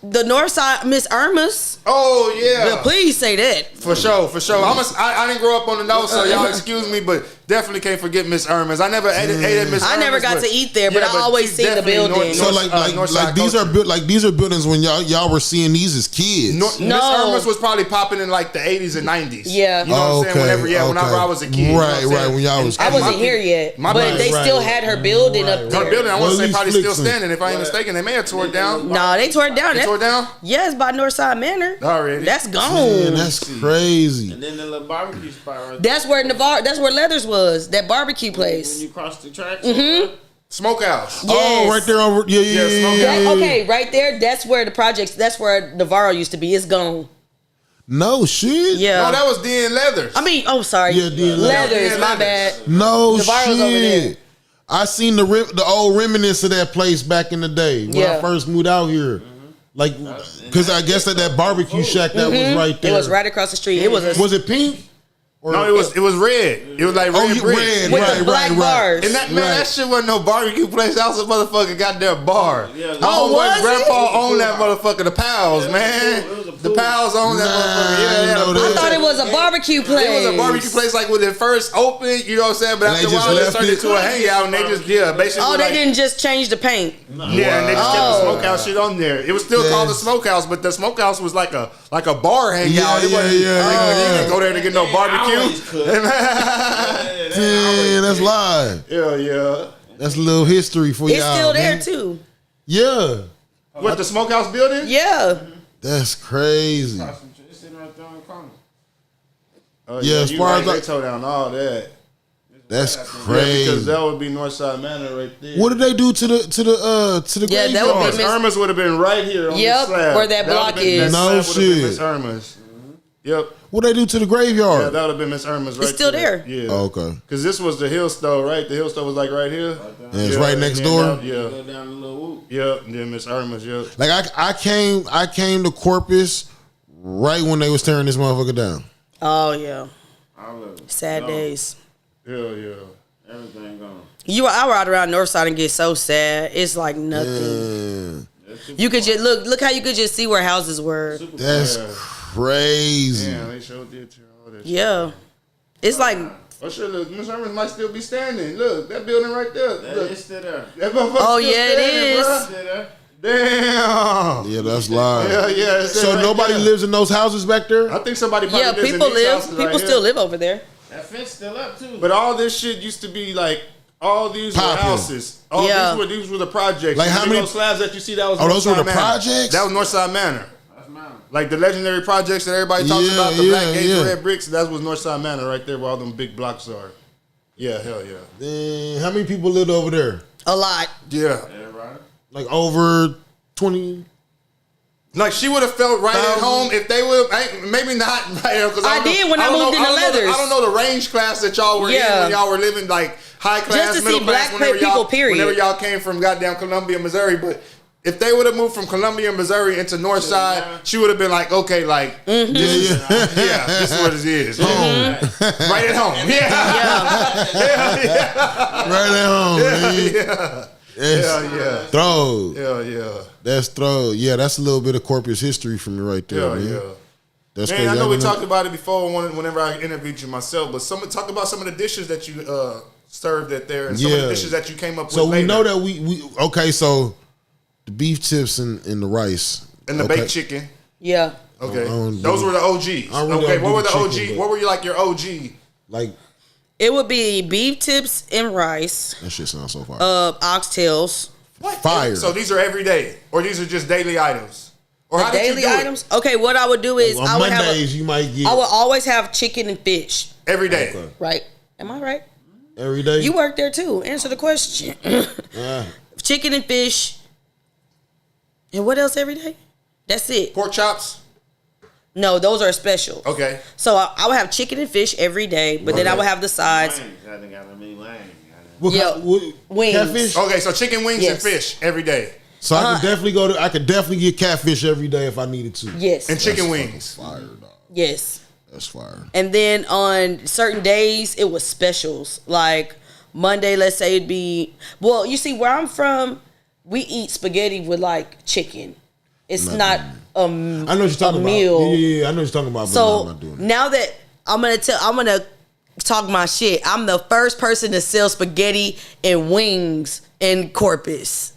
Speaker 2: The North Side, Miss Irma's.
Speaker 3: Oh yeah.
Speaker 2: Yeah, please say that.
Speaker 3: For sure. I didn't grow up on the north, so y'all excuse me, but definitely can't forget Miss Irma's. I never ate at Miss Irma's.
Speaker 2: I never got to eat there, but I always
Speaker 3: she's
Speaker 2: seen the
Speaker 3: definitely
Speaker 2: building.
Speaker 1: So these are these are buildings when y'all were seeing these as kids.
Speaker 3: Miss Irma's was probably popping in like the 80s and 90s.
Speaker 2: Yeah.
Speaker 3: You know what I'm saying? Whenever I was a kid. you know what I'm
Speaker 1: Right,
Speaker 3: saying?
Speaker 1: when y'all was
Speaker 2: I
Speaker 3: And
Speaker 2: wasn't
Speaker 3: my
Speaker 2: here
Speaker 3: peop-
Speaker 2: yet,
Speaker 3: my
Speaker 2: but
Speaker 3: peop-
Speaker 2: they
Speaker 1: right,
Speaker 2: still had her building up
Speaker 3: Her
Speaker 2: there.
Speaker 3: building, I want
Speaker 1: Well,
Speaker 3: to say
Speaker 1: at
Speaker 3: probably
Speaker 1: least
Speaker 3: still
Speaker 1: Flixen.
Speaker 3: standing. If I ain't mistaken, they may have tore it down.
Speaker 2: Nah, they tore it down.
Speaker 3: They tore it down?
Speaker 2: Yeah, it's by Northside Manor.
Speaker 3: Already.
Speaker 2: That's
Speaker 1: Man,
Speaker 2: gone.
Speaker 1: that's crazy.
Speaker 4: And then the little barbecue spot right
Speaker 2: That's where That's where Leathers was. That barbecue
Speaker 4: when
Speaker 2: place.
Speaker 4: you cross the tracks.
Speaker 3: Smokehouse.
Speaker 2: Yes.
Speaker 1: Oh, right there over. Yeah.
Speaker 2: Okay, right there. That's where the projects. That's where Navarro used to be. It's gone.
Speaker 1: No shit.
Speaker 2: Yeah.
Speaker 3: No, that was D&. Leathers.
Speaker 2: I mean, oh sorry.
Speaker 1: Yeah, D&.
Speaker 2: Leathers.
Speaker 3: Yeah,
Speaker 2: My
Speaker 3: Leathers.
Speaker 2: bad.
Speaker 1: No
Speaker 2: Navarro's
Speaker 1: shit.
Speaker 2: over there.
Speaker 1: I seen the old remnants of that place back in the day when I
Speaker 2: Yeah.
Speaker 1: first moved out here. Like, because I guess that barbecue shack that was right there.
Speaker 2: It was right across the street. It was a.
Speaker 1: Was it pink? Or
Speaker 3: No, it was red. It was like red bricks.
Speaker 1: red,
Speaker 2: With
Speaker 1: right,
Speaker 2: the black
Speaker 1: right,
Speaker 2: bars.
Speaker 3: And that man, that shit wasn't no barbecue place. That was a motherfucking goddamn bar.
Speaker 4: Yeah,
Speaker 3: My
Speaker 2: oh,
Speaker 3: homeboy's
Speaker 2: was it?
Speaker 3: grandpa owned that motherfucker. The Pals, man.
Speaker 4: It was a
Speaker 3: The
Speaker 4: pool.
Speaker 3: Pals owned that
Speaker 1: Nah,
Speaker 3: motherfucker. Yeah,
Speaker 1: I didn't
Speaker 3: yeah,
Speaker 1: know
Speaker 3: the
Speaker 1: that.
Speaker 2: I thought it was a barbecue place.
Speaker 3: It was a barbecue place like when it first opened, you know what I'm saying? But
Speaker 1: And
Speaker 3: after a
Speaker 1: they just
Speaker 3: while, it
Speaker 1: left
Speaker 3: turned
Speaker 1: it?
Speaker 3: into a hangout, and they just basically.
Speaker 2: Oh, they
Speaker 3: like,
Speaker 2: didn't just change the paint.
Speaker 3: Yeah, and they just kept the
Speaker 2: Oh.
Speaker 3: smokehouse shit on there. It was still called the
Speaker 1: Yes.
Speaker 3: smokehouse, but the smokehouse was like a bar hangout.
Speaker 1: Yeah,
Speaker 3: It wasn't,
Speaker 1: yeah.
Speaker 3: You didn't go there to get no barbecue.
Speaker 1: Man, that's live.
Speaker 3: Yeah.
Speaker 1: That's a little history for y'all.
Speaker 2: It's still there
Speaker 1: man.
Speaker 2: too.
Speaker 1: Yeah.
Speaker 3: What, the smokehouse building?
Speaker 2: Yeah.
Speaker 1: That's crazy.
Speaker 4: It's sitting right there on the corner.
Speaker 3: Oh,
Speaker 1: Yeah, as
Speaker 3: you
Speaker 1: far
Speaker 3: right,
Speaker 1: as
Speaker 3: they
Speaker 1: like-
Speaker 3: tore down all that.
Speaker 1: That's
Speaker 3: Yeah, because
Speaker 1: crazy.
Speaker 3: that would be Northside Manor right there.
Speaker 1: What did they do to the
Speaker 2: Yeah, that would be
Speaker 1: graveyard?
Speaker 2: Miss-
Speaker 3: Irma's would have been right here on
Speaker 2: Yep,
Speaker 3: the slab.
Speaker 2: where that block is.
Speaker 1: No
Speaker 3: slab would've been
Speaker 1: shit.
Speaker 3: Miss Irma's. Yep.
Speaker 1: What they do to the
Speaker 3: Yeah,
Speaker 1: graveyard?
Speaker 3: that would have been Miss Irma's right
Speaker 2: still there.
Speaker 3: Yeah.
Speaker 1: Oh, okay.
Speaker 3: Because this was the Hill Stove, right? The Hill Stove was like right here.
Speaker 1: And it's
Speaker 3: Yeah,
Speaker 1: right next
Speaker 3: and
Speaker 1: door.
Speaker 3: that- yeah.
Speaker 4: Go down the little whoop.
Speaker 3: Yep. And then Miss Irma's, yep.
Speaker 1: Like I came to Corpus right when they was tearing this motherfucker down.
Speaker 2: Oh yeah.
Speaker 4: All of it.
Speaker 2: Sad
Speaker 4: No,
Speaker 2: days.
Speaker 3: Yeah.
Speaker 4: Everything gone.
Speaker 2: I ride around Northside and get so sad. It's like nothing. You could just look how you could just see where houses were.
Speaker 1: That's crazy.
Speaker 3: Yeah, they sure did tear all that shit.
Speaker 2: Yeah. It's like
Speaker 3: Oh, shit, look, Miss Irma's might still be standing. Look, that building right there. Look,
Speaker 4: It's still there.
Speaker 3: that motherfucker
Speaker 2: Oh,
Speaker 3: still
Speaker 2: yeah, it
Speaker 3: standing,
Speaker 2: is.
Speaker 3: bruh.
Speaker 4: Still there.
Speaker 1: Yeah,
Speaker 3: Damn.
Speaker 1: that's live.
Speaker 3: Yeah. it's
Speaker 1: So
Speaker 3: right
Speaker 1: nobody
Speaker 3: there.
Speaker 1: lives in those houses back there?
Speaker 3: I think somebody probably
Speaker 2: yeah,
Speaker 3: lives in
Speaker 2: people
Speaker 3: these
Speaker 2: live.
Speaker 3: houses
Speaker 2: People
Speaker 3: right
Speaker 2: still
Speaker 3: here.
Speaker 2: live over there.
Speaker 4: That fence still up too.
Speaker 3: But all this shit used to be like, all these were
Speaker 1: Poppin'.
Speaker 3: houses. All
Speaker 2: Yeah.
Speaker 3: these were the projects.
Speaker 1: Like, how
Speaker 3: You see
Speaker 1: many-
Speaker 3: those slabs that you see? That was
Speaker 1: Oh, those were the
Speaker 3: Northside Manor.
Speaker 1: projects?
Speaker 3: That was Northside Manor.
Speaker 4: That's mine.
Speaker 3: Like the legendary projects that everybody talks
Speaker 1: Yeah,
Speaker 3: about, the
Speaker 1: yeah,
Speaker 3: black gates,
Speaker 1: yeah.
Speaker 3: red bricks. That was Northside Manor right there, where all them big blocks are. Yeah, hell yeah.
Speaker 1: Then how many people lived over there?
Speaker 2: A lot.
Speaker 3: Yeah.
Speaker 4: Everybody.
Speaker 1: Like over 20?
Speaker 3: Like she would have felt right at
Speaker 1: 1,000?
Speaker 3: home if they would. Maybe not right here because
Speaker 2: I did when I moved into Leathers.
Speaker 3: I don't know the range class that y'all were in
Speaker 2: Yeah.
Speaker 3: when y'all were living like high class,
Speaker 2: Just to
Speaker 3: middle
Speaker 2: see
Speaker 3: class.
Speaker 2: black
Speaker 3: Whenever
Speaker 2: people,
Speaker 3: y'all,
Speaker 2: period.
Speaker 3: Whenever y'all came from goddamn Columbia, Missouri, but. If they would have moved from Columbia, Missouri into Northside, she would have been like, okay, like, this is, yeah, this is what it is.
Speaker 1: Home.
Speaker 3: Right at home. Yeah.
Speaker 1: Right at home, man.
Speaker 3: Yeah.
Speaker 1: That's
Speaker 3: Yeah.
Speaker 1: throw.
Speaker 3: Yeah.
Speaker 1: That's throw. Yeah, that's a little bit of Corpus history for me right there, man.
Speaker 3: Yeah.
Speaker 1: That's
Speaker 3: Man,
Speaker 1: crazy.
Speaker 3: I know we
Speaker 1: didn't
Speaker 3: talked about it before whenever I interviewed you myself, but talk about some of the dishes that you served at there and some of the
Speaker 1: Yeah.
Speaker 3: dishes that you came up
Speaker 1: So
Speaker 3: with
Speaker 1: we
Speaker 3: later.
Speaker 1: know that we okay. So the beef tips and the rice
Speaker 3: And the
Speaker 1: okay.
Speaker 3: baked chicken.
Speaker 2: Yeah.
Speaker 3: Okay.
Speaker 1: I don't
Speaker 3: Those
Speaker 1: do-
Speaker 3: were the OGs.
Speaker 1: I really
Speaker 3: Okay,
Speaker 1: don't
Speaker 3: what
Speaker 1: do
Speaker 3: were
Speaker 1: the
Speaker 3: the OG?
Speaker 1: chicken, but-
Speaker 3: What were you like your OG?
Speaker 1: Like
Speaker 2: It would be beef tips and rice,
Speaker 1: that shit sounds so far.
Speaker 2: oxtails,
Speaker 1: Fire.
Speaker 3: So these are every day, or these are just daily items, or how did you
Speaker 2: daily
Speaker 3: do
Speaker 2: items. Okay, what I would do is
Speaker 1: On
Speaker 2: I would have.
Speaker 1: Mondays you might get
Speaker 2: I would always have chicken and fish.
Speaker 3: it? Every day.
Speaker 1: Okay.
Speaker 2: Right? Am I right?
Speaker 1: every day.
Speaker 2: You work there too. Answer the question.
Speaker 1: Yeah.
Speaker 2: Chicken and fish. And what else every day? That's it.
Speaker 3: Pork chops.
Speaker 2: No, those are special.
Speaker 3: Okay.
Speaker 2: So I would have chicken and fish every day, but then I would have the sides.
Speaker 4: Wings. I think I mean wings.
Speaker 1: What
Speaker 2: Yeah,
Speaker 1: kind- what-
Speaker 2: wings.
Speaker 1: Catfish.
Speaker 3: Okay. So chicken wings
Speaker 2: Yes.
Speaker 3: and fish every day,
Speaker 1: So I could definitely go to. I could definitely get catfish every day if I needed to.
Speaker 2: Yes.
Speaker 3: and chicken
Speaker 1: That's
Speaker 3: wings.
Speaker 1: fucking Fire, dog.
Speaker 2: Yes.
Speaker 1: That's fire.
Speaker 2: And then on certain days, it was specials. Like Monday, let's say it'd be, well, you see, where I'm from, we eat spaghetti with like chicken. It's not
Speaker 1: I know what you're talking
Speaker 2: meal.
Speaker 1: about. Yeah, I know what you're talking about. But no, I'm
Speaker 2: So
Speaker 1: not doing it.
Speaker 2: now that I'm gonna talk my shit. I'm the first person to sell spaghetti and wings in Corpus.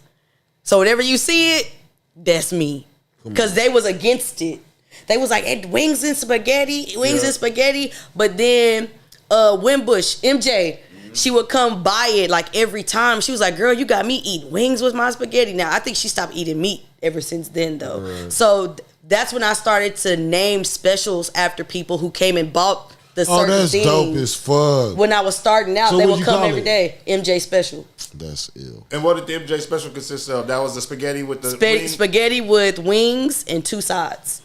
Speaker 2: So whenever you see it, that's me. Because they was against it. They was like, hey, wings and spaghetti, and spaghetti. But then Wimbush, MJ, she would come buy it like every time. She was like, girl, you got me eating wings with my spaghetti. Now, I think she stopped eating meat ever since then, though.
Speaker 1: Right.
Speaker 2: So that's when I started to name specials after people who came and bought the
Speaker 1: Oh,
Speaker 2: certain
Speaker 1: that's
Speaker 2: things.
Speaker 1: dope as fuck.
Speaker 2: When I was starting out,
Speaker 1: So
Speaker 2: they
Speaker 1: what'd
Speaker 2: would
Speaker 1: you
Speaker 2: come
Speaker 1: call
Speaker 2: every
Speaker 1: it?
Speaker 2: day. MJ Special.
Speaker 1: That's ill.
Speaker 3: And what did the MJ special consist of? That was the spaghetti with the wing?
Speaker 2: Spaghetti with wings and 2 sides.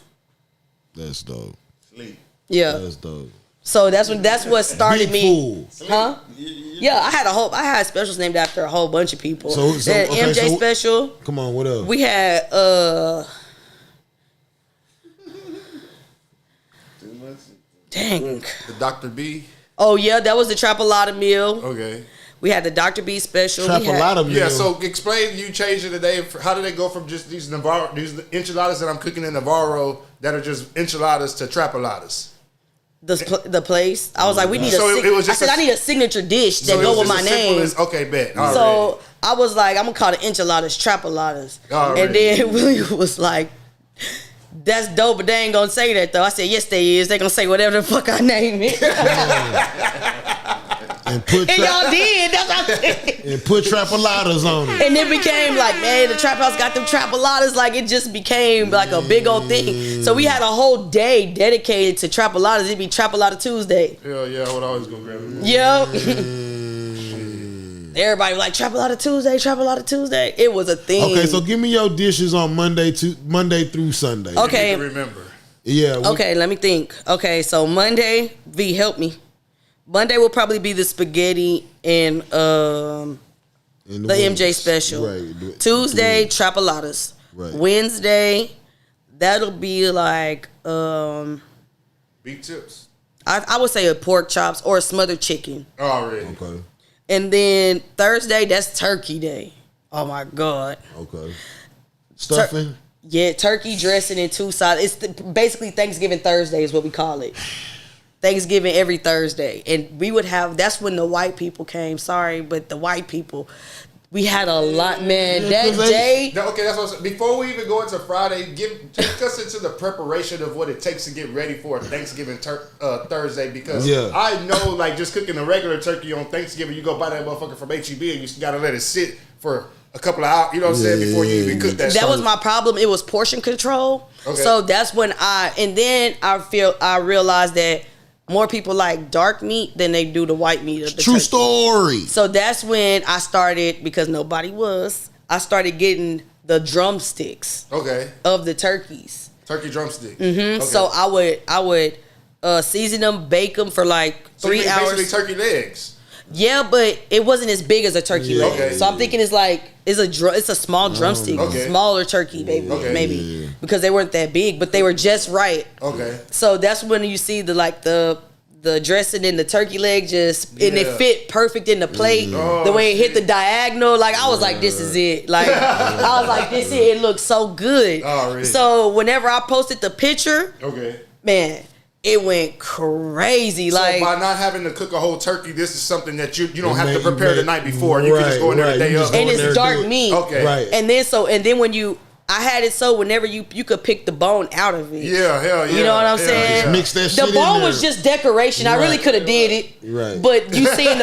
Speaker 1: That's dope.
Speaker 4: Sleep.
Speaker 2: Yeah.
Speaker 1: That's dope.
Speaker 2: So that's what started
Speaker 1: Big
Speaker 2: me.
Speaker 1: fool.
Speaker 2: Huh? Yeah, I had specials named after a whole bunch of people.
Speaker 1: So
Speaker 2: Then
Speaker 1: okay,
Speaker 2: MJ
Speaker 1: so-
Speaker 2: Special.
Speaker 1: Come on, what else?
Speaker 2: We had
Speaker 4: Too much.
Speaker 2: Dang.
Speaker 3: The Dr. B.
Speaker 2: Oh yeah, that was the Trapalada meal.
Speaker 3: Okay.
Speaker 2: We had the Dr. B special.
Speaker 1: Trapalada meal.
Speaker 3: Yeah, so explain, you changed it today. How did it go from just these enchiladas that I'm cooking in Navarro that are just enchiladas to trapaladas?
Speaker 2: The place. I was like, we need I need a signature dish that go with my name.
Speaker 3: Okay, bet.
Speaker 2: So I was like, I'm gonna call the enchiladas Trapaladas. And then Willie was like, that's dope, but they ain't gonna say that though. I said, yes, they is. They gonna say whatever the fuck I name it.
Speaker 1: And
Speaker 2: y'all did. That's what I said.
Speaker 1: And put Trapaladas on it.
Speaker 2: And it became like, man, the trap house got them Trapaladas. Like, it just became like a big old thing. So we had a whole day dedicated to Trapaladas. It'd be Trapalada Tuesday.
Speaker 3: Hell yeah, I would always go grab it.
Speaker 2: Yep. Everybody was like, Trapalada Tuesday, Trapalada Tuesday. It was a thing.
Speaker 1: Okay, so give me your dishes on Monday through Sunday.
Speaker 2: Okay.
Speaker 3: Remember.
Speaker 1: Yeah.
Speaker 2: Okay, let me think. Okay, so Monday, V, help me. Monday will probably be the spaghetti and the MJ special. Right. Tuesday, Trapaladas.
Speaker 1: Right.
Speaker 2: Wednesday, that'll be like
Speaker 3: beef tips.
Speaker 2: I would say a pork chops or a smothered chicken.
Speaker 3: Already.
Speaker 1: Okay.
Speaker 2: And then Thursday, that's turkey day. Oh my God.
Speaker 1: Okay. Stuffing?
Speaker 2: Yeah, turkey dressing and 2 sides. It's basically Thanksgiving Thursday is what we call it. Thanksgiving every Thursday. And we would have, that's when the white people came. Sorry, but the white people, we had a lot, man. That day.
Speaker 3: Okay, that's what I'm saying. Before we even go into Friday, take us into the preparation of what it takes to get ready for Thanksgiving Thursday. Because I know, like, just cooking a regular turkey on Thanksgiving, you go buy that motherfucker from HEB and you got to let it sit for a couple of hours, you know what I'm saying, before you even cook that.
Speaker 2: That was my problem. It was portion control. Okay. So that's when I realized that more people like dark meat than they do the white meat of the
Speaker 1: True
Speaker 2: turkey.
Speaker 1: Story.
Speaker 2: So that's when I started, because nobody was, I started getting the drumsticks.
Speaker 3: Okay.
Speaker 2: Of the turkeys.
Speaker 3: Turkey drumsticks.
Speaker 2: Mm-hmm. Okay. So I would season them, bake them for like 3 hours.
Speaker 3: Basically turkey legs.
Speaker 2: Yeah, but it wasn't as big as a turkey leg. Okay. So I'm thinking it's a small drumstick, smaller turkey, maybe, because they weren't that big, but they were just right.
Speaker 3: Okay.
Speaker 2: So that's when you see the dressing in the turkey leg and it fit perfect in the plate. The way it hit the diagonal, like I was like, this is it. Like I was like, this is it. It looks so good.
Speaker 3: Really?
Speaker 2: So whenever I posted the picture, man, it went crazy. So like,
Speaker 3: by not having to cook a whole turkey, this is something that you don't have to prepare the night before. You can just go in there the day of.
Speaker 2: And it's dark meat.
Speaker 3: Okay.
Speaker 2: Right. And then when I had it so whenever you could pick the bone out of it.
Speaker 3: Yeah, hell yeah.
Speaker 2: You know what I'm saying?
Speaker 1: Just mix that shit
Speaker 2: the bone was just decoration. I really could have did it.
Speaker 1: Right.
Speaker 2: But you seeing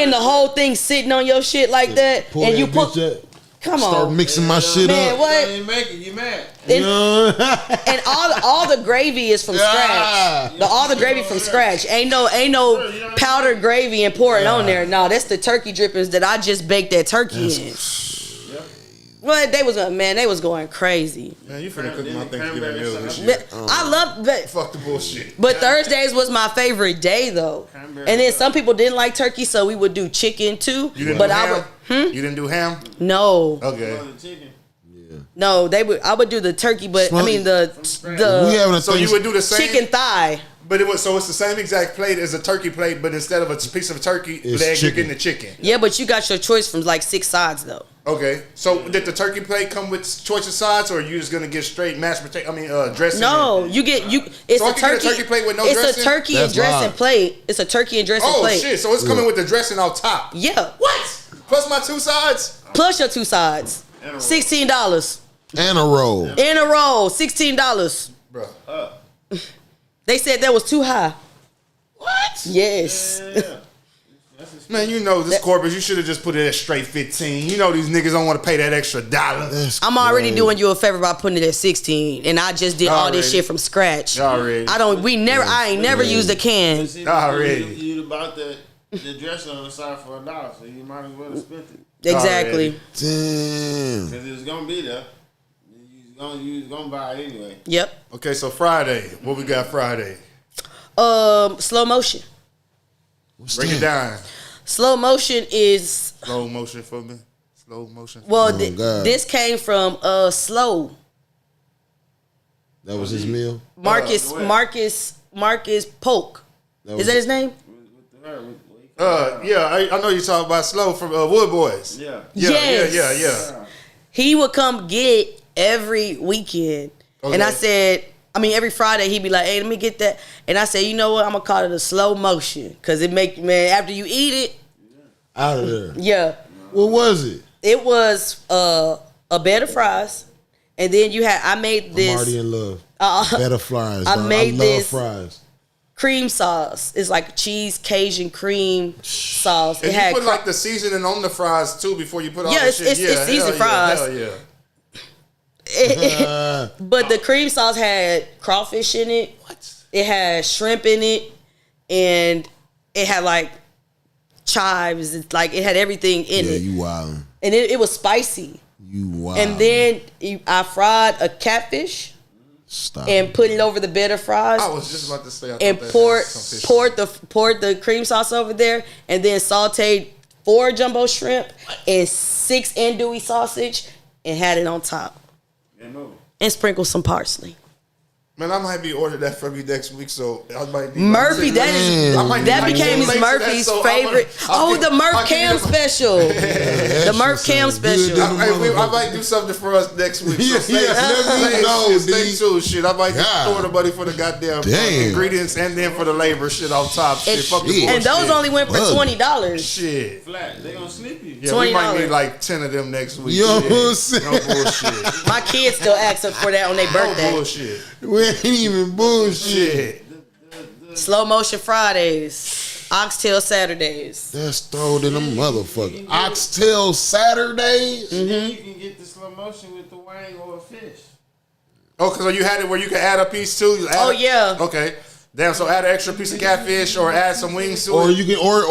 Speaker 2: the whole thing sitting on your shit like that, and you put. Come on.
Speaker 1: Start mixing my shit
Speaker 2: man,
Speaker 1: up.
Speaker 2: What?
Speaker 4: You make it, you mad.
Speaker 2: And all the gravy is from scratch. All the gravy from scratch. Ain't no powdered gravy and pour it on there. No, that's the turkey drippings that I just baked that turkey in. Well, they was going crazy.
Speaker 3: Man, you finna cook my Thanksgiving meal this year.
Speaker 2: I love that.
Speaker 3: Fuck the bullshit.
Speaker 2: But Thursdays was my favorite day though. And then some people didn't like turkey, so we would do chicken too.
Speaker 3: You didn't do ham? You didn't do ham?
Speaker 2: No.
Speaker 3: Okay.
Speaker 2: No, I would do the turkey, but I mean the
Speaker 3: so you would do the same
Speaker 2: chicken thigh.
Speaker 3: But it's the same exact plate as a turkey plate, but instead of a piece of turkey leg, you're getting the chicken.
Speaker 2: Yeah, but you got your choice from like 6 sides though.
Speaker 3: Okay, so did the turkey plate come with choice of sides, or are you just gonna get straight mashed potato? I mean, dressing.
Speaker 2: No, It's
Speaker 3: so
Speaker 2: a turkey.
Speaker 3: Get a turkey plate with no dressing.
Speaker 2: It's a turkey and dressing plate. It's a turkey and dressing plate.
Speaker 3: Oh shit! So it's coming with the dressing on top.
Speaker 2: Yeah.
Speaker 3: What? Plus my 2 sides.
Speaker 2: Plus your 2 sides. $16.
Speaker 1: And a roll.
Speaker 2: In a roll. $16.
Speaker 3: Bro.
Speaker 2: They said that was too high.
Speaker 3: What?
Speaker 2: Yes.
Speaker 3: Yeah. Man, you know this Corpus, you should have just put it at straight 15. You know these niggas don't want to pay that extra $1.
Speaker 2: I'm already doing you a favor by putting it at 16, and I just did all this shit from scratch.
Speaker 3: Already.
Speaker 2: I ain't never used a can.
Speaker 4: Already. You bought the dressing on the side for $1, so you might as well have spent it.
Speaker 2: Exactly.
Speaker 1: Damn.
Speaker 4: Because it was gonna be there. You was gonna buy it anyway.
Speaker 2: Yep.
Speaker 3: Okay, so Friday, what we got Friday?
Speaker 2: Slow motion.
Speaker 3: Break it down.
Speaker 2: Slow motion is
Speaker 3: slow motion for me. Slow motion.
Speaker 2: Well, this came from Slow.
Speaker 1: That was his meal.
Speaker 2: Marcus Marcus Polk. Is that his name?
Speaker 3: Yeah, I know you're talking about Slow from Wood Boys.
Speaker 4: Yeah.
Speaker 3: Yeah.
Speaker 2: He would come get every weekend.
Speaker 3: Okay.
Speaker 2: And I said, every Friday he'd be like, hey, let me get that. And I said, you know what? I'm going to call it a slow motion. Because it make, man, after you eat it.
Speaker 1: Out of there.
Speaker 2: Yeah.
Speaker 1: What was it?
Speaker 2: It was a bed of fries. And then I made this.
Speaker 1: I'm already in love. Better fries.
Speaker 2: I
Speaker 1: dog.
Speaker 2: made
Speaker 1: I love
Speaker 2: this
Speaker 1: fries.
Speaker 2: cream sauce. It's like cheese Cajun cream sauce.
Speaker 3: And
Speaker 2: it
Speaker 3: you
Speaker 2: had
Speaker 3: put like the seasoning on the fries too before you put all the
Speaker 2: it's
Speaker 3: shit.
Speaker 2: it's seasoned fries.
Speaker 3: Hell yeah.
Speaker 2: But the cream sauce had crawfish in it. What? It had shrimp in it, and it had like chives. It's like it had everything in it.
Speaker 1: Yeah, you wildin'.
Speaker 2: And it was spicy.
Speaker 1: You wild.
Speaker 2: And then I fried a catfish.
Speaker 1: Stop.
Speaker 2: And put it over the bed of fries.
Speaker 3: I was just about to say.
Speaker 2: And poured the cream sauce over there, and then sauteed 4 jumbo shrimp and 6 andouille sausage, and had it on top. And sprinkled some parsley.
Speaker 3: Man, I might be ordering that from you next week, so I might be
Speaker 2: Murphy, that became
Speaker 3: late to
Speaker 2: Murphy's
Speaker 3: that, so
Speaker 2: favorite. The Murph Cam special. The Murph Cam special.
Speaker 3: I might do something for us next week. So stay tuned, shit. I might just throw the money for the goddamn ingredients and then for the labor shit on top. Shit, fuck the
Speaker 2: and those only went for $20.
Speaker 3: Shit.
Speaker 4: Flat, they gonna snip you.
Speaker 3: Yeah, we might need like 10 of them next week.
Speaker 1: You know what I'm saying?
Speaker 3: No bullshit.
Speaker 2: My kids still ask us for that on their birthday.
Speaker 3: No bullshit.
Speaker 1: We ain't even bullshit.
Speaker 2: Slow motion Fridays. Oxtail Saturdays.
Speaker 1: That's throwed in a motherfucker. Oxtail Saturdays?
Speaker 4: Then you can get the slow motion with the wing or a fish.
Speaker 3: Oh, because you had it where you could add a piece too?
Speaker 2: Yeah.
Speaker 3: Okay. Damn, so add an extra piece of catfish or add some wings to it.
Speaker 1: Or you can or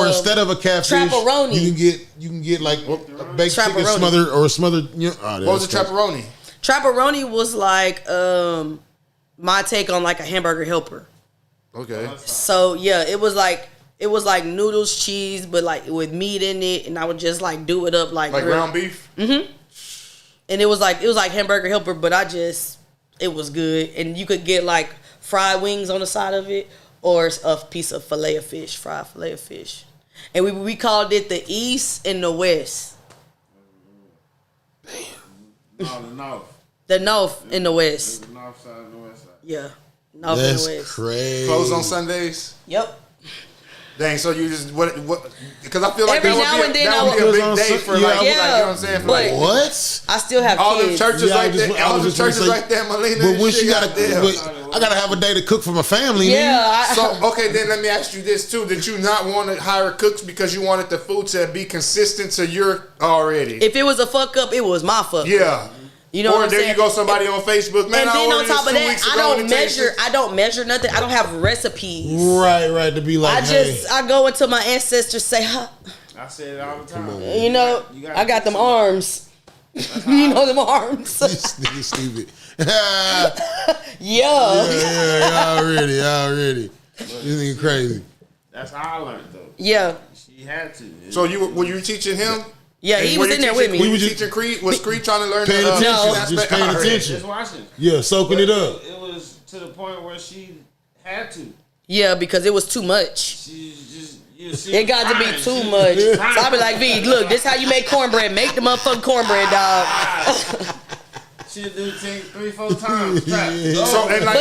Speaker 1: instead of a catfish,
Speaker 2: Trapperoni.
Speaker 1: you can get like a baked chicken smothered or smothered.
Speaker 3: What was the trapperoni?
Speaker 2: Trapperoni was like my take on like a hamburger helper.
Speaker 3: Okay.
Speaker 2: So yeah, it was like noodles, cheese, but like with meat in it, and I would just like do it up like
Speaker 3: ground beef.
Speaker 2: Mm-hmm. And it was like hamburger helper, but it was good, and you could get like fried wings on the side of it, or a piece of fried fillet of fish, and we called it the East and the West.
Speaker 4: No.
Speaker 2: The North and the West.
Speaker 4: The north side and the west side.
Speaker 2: Yeah. North and the West.
Speaker 1: That's crazy.
Speaker 3: Closed on Sundays?
Speaker 2: Yep.
Speaker 3: Dang, so you just what? Because I feel like
Speaker 2: Every now and then
Speaker 3: that would be a big day for like, you know what I'm saying? For
Speaker 2: but
Speaker 1: what?
Speaker 2: I still have
Speaker 3: all
Speaker 2: kids.
Speaker 3: them churches right there. All them churches right there, Melina.
Speaker 1: But when she
Speaker 3: got
Speaker 1: I gotta have a day to cook for my family.
Speaker 2: Yeah.
Speaker 3: So okay, then let me ask you this too: did you not want to hire cooks because you wanted the food to be consistent to your already?
Speaker 2: If it was a fuck up, it was my fuck.
Speaker 3: Yeah.
Speaker 2: You know
Speaker 3: or
Speaker 2: what I'm
Speaker 3: there
Speaker 2: saying?
Speaker 3: you go, somebody on Facebook. Man,
Speaker 2: and then on top of that, I don't
Speaker 3: measure.
Speaker 2: measure nothing. I don't have recipes.
Speaker 1: Right. To be like,
Speaker 2: I go into my ancestors, say, huh.
Speaker 4: I say it all the time.
Speaker 2: You know, I got them arms. You know them arms.
Speaker 1: This nigga stupid.
Speaker 2: Yeah,
Speaker 1: already. This nigga crazy.
Speaker 4: That's how I learned though.
Speaker 2: Yeah.
Speaker 4: She had to.
Speaker 3: So were you teaching him?
Speaker 2: Yeah, he was in there with me.
Speaker 3: Were you teaching Creed? Was Creed trying to learn?
Speaker 1: Paying attention.
Speaker 2: No.
Speaker 1: Just paying attention.
Speaker 4: Just watching.
Speaker 1: Yeah, soaking it up.
Speaker 4: It was to the point where she had to.
Speaker 2: Yeah, because it was too much.
Speaker 4: She
Speaker 2: It got to be too much. So I be like, V, look, this how you make cornbread. Make the motherfucking cornbread, dog.
Speaker 4: She'll do 3-4 times.
Speaker 3: So and like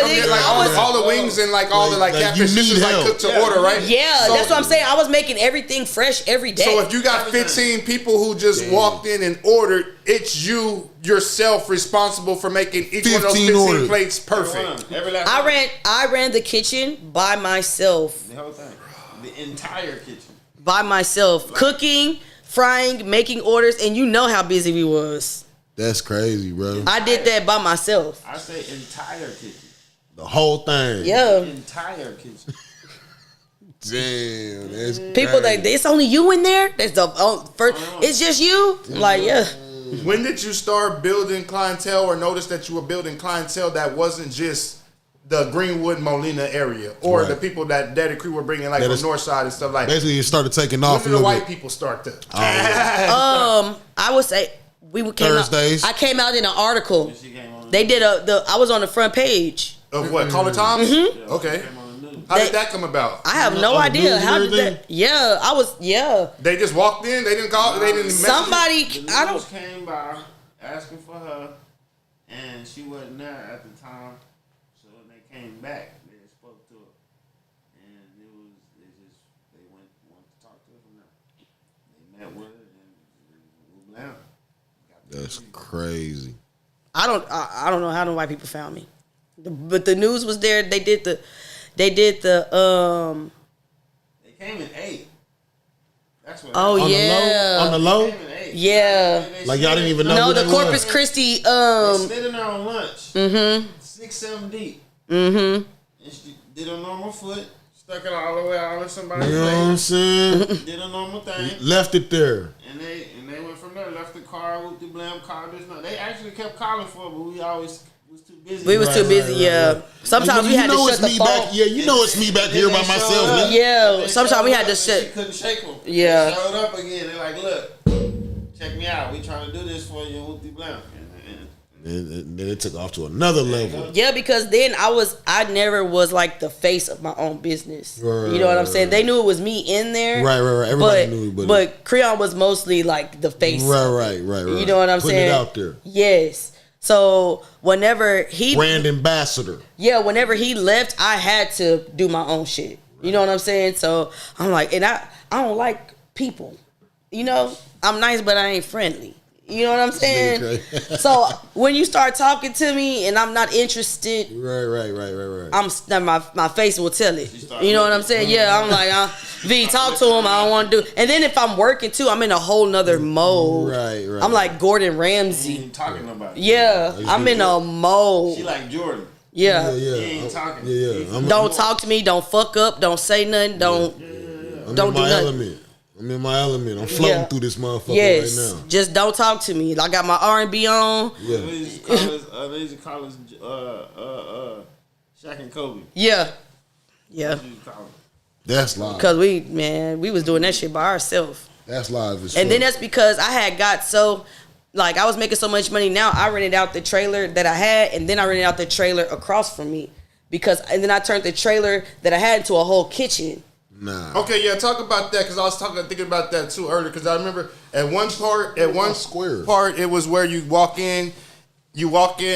Speaker 3: all the wings and like all the like catfish, this is like cooked to order, right?
Speaker 2: Yeah, that's what I'm saying. I was making everything fresh every day.
Speaker 3: So if you got 15 people who just walked in and ordered, it's you yourself responsible for making each one of those 15 plates perfect.
Speaker 2: I ran the kitchen by myself.
Speaker 4: The whole thing. The entire kitchen.
Speaker 2: By myself. Cooking, frying, making orders, and you know how busy we was.
Speaker 1: That's crazy, bro.
Speaker 2: I did that by myself.
Speaker 4: I say entire kitchen.
Speaker 1: The whole thing.
Speaker 2: Yeah.
Speaker 4: The entire kitchen.
Speaker 1: Damn, that's
Speaker 2: people
Speaker 1: crazy.
Speaker 2: like, it's only you in there? That's the first. It's just you? I'm like, yeah.
Speaker 3: When did you start building clientele or notice that you were building clientele that wasn't just the Greenwood Molina area or the people that Daddy Crew were bringing like from North Side and stuff like that?
Speaker 1: Basically, it started taking off.
Speaker 3: When did the white people start to?
Speaker 2: I would say we came
Speaker 1: Thursdays.
Speaker 2: I came out in an article. They did I was on the front page.
Speaker 3: Of what? Caller Toms?
Speaker 2: Mm-hmm.
Speaker 3: Okay.
Speaker 4: Came on the news.
Speaker 3: How did that come about?
Speaker 2: I have no
Speaker 1: On the
Speaker 2: idea.
Speaker 1: news and
Speaker 2: How did
Speaker 1: everything?
Speaker 2: that? Yeah, I was. Yeah,
Speaker 3: They just walked in. They didn't call. They didn't. message
Speaker 2: somebody.
Speaker 4: The
Speaker 2: I
Speaker 4: news
Speaker 2: don't.
Speaker 4: came by asking for her, and she wasn't there at the time. So when they came back, they spoke to her, and it was they wanted to talk to her from there. They met with her and moved down.
Speaker 1: That's crazy.
Speaker 2: I don't know how the white people found me, but the news was there. They did the.
Speaker 4: They came in 8. That's what.
Speaker 2: Oh
Speaker 1: On
Speaker 2: yeah.
Speaker 1: the low?
Speaker 4: They came in 8.
Speaker 2: Yeah.
Speaker 4: They
Speaker 1: Like y'all didn't even know
Speaker 2: No,
Speaker 1: who
Speaker 2: the
Speaker 1: they
Speaker 2: Corpus
Speaker 1: was.
Speaker 2: Christi.
Speaker 4: They slid in there on lunch. 6-7 deep. And she did a normal foot, stuck it all the way out of somebody's
Speaker 1: You know what I'm
Speaker 4: face.
Speaker 1: saying?
Speaker 4: Did a normal thing.
Speaker 1: Left it there.
Speaker 4: And they went from there, left the car with the blam car. They actually kept calling for it, but we always was too busy.
Speaker 2: We was too busy.
Speaker 1: right,
Speaker 2: Yeah.
Speaker 1: right.
Speaker 2: Sometimes we had to shut the
Speaker 1: me
Speaker 2: phone.
Speaker 1: back. Yeah, you know it's me back here by myself. Man.
Speaker 2: Yeah, sometimes we had to
Speaker 4: shut.
Speaker 2: shut.
Speaker 4: She couldn't shake them.
Speaker 2: Yeah.
Speaker 4: They showed up again. They're like, look, check me out. We trying to do this for you with the blam.
Speaker 1: And then it took off to another level.
Speaker 2: Yeah, because then I never was like the face of my own business.
Speaker 1: Right,
Speaker 2: You know what I'm
Speaker 1: right,
Speaker 2: saying?
Speaker 1: right.
Speaker 2: They knew it was me in there.
Speaker 1: Right. Everybody
Speaker 2: But,
Speaker 1: knew,
Speaker 2: but Creon was mostly like the face.
Speaker 1: Right.
Speaker 2: You know what I'm
Speaker 1: Putting
Speaker 2: saying?
Speaker 1: it out there.
Speaker 2: Yes. So whenever he
Speaker 1: Brand ambassador.
Speaker 2: whenever he left, I had to do my own shit. You know what I'm saying? So I'm like, and I don't like people. You know, I'm nice, but I ain't friendly. You know what I'm saying?
Speaker 1: Okay.
Speaker 2: So when you start talking to me and I'm not interested,
Speaker 1: Right.
Speaker 2: my face will tell it. You know what I'm saying? Yeah, I'm like, V, talk to him. I don't want to do. And then if I'm working too, I'm in a whole nother mode.
Speaker 1: Right.
Speaker 2: I'm like Gordon
Speaker 4: She
Speaker 2: Ramsay.
Speaker 4: ain't talking about it.
Speaker 2: Yeah, I'm in a mode.
Speaker 4: She like Jordan.
Speaker 2: Yeah.
Speaker 4: He ain't talking.
Speaker 1: Yeah.
Speaker 2: Don't talk to me. Don't fuck up. Don't say nothing. Don't
Speaker 1: I'm
Speaker 2: do
Speaker 1: in my
Speaker 2: nothing.
Speaker 1: element. I'm floating
Speaker 2: Yeah.
Speaker 1: through this motherfucker
Speaker 2: Yes,
Speaker 1: right now.
Speaker 2: just don't talk to me. I got my R&B on.
Speaker 1: Yeah.
Speaker 4: They used to call us Shaq and Kobe.
Speaker 2: Yeah,
Speaker 4: They used to call us.
Speaker 1: That's live.
Speaker 2: because we was doing that shit by ourselves.
Speaker 1: That's live as
Speaker 2: And then
Speaker 1: fuck.
Speaker 2: that's because I had got so, like, I was making so much money. Now I rented out the trailer that I had, and then I rented out the trailer across from me and then I turned the trailer that I had into a whole kitchen.
Speaker 1: Nah.
Speaker 3: Okay, yeah, talk about that because I was thinking about that too earlier because I remember at one part, it was where you walk in,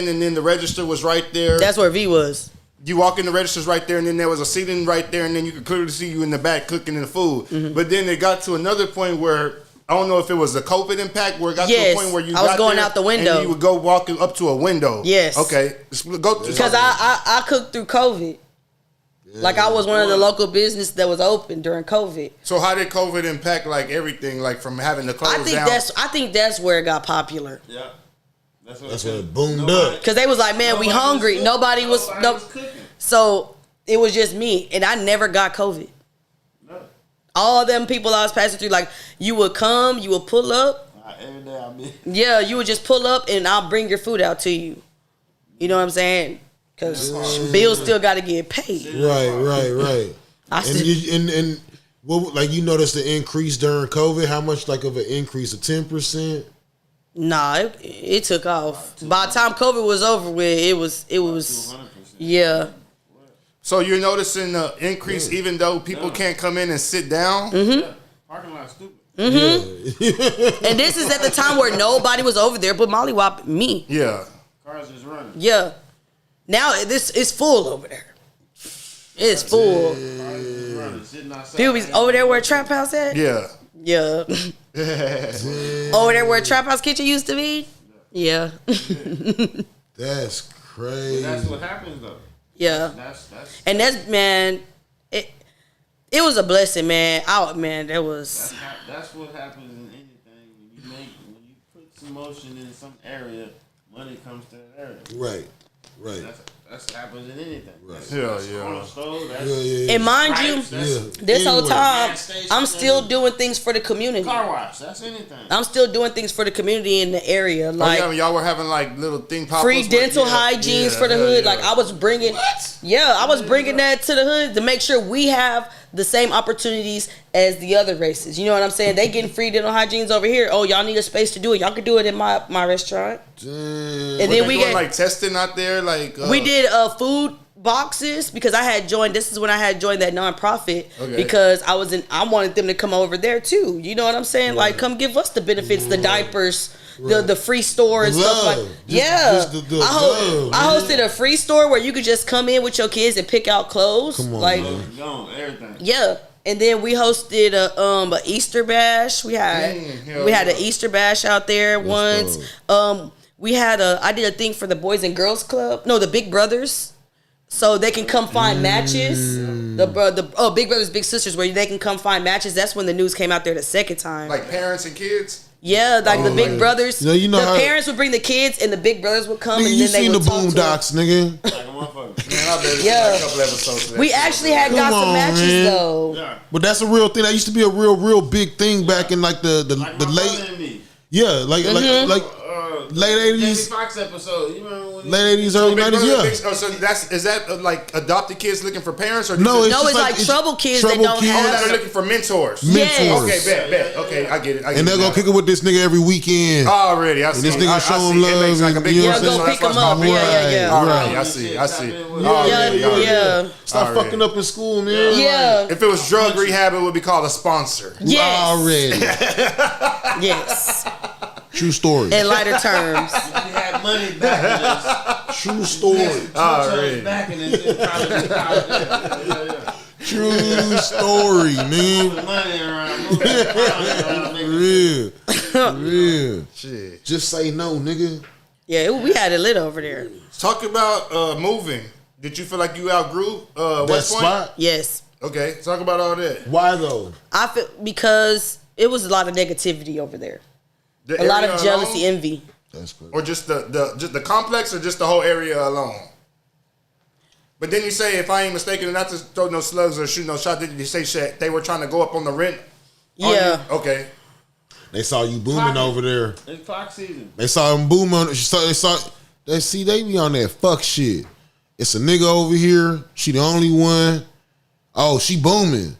Speaker 3: and then the register was right there.
Speaker 2: That's where V was.
Speaker 3: You walk in, the register's right there, and then there was a seating right there, and then you could clearly see you in the back cooking the food.
Speaker 2: Mm-hmm.
Speaker 3: But then it got to another point where I don't know if it was the COVID impact where it got to
Speaker 2: Yes,
Speaker 3: a point where you
Speaker 2: I was
Speaker 3: got
Speaker 2: going
Speaker 3: there
Speaker 2: out the window.
Speaker 3: and you would go walking up to a window.
Speaker 2: Yes.
Speaker 3: Okay. Go
Speaker 2: Because I cooked through COVID. Like I was one of the local business that was open during COVID.
Speaker 3: So how did COVID impact like everything, like from having to close down?
Speaker 2: I think that's where it got popular.
Speaker 4: Yeah. That's what
Speaker 1: That's when it boomed up.
Speaker 2: Cause they was like, man, we hungry. Nobody was
Speaker 4: cooking.
Speaker 2: So it was just me, and I never got COVID.
Speaker 4: No.
Speaker 2: All them people I was passing through, like you would come, you would pull up.
Speaker 4: Every day I be.
Speaker 2: Yeah, you would just pull up, and I'll bring your food out to you. You know what I'm saying? Cause bills still got to get paid.
Speaker 1: Right.
Speaker 2: I still,
Speaker 1: And what, like, you noticed the increase during COVID? How much, like, of an increase? 10%?
Speaker 2: nah, it took off. By the time COVID was over with, it was
Speaker 4: 200%.
Speaker 2: yeah.
Speaker 3: So you're noticing the increase even though people can't come in and sit down?
Speaker 2: Mm-hmm.
Speaker 4: Yeah. Parking lot stupid.
Speaker 2: And this is at the time where nobody was over there but Mollywop me.
Speaker 3: Yeah.
Speaker 4: Cars is running.
Speaker 2: Yeah. Now this is full over there. It's full.
Speaker 4: Cars is running. Sitting outside.
Speaker 2: People be over there where Trap House at?
Speaker 3: Yeah.
Speaker 2: Yeah. Over there where Trap House Kitchen used to be? Yeah.
Speaker 1: That's crazy.
Speaker 4: That's what happens though.
Speaker 2: Yeah.
Speaker 4: That's
Speaker 2: And that's, man, it was a blessing, man. That was.
Speaker 4: That's what happens in anything. When you put some motion in some area, money comes to that area.
Speaker 1: Right.
Speaker 4: That's what happens in anything.
Speaker 1: Right.
Speaker 4: That's
Speaker 3: Yeah.
Speaker 4: corner store, that's
Speaker 1: Yeah.
Speaker 2: And mind
Speaker 4: stripes,
Speaker 2: you,
Speaker 4: that's
Speaker 2: this whole
Speaker 1: Anywhere.
Speaker 2: time,
Speaker 4: Gas station
Speaker 2: I'm still
Speaker 4: and-
Speaker 2: doing things for the community.
Speaker 4: car wash. That's anything.
Speaker 2: I'm still doing things for the community in the area.
Speaker 3: Oh,
Speaker 2: Like,
Speaker 3: yeah, y'all were having like little thing pop
Speaker 2: free dental hygienes for the hood. Like I was bringing, I was bringing that to the hood to make sure we have the same opportunities as the other races. You know what I'm saying? They getting free dental hygienes over here. Oh, y'all need a space to do it. Y'all can do it in my restaurant.
Speaker 1: Damn.
Speaker 2: And then we
Speaker 3: doing
Speaker 2: get
Speaker 3: like testing out there, like
Speaker 2: we did food boxes because I had joined. This is when I had joined that nonprofit because I wanted them to come over there too. You know what I'm saying? Like, come give us the benefits, the diapers, the free store and stuff like. I hosted a free store where you could just come in with your kids and pick out clothes.
Speaker 1: Come on,
Speaker 2: like
Speaker 4: everything.
Speaker 2: Yeah. And then we hosted a Easter bash. We had an Easter bash out there once. I did a thing for the Boys and Girls Club. No, the Big Brothers. So they can come find matches. The Big Brothers, Big Sisters, where they can come find matches. That's when the news came out there the second time.
Speaker 3: Like parents and kids?
Speaker 2: Yeah, like the Big Brothers.
Speaker 1: You know
Speaker 2: the parents would bring the kids and the Big Brothers would come.
Speaker 1: Nigga,
Speaker 2: and
Speaker 1: you
Speaker 2: then they would
Speaker 1: seen the Boondocks, nigga.
Speaker 4: Like a motherfucker.
Speaker 3: Man, I bet
Speaker 2: Yeah.
Speaker 3: a couple episodes of that
Speaker 2: We
Speaker 3: shit.
Speaker 2: actually had got some matches
Speaker 1: man.
Speaker 2: though.
Speaker 4: Yeah.
Speaker 1: But that's a real thing. That used to be a real big thing back in like the
Speaker 4: Like
Speaker 1: the
Speaker 4: my
Speaker 1: late
Speaker 4: brother and me.
Speaker 1: like late
Speaker 4: Jamie
Speaker 1: 80s,
Speaker 4: Foxx episode. You remember when
Speaker 1: late 80s, early 90s. Yeah.
Speaker 3: So is that like adopted kids looking for parents or
Speaker 1: No,
Speaker 3: just-
Speaker 2: No,
Speaker 1: just
Speaker 2: it's like troubled kids that
Speaker 1: troubled
Speaker 2: don't
Speaker 1: kids.
Speaker 2: have-
Speaker 3: that are looking for mentors?
Speaker 2: Yes.
Speaker 3: Okay, bet. Okay, I get it.
Speaker 1: And they're gonna kick it with this nigga every weekend.
Speaker 3: Already, I see.
Speaker 1: this nigga
Speaker 3: I
Speaker 1: show
Speaker 3: see.
Speaker 1: him love
Speaker 3: It makes like a
Speaker 1: and,
Speaker 3: big
Speaker 1: you know
Speaker 2: Yeah,
Speaker 1: what I'm
Speaker 2: go
Speaker 1: saying?
Speaker 2: pick them up. Yeah.
Speaker 3: Already,
Speaker 1: Right.
Speaker 3: I see.
Speaker 2: Yeah.
Speaker 1: Stop
Speaker 3: Already.
Speaker 1: fucking up in school, man.
Speaker 2: Yeah.
Speaker 3: If it was drug rehab, it would be called a sponsor.
Speaker 2: Yes.
Speaker 1: Already.
Speaker 2: Yes.
Speaker 1: True story.
Speaker 2: In lighter terms.
Speaker 4: you had money back in this.
Speaker 1: True story.
Speaker 3: Already.
Speaker 4: Back in this. Yeah.
Speaker 1: True story, man.
Speaker 4: Moving money around. Moving around.
Speaker 1: Real.
Speaker 3: Shit.
Speaker 1: Just say no, nigga.
Speaker 2: Yeah, we had it lit over there.
Speaker 3: Talk about moving. Did you feel like you outgrew
Speaker 1: That
Speaker 3: West Point?
Speaker 1: spot.
Speaker 2: Yes.
Speaker 3: Okay, talk about all that.
Speaker 1: Why though?
Speaker 2: I feel because it was a lot of negativity over there.
Speaker 3: The
Speaker 2: A lot
Speaker 3: area
Speaker 2: of jealousy,
Speaker 3: alone?
Speaker 2: envy.
Speaker 1: That's crazy.
Speaker 3: Or just the complex, or just the whole area alone. But then you say, if I ain't mistaken, not to throw no slugs or shoot no shot, did you say shit? They were trying to go up on the rent? on
Speaker 2: Yeah.
Speaker 3: you? Okay.
Speaker 1: They saw you booming over there.
Speaker 4: It's clock season.
Speaker 1: They saw him booming. They be on that fuck shit. It's a nigga over here. She the only one. Oh, she booming.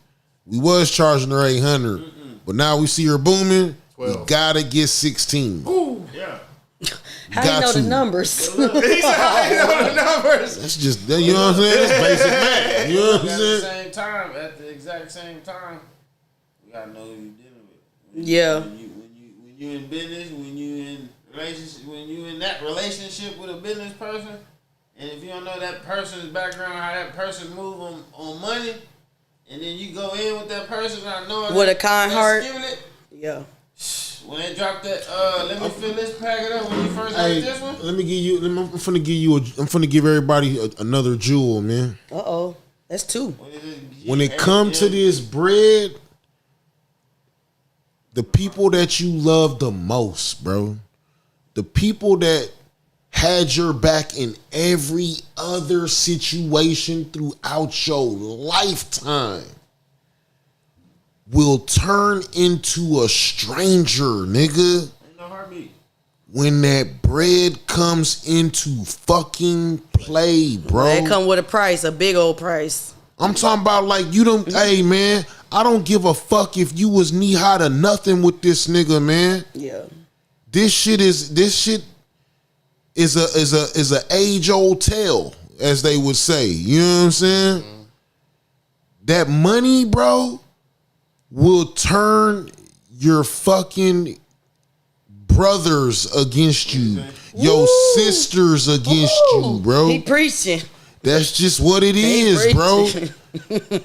Speaker 1: We was charging her 800, but now we see her booming.
Speaker 3: 12.
Speaker 1: We gotta get 16.
Speaker 4: Yeah.
Speaker 2: How do you
Speaker 1: Got
Speaker 2: know the
Speaker 1: to.
Speaker 2: numbers?
Speaker 3: He said, I know the numbers.
Speaker 1: That's just, you know what I'm saying? That's basic math. You know what I'm
Speaker 4: At the
Speaker 1: saying?
Speaker 4: same time, at the exact same time, we gotta know who you're dealing with.
Speaker 2: Yeah.
Speaker 4: When you in business, when you in relationship, when you in that relationship with a business person, and if you don't know that person's background, how that person move on money, and then you go in with that person, I know
Speaker 2: With a kind heart.
Speaker 4: It,
Speaker 2: Yeah.
Speaker 4: when they drop that, let me fill this packet up when you first
Speaker 1: Hey,
Speaker 4: heard this one.
Speaker 1: let me give you. I'm finna give everybody another jewel, man.
Speaker 2: Uh-oh. That's two.
Speaker 1: When it come to this bread, the people that you love the most, bro, the people that had your back in every other situation throughout your lifetime will turn into a stranger, nigga,
Speaker 4: Ain't no heartbeat.
Speaker 1: when that bread comes into fucking play, bro.
Speaker 2: They come with a price, a big old price.
Speaker 1: I'm talking about like you don't. Hey man, I don't give a fuck if you was knee high to nothing with this nigga, man.
Speaker 2: Yeah.
Speaker 1: This shit is a age old tale, as they would say. You know what I'm saying? That money, bro, will turn your fucking brothers against you, your sisters against you, bro.
Speaker 2: He preaching.
Speaker 1: That's just what it
Speaker 2: He
Speaker 1: is, bro.
Speaker 2: preaching.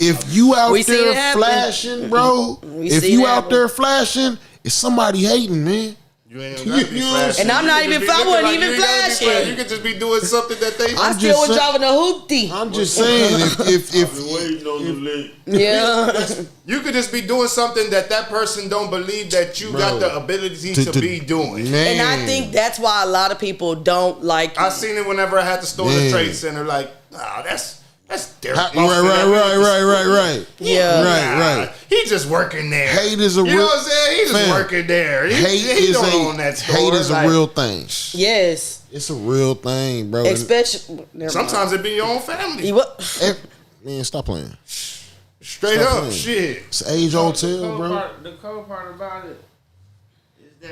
Speaker 1: If you out
Speaker 2: We see it
Speaker 1: there
Speaker 2: happen.
Speaker 1: flashing, bro,
Speaker 2: We
Speaker 1: if
Speaker 2: see
Speaker 1: you
Speaker 2: it
Speaker 1: out
Speaker 2: happen.
Speaker 1: there flashing, it's somebody hating, man.
Speaker 3: You ain't gonna be
Speaker 1: You know what I'm
Speaker 3: flashing.
Speaker 1: saying?
Speaker 2: And I'm not
Speaker 3: You
Speaker 2: even,
Speaker 3: could be
Speaker 2: I
Speaker 3: looking
Speaker 2: wasn't
Speaker 3: like
Speaker 2: even
Speaker 3: you ain't gotta be
Speaker 2: flashing.
Speaker 3: You could just be doing something that they.
Speaker 2: I
Speaker 1: I'm
Speaker 2: still
Speaker 1: just
Speaker 2: was
Speaker 1: saying-
Speaker 2: driving a hoopty.
Speaker 1: I'm just saying, if
Speaker 4: Waiting on the link.
Speaker 2: Yeah.
Speaker 3: You could just be doing something that person don't believe that you
Speaker 1: Bro.
Speaker 3: got the ability to be doing.
Speaker 1: man,
Speaker 2: And I think that's why a lot of people don't like
Speaker 3: I
Speaker 2: you.
Speaker 3: seen it whenever I had to store the
Speaker 1: Man.
Speaker 3: trade center. Like, that's Derek.
Speaker 1: right,
Speaker 3: Lawson.
Speaker 1: right.
Speaker 2: Yeah.
Speaker 1: Right.
Speaker 3: He just working there.
Speaker 1: Hate is a
Speaker 3: You know
Speaker 1: real.
Speaker 3: what I'm saying? He just
Speaker 1: Fam,
Speaker 3: working there. He
Speaker 1: Hate
Speaker 3: don't own that store.
Speaker 1: hate is
Speaker 3: Like,
Speaker 1: a real thing.
Speaker 2: Yes.
Speaker 1: It's a real thing, bro.
Speaker 2: Especially. never
Speaker 3: Sometimes
Speaker 2: mind.
Speaker 3: it be your own family.
Speaker 2: He what?
Speaker 1: Man, stop playing.
Speaker 3: Straight
Speaker 1: Stop
Speaker 3: up,
Speaker 1: playing.
Speaker 3: shit.
Speaker 1: It's age old tale, bro.
Speaker 4: The cold part about it is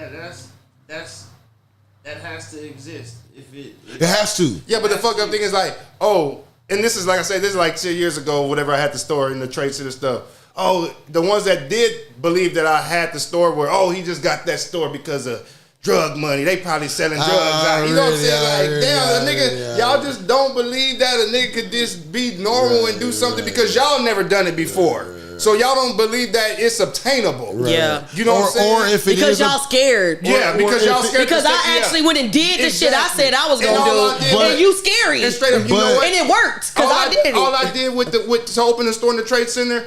Speaker 4: that has to exist. If
Speaker 1: It has to.
Speaker 3: Yeah, but the fucked up thing is like, oh, and this is like I said, this is like 10 years ago, whatever I had the store in the Trade Center stuff. Oh, the ones that did believe that I had the store were, oh, he just got that store because of drug money. They probably selling drugs out. You know what I'm saying? Like, damn, a nigga, y'all just don't believe that a nigga could just be normal and do something because y'all never done it before. So y'all don't believe that it's obtainable.
Speaker 2: Yeah.
Speaker 3: You know what I'm saying?
Speaker 1: Or if it
Speaker 2: because
Speaker 1: is
Speaker 2: y'all scared.
Speaker 3: Yeah, because y'all scared.
Speaker 2: Because I actually went and did the shit I said I was
Speaker 3: And
Speaker 2: gonna
Speaker 3: all I
Speaker 2: do,
Speaker 3: did-
Speaker 2: and you scary,
Speaker 3: And straight up, you know what?
Speaker 2: and it worked because I did it.
Speaker 3: All I did with to open the store in the Trade Center,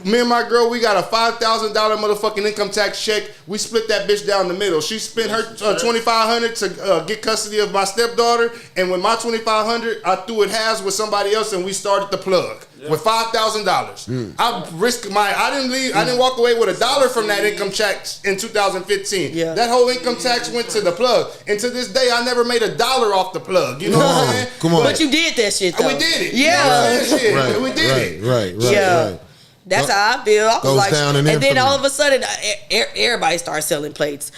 Speaker 3: me and my girl, we got a $5,000 motherfucking income tax check. We split that bitch down the middle. She spent her $2,500 to get custody of my stepdaughter, and with my $2,500, I threw it halves with somebody else, and we started the plug with $5,000. I risked I didn't walk away with $1 from that income tax in 2015.
Speaker 2: Yeah.
Speaker 3: That whole income tax went to the plug, and to this day, I never made $1 off the plug. You know what I'm saying?
Speaker 1: Come on.
Speaker 2: But you did that shit though.
Speaker 3: We did it.
Speaker 2: Yeah.
Speaker 3: You know what I'm saying? Shit.
Speaker 1: Right,
Speaker 3: We did it.
Speaker 1: Right.
Speaker 2: Yeah. That's how I feel. I was
Speaker 1: Goes
Speaker 2: like,
Speaker 1: down in
Speaker 2: and then
Speaker 1: infamy.
Speaker 2: all of a sudden, everybody starts selling plates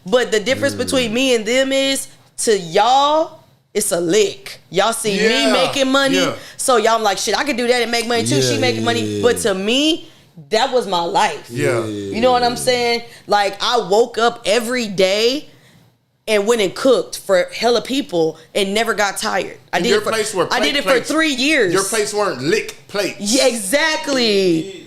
Speaker 2: but the difference between me and them is to y'all, it's a lick. Y'all see me making money, so y'all like, shit, I could do that and make money too. She making money, but to me, that was my life.
Speaker 3: Yeah.
Speaker 2: You know what I'm saying? Like, I woke up every day and went and cooked for hella people and never got tired. I did it for 3 years.
Speaker 3: Your plates weren't lick plates.
Speaker 2: Yeah, exactly.
Speaker 3: You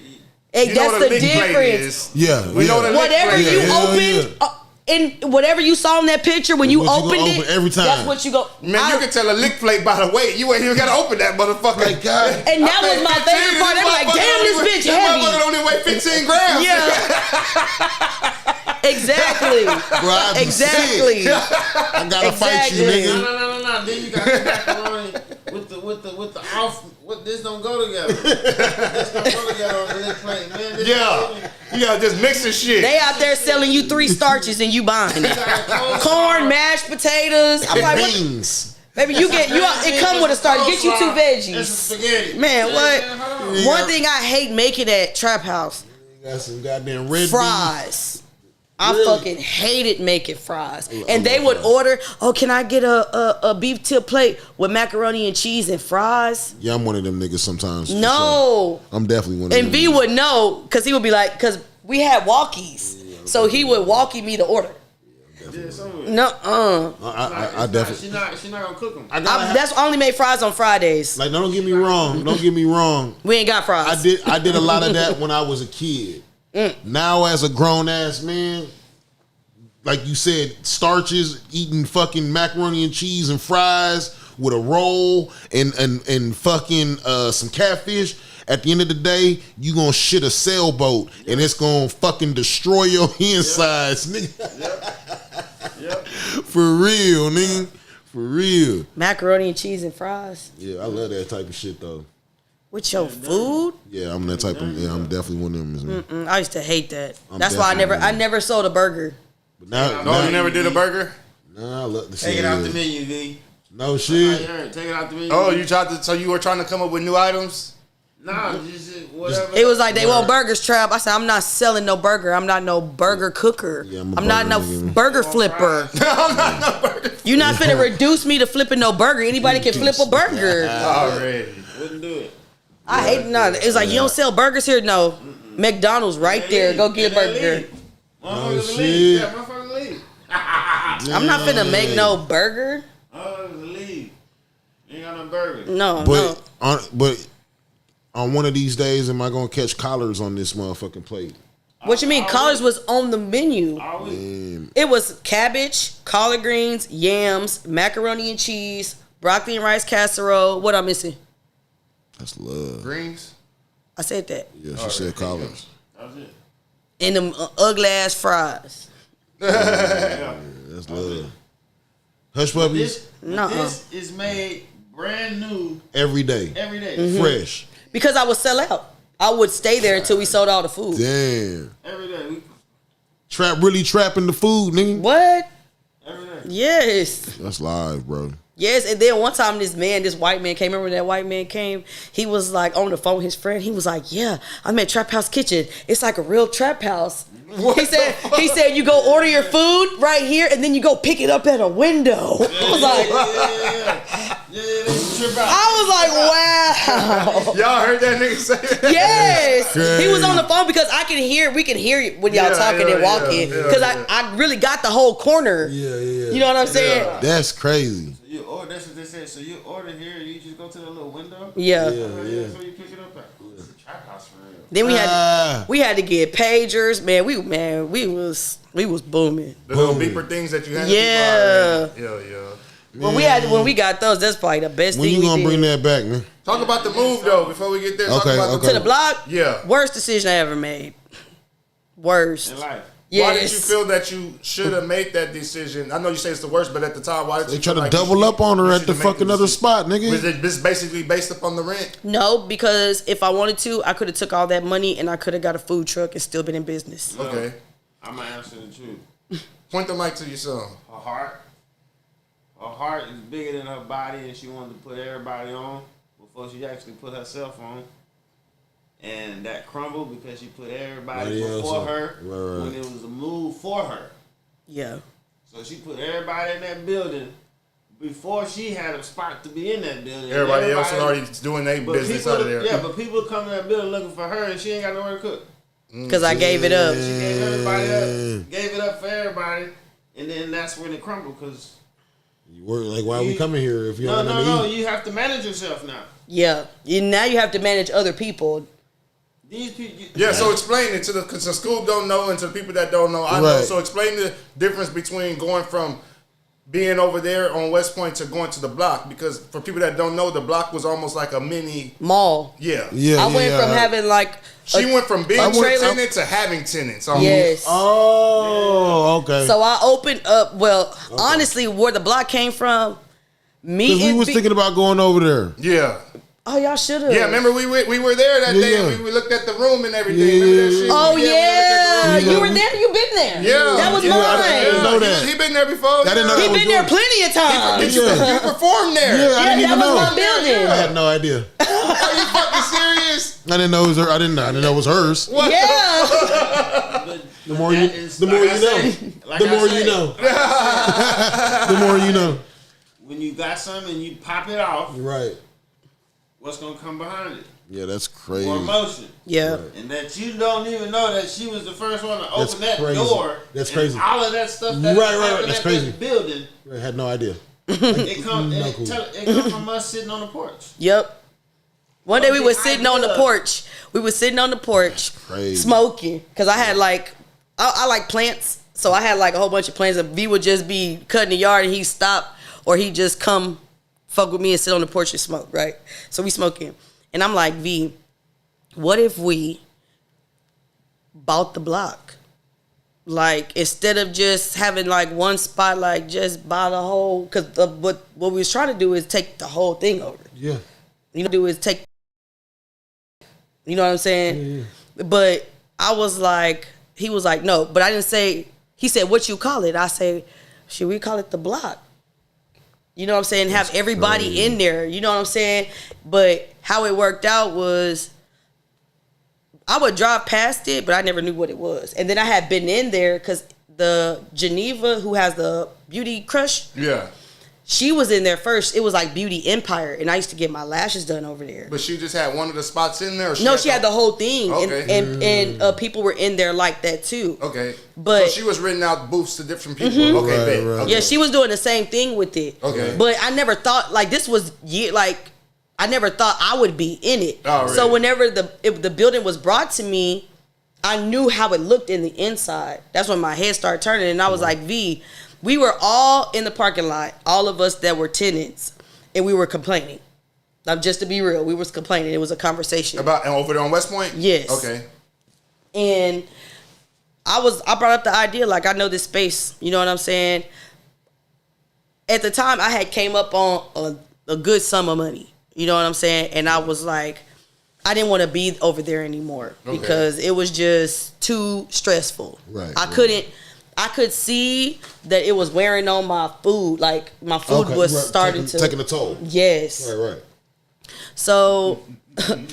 Speaker 3: know
Speaker 2: That's
Speaker 3: what a
Speaker 2: the
Speaker 3: lick plate
Speaker 2: difference.
Speaker 3: is.
Speaker 1: Yeah.
Speaker 3: We know what a lick
Speaker 2: Whatever
Speaker 3: plate
Speaker 2: you
Speaker 3: is.
Speaker 2: opened, and whatever you saw in that picture when you
Speaker 1: What you
Speaker 2: opened
Speaker 1: gonna
Speaker 2: it,
Speaker 1: open every time.
Speaker 2: that's what you go.
Speaker 3: Man, you can tell a lick plate by the weight. You ain't even gotta open that motherfucker.
Speaker 1: Like, God.
Speaker 2: And that was my favorite part. They were like, damn, this bitch
Speaker 3: That
Speaker 2: heavy.
Speaker 3: motherfucker only weigh 15 grams.
Speaker 2: Yeah. Exactly.
Speaker 1: Bro, I be
Speaker 2: Exactly.
Speaker 1: sick. I gotta fight you,
Speaker 2: Exactly.
Speaker 1: nigga.
Speaker 4: No. Then you got the macaroni with the off. What this don't go together. This don't go together on the lick plate, man. This
Speaker 3: You gotta just mix the shit.
Speaker 2: They out there selling you 3 starches and you buying it. Corn, mashed potatoes. I'm like, what?
Speaker 1: Beans.
Speaker 2: Baby, it come with a starch. Get you 2
Speaker 4: and
Speaker 2: veggies.
Speaker 4: some spaghetti.
Speaker 2: Man, what?
Speaker 4: Hold on.
Speaker 2: One thing I hate making at Trap House,
Speaker 1: Got some goddamn red beans.
Speaker 2: fries. I fucking hated making fries. And they would order, oh, can I get a beef tip plate with macaroni and cheese and fries?
Speaker 1: Yeah, I'm one of them niggas sometimes. for
Speaker 2: No.
Speaker 1: sure. I'm definitely one of
Speaker 2: And
Speaker 1: them.
Speaker 2: V would know, because he would be like, because we had walkies. So he would walkie me the order.
Speaker 4: Yeah, some of it.
Speaker 2: No,
Speaker 1: I definitely.
Speaker 4: She not gonna cook them.
Speaker 2: that's I only made fries on Fridays.
Speaker 1: Like, don't get me wrong. Don't get me wrong.
Speaker 2: We ain't got fries.
Speaker 1: I did a lot of that when I was a kid. Now as a grown ass man, like you said, starches, eating fucking macaroni and cheese and fries with a roll and fucking some catfish. At the end of the day, you gonna shit a sailboat and it's gonna fucking destroy your insides, nigga.
Speaker 4: Yep.
Speaker 1: For real, nigga. For real.
Speaker 2: Macaroni and cheese and fries
Speaker 1: Yeah, I love that type of shit though.
Speaker 2: with your food.
Speaker 1: Yeah, I'm that type of. Yeah, I'm definitely one of them. Man.
Speaker 2: I used to hate that.
Speaker 1: I'm
Speaker 2: That's why
Speaker 1: definitely
Speaker 2: I never sold a burger.
Speaker 1: But now,
Speaker 3: Oh, you never did a burger?
Speaker 1: Nah, I love the
Speaker 4: Take it out the menu, V.
Speaker 1: No shit.
Speaker 4: Take it out the menu.
Speaker 3: Oh, so you were trying to come up with new items?
Speaker 4: Nah, just whatever.
Speaker 2: It was like they want burgers, Trap. I said, I'm not selling no burger. I'm not no burger cooker.
Speaker 1: Yeah, I'm a
Speaker 2: I'm not no
Speaker 1: burger nigga.
Speaker 2: burger flipper.
Speaker 3: I'm not no burger.
Speaker 2: You're not finna reduce me to flipping no burger. Anybody can flip a burger.
Speaker 3: Already.
Speaker 4: Wouldn't do it.
Speaker 2: I hate none. It's like, you don't sell burgers here? No. McDonald's right there. Go get a burger.
Speaker 4: Motherfuckers
Speaker 1: shit.
Speaker 4: leave. Yeah, motherfuckers leave.
Speaker 2: I'm not finna make no burger.
Speaker 4: Motherfuckers leave. You ain't got no burger.
Speaker 2: No,
Speaker 1: But on one of these days, am I gonna catch collars on this motherfucking plate?
Speaker 2: What you mean? Collards was on the menu.
Speaker 4: Always.
Speaker 2: It was cabbage, collard greens, yams, macaroni and cheese, broccoli and rice casserole. What I'm missing?
Speaker 1: That's love.
Speaker 3: Greens?
Speaker 2: I said that.
Speaker 1: Yeah, she said collars.
Speaker 4: That was it.
Speaker 2: And them ugly ass fries.
Speaker 1: That's love. Hush puppies
Speaker 4: This is made brand new
Speaker 1: every day,
Speaker 4: every day.
Speaker 1: fresh.
Speaker 2: Because I would sell out. I would stay there until we sold all the food.
Speaker 1: Damn.
Speaker 4: Every day.
Speaker 1: Really trapping the food, nigga.
Speaker 2: What?
Speaker 4: Every day.
Speaker 2: Yes.
Speaker 1: That's live, bro.
Speaker 2: Yes, and then one time this white man came. Remember when that white man came? He was like on the phone with his friend. He was like, yeah, I'm at Trap House Kitchen. It's like a real trap house. He said you go order your food right here and then you go pick it up at a window. I was like,
Speaker 4: Yeah. trip out.
Speaker 2: I was like, wow.
Speaker 3: Y'all heard that nigga say that?
Speaker 2: Yes.
Speaker 1: Crazy.
Speaker 2: He was on the phone because we can hear it when y'all talking and walking. Because I really got the whole corner.
Speaker 1: Yeah.
Speaker 2: You know what I'm saying?
Speaker 3: Yeah.
Speaker 1: That's crazy.
Speaker 4: So you order, that's what they said. So you order here, you just go to the little window.
Speaker 2: Yeah.
Speaker 4: So you pick it up at. It's a trap house for real.
Speaker 2: Then we had to get pagers. Man, we was booming.
Speaker 3: The little beeper things that you had.
Speaker 2: Yeah.
Speaker 3: Yeah.
Speaker 2: When we got those, that's probably the best
Speaker 1: When
Speaker 2: thing
Speaker 1: you
Speaker 2: we
Speaker 1: gonna
Speaker 2: did.
Speaker 1: bring that back, man?
Speaker 3: Talk about the move though before we get there. Talk
Speaker 1: Okay,
Speaker 3: about
Speaker 1: okay.
Speaker 2: To the block?
Speaker 3: Yeah.
Speaker 2: Worst decision I ever made. Worst.
Speaker 4: In life.
Speaker 2: Yes.
Speaker 3: Why did you feel that you should have made that decision? I know you say it's the worst, but at the time, why did
Speaker 1: They
Speaker 3: you
Speaker 1: try
Speaker 3: feel
Speaker 1: to
Speaker 3: like
Speaker 1: double up on her at the fucking other spot,
Speaker 3: Was
Speaker 1: nigga.
Speaker 3: it just basically based upon the rent?
Speaker 2: No, because if I wanted to, I could have took all that money and I could have got a food truck and still been in business.
Speaker 3: Okay.
Speaker 4: I'm gonna answer the truth.
Speaker 3: Point the mic to your son.
Speaker 4: Her heart is bigger than her body, and she wanted to put everybody on before she actually put herself on. And that crumbled because she put everybody before her when it was a move for her.
Speaker 2: Yeah.
Speaker 4: So she put everybody in that building before she had a spot to be in that building.
Speaker 3: Everybody else was already doing their
Speaker 4: but
Speaker 3: business
Speaker 4: people,
Speaker 3: out of there.
Speaker 4: Yeah, but people come to that building looking for her, and she ain't got nowhere to cook.
Speaker 2: Because I gave it up.
Speaker 4: She gave everybody up, gave it up for everybody, and then that's when it crumbled. Because
Speaker 1: You work like, why are we coming here if you don't have
Speaker 4: no,
Speaker 1: nothing to eat?
Speaker 4: you have to manage yourself now.
Speaker 2: Yeah. Now you have to manage other people.
Speaker 4: These people.
Speaker 3: Yeah, so explain it to the, because the school don't know, and to the people that don't know, I know.
Speaker 1: Right.
Speaker 3: So explain the difference between going from being over there on West Point to going to the block, because for people that don't know, the block was almost like a mini
Speaker 2: Mall.
Speaker 3: Yeah.
Speaker 1: Yeah,
Speaker 2: I went from having like
Speaker 3: She went from being
Speaker 2: a
Speaker 3: a
Speaker 2: trailer-
Speaker 3: tenant to having tenants. Almost.
Speaker 2: Yes.
Speaker 1: Oh, okay.
Speaker 2: So I opened up. Well, honestly, where the block came from, me
Speaker 1: Because we
Speaker 2: and
Speaker 1: was
Speaker 2: B-
Speaker 1: thinking about going over there.
Speaker 3: Yeah.
Speaker 2: Oh, y'all should have.
Speaker 3: Yeah, remember we were there that
Speaker 1: Yeah,
Speaker 3: day
Speaker 1: yeah.
Speaker 3: and we looked at the room and everything.
Speaker 1: Yeah,
Speaker 3: Remember that
Speaker 1: yeah,
Speaker 3: shit?
Speaker 2: Oh
Speaker 3: we looked at
Speaker 2: yeah,
Speaker 3: the room.
Speaker 2: you were there. You been there.
Speaker 3: Yeah.
Speaker 2: that was
Speaker 3: Yeah,
Speaker 2: mine.
Speaker 1: I didn't know that.
Speaker 3: He been there before.
Speaker 1: I didn't know
Speaker 2: He
Speaker 1: that was
Speaker 2: been there
Speaker 1: yours.
Speaker 2: plenty of times.
Speaker 3: You performed there.
Speaker 1: Yeah, I
Speaker 2: Yeah,
Speaker 1: didn't
Speaker 2: that
Speaker 1: even
Speaker 2: was
Speaker 1: know.
Speaker 2: my building.
Speaker 1: I had no idea.
Speaker 3: Are you fucking serious?
Speaker 1: I didn't know it was her. I didn't know it was hers.
Speaker 3: What?
Speaker 2: Yeah.
Speaker 1: The more you, the more you know. The more you know. The more you know.
Speaker 4: When you got something and you pop it off,
Speaker 1: Right.
Speaker 4: what's gonna come behind it?
Speaker 1: Yeah, that's crazy.
Speaker 4: More emotion.
Speaker 2: Yeah.
Speaker 4: And that you don't even know that she was the first one to
Speaker 1: That's
Speaker 4: open that
Speaker 1: crazy.
Speaker 4: door.
Speaker 1: That's
Speaker 4: and
Speaker 1: crazy.
Speaker 4: All of that stuff that
Speaker 1: Right,
Speaker 4: happened
Speaker 1: that's
Speaker 4: at
Speaker 1: crazy.
Speaker 4: that building.
Speaker 1: I had no idea.
Speaker 4: It come
Speaker 1: No clue.
Speaker 4: it come from us sitting on the porch.
Speaker 2: Yep. One day we
Speaker 4: The
Speaker 2: was sitting on the
Speaker 4: idea.
Speaker 2: porch. We was sitting on the porch,
Speaker 1: Crazy.
Speaker 2: smoking. Cause I had like, I like plants, so I had like a whole bunch of plants. And V would just be cutting the yard, and he'd stop, or he'd just come, fuck with me and sit on the porch and smoke. Right. So we smoking, and I'm like, V, what if we bought the block? Like, instead of just having like one spot, like just buy the whole. Cause what we was trying to do is take the whole thing over.
Speaker 1: Yeah.
Speaker 2: You know, do is take. You know what I'm saying? Yeah. But I was like, he was like, no. But I didn't say. He said, "What you call it?" I say, "Should we call it the block?" You know what I'm saying? Have everybody
Speaker 1: crazy.
Speaker 2: in there. You know what I'm saying? But how it worked out was, I would drive past it, but I never knew what it was. And then I had been in there because the Geneva, who has the Beauty Crush,
Speaker 3: Yeah.
Speaker 2: she was in there first. It was like Beauty Empire, and I used to get my lashes done over there.
Speaker 3: But she just had one of the spots in there? Or
Speaker 2: No, she had the whole thing,
Speaker 3: Okay.
Speaker 2: and people were in there like that too.
Speaker 3: Okay.
Speaker 2: But-
Speaker 3: so she was renting out booths to different people. Okay,
Speaker 1: Right,
Speaker 3: bet.
Speaker 1: right.
Speaker 3: Okay.
Speaker 2: Yeah, she was doing the same thing with it.
Speaker 3: Okay.
Speaker 2: But I never thought like this was I never thought I would be in it.
Speaker 3: Oh, really?
Speaker 2: So whenever the building was brought to me, I knew how it looked in the inside. That's when my head started turning, and I was like, V, we were all in the parking lot, all of us that were tenants, and we were complaining. Like, just to be real, we was complaining. It was a conversation.
Speaker 3: About and over there on West Point?
Speaker 2: Yes.
Speaker 3: Okay.
Speaker 2: And I brought up the idea, like, I know this space, you know what I'm saying? At the time, I had came up on a good sum of money, you know what I'm saying? And I was like, I didn't want to be over there anymore because it was just too stressful.
Speaker 1: Right,
Speaker 2: I
Speaker 1: right.
Speaker 2: couldn't. I could see that it was wearing on my food. Like, my food
Speaker 1: Okay,
Speaker 2: was
Speaker 1: right,
Speaker 2: starting to
Speaker 1: taking a toll.
Speaker 2: Yes.
Speaker 1: Right.
Speaker 2: So
Speaker 1: That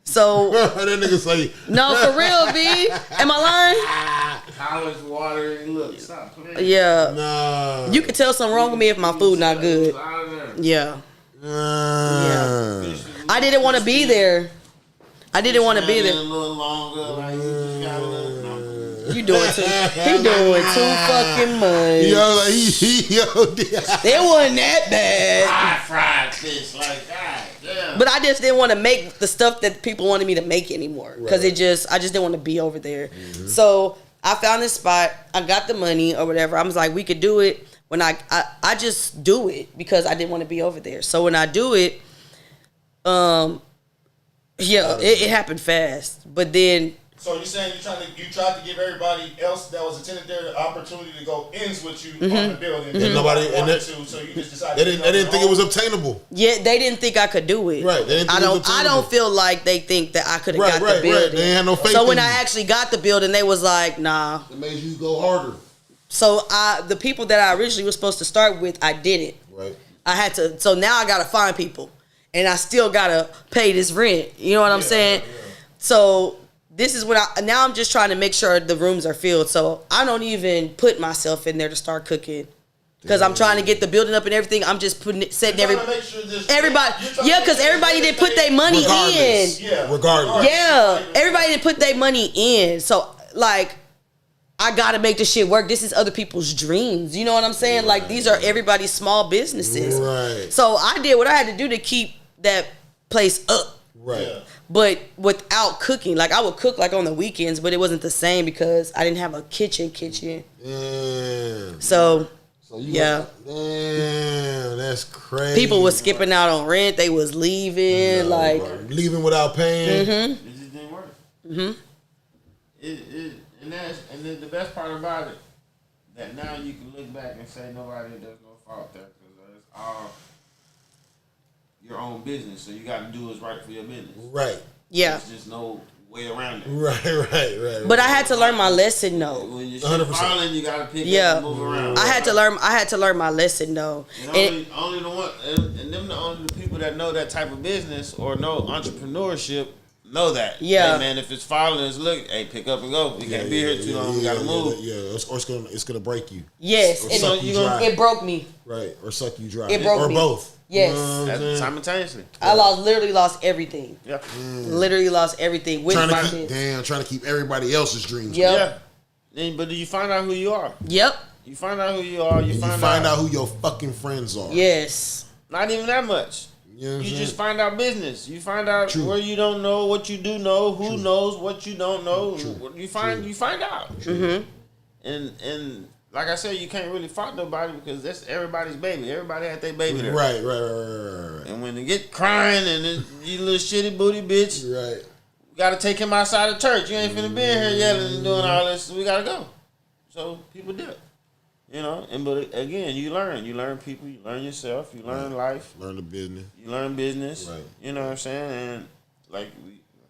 Speaker 1: nigga say,
Speaker 2: no, for real, B. Am I
Speaker 4: College water and look, stop playing.
Speaker 2: lying? Yeah.
Speaker 1: nah.
Speaker 2: You can tell something wrong with me if my food not good.
Speaker 4: Out of there.
Speaker 2: Yeah. Yeah. I didn't want to be there. I didn't want to be
Speaker 4: A
Speaker 2: there.
Speaker 4: little longer, like you just got a little.
Speaker 2: You doing too? He doing too fucking much.
Speaker 1: Yo, like
Speaker 2: It wasn't that bad.
Speaker 4: Fried fish, like God damn.
Speaker 2: But I just didn't want to make the stuff that people wanted me to make anymore because I just didn't want to be over there. So I found this spot. I got the money or whatever. I was like, we could do it. When I just do it because I didn't want to be over there. So when I do it, it happened fast. But then.
Speaker 5: So you're saying you tried to give everybody else that was attended there the opportunity to go ins with you on the building.
Speaker 1: And nobody wanted
Speaker 5: to, so you just decided.
Speaker 1: They didn't think it was obtainable.
Speaker 2: Yeah, they didn't think I could do it.
Speaker 1: Right. They didn't think it was obtainable.
Speaker 2: I don't feel like they think that I could have got the building.
Speaker 1: Right. They had no faith.
Speaker 2: So when
Speaker 1: in
Speaker 2: I
Speaker 1: you.
Speaker 2: actually got the building, they was like, nah.
Speaker 1: It made you go harder.
Speaker 2: So the people that I originally was supposed to start with, I didn't.
Speaker 1: Right.
Speaker 2: I had to. So now I gotta find people, and I still gotta pay this rent. You know what I'm saying? Yeah. So this is what I'm just trying to make sure the rooms are filled. So I don't even put myself in there to start cooking. Because I'm trying to get the building up and everything. I'm just setting everybody. Yeah, because everybody didn't put their money in.
Speaker 5: Yeah.
Speaker 1: Regardless.
Speaker 2: Yeah, everybody didn't put their money in. So like, I gotta make this shit work. This is other people's dreams. You know what I'm saying? Right. Like these are everybody's small businesses.
Speaker 1: Right.
Speaker 2: So I did what I had to do to keep that place up.
Speaker 1: Right. Yeah.
Speaker 2: But without cooking, like I would cook like on the weekends, but it wasn't the same because I didn't have a kitchen.
Speaker 1: Damn.
Speaker 2: So
Speaker 1: damn, that's crazy.
Speaker 2: People was skipping out on rent. They was leaving,
Speaker 1: leaving without paying.
Speaker 4: It just didn't work. And the best part about it, that now you can look back and say there's no fault there because it's all your own business. So you got to do what's right for your business.
Speaker 1: Right.
Speaker 2: Yeah.
Speaker 4: There's just no way around it.
Speaker 1: Right.
Speaker 2: But I had to learn my lesson though.
Speaker 4: When you're falling, you got to pick up and move around.
Speaker 2: I had to learn my lesson though.
Speaker 4: And only the one, and them the only the people that know that type of business or know entrepreneurship. Know that.
Speaker 2: Yeah.
Speaker 4: Hey, man, if it's falling, hey, pick up and go. We can't be here too long. We gotta move.
Speaker 1: Or it's gonna break you.
Speaker 2: Yes. It broke me.
Speaker 1: Right. Or suck you dry.
Speaker 2: It broke me.
Speaker 1: Or both.
Speaker 2: Yes.
Speaker 4: Simultaneously.
Speaker 2: I literally lost everything.
Speaker 4: Yeah.
Speaker 2: Literally lost everything with my business.
Speaker 1: Trying to keep everybody else's dreams.
Speaker 2: Yep.
Speaker 4: Yeah. But you find out who you are.
Speaker 2: Yep.
Speaker 4: You find out who you are. You
Speaker 1: find out who your fucking friends are.
Speaker 2: Yes.
Speaker 4: Not even that much. You just find out business. You find out where you don't know, what you do know, who knows what you don't know. You find out. Mm-hmm. And like I said, you can't really fault nobody because that's everybody's baby. Everybody had their baby there.
Speaker 1: Right.
Speaker 4: And when they get crying and you little shitty booty bitch,
Speaker 1: right.
Speaker 4: We gotta take him outside of church. You ain't finna be in here yelling and doing all this. So we gotta go. So people do it. You know, but again, you learn people, you learn yourself, you learn life,
Speaker 1: learn the business,
Speaker 4: you learn business.
Speaker 1: Right.
Speaker 4: You know what I'm saying? And like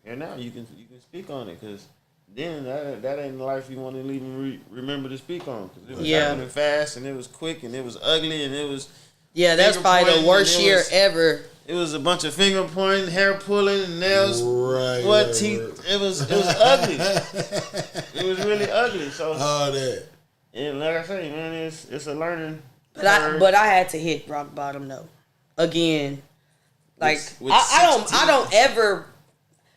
Speaker 4: here now, you can speak on it because then that ain't the life you want to even remember to speak on because it was happening fast and it was quick and it was ugly and it was
Speaker 2: that's probably the worst year ever.
Speaker 4: It was a bunch of finger pointing, hair pulling, and nails, teeth. Right. It was ugly. It was really ugly. So
Speaker 1: that.
Speaker 4: And like I say, man, it's a learning.
Speaker 2: But I had to hit rock bottom though. Again, like I don't ever.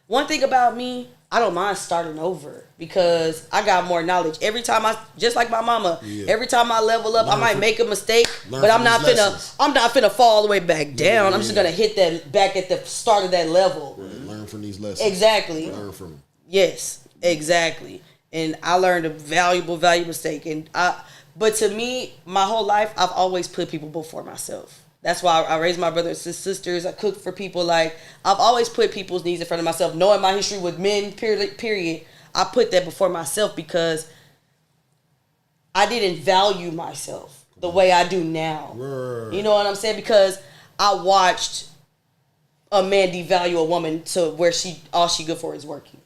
Speaker 2: One thing about me, I don't mind starting over because I got more knowledge. Every time just like my mama. Yeah. Every time I level up, I might make a mistake, but I'm not finna fall all the way back down. I'm just gonna hit that back at the start of that level.
Speaker 1: Right. Learn from these lessons.
Speaker 2: Exactly.
Speaker 1: Learn from them.
Speaker 2: Yes, exactly. And I learned a valuable mistake. But to me, my whole life, I've always put people before myself. That's why I raised my brothers and sisters. I cooked for people. Like, I've always put people's needs in front of myself. Knowing my history with men, period, I put that before myself because I didn't value myself the way I do now. Right. You know what I'm saying? Because I watched a man devalue a woman to where all she good for is working.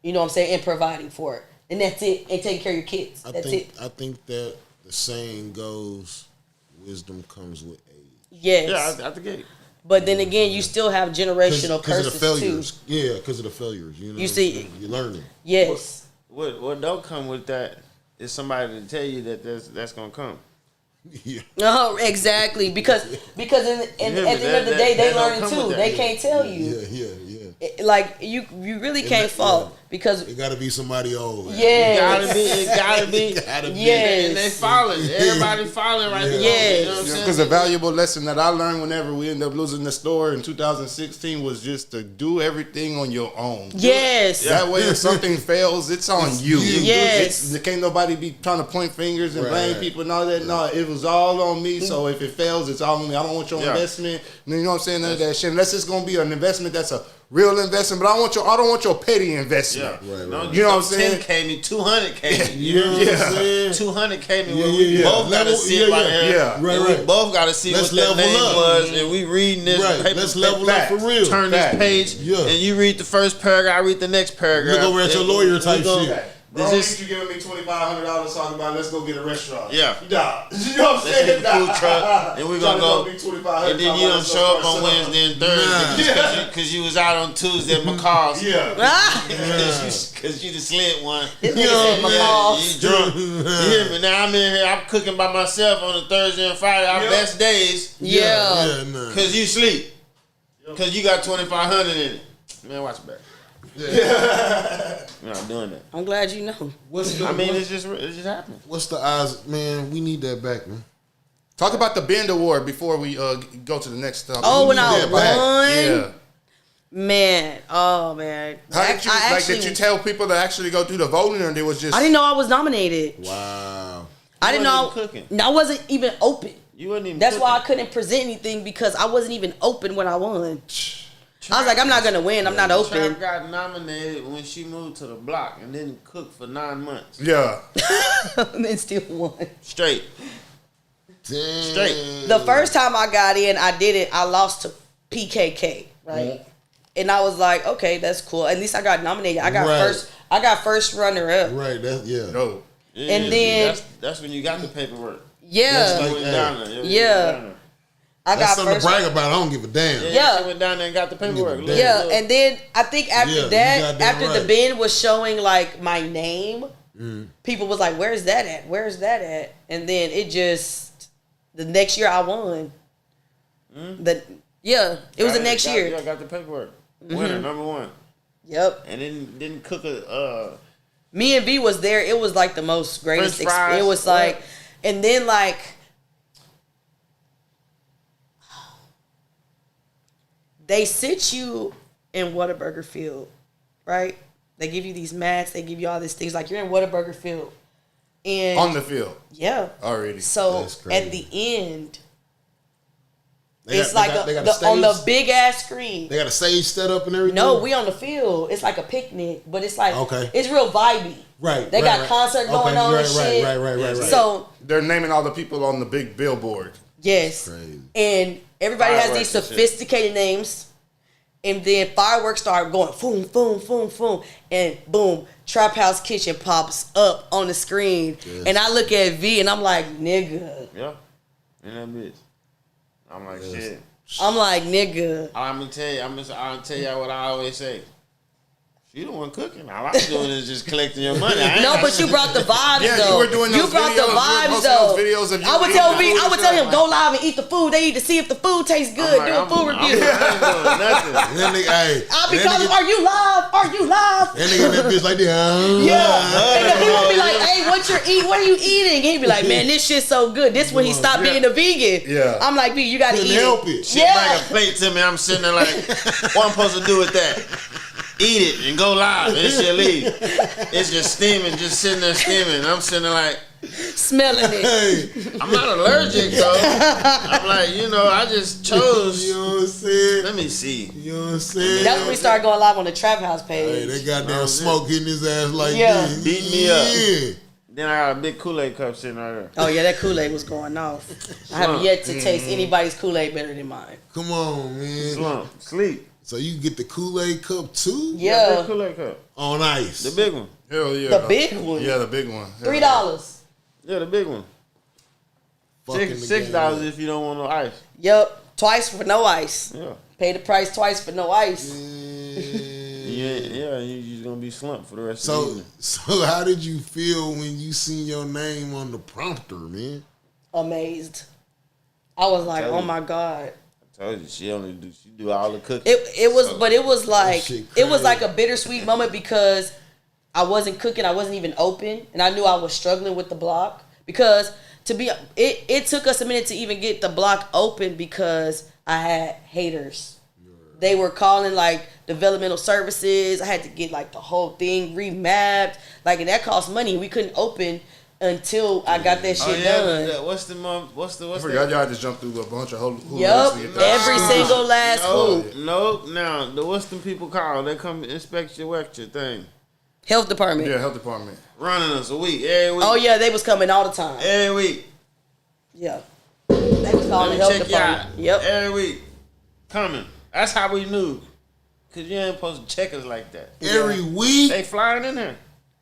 Speaker 2: You know what I'm saying? And providing for it. And that's it. And taking care of your kids. That's it. I
Speaker 1: think that the saying goes, wisdom comes with age.
Speaker 2: Yes.
Speaker 4: Yeah, out the gate.
Speaker 2: But then again, you still have generational curses
Speaker 1: of the failures.
Speaker 2: too.
Speaker 1: Yeah, because of the failures. You know,
Speaker 2: you see,
Speaker 1: you're learning.
Speaker 2: Yes.
Speaker 4: What don't come with that is somebody to tell you that that's gonna come.
Speaker 1: Yeah.
Speaker 2: No, exactly. Because at the end of the day, they learning too. They can't tell you.
Speaker 1: Yeah.
Speaker 2: Like you really can't fault because
Speaker 1: it gotta be somebody old.
Speaker 2: yeah,
Speaker 4: It gotta be.
Speaker 2: Yes.
Speaker 4: And they following. Everybody following right there.
Speaker 2: Yes.
Speaker 4: You know what I'm saying?
Speaker 3: Because a valuable lesson that I learned whenever we ended up losing the store in 2016 was just to do everything on your own.
Speaker 2: Yes.
Speaker 3: That way, if something fails, it's on you.
Speaker 2: Yes.
Speaker 3: Can't nobody be trying to point fingers and blame people and all that. No, it was all on me. So if it fails, it's all on me. I don't want your investment. You know what I'm saying? None of that shit. Unless it's gonna be an investment that's a real investment, but I don't want your petty investment.
Speaker 4: Yeah.
Speaker 1: Right.
Speaker 4: You
Speaker 3: know what I'm saying?
Speaker 4: 10K me, 200K me.
Speaker 1: You know what I'm saying?
Speaker 4: 200K me. We both gotta see it right here.
Speaker 3: Yeah.
Speaker 1: Right.
Speaker 4: We both gotta see
Speaker 1: Let's
Speaker 4: what that
Speaker 1: level
Speaker 4: name
Speaker 1: up.
Speaker 4: was, and we reading this paper.
Speaker 1: Let's level up for real.
Speaker 4: Turn this page, and you read the first paragraph. I read the next paragraph.
Speaker 1: Look over at your lawyer type shit.
Speaker 3: Bro, you giving me $2,500 talking about let's go get a restaurant.
Speaker 4: Yeah.
Speaker 3: Nah. You know what I'm
Speaker 4: Let's
Speaker 3: saying?
Speaker 4: get the food truck, and we're gonna go.
Speaker 3: Be
Speaker 4: And then you don't show up on Wednesday and Thursday because you was out on Tuesday at McCall's.
Speaker 3: Yeah.
Speaker 4: Because you the slid one.
Speaker 2: This nigga said McCall's.
Speaker 4: You drunk. You hear me? Now I'm in here. I'm cooking by myself on a Thursday and Friday. Our best days.
Speaker 2: Yeah.
Speaker 4: Because you sleep. Because you got 2,500 in it. Man, watch it back. We're not doing that.
Speaker 2: I'm glad you know.
Speaker 4: It's just happening.
Speaker 1: What's the odds, man? We need that back, man.
Speaker 3: Talk about the Bend Award before we go to the next topic.
Speaker 2: Oh, when I
Speaker 1: that back.
Speaker 2: won,
Speaker 3: Yeah.
Speaker 2: man. Oh man.
Speaker 3: How did you did you tell people to actually go through the voting, or it was just?
Speaker 2: I didn't know I was nominated.
Speaker 1: Wow.
Speaker 2: I didn't know.
Speaker 4: Cooking.
Speaker 2: I wasn't even open.
Speaker 4: You wasn't even.
Speaker 2: That's why I
Speaker 4: cooking.
Speaker 2: couldn't present anything because I wasn't even open when I won. I was like, I'm not gonna win. I'm not open.
Speaker 4: Trap got nominated when she moved to the block and didn't cook for 9 months.
Speaker 3: Yeah.
Speaker 2: And then still won.
Speaker 4: Straight.
Speaker 1: Damn.
Speaker 4: Straight.
Speaker 2: The first time I got in, I did it. I lost to PKK, right? And I was like, okay, that's cool. At least I got nominated. I got first runner up.
Speaker 1: Right. That's
Speaker 3: No.
Speaker 4: Yeah,
Speaker 2: And then
Speaker 4: that's when you got the paperwork.
Speaker 2: yeah,
Speaker 1: That's
Speaker 4: You
Speaker 1: like-
Speaker 4: went down there.
Speaker 2: Yeah. I
Speaker 1: That's
Speaker 2: got
Speaker 1: something
Speaker 2: first.
Speaker 1: to brag about. I don't give a damn.
Speaker 2: Yeah.
Speaker 4: She went down there and got the paperwork.
Speaker 1: Yeah.
Speaker 2: Yeah, and then I think after
Speaker 1: Yeah, you
Speaker 2: that,
Speaker 1: goddamn
Speaker 2: after the
Speaker 1: right.
Speaker 2: bin was showing like my name, people was like, "Where's that at? Where's that at?" And then it just the next year I won. It was the next year.
Speaker 4: Yeah, I got the paperwork. Winner, number one.
Speaker 2: Yep.
Speaker 4: And then didn't cook a.
Speaker 2: Me and V was there. It was like the most greatest
Speaker 4: French fries,
Speaker 2: experience. It was like, and then like. They sit you in Whataburger Field, right? They give you these mats. They give you all these things. Like you're in Whataburger Field. And
Speaker 3: On the field.
Speaker 2: yeah.
Speaker 3: Already.
Speaker 2: So
Speaker 1: That's crazy.
Speaker 2: at the end,
Speaker 1: They
Speaker 2: it's
Speaker 1: got-
Speaker 2: like
Speaker 1: they got a
Speaker 2: on the
Speaker 1: stage?
Speaker 2: big ass screen.
Speaker 1: They got a stage set up and everything.
Speaker 2: No, we on the field. It's like a picnic, but it's like it's real vibey.
Speaker 1: Right.
Speaker 2: They got concert going on and shit.
Speaker 1: Right.
Speaker 2: So
Speaker 3: They're naming all the people on the big billboard.
Speaker 2: yes,
Speaker 1: Crazy.
Speaker 2: and everybody has these
Speaker 4: Fireworks and shit.
Speaker 2: sophisticated names. And then fireworks start going, boom, boom, boom, boom, and boom, Trap House Kitchen pops up on the screen, and I look at V and I'm like, nigga.
Speaker 4: Yeah. And that bitch. I'm like, shit.
Speaker 2: I'm like, nigga.
Speaker 4: I'm gonna tell you what I always say. You the one cooking. All I'm doing is just collecting your money.
Speaker 2: No, but you brought the vibes
Speaker 3: Yeah,
Speaker 2: though.
Speaker 3: you were doing those
Speaker 2: brought the
Speaker 3: videos. You were
Speaker 2: vibes
Speaker 3: posting
Speaker 2: though.
Speaker 3: those videos of you
Speaker 2: I would
Speaker 3: eating
Speaker 2: tell
Speaker 3: the
Speaker 2: V,
Speaker 3: food
Speaker 2: I would
Speaker 3: and
Speaker 2: tell
Speaker 3: stuff.
Speaker 2: him go live and eat the food. They need to see if the food tastes good.
Speaker 4: I'm
Speaker 2: Do a food review.
Speaker 4: Nothing.
Speaker 1: That nigga, hey,
Speaker 2: I'll be
Speaker 1: that
Speaker 2: calling,
Speaker 1: nigga-
Speaker 2: are you live? Are you live?
Speaker 1: That nigga in that bitch like that.
Speaker 2: Yeah. And then people be like, hey, what are you eating? And he be like, man, this shit's so good. This when he stopped being a vegan.
Speaker 3: Yeah.
Speaker 2: I'm like, V, you gotta
Speaker 1: Couldn't
Speaker 2: eat
Speaker 1: help
Speaker 2: it.
Speaker 1: it.
Speaker 4: She bring a plate to me. I'm sitting there like, what I'm supposed to do with that? Eat it and go live and she'll leave. It's just steaming, just sitting there steaming. I'm sitting there like,
Speaker 2: Smelling it.
Speaker 1: Hey,
Speaker 4: I'm not allergic though. I'm like, I just chose.
Speaker 1: you know what I'm saying?
Speaker 4: Let me see.
Speaker 1: You know what I'm saying?
Speaker 2: That's when we started going live on the Trap House
Speaker 1: Hey,
Speaker 2: page.
Speaker 1: they goddamn smoke hitting his ass like
Speaker 2: Yeah.
Speaker 1: this.
Speaker 4: Beat me up.
Speaker 1: Yeah.
Speaker 4: Then I got a big Kool-Aid cup sitting right there.
Speaker 2: Oh yeah, that Kool-Aid was going off. I have yet to taste anybody's Kool-Aid better than mine.
Speaker 1: Come on, man.
Speaker 4: Slump, sleep.
Speaker 1: So you can get the Kool-Aid cup too?
Speaker 2: Yeah.
Speaker 4: Big Kool-Aid cup.
Speaker 1: On ice.
Speaker 4: The big one.
Speaker 3: Hell yeah.
Speaker 2: The big one.
Speaker 3: Yeah, the big one.
Speaker 2: $3.
Speaker 4: Yeah, the big one.
Speaker 1: Fucking the
Speaker 4: $6
Speaker 1: game.
Speaker 4: if you don't want no ice.
Speaker 2: Yep. Twice for no ice.
Speaker 4: Yeah.
Speaker 2: Pay the price twice for no ice.
Speaker 4: Yeah, you just gonna be slumped for the rest of the
Speaker 1: So,
Speaker 4: evening.
Speaker 1: so how did you feel when you seen your name on the prompter, man?
Speaker 2: amazed. I was like,
Speaker 4: tell
Speaker 2: oh
Speaker 4: you.
Speaker 2: my God.
Speaker 4: I told you she do all the cooking.
Speaker 2: It was, but it was like
Speaker 1: shit
Speaker 2: it was
Speaker 1: crazy.
Speaker 2: like a bittersweet moment because I wasn't cooking, I wasn't even open, and I knew I was struggling with the block because it took us a minute to even get the block open because I had haters. They were calling like developmental services. I had to get like the whole thing remapped, like, and that cost money. We couldn't open until I got that shit done.
Speaker 4: What's the
Speaker 3: I forgot y'all just jumped through a bunch of hoops.
Speaker 2: Yup, every single last hoop.
Speaker 4: No, now what's them people called? They come inspect your thing.
Speaker 2: Health department.
Speaker 3: Yeah, health department.
Speaker 4: Running us a week every week.
Speaker 2: Oh yeah, they was coming all the time.
Speaker 4: Every week.
Speaker 2: Yeah, they was calling the health
Speaker 4: Check you out.
Speaker 2: department. Yep.
Speaker 4: Every week. Coming. That's how we knew. Cause you ain't supposed to check us like that.
Speaker 1: Every week.
Speaker 4: They flying in there.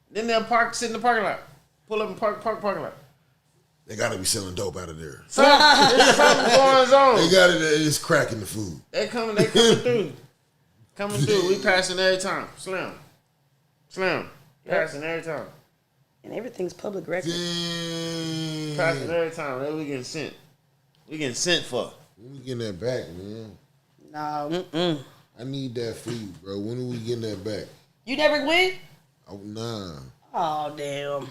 Speaker 4: Then they'll sit in the parking lot. Pull up and parking lot.
Speaker 1: They gotta be selling dope out of there.
Speaker 4: There's something going on.
Speaker 1: They got it. It's cracking the food.
Speaker 4: They coming through. Coming through. We passing every time. Slam. Passing every time.
Speaker 2: And everything's public record.
Speaker 1: Damn.
Speaker 4: Passing every time. Then we getting sent. We getting sent for.
Speaker 1: When we getting that back, man?
Speaker 2: No,
Speaker 1: I need that food, bro. When are we getting that back?
Speaker 2: You never went?
Speaker 1: Oh, nah.
Speaker 2: Oh damn.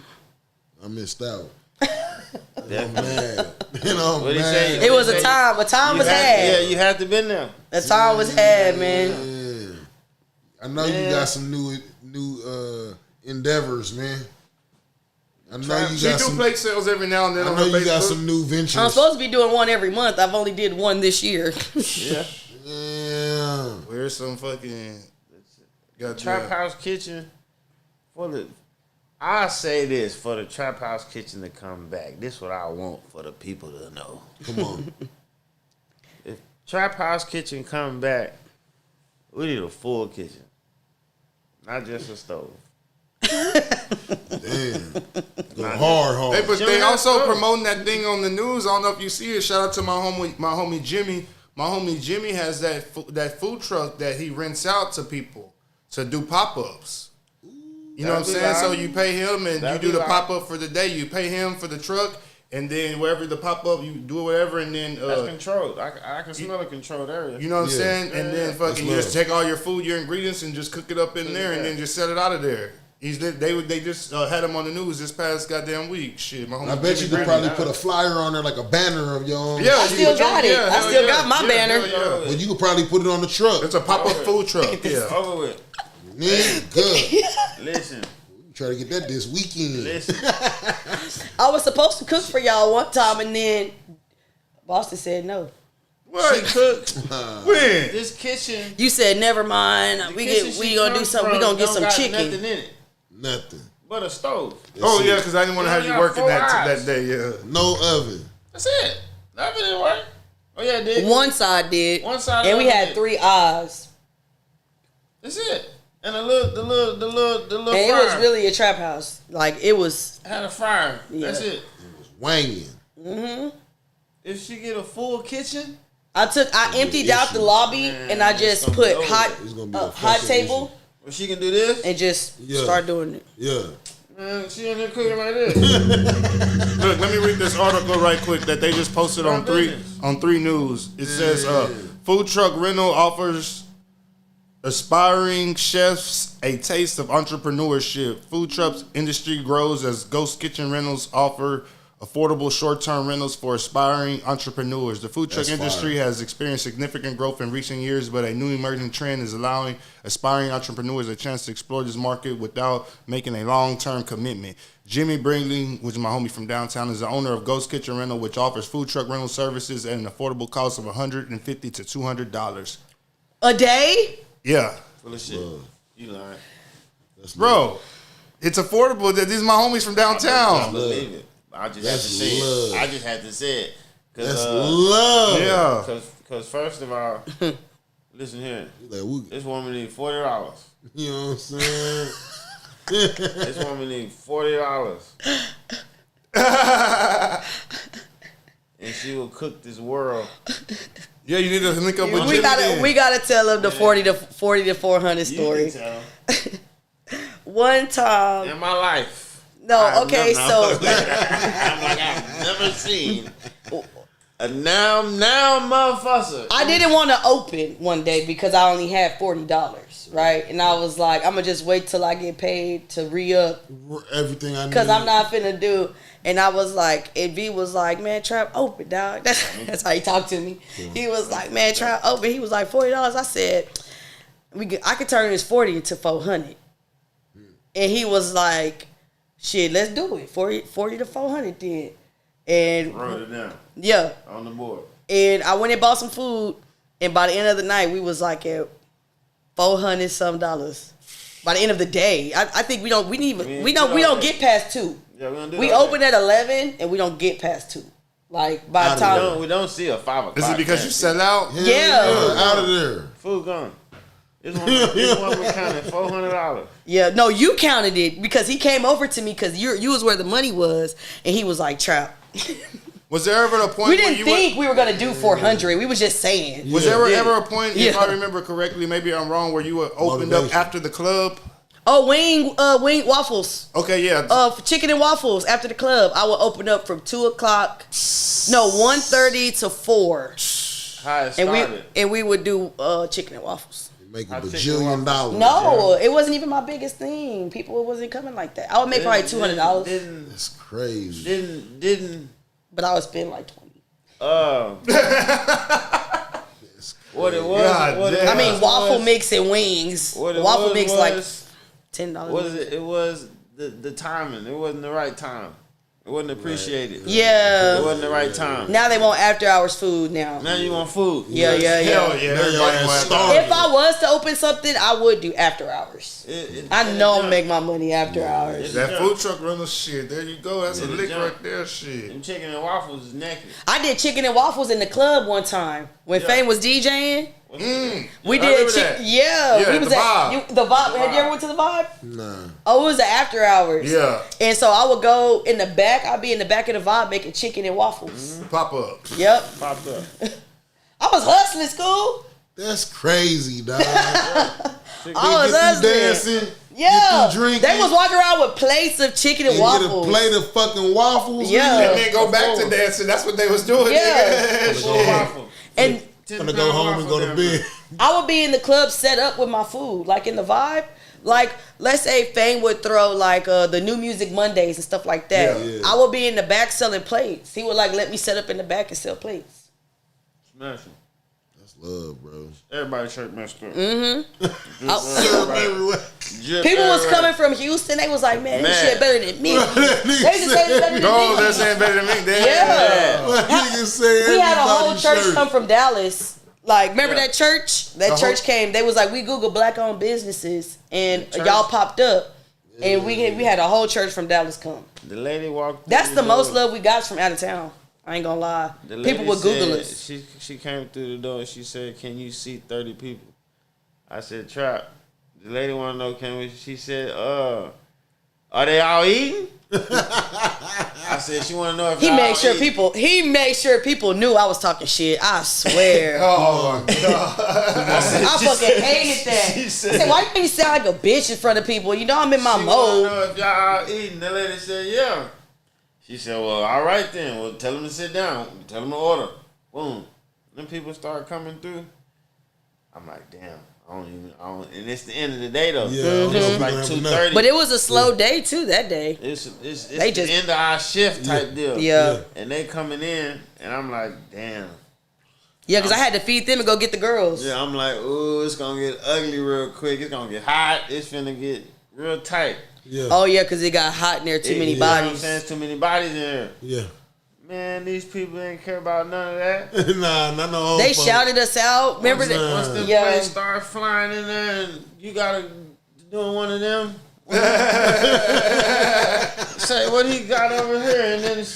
Speaker 1: I missed out. I'm mad. You know, I'm
Speaker 4: What he
Speaker 1: mad.
Speaker 4: say?
Speaker 2: It was a time. A time was had.
Speaker 4: Yeah, you had to been there.
Speaker 2: A time was had, man.
Speaker 1: Yeah. I know you got some new endeavors, man. I know you
Speaker 3: She
Speaker 1: got
Speaker 3: do
Speaker 1: some.
Speaker 3: plate sales every now and then
Speaker 1: I
Speaker 3: on
Speaker 1: know
Speaker 3: her
Speaker 1: you got
Speaker 3: Facebook.
Speaker 1: some new ventures.
Speaker 2: I'm supposed to be doing one every month. I've only did one this year.
Speaker 4: Yeah.
Speaker 1: Yeah.
Speaker 3: Where's some fucking
Speaker 4: Trap House Kitchen I say this for the Trap House Kitchen to come back. This is what I want for the people to know.
Speaker 1: Come on.
Speaker 4: If Trap House Kitchen come back, we need a full kitchen, not just a stove.
Speaker 1: Damn. Go hard.
Speaker 3: Hey, but
Speaker 4: Jimmy
Speaker 3: they also
Speaker 4: Hart.
Speaker 3: promoting that thing on the news. I don't know if you see it. Shout out to my homie Jimmy. My homie Jimmy has that food truck that he rents out to people to do pop-ups. You know what I'm saying? So you pay him and you do the pop-up for the day. You pay him for the truck, and then wherever the pop-up, you do whatever, and then
Speaker 4: That's controlled. I can smell a controlled area.
Speaker 3: you know what I'm
Speaker 1: Yeah.
Speaker 3: saying? And then fucking you
Speaker 1: love.
Speaker 3: just take all your food, your ingredients, and just cook it up in there, and then just set it out of there. They just had him on the news this past goddamn week. Shit, my homie.
Speaker 1: I bet you
Speaker 3: Jimmy
Speaker 1: could probably
Speaker 3: Green.
Speaker 1: put a flyer on there, like a banner of your own.
Speaker 3: Yeah,
Speaker 2: I still got it. I
Speaker 3: hell
Speaker 2: still got my banner.
Speaker 3: Yeah.
Speaker 1: Well, you could probably put it on the truck.
Speaker 3: It's a pop-up food truck. Yeah.
Speaker 4: Over with.
Speaker 1: Nigga, good.
Speaker 4: Listen.
Speaker 1: Try to get that this weekend.
Speaker 4: Listen.
Speaker 2: I was supposed to cook for y'all one time, and then Boston said no.
Speaker 3: What?
Speaker 4: She cooked.
Speaker 3: When?
Speaker 4: This kitchen.
Speaker 2: You said never mind. We gonna do something. We gonna get some
Speaker 4: Nothing
Speaker 2: chicken.
Speaker 4: in it
Speaker 1: Nothing.
Speaker 4: but a stove.
Speaker 3: Oh
Speaker 1: That's
Speaker 3: yeah,
Speaker 1: it.
Speaker 3: because I didn't want to have you
Speaker 4: got
Speaker 3: working
Speaker 4: 4
Speaker 3: that
Speaker 4: eyes.
Speaker 3: day. Yeah.
Speaker 1: No oven.
Speaker 4: That's it. Nothing didn't work. Oh yeah, it did.
Speaker 2: One side did.
Speaker 4: One side
Speaker 2: and we
Speaker 4: of it
Speaker 2: had
Speaker 4: did.
Speaker 2: 3 eyes.
Speaker 4: That's it. And the little
Speaker 2: And it
Speaker 4: fryer.
Speaker 2: was really a trap house. Like it was.
Speaker 4: had a fryer. That's
Speaker 2: Yeah.
Speaker 4: it.
Speaker 1: Wanging.
Speaker 4: If she get a full kitchen,
Speaker 2: I emptied out the lobby and I just
Speaker 4: gonna
Speaker 2: put
Speaker 4: be over.
Speaker 2: hot
Speaker 1: It's gonna be a
Speaker 2: hot
Speaker 1: fucking
Speaker 2: table
Speaker 4: if she can do this,
Speaker 2: and just
Speaker 1: Yeah.
Speaker 2: start doing it.
Speaker 1: Yeah.
Speaker 4: man, she in there cooking like this.
Speaker 3: Look, let me read this article right quick that they just posted on three News. It says food truck rental offers aspiring chefs a taste of entrepreneurship. Food trucks industry grows as ghost kitchen rentals offer affordable short-term rentals for aspiring entrepreneurs. The food truck
Speaker 1: That's
Speaker 3: industry
Speaker 1: fire.
Speaker 3: has experienced significant growth in recent years, but a new emerging trend is allowing aspiring entrepreneurs a chance to explore this market without making a long-term commitment. Jimmy Bringley, which is my homie from downtown, is the owner of Ghost Kitchen Rental, which offers food truck rental services at an affordable cost of $150 to $200.
Speaker 2: A day?
Speaker 3: Yeah.
Speaker 4: Full of shit. You lying.
Speaker 1: That's
Speaker 3: Bro, it's affordable. These are my homies from
Speaker 4: I
Speaker 3: downtown.
Speaker 4: believe it. I just
Speaker 1: That's
Speaker 4: had to say
Speaker 1: love.
Speaker 4: it. I just had to say it.
Speaker 1: That's love.
Speaker 3: Yeah.
Speaker 4: Cause first of all, listen here.
Speaker 1: Like, we,
Speaker 4: This woman need $40.
Speaker 1: you know what I'm saying?
Speaker 4: This woman need $40. And she will cook this world.
Speaker 3: Yeah, you need to link up with
Speaker 2: We
Speaker 3: Jimmy.
Speaker 2: gotta tell them the 40 to 400
Speaker 4: You
Speaker 2: story.
Speaker 4: can tell.
Speaker 2: One time,
Speaker 4: In my life.
Speaker 2: No, okay, so
Speaker 4: I've never seen a now motherfucker.
Speaker 2: I didn't want to open one day because I only had $40, right? And I was like, I'm gonna just wait till I get paid to re-up
Speaker 1: Everything I need.
Speaker 2: because I'm not finna do. And I was like, and V was like, man, Trap, open, dog. That's how he talked to me. He was like, man, Trap, open. He was like, $40. I said, I could turn this 40 into 400. And he was like, shit, let's do it. 40 to 400 then. And
Speaker 4: Wrote it down.
Speaker 2: Yeah.
Speaker 4: On the board.
Speaker 2: And I went and bought some food. And by the end of the night, we was like at $400 some. By the end of the day, I think we don't get past 2.
Speaker 4: Yeah, we don't do
Speaker 2: We
Speaker 4: that.
Speaker 2: open at 11 and we don't get past 2. Like by the time
Speaker 4: We don't see a 5 o'clock.
Speaker 3: Is it because you sell out?
Speaker 2: Yeah.
Speaker 1: Out of there.
Speaker 4: Food gone. This one we counted $400.
Speaker 2: Yeah, no, you counted it because he came over to me because you was where the money was, and he was like, Trap.
Speaker 3: Was there ever a point
Speaker 2: We
Speaker 3: where
Speaker 2: didn't
Speaker 3: you
Speaker 2: think we were gonna do 400. We was just saying.
Speaker 3: was there ever a point, if
Speaker 2: Yeah.
Speaker 3: I remember correctly, maybe I'm wrong, where you were opened up
Speaker 1: Motivation.
Speaker 3: after the club?
Speaker 2: Oh, wing waffles.
Speaker 3: Okay, yeah.
Speaker 2: Chicken and waffles after the club. I would open up from 2 o'clock. No, 1:30 to 4.
Speaker 4: How it started.
Speaker 2: And we would do chicken and waffles.
Speaker 1: Make a
Speaker 4: I think
Speaker 1: bajillion dollars.
Speaker 2: No, it wasn't even my biggest thing. People wasn't coming like that. I would make probably $200,
Speaker 1: That's crazy.
Speaker 4: Didn't
Speaker 2: but I would spend like 20.
Speaker 4: what it was?
Speaker 3: God
Speaker 4: What it
Speaker 3: damn.
Speaker 2: I mean,
Speaker 4: was-
Speaker 2: waffle mix and wings.
Speaker 4: What it
Speaker 2: Waffle
Speaker 4: was
Speaker 2: mix
Speaker 4: was-
Speaker 2: like $10.
Speaker 4: What is it? It was the timing. It wasn't the right time. It wasn't appreciated.
Speaker 2: Yeah.
Speaker 4: It wasn't the right time.
Speaker 2: Now they want after hours food now.
Speaker 4: Now you want food.
Speaker 2: Yeah.
Speaker 3: Hell yeah.
Speaker 1: Now
Speaker 3: Everybody
Speaker 1: your ass
Speaker 3: want
Speaker 1: starving.
Speaker 2: If I was to open something, I would do after hours. I know I'm
Speaker 4: make
Speaker 2: make my money after hours.
Speaker 3: that food truck rental shit. There you go. That's a
Speaker 4: Yeah,
Speaker 3: lick
Speaker 4: jump.
Speaker 3: right there. Shit.
Speaker 4: Them chicken and waffles is naked.
Speaker 2: I did chicken and waffles in the club one time when Fame was DJing. We
Speaker 3: I
Speaker 2: did
Speaker 3: remember
Speaker 2: chicken.
Speaker 3: that.
Speaker 2: Yeah,
Speaker 3: Yeah,
Speaker 2: we was
Speaker 3: the
Speaker 2: at
Speaker 3: Vibe.
Speaker 2: the Vibe. Have you ever went to the Vibe?
Speaker 1: Nah.
Speaker 2: Oh, it was the after hours.
Speaker 3: Yeah.
Speaker 2: And so I would go in the back. I'd be in the back of the Vibe making chicken and waffles.
Speaker 3: Pop up.
Speaker 2: Yep.
Speaker 4: Popped up.
Speaker 2: I was hustling, school.
Speaker 1: That's crazy, dog.
Speaker 2: I was
Speaker 1: Get
Speaker 2: hustling.
Speaker 1: through dancing.
Speaker 2: Yeah,
Speaker 1: Get through drinking.
Speaker 2: they was walking around with plates of chicken and
Speaker 1: And get a
Speaker 2: waffles.
Speaker 1: plate of fucking waffles.
Speaker 2: Yeah.
Speaker 3: And then go back to dancing. That's what they was doing.
Speaker 2: Yeah.
Speaker 3: Nigga.
Speaker 4: Full
Speaker 3: Shit.
Speaker 4: waffle.
Speaker 2: And
Speaker 1: Gonna go home and go to bed.
Speaker 2: I would be in the club set up with my food, like in the Vibe. Like, let's say Fame would throw like the New Music Mondays and stuff like that.
Speaker 1: Yeah.
Speaker 2: I would be in the back selling plates. He would like let me set up in the back and sell plates.
Speaker 4: Smashing.
Speaker 1: That's love, bro.
Speaker 4: Everybody's shirt messed up.
Speaker 1: Syrup everywhere.
Speaker 2: People was coming from Houston. They was like, man, this
Speaker 4: Man.
Speaker 2: shit better than me. They
Speaker 1: Nigga
Speaker 2: just say it's better than
Speaker 3: Oh,
Speaker 2: me.
Speaker 3: they're saying better than me. Damn.
Speaker 2: Yeah.
Speaker 1: What niggas say?
Speaker 2: We had a whole
Speaker 1: everybody's
Speaker 2: church
Speaker 1: shirt.
Speaker 2: come from Dallas. Like, remember
Speaker 4: Yeah.
Speaker 2: that church? That church came. They was like, we Google black-owned businesses, and
Speaker 4: Church?
Speaker 2: y'all popped up, and we had a whole church from Dallas come.
Speaker 4: The lady walked.
Speaker 2: That's
Speaker 4: through
Speaker 2: the most
Speaker 4: door.
Speaker 2: love we got from out of town. I ain't gonna lie.
Speaker 4: The lady
Speaker 2: People would Google
Speaker 4: said-
Speaker 2: us.
Speaker 4: She came through the door and she said, "Can you seat 30 people?" I said, "Trap." The lady want to know, can we? She said, "Are they all eating?" I said, "She want to know if
Speaker 2: He
Speaker 4: y'all
Speaker 2: made sure
Speaker 4: eating."
Speaker 2: people. He made sure people knew I was talking shit. I swear.
Speaker 3: Oh my god.
Speaker 2: I fucking hated that.
Speaker 4: She
Speaker 2: I
Speaker 4: said-
Speaker 2: said, why you make me sound like a bitch in front of people? You know I'm in my
Speaker 4: She want to
Speaker 2: mode.
Speaker 4: know if y'all all eating. The lady said, "Yeah." She said, "Well, all right then. Well, tell them to sit down. Tell them to order." Boom. Then people start coming through. I'm like, damn. I don't. And it's the end of the day though.
Speaker 1: Yeah,
Speaker 2: Mm-hmm.
Speaker 4: It was
Speaker 1: mhm.
Speaker 4: like
Speaker 1: Mhm.
Speaker 4: 2:30.
Speaker 2: But it was a slow day too that day.
Speaker 4: It's
Speaker 2: They
Speaker 4: the
Speaker 2: just-
Speaker 4: end of our shift type deal.
Speaker 2: Yeah.
Speaker 4: And they coming in, and I'm like, damn.
Speaker 2: Yeah, because I had to feed them and go get the girls.
Speaker 4: Yeah, I'm like, ooh, it's gonna get ugly real quick. It's gonna get hot. It's finna get real tight.
Speaker 1: Yeah.
Speaker 2: Oh yeah, because it got hot in there. Too many
Speaker 4: You know what I'm
Speaker 2: bodies.
Speaker 4: saying? It's too many bodies in here.
Speaker 1: Yeah.
Speaker 4: Man, these people ain't care about none of that.
Speaker 1: Nah, not no old
Speaker 2: They
Speaker 1: folks.
Speaker 2: shouted us out. Remember that?
Speaker 4: Once the
Speaker 2: Yeah.
Speaker 4: planes start flying in there, and you gotta doing one of them. Say what he got over here, and then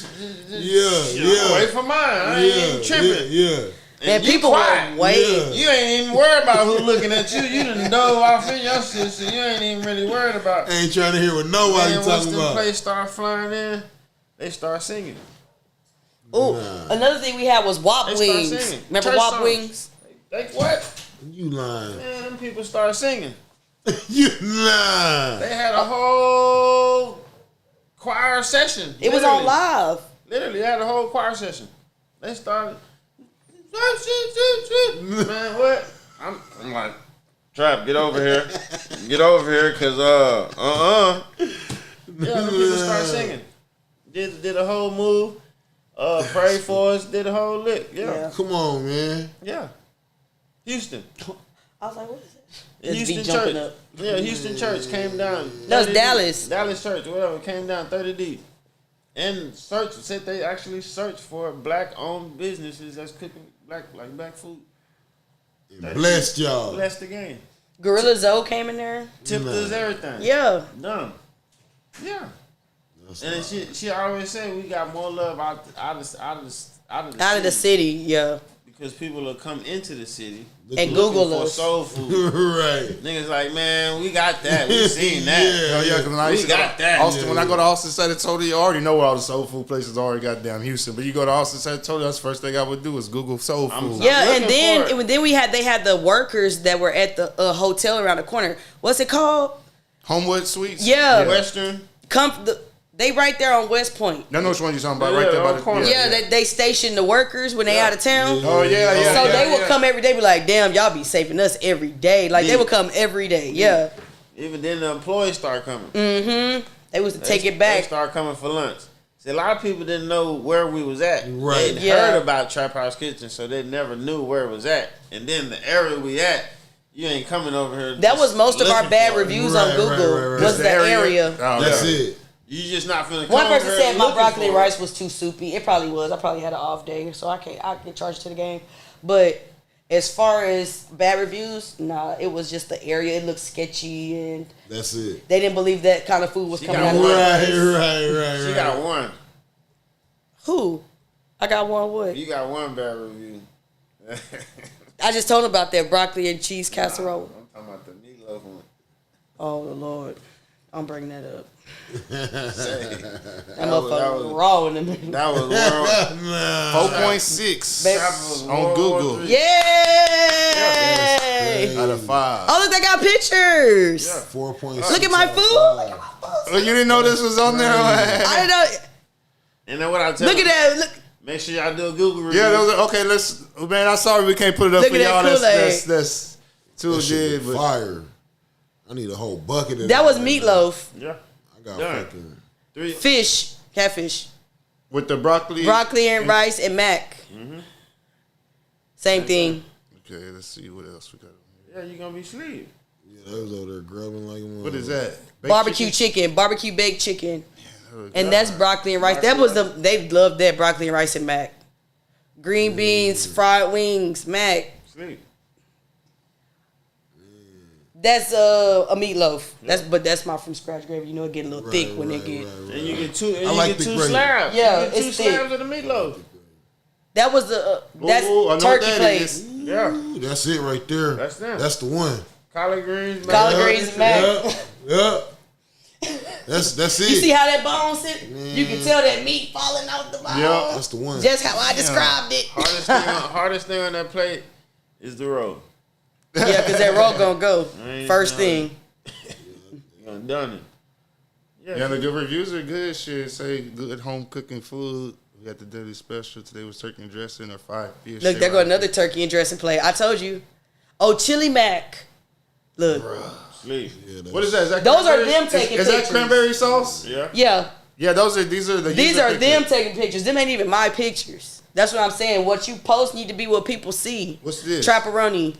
Speaker 1: Yeah.
Speaker 4: away from mine. I ain't even tripping.
Speaker 1: Yeah.
Speaker 2: And
Speaker 4: you
Speaker 2: people
Speaker 4: quiet.
Speaker 2: were waiting.
Speaker 4: You ain't even worried about who looking at you. You done dove off in your shit, so you ain't even really worried about.
Speaker 1: I ain't trying to hear what nobody
Speaker 4: And once
Speaker 1: talking
Speaker 4: the
Speaker 1: about.
Speaker 4: planes start flying in, they start singing.
Speaker 2: Ooh, another thing we had was Wop
Speaker 4: They start
Speaker 2: Wings.
Speaker 4: singing.
Speaker 2: Remember
Speaker 4: Church
Speaker 2: Wop
Speaker 4: songs.
Speaker 2: Wings?
Speaker 4: Like what?
Speaker 1: You lying.
Speaker 4: Man, them people start singing.
Speaker 1: You lying.
Speaker 4: They had a whole choir session.
Speaker 2: It was on live.
Speaker 4: Literally had a whole choir session. They started. Man, what? I'm like, Trap, get over here. Get over here, cause Yeah, the people start singing. Did a whole move. Pray for us. Did a whole lick. Yeah.
Speaker 1: Come on, man.
Speaker 4: Yeah. Houston.
Speaker 2: I was like, what is it?
Speaker 4: Houston
Speaker 2: beat jumping
Speaker 4: Church.
Speaker 2: up.
Speaker 4: Yeah, Houston Church came down.
Speaker 2: No, it's
Speaker 4: 30
Speaker 2: Dallas.
Speaker 4: deep. Dallas Church, whatever, came down 30 deep. And said they actually searched for black-owned businesses that's cooking black food.
Speaker 1: Blessed y'all.
Speaker 4: Blessed the game.
Speaker 2: Gorilla Zoe came in there.
Speaker 4: Tipped us everything.
Speaker 2: Yeah.
Speaker 4: Done. Yeah. And she always said we got more love out of the city.
Speaker 2: Yeah.
Speaker 4: Because people will come into the city
Speaker 2: And
Speaker 4: looking
Speaker 2: Google
Speaker 4: for
Speaker 2: us.
Speaker 4: soul food.
Speaker 1: Right.
Speaker 4: Niggas like, man, we got that. We seen that.
Speaker 3: Cause when I used
Speaker 4: We
Speaker 3: to go
Speaker 4: got
Speaker 3: to
Speaker 4: that.
Speaker 3: Austin, when I go to Austin, San Antonio, you already know where all the soul food places are. Goddamn Houston, but you go to Austin, San Antonio, that's the first thing I would do is Google soul food.
Speaker 2: Yeah, and
Speaker 4: looking for
Speaker 2: then they had the workers that were at the hotel around the corner. What's it called?
Speaker 3: Homewood Suites.
Speaker 2: Yeah.
Speaker 4: Western.
Speaker 2: They right there on West Point.
Speaker 3: I know which one you're talking about.
Speaker 4: Yeah,
Speaker 3: Right there by
Speaker 4: on
Speaker 3: the
Speaker 4: the corner.
Speaker 2: Yeah, they stationed the workers when they out of town.
Speaker 3: Oh yeah, yeah.
Speaker 2: So
Speaker 3: yeah,
Speaker 2: they would
Speaker 3: yeah.
Speaker 2: come every day, be like, "Damn, y'all be saving us every day." Like they would come every day. Yeah.
Speaker 4: Even then, the employees start coming.
Speaker 2: Mm-hmm. They was to take it
Speaker 4: They
Speaker 2: back.
Speaker 4: start coming for lunch. See, a lot of people didn't know where we was at.
Speaker 1: Right.
Speaker 4: They'd
Speaker 2: Yeah.
Speaker 4: heard about Trap House Kitchen, so they never knew where it was at. And then the area we at, you ain't coming over here.
Speaker 2: That was most of our
Speaker 4: looking
Speaker 2: bad
Speaker 4: for it.
Speaker 2: reviews
Speaker 1: Right,
Speaker 2: on Google.
Speaker 1: right.
Speaker 2: Was
Speaker 3: Just
Speaker 2: the area.
Speaker 3: Oh,
Speaker 1: That's
Speaker 3: yeah.
Speaker 1: it.
Speaker 4: You just not finna come
Speaker 2: One person
Speaker 4: over
Speaker 2: said
Speaker 4: here
Speaker 2: my
Speaker 4: looking
Speaker 2: broccoli
Speaker 4: for it.
Speaker 2: rice was too soupy. It probably was. I probably had an off day, so I get charged to the game. But as far as bad reviews, nah, it was just the area. It looked sketchy, and
Speaker 1: That's it.
Speaker 2: they didn't believe that kind of food was
Speaker 4: She
Speaker 2: coming
Speaker 4: got
Speaker 2: out of
Speaker 4: one.
Speaker 2: there.
Speaker 4: She got one.
Speaker 2: Who? I got one what?
Speaker 4: You got one bad review.
Speaker 2: I just told him about that broccoli and cheese casserole.
Speaker 4: I'm talking about the meatloaf one.
Speaker 2: Oh, the Lord. I'm bringing that up.
Speaker 4: Say,
Speaker 2: That motherfucker raw in the middle.
Speaker 4: that was world.
Speaker 3: 4.6
Speaker 2: Baby.
Speaker 3: on Google
Speaker 2: Yay!
Speaker 3: out of 5.
Speaker 2: Oh, look, they got pictures.
Speaker 1: 4.6.
Speaker 2: Look at my food. Look at my
Speaker 3: Oh, you didn't know this was on there?
Speaker 2: I didn't know.
Speaker 4: And then what I tell
Speaker 2: Look at that. Look.
Speaker 4: Make sure y'all do a Google review.
Speaker 3: Yeah, those are, okay. Let's. Man, I'm sorry we can't put it up
Speaker 2: Look
Speaker 3: for
Speaker 2: at that
Speaker 3: y'all.
Speaker 2: Kool-Aid.
Speaker 3: That's too
Speaker 1: That shit
Speaker 3: good.
Speaker 1: be
Speaker 3: But
Speaker 1: fire. I need a whole bucket of
Speaker 2: That was meatloaf.
Speaker 4: Yeah.
Speaker 1: I got
Speaker 4: Done.
Speaker 1: fucking.
Speaker 2: Fish. Catfish.
Speaker 3: with the broccoli.
Speaker 2: Broccoli and rice and mac. Same thing.
Speaker 3: Okay, let's see what else we got.
Speaker 4: Yeah, you gonna be asleep.
Speaker 1: Yeah, they was over there grubbing like a
Speaker 3: What is that? Baked
Speaker 2: Barbecue
Speaker 3: chicken?
Speaker 2: chicken. Barbecue baked chicken.
Speaker 3: Oh,
Speaker 2: And
Speaker 3: God.
Speaker 2: that's broccoli and rice. That was they loved that broccoli and rice and mac. Green beans, fried wings, mac.
Speaker 4: Sleep.
Speaker 2: That's a meatloaf. That's my from scratch gravy. You know it get a little thick when it get.
Speaker 4: And you get two. And
Speaker 1: I
Speaker 4: you
Speaker 1: like
Speaker 4: get
Speaker 1: the
Speaker 4: two
Speaker 1: gravy.
Speaker 4: slabs.
Speaker 2: Yeah,
Speaker 4: you get two
Speaker 2: it's thick.
Speaker 4: slabs of the meatloaf.
Speaker 2: That was the that's
Speaker 3: Ooh, I know
Speaker 2: turkey
Speaker 3: what that
Speaker 2: place.
Speaker 3: is.
Speaker 4: Yeah.
Speaker 1: Ooh, that's it right there.
Speaker 4: That's them.
Speaker 1: That's the one.
Speaker 4: Collard greens.
Speaker 2: Collard
Speaker 4: man.
Speaker 2: greens and mac.
Speaker 1: Yeah. That's it.
Speaker 2: You see how that bone sit? You can tell that meat falling off the bone.
Speaker 3: Yeah.
Speaker 1: That's the one.
Speaker 2: Just how I described it.
Speaker 4: Hardest thing on that plate is the roll.
Speaker 2: Yeah, because that roll gonna go
Speaker 4: ain't
Speaker 2: first
Speaker 4: know.
Speaker 2: thing.
Speaker 4: You done done it.
Speaker 3: Yeah, the good reviews are good. Shit, say good home cooking food. We got the daily special today was turkey and dressing or 5 fish.
Speaker 2: Look, there go another turkey and dressing plate. I told you. Oh, chili mac. Look,
Speaker 4: Sleep.
Speaker 3: What is that? Is that
Speaker 2: Those are
Speaker 3: cranberry-
Speaker 2: them taking
Speaker 3: Is that
Speaker 2: pictures.
Speaker 3: cranberry sauce?
Speaker 4: Yeah.
Speaker 2: yeah,
Speaker 3: Yeah, these are the
Speaker 2: these
Speaker 3: user
Speaker 2: are them
Speaker 3: pictures.
Speaker 2: taking pictures. Them ain't even my pictures. That's what I'm saying. What you post need to be what people see.
Speaker 3: What's this?
Speaker 2: Trapperoni.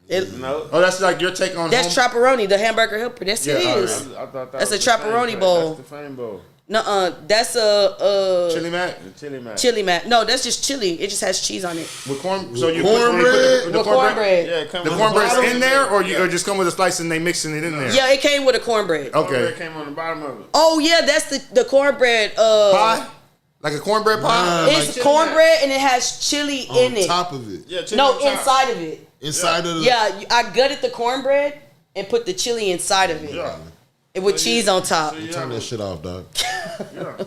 Speaker 4: No.
Speaker 3: Oh, that's like your take on
Speaker 2: That's
Speaker 3: home.
Speaker 2: Trapperoni, the hamburger helper. That's
Speaker 3: Yeah,
Speaker 2: it
Speaker 3: all
Speaker 2: is.
Speaker 3: right.
Speaker 4: I thought that
Speaker 2: That's
Speaker 4: was
Speaker 2: a
Speaker 4: the
Speaker 2: Trapperoni
Speaker 4: fame
Speaker 2: bowl.
Speaker 4: That's the fame bowl.
Speaker 2: Nuh-uh. That's a
Speaker 3: Chili mac
Speaker 4: The chili mac.
Speaker 2: chili mac. No, that's just chili. It just has cheese on it.
Speaker 3: with corn. So you
Speaker 1: cornbread?
Speaker 3: put the
Speaker 2: With cornbread.
Speaker 4: Yeah, it come
Speaker 3: The
Speaker 4: on
Speaker 3: cornbread's
Speaker 4: bottom.
Speaker 3: in there, or you or just come with a slice and they mixing it in there.
Speaker 2: Yeah, it came with a cornbread.
Speaker 3: Okay.
Speaker 4: Cornbread came on the bottom of it.
Speaker 2: Oh yeah, that's the cornbread.
Speaker 3: Pie, like a cornbread pie.
Speaker 1: Nah,
Speaker 2: It's
Speaker 4: chili
Speaker 2: cornbread and it has chili in
Speaker 1: On
Speaker 2: it.
Speaker 1: top of it.
Speaker 4: Yeah, chili
Speaker 2: No,
Speaker 4: on top.
Speaker 2: inside of it.
Speaker 1: Inside of the.
Speaker 2: Yeah, I gutted the cornbread and put the chili inside of it.
Speaker 4: Yeah.
Speaker 2: And with cheese on top.
Speaker 4: So you
Speaker 1: Turn
Speaker 4: have
Speaker 1: that
Speaker 4: a-
Speaker 1: shit off, dog.
Speaker 4: yeah.
Speaker 1: You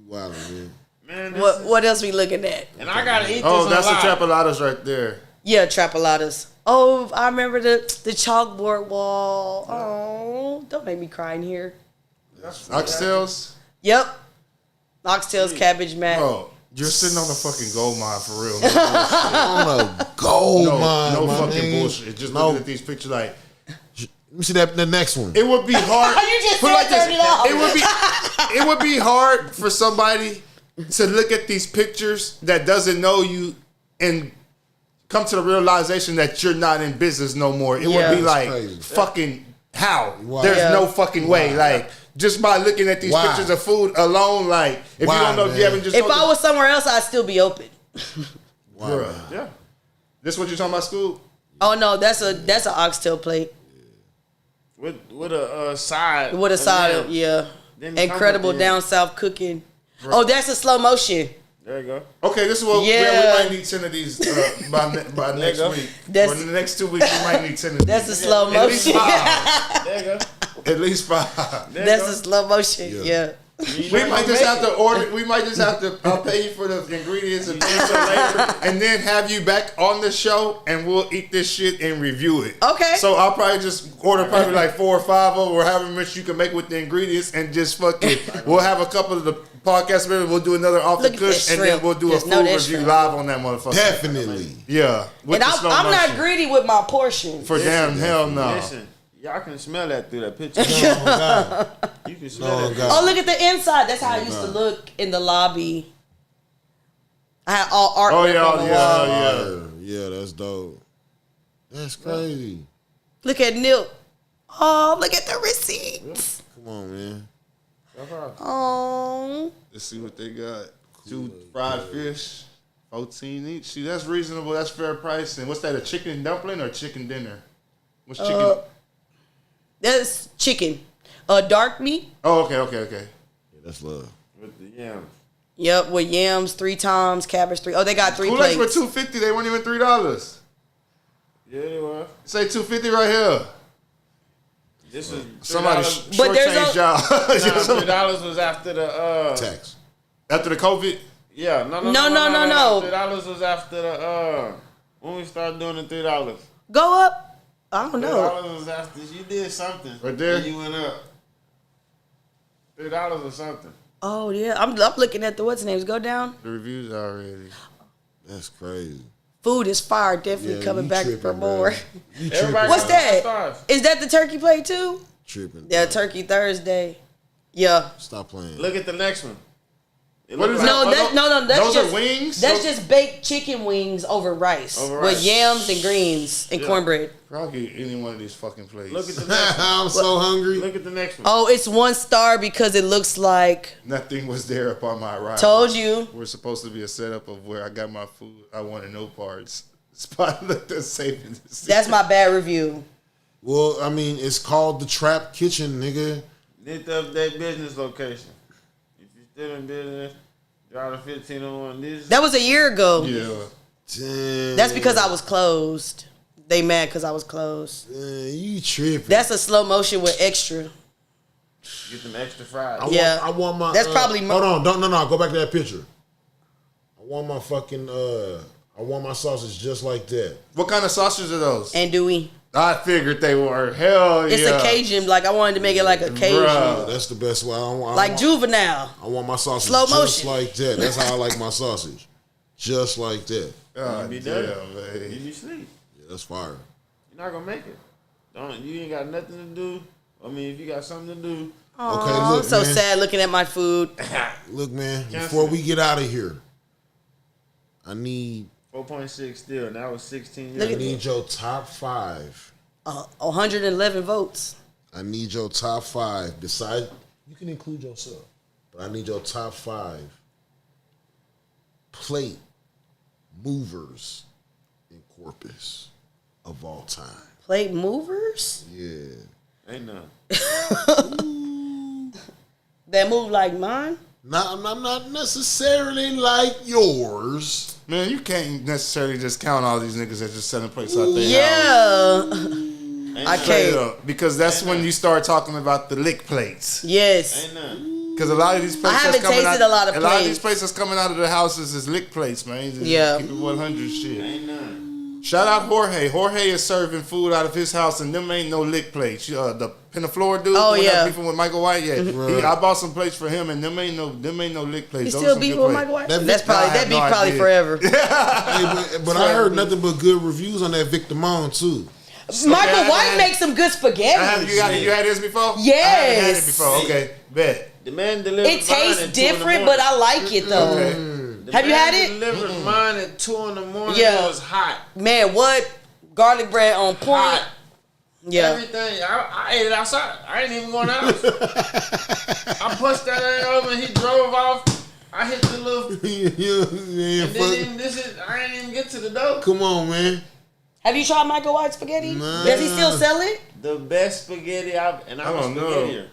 Speaker 1: wildin', man.
Speaker 4: Man, this is-
Speaker 2: What else we looking at?
Speaker 4: and I gotta eat this
Speaker 3: Oh, that's the
Speaker 4: a lot.
Speaker 3: chapeladas right there.
Speaker 2: Yeah, trapoladas. Oh, I remember the chalkboard wall. Oh, don't make me cry in here.
Speaker 3: Oxtails?
Speaker 2: Yep. Oxtails, cabbage mac.
Speaker 3: Bro, you're sitting on a fucking gold mine for real.
Speaker 1: On a gold mine,
Speaker 3: no
Speaker 1: my
Speaker 3: fucking
Speaker 1: nigga.
Speaker 3: bullshit. Just
Speaker 1: No.
Speaker 3: looking at these pictures like,
Speaker 1: Let me see the next one.
Speaker 3: it would be hard.
Speaker 2: You just
Speaker 3: Put it like
Speaker 2: said
Speaker 3: this.
Speaker 2: 30 off.
Speaker 3: It would be hard for somebody to look at these pictures that doesn't know you and come to the realization that you're not in business no more. It
Speaker 2: Yeah.
Speaker 3: would be like,
Speaker 1: crazy.
Speaker 3: fucking how?
Speaker 1: Wow.
Speaker 3: There's
Speaker 2: Yeah.
Speaker 3: no fucking way. Like, just by looking at these
Speaker 1: Wow.
Speaker 3: pictures of food alone, like, if
Speaker 1: Wow,
Speaker 3: you don't know,
Speaker 1: man.
Speaker 3: you haven't just
Speaker 2: If
Speaker 3: told
Speaker 2: I
Speaker 3: the-
Speaker 2: was somewhere else, I'd still be open.
Speaker 1: Wow.
Speaker 3: Bruh, yeah. This what you're talking about, Skub?
Speaker 2: Oh no, that's an oxtail plate
Speaker 4: With a side.
Speaker 2: with a side
Speaker 4: Yeah.
Speaker 2: of yeah.
Speaker 4: Then it
Speaker 2: Incredible
Speaker 4: come with the-
Speaker 2: down south cooking. Oh, that's a slow motion.
Speaker 4: There you go.
Speaker 3: Okay, this is what
Speaker 2: Yeah.
Speaker 3: we might need 10 of these by next
Speaker 4: go.
Speaker 3: week.
Speaker 2: That's-
Speaker 3: Or in the next 2 weeks, we might need 10 of these.
Speaker 2: That's a slow
Speaker 3: At least
Speaker 2: motion.
Speaker 3: 5.
Speaker 4: There you go.
Speaker 3: At least 5.
Speaker 4: There
Speaker 2: That's
Speaker 4: you
Speaker 2: a
Speaker 4: go.
Speaker 2: slow motion. Yeah.
Speaker 3: We might just have to order. We might just have to. I'll pay you for the ingredients and things later, and then have you back on the show, and we'll eat this shit and review it.
Speaker 2: Okay.
Speaker 3: So I'll probably just order probably like 4 or 5 of them, or however much you can make with the ingredients, and just fucking. We'll have a couple of the podcast members. We'll do another off
Speaker 2: Look
Speaker 3: the
Speaker 2: at
Speaker 3: Kush,
Speaker 2: that
Speaker 3: and then
Speaker 2: shrimp.
Speaker 3: we'll do
Speaker 2: Just
Speaker 3: a
Speaker 2: know
Speaker 3: food
Speaker 2: that
Speaker 3: review
Speaker 2: shrimp.
Speaker 3: live on that motherfucker.
Speaker 1: Definitely.
Speaker 3: Yeah. With
Speaker 2: And
Speaker 3: the slow
Speaker 2: I'm not
Speaker 3: motion.
Speaker 2: greedy with my portion.
Speaker 3: For damn hell no.
Speaker 4: Listen, y'all can smell that through that picture.
Speaker 1: Oh, God.
Speaker 4: You can smell
Speaker 1: Oh,
Speaker 4: that.
Speaker 1: God.
Speaker 2: Oh, look at the inside. That's how it used to look in the lobby. I had all artwork
Speaker 3: Oh yeah,
Speaker 2: on the wall.
Speaker 3: yeah.
Speaker 1: Fire. Yeah, that's dope. That's crazy.
Speaker 2: Look at Nip. Oh, look at the receipts.
Speaker 1: Come on, man.
Speaker 2: Oh.
Speaker 3: Let's see what they got. 2 fried fish, 14 each. See, that's reasonable. That's fair price. And what's that? A chicken dumpling or chicken dinner? What's chicken?
Speaker 2: That's chicken. Dark meat.
Speaker 3: Oh, okay.
Speaker 1: Yeah, that's love.
Speaker 4: With the yams.
Speaker 2: Yep, with yams 3 times, cabbage 3. Oh, they got 3
Speaker 3: Kool-Aid
Speaker 2: plates.
Speaker 3: for $2.50. They weren't even $3.
Speaker 4: Yeah, they were.
Speaker 3: Say $2.50 right here.
Speaker 4: This was
Speaker 3: Somebody
Speaker 4: $3.
Speaker 2: But there's
Speaker 3: shortchanged
Speaker 4: Nah,
Speaker 3: y'all.
Speaker 4: $3 was after the
Speaker 1: Tax.
Speaker 3: After the COVID.
Speaker 4: Yeah,
Speaker 2: No.
Speaker 4: $3 was after the when we started doing the $3.
Speaker 2: Go up. I don't know.
Speaker 4: $3 was after you did something.
Speaker 3: Right there?
Speaker 4: And you went up. $3 or something.
Speaker 2: Oh yeah, I'm looking at the what's names. Go down.
Speaker 3: The reviews already.
Speaker 1: That's crazy.
Speaker 2: Food is fire. Definitely
Speaker 1: Yeah,
Speaker 2: coming
Speaker 1: you
Speaker 2: back
Speaker 1: tripping,
Speaker 2: for
Speaker 1: man.
Speaker 2: more.
Speaker 1: You
Speaker 4: Everybody
Speaker 1: tripping.
Speaker 2: What's
Speaker 4: got
Speaker 2: that?
Speaker 4: 5 stars.
Speaker 2: Is that the turkey plate too?
Speaker 1: Tripping.
Speaker 2: Yeah, Turkey Thursday. Yeah.
Speaker 1: Stop playing.
Speaker 4: Look at the next one. It
Speaker 3: What
Speaker 4: look
Speaker 3: is
Speaker 4: like-
Speaker 2: No, that's
Speaker 3: those
Speaker 2: just
Speaker 3: are wings?
Speaker 2: That's
Speaker 3: Those-
Speaker 2: just baked chicken wings over rice,
Speaker 4: Over
Speaker 2: with
Speaker 4: rice.
Speaker 2: yams and greens and cornbread.
Speaker 3: I'll get any one of these fucking plates.
Speaker 4: Look at the next one.
Speaker 1: I'm so hungry.
Speaker 4: Look at the next one.
Speaker 2: Oh, it's 1 star because it looks like.
Speaker 3: Nothing was there upon my arrival.
Speaker 2: Told you.
Speaker 3: We're supposed to be a setup of where I got my food. I wanted no parts. Spot looked as safe as this.
Speaker 2: That's my bad review.
Speaker 1: Well, I mean, it's called the Trap Kitchen, nigga.
Speaker 4: Need to update business location. If you're still in business, drive a 1501. This
Speaker 2: That was a year ago.
Speaker 3: Yeah.
Speaker 1: Damn.
Speaker 2: That's because I was closed. They mad because I was closed.
Speaker 1: You tripping.
Speaker 2: That's a slow motion with extra.
Speaker 4: get them extra fries.
Speaker 2: Yeah.
Speaker 1: I want my.
Speaker 2: That's probably
Speaker 1: Hold on. No. Go back to that picture. I want my fucking. I want my sausage just like that.
Speaker 3: What kind of sausages are those?
Speaker 2: Andouille.
Speaker 3: I figured they were. Hell
Speaker 2: It's
Speaker 3: yeah.
Speaker 2: a Cajun. Like I wanted to make it like a Cajun.
Speaker 3: Bruh.
Speaker 1: That's the best way.
Speaker 2: Like juvenile.
Speaker 1: I want my sausage
Speaker 2: Slow
Speaker 1: just
Speaker 2: motion.
Speaker 1: like that. That's how I like my sausage. Just like that.
Speaker 3: God
Speaker 4: You be
Speaker 3: damn,
Speaker 4: done. You
Speaker 3: man.
Speaker 4: be sleep.
Speaker 1: Yeah, that's fire.
Speaker 4: You're not gonna make it. You ain't got nothing to do. I mean, if you got something to do,
Speaker 1: Okay,
Speaker 2: I'm
Speaker 1: look,
Speaker 2: so
Speaker 1: man.
Speaker 2: sad looking at my food.
Speaker 1: Look, man.
Speaker 4: Cancel
Speaker 1: Before
Speaker 4: it.
Speaker 1: we get out of here, I need
Speaker 4: 4.6 still. Now it's 16
Speaker 2: Look
Speaker 1: I
Speaker 2: at
Speaker 4: years.
Speaker 1: need your top 5.
Speaker 2: 111 votes.
Speaker 1: I need your top 5. Besides, you can include yourself, but I need your top 5 plate movers in Corpus of all time.
Speaker 2: Plate movers
Speaker 1: Yeah.
Speaker 4: Ain't none.
Speaker 2: that move like mine.
Speaker 1: I'm not necessarily like yours.
Speaker 3: Man, you can't necessarily just count all these niggas that just selling plates out there.
Speaker 2: Yeah. I
Speaker 3: Straight
Speaker 2: can't.
Speaker 3: up. Because that's when you start talking about the lick plates.
Speaker 2: Yes.
Speaker 4: Ain't none.
Speaker 3: Because a lot of these plates
Speaker 2: I haven't
Speaker 3: that's coming
Speaker 2: tasted
Speaker 3: out,
Speaker 2: a lot of
Speaker 3: of these
Speaker 2: plates.
Speaker 3: plates that's coming out of the houses is lick plates, man. Just
Speaker 2: Yeah.
Speaker 3: keep it 100 shit.
Speaker 4: Ain't none.
Speaker 3: Shout out Jorge. Jorge is serving food out of his house, and them ain't no lick plates. The Pinaflor dude,
Speaker 2: Oh,
Speaker 3: the one
Speaker 2: yeah.
Speaker 3: that's beefing with Michael White. Yeah,
Speaker 1: Right.
Speaker 3: I bought some plates for him, and them ain't no lick plates.
Speaker 2: He
Speaker 3: Those are
Speaker 2: still
Speaker 3: some
Speaker 2: beefing
Speaker 3: good
Speaker 2: with
Speaker 3: plates.
Speaker 2: Michael White?
Speaker 1: That
Speaker 2: That's
Speaker 1: Vic-
Speaker 2: probably
Speaker 3: I have
Speaker 2: that beef
Speaker 3: no
Speaker 2: probably
Speaker 3: idea.
Speaker 2: forever.
Speaker 1: Hey, but I heard nothing but good reviews on that Victor Mon too.
Speaker 2: Michael
Speaker 3: I
Speaker 2: White
Speaker 3: had-
Speaker 2: makes some good spaghetti.
Speaker 3: You had this before?
Speaker 2: Yes.
Speaker 3: I haven't had it before. Okay, bet.
Speaker 4: The man delivered
Speaker 2: It tastes different, but I like it though.
Speaker 3: Okay.
Speaker 2: Have you had it?
Speaker 4: Delivered mine at 2 in the morning.
Speaker 2: Yeah.
Speaker 4: It was hot.
Speaker 2: Man, what? Garlic bread on point.
Speaker 4: Hot.
Speaker 2: Yeah.
Speaker 4: Everything. I ate it outside. I ain't even going out. I pushed that thing over and he drove off. I hit the little.
Speaker 1: Yeah,
Speaker 4: And
Speaker 1: fuck.
Speaker 4: then I ain't even get to the dough.
Speaker 1: Come on, man.
Speaker 2: Have you tried Michael White spaghetti?
Speaker 1: Nah.
Speaker 2: Does he still sell it?
Speaker 4: The best spaghetti I'm a
Speaker 3: don't know.
Speaker 4: spaghettier.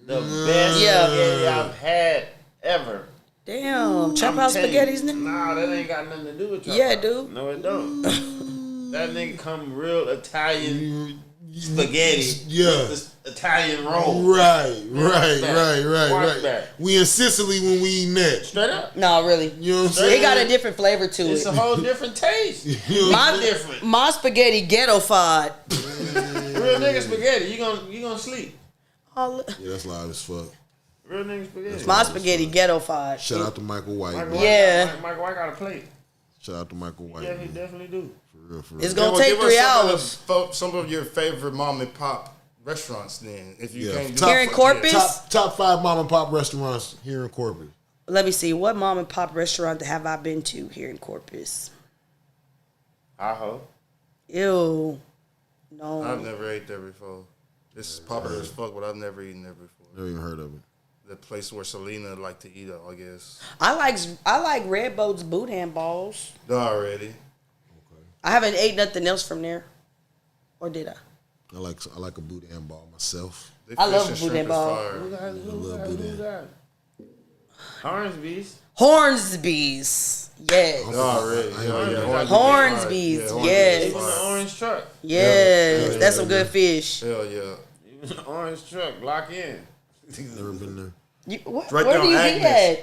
Speaker 4: The best
Speaker 2: Yeah.
Speaker 4: spaghetti I've had ever.
Speaker 2: Damn, trap
Speaker 4: I'm
Speaker 2: house
Speaker 4: telling you.
Speaker 2: spaghetti's new.
Speaker 4: Nah, that ain't got nothing to do with trap
Speaker 2: Yeah,
Speaker 4: house.
Speaker 2: it do.
Speaker 4: No, it don't. That nigga come real Italian spaghetti.
Speaker 1: Yeah.
Speaker 4: With the Italian roll.
Speaker 1: Right.
Speaker 4: Watch back.
Speaker 1: We in Sicily when we eating that.
Speaker 4: Straight up.
Speaker 2: No, really.
Speaker 1: You know what I'm saying?
Speaker 2: It got a different flavor to
Speaker 4: It's
Speaker 2: it.
Speaker 4: a whole different taste.
Speaker 1: You know what I'm
Speaker 2: My,
Speaker 1: saying?
Speaker 4: different.
Speaker 2: my spaghetti ghetto-fied.
Speaker 4: Real nigga spaghetti. You gonna sleep.
Speaker 2: Oh,
Speaker 1: Yeah, that's loud as fuck.
Speaker 4: Real nigga spaghetti.
Speaker 2: my spaghetti ghetto-fied.
Speaker 1: Shout out to Michael White.
Speaker 4: Michael
Speaker 1: man.
Speaker 4: White-
Speaker 2: Yeah.
Speaker 4: Michael White got a plate.
Speaker 1: Shout out to Michael White.
Speaker 4: Yeah, he
Speaker 1: man.
Speaker 4: definitely do.
Speaker 1: For real, for real.
Speaker 2: It's gonna
Speaker 3: Well,
Speaker 2: take
Speaker 3: give us
Speaker 2: 3
Speaker 3: some
Speaker 2: hours.
Speaker 3: Of some of your favorite mom and pop restaurants, then, if you
Speaker 1: Yeah.
Speaker 3: can't do
Speaker 1: Top-
Speaker 2: Here in Corpus?
Speaker 1: Top 5 mom and pop restaurants here in Corpus.
Speaker 2: Let me see. What mom and pop restaurant have I been to here in Corpus?
Speaker 4: Aho.
Speaker 2: Ew.
Speaker 3: I've
Speaker 2: No.
Speaker 3: never ate there before. This is popular as fuck, but I've never eaten there before.
Speaker 1: Never even heard of it.
Speaker 3: The place where Selena like to eat, I guess.
Speaker 2: I like Red Boat's boudin balls.
Speaker 3: Already.
Speaker 2: I haven't ate nothing else from there. Or did I?
Speaker 1: I like a boudin ball myself.
Speaker 3: They
Speaker 2: I love
Speaker 3: fish and
Speaker 2: boudin
Speaker 3: shrimp is
Speaker 2: ball.
Speaker 3: fire.
Speaker 1: love boudin.
Speaker 4: Orange bees.
Speaker 2: Hornsby's. Yes.
Speaker 3: Already. Yeah.
Speaker 2: Hornsby's,
Speaker 3: Yeah,
Speaker 2: yes.
Speaker 4: Even the orange truck.
Speaker 2: Yes.
Speaker 1: Yeah.
Speaker 2: That's some good fish.
Speaker 3: Hell yeah.
Speaker 4: Even the orange truck. Lock in.
Speaker 1: Never been there.
Speaker 3: Right
Speaker 2: Where
Speaker 3: there
Speaker 2: do you
Speaker 3: on
Speaker 2: eat
Speaker 3: Agnes.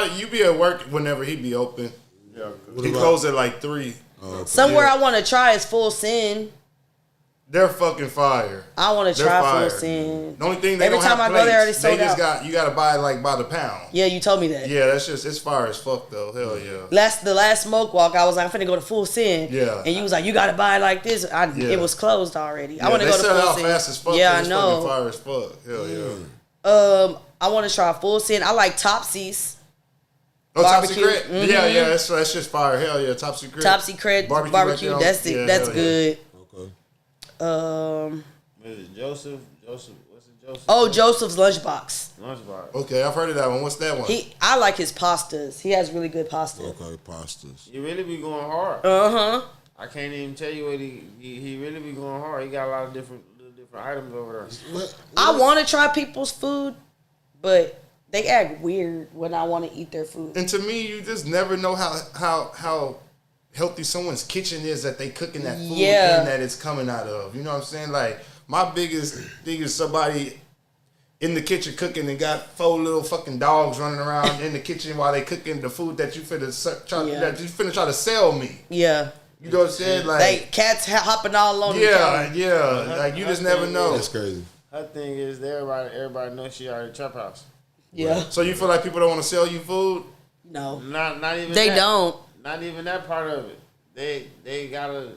Speaker 2: at?
Speaker 3: You be at work whenever he be open.
Speaker 4: Yeah.
Speaker 3: He closed at like 3.
Speaker 2: Somewhere
Speaker 3: Yeah.
Speaker 2: I want to try is Full Send.
Speaker 3: They're fucking fire.
Speaker 2: I want to
Speaker 3: They're
Speaker 2: try
Speaker 3: fire.
Speaker 2: Full Send.
Speaker 3: The only thing they
Speaker 2: Every
Speaker 3: don't
Speaker 2: time
Speaker 3: have
Speaker 2: I go there,
Speaker 3: plates.
Speaker 2: it's
Speaker 3: They
Speaker 2: sold
Speaker 3: just
Speaker 2: out.
Speaker 3: you gotta buy like by the pound.
Speaker 2: Yeah, you told me that.
Speaker 3: Yeah, it's fire as fuck though. Hell yeah.
Speaker 2: The last smoke walk, I was like, I'm finna go to Full Send.
Speaker 3: Yeah.
Speaker 2: And you was like, you gotta buy it like this.
Speaker 3: Yeah.
Speaker 2: It was closed already. I
Speaker 3: Yeah,
Speaker 2: want to
Speaker 3: they
Speaker 2: go to
Speaker 3: sell
Speaker 2: Full
Speaker 3: out
Speaker 2: Send.
Speaker 3: fast as fuck.
Speaker 2: Yeah, I
Speaker 3: It's
Speaker 2: know.
Speaker 3: fucking fire as fuck. Hell yeah.
Speaker 2: I want to try Full Send. I like Topsy's.
Speaker 3: Oh, Top
Speaker 2: Barbecue.
Speaker 3: Secret? Yeah, that's just fire. Hell yeah, Top Secret.
Speaker 2: Top Secret barbecue.
Speaker 3: right there on-
Speaker 2: That's it.
Speaker 3: yeah,
Speaker 2: That's
Speaker 3: hell yeah.
Speaker 2: good.
Speaker 1: Okay.
Speaker 4: What is it? Joseph? What's it, Joseph?
Speaker 2: Oh, Joseph's Lunchbox.
Speaker 4: Lunchbox.
Speaker 3: Okay, I've heard of that one. What's that one?
Speaker 2: I like his pastas. He has really good pasta.
Speaker 1: Okay, pastas.
Speaker 4: You really be going hard.
Speaker 2: Uh-huh.
Speaker 4: I can't even tell you what he really be going hard. He got a lot of different items over there.
Speaker 1: What?
Speaker 2: I want to try people's food, but they act weird when I want to eat their food.
Speaker 3: And to me, you just never know how healthy someone's kitchen is that they cooking that food
Speaker 2: Yeah.
Speaker 3: in that it's coming out of. You know what I'm saying? Like my biggest thing is somebody in the kitchen cooking and got 4 little fucking dogs running around in the kitchen while they cooking the food that you finna try to sell me.
Speaker 2: Yeah.
Speaker 3: You know what I'm saying? Like
Speaker 2: They cats hopping all on the counter.
Speaker 3: yeah. Like you just never know.
Speaker 1: That's crazy.
Speaker 4: Her thing is everybody knows she out of trap house.
Speaker 2: Yeah.
Speaker 3: So you feel like people don't want to sell you food?
Speaker 2: No.
Speaker 4: Not even
Speaker 2: They
Speaker 4: that.
Speaker 2: don't.
Speaker 4: Not even that part of it. They gotta.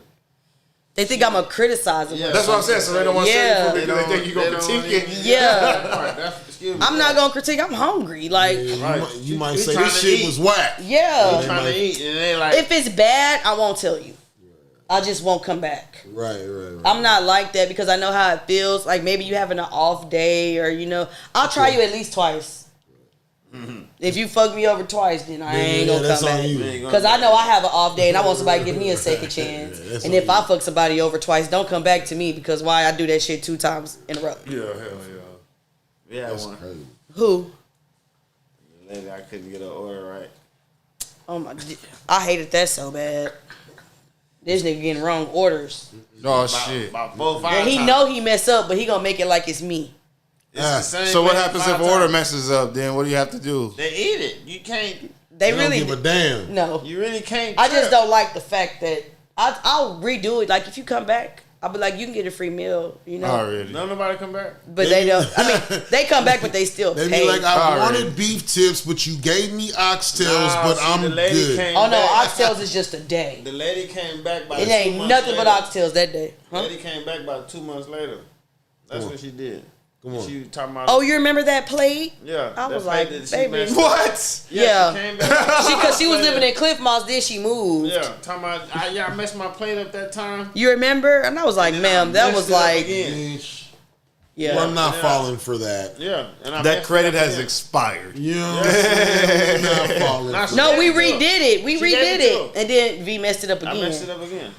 Speaker 2: They think I'm going to criticize them.
Speaker 4: Yeah.
Speaker 3: That's what I'm saying. So they don't want to
Speaker 2: Yeah.
Speaker 3: sell you food because they think you gonna critique it.
Speaker 2: Yeah.
Speaker 4: Excuse me.
Speaker 2: I'm not going to critique. I'm hungry. Like,
Speaker 1: You might
Speaker 4: We
Speaker 1: say
Speaker 4: trying
Speaker 1: this
Speaker 4: to
Speaker 1: shit
Speaker 4: eat.
Speaker 1: was whack.
Speaker 2: yeah.
Speaker 4: trying to eat and they like.
Speaker 2: If it's bad, I won't tell you. I just won't come back.
Speaker 1: Right.
Speaker 2: I'm not like that because I know how it feels. Like maybe you having an off day or, I'll try you at least twice. If you fuck me over twice, then I ain't gonna
Speaker 1: that's
Speaker 2: come
Speaker 1: on
Speaker 2: back.
Speaker 1: you.
Speaker 2: Because I know I have an off day and I want somebody to give me a second chance.
Speaker 1: that's
Speaker 2: And
Speaker 1: on
Speaker 2: if I fuck somebody over twice, don't come back to me because why I do that shit 2 times in a row.
Speaker 3: Yeah, hell yeah.
Speaker 4: We had
Speaker 1: That's
Speaker 4: one.
Speaker 1: crazy.
Speaker 2: Who?
Speaker 4: The lady, I couldn't get her order right.
Speaker 2: Oh my! I hated that so bad. This nigga getting wrong orders.
Speaker 3: Oh shit.
Speaker 4: About 4 or 5
Speaker 2: And he
Speaker 4: times.
Speaker 2: know he mess up, but he gonna make it like it's me.
Speaker 4: It's the same
Speaker 3: So what
Speaker 4: thing
Speaker 3: happens
Speaker 4: 5
Speaker 3: if order
Speaker 4: times.
Speaker 3: messes up? Then what do you have to do?
Speaker 4: They eat it. You can't.
Speaker 2: They
Speaker 1: They
Speaker 2: really
Speaker 1: don't give a damn.
Speaker 2: no.
Speaker 4: You really can't.
Speaker 2: I just
Speaker 4: trip.
Speaker 2: don't like the fact that I'll redo it. Like if you come back, I'll be like, you can get a free meal. You know.
Speaker 3: Already.
Speaker 4: No, nobody come back.
Speaker 2: But they don't. I mean, they come back, but they still
Speaker 1: They
Speaker 2: pay.
Speaker 1: be like, I
Speaker 3: Already.
Speaker 1: wanted beef tips, but you gave me oxtails,
Speaker 4: Nah,
Speaker 1: but
Speaker 4: see,
Speaker 1: I'm
Speaker 4: the lady
Speaker 1: good.
Speaker 4: came
Speaker 2: Oh no,
Speaker 4: back.
Speaker 2: oxtails is just a day.
Speaker 4: The lady came back by
Speaker 2: It
Speaker 4: 2
Speaker 2: ain't
Speaker 4: months
Speaker 2: nothing but
Speaker 4: later.
Speaker 2: oxtails that day.
Speaker 4: The
Speaker 2: Huh?
Speaker 4: lady came back about 2 months later. That's what she did.
Speaker 1: Come on.
Speaker 4: She was talking about.
Speaker 2: Oh, you remember that plate?
Speaker 4: yeah.
Speaker 2: I
Speaker 4: that
Speaker 2: was
Speaker 4: plate
Speaker 2: like,
Speaker 4: that she
Speaker 2: baby.
Speaker 4: messed up.
Speaker 3: What?
Speaker 2: Yeah.
Speaker 4: She came back.
Speaker 2: Because she was living in Cliff Moss, then she moved.
Speaker 4: Yeah, talking about. I messed my plate up that time.
Speaker 2: You remember? And I was like,
Speaker 4: And then I
Speaker 2: ma'am, that
Speaker 4: messed
Speaker 2: was
Speaker 4: it up
Speaker 2: like,
Speaker 4: again.
Speaker 1: Bitch.
Speaker 2: yeah.
Speaker 1: Well, I'm not
Speaker 4: Yeah.
Speaker 1: falling for that.
Speaker 4: Yeah, and I
Speaker 3: That
Speaker 4: messed
Speaker 3: credit
Speaker 4: it up
Speaker 3: has
Speaker 4: again.
Speaker 3: expired.
Speaker 1: You know what I'm saying? I'm not falling
Speaker 4: Nah,
Speaker 1: for
Speaker 4: she
Speaker 1: that.
Speaker 2: No, we
Speaker 4: gave it to her.
Speaker 2: redid it. We
Speaker 4: She gave
Speaker 2: redid
Speaker 4: it to
Speaker 2: it.
Speaker 4: her.
Speaker 2: And then V messed it up
Speaker 4: I messed it
Speaker 2: again.
Speaker 4: up again.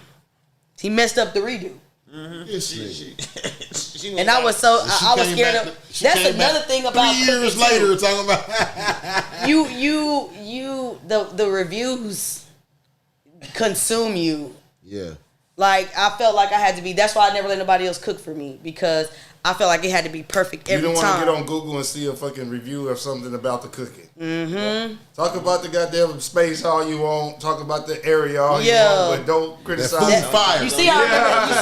Speaker 2: He messed up the redo.
Speaker 1: This nigga.
Speaker 4: She
Speaker 2: And I was so,
Speaker 1: She
Speaker 2: I was
Speaker 1: came
Speaker 2: scared
Speaker 1: back
Speaker 2: of.
Speaker 1: to- she
Speaker 2: That's
Speaker 1: came
Speaker 2: another
Speaker 1: back
Speaker 2: thing about
Speaker 1: 3 years
Speaker 2: cooking, too.
Speaker 1: later talking about
Speaker 2: The reviews consume you.
Speaker 1: yeah.
Speaker 2: Like I felt like I had to be. That's why I never let nobody else cook for me because I felt like it had to be perfect
Speaker 3: You
Speaker 2: every
Speaker 3: don't want to
Speaker 2: time.
Speaker 3: get on Google and see a fucking review of something about the cooking. Mm-hmm. Talk about the goddamn space all you want. Talk about the area all you
Speaker 2: Yeah.
Speaker 3: want, but don't criticize.
Speaker 1: food fire.
Speaker 2: You see how I remember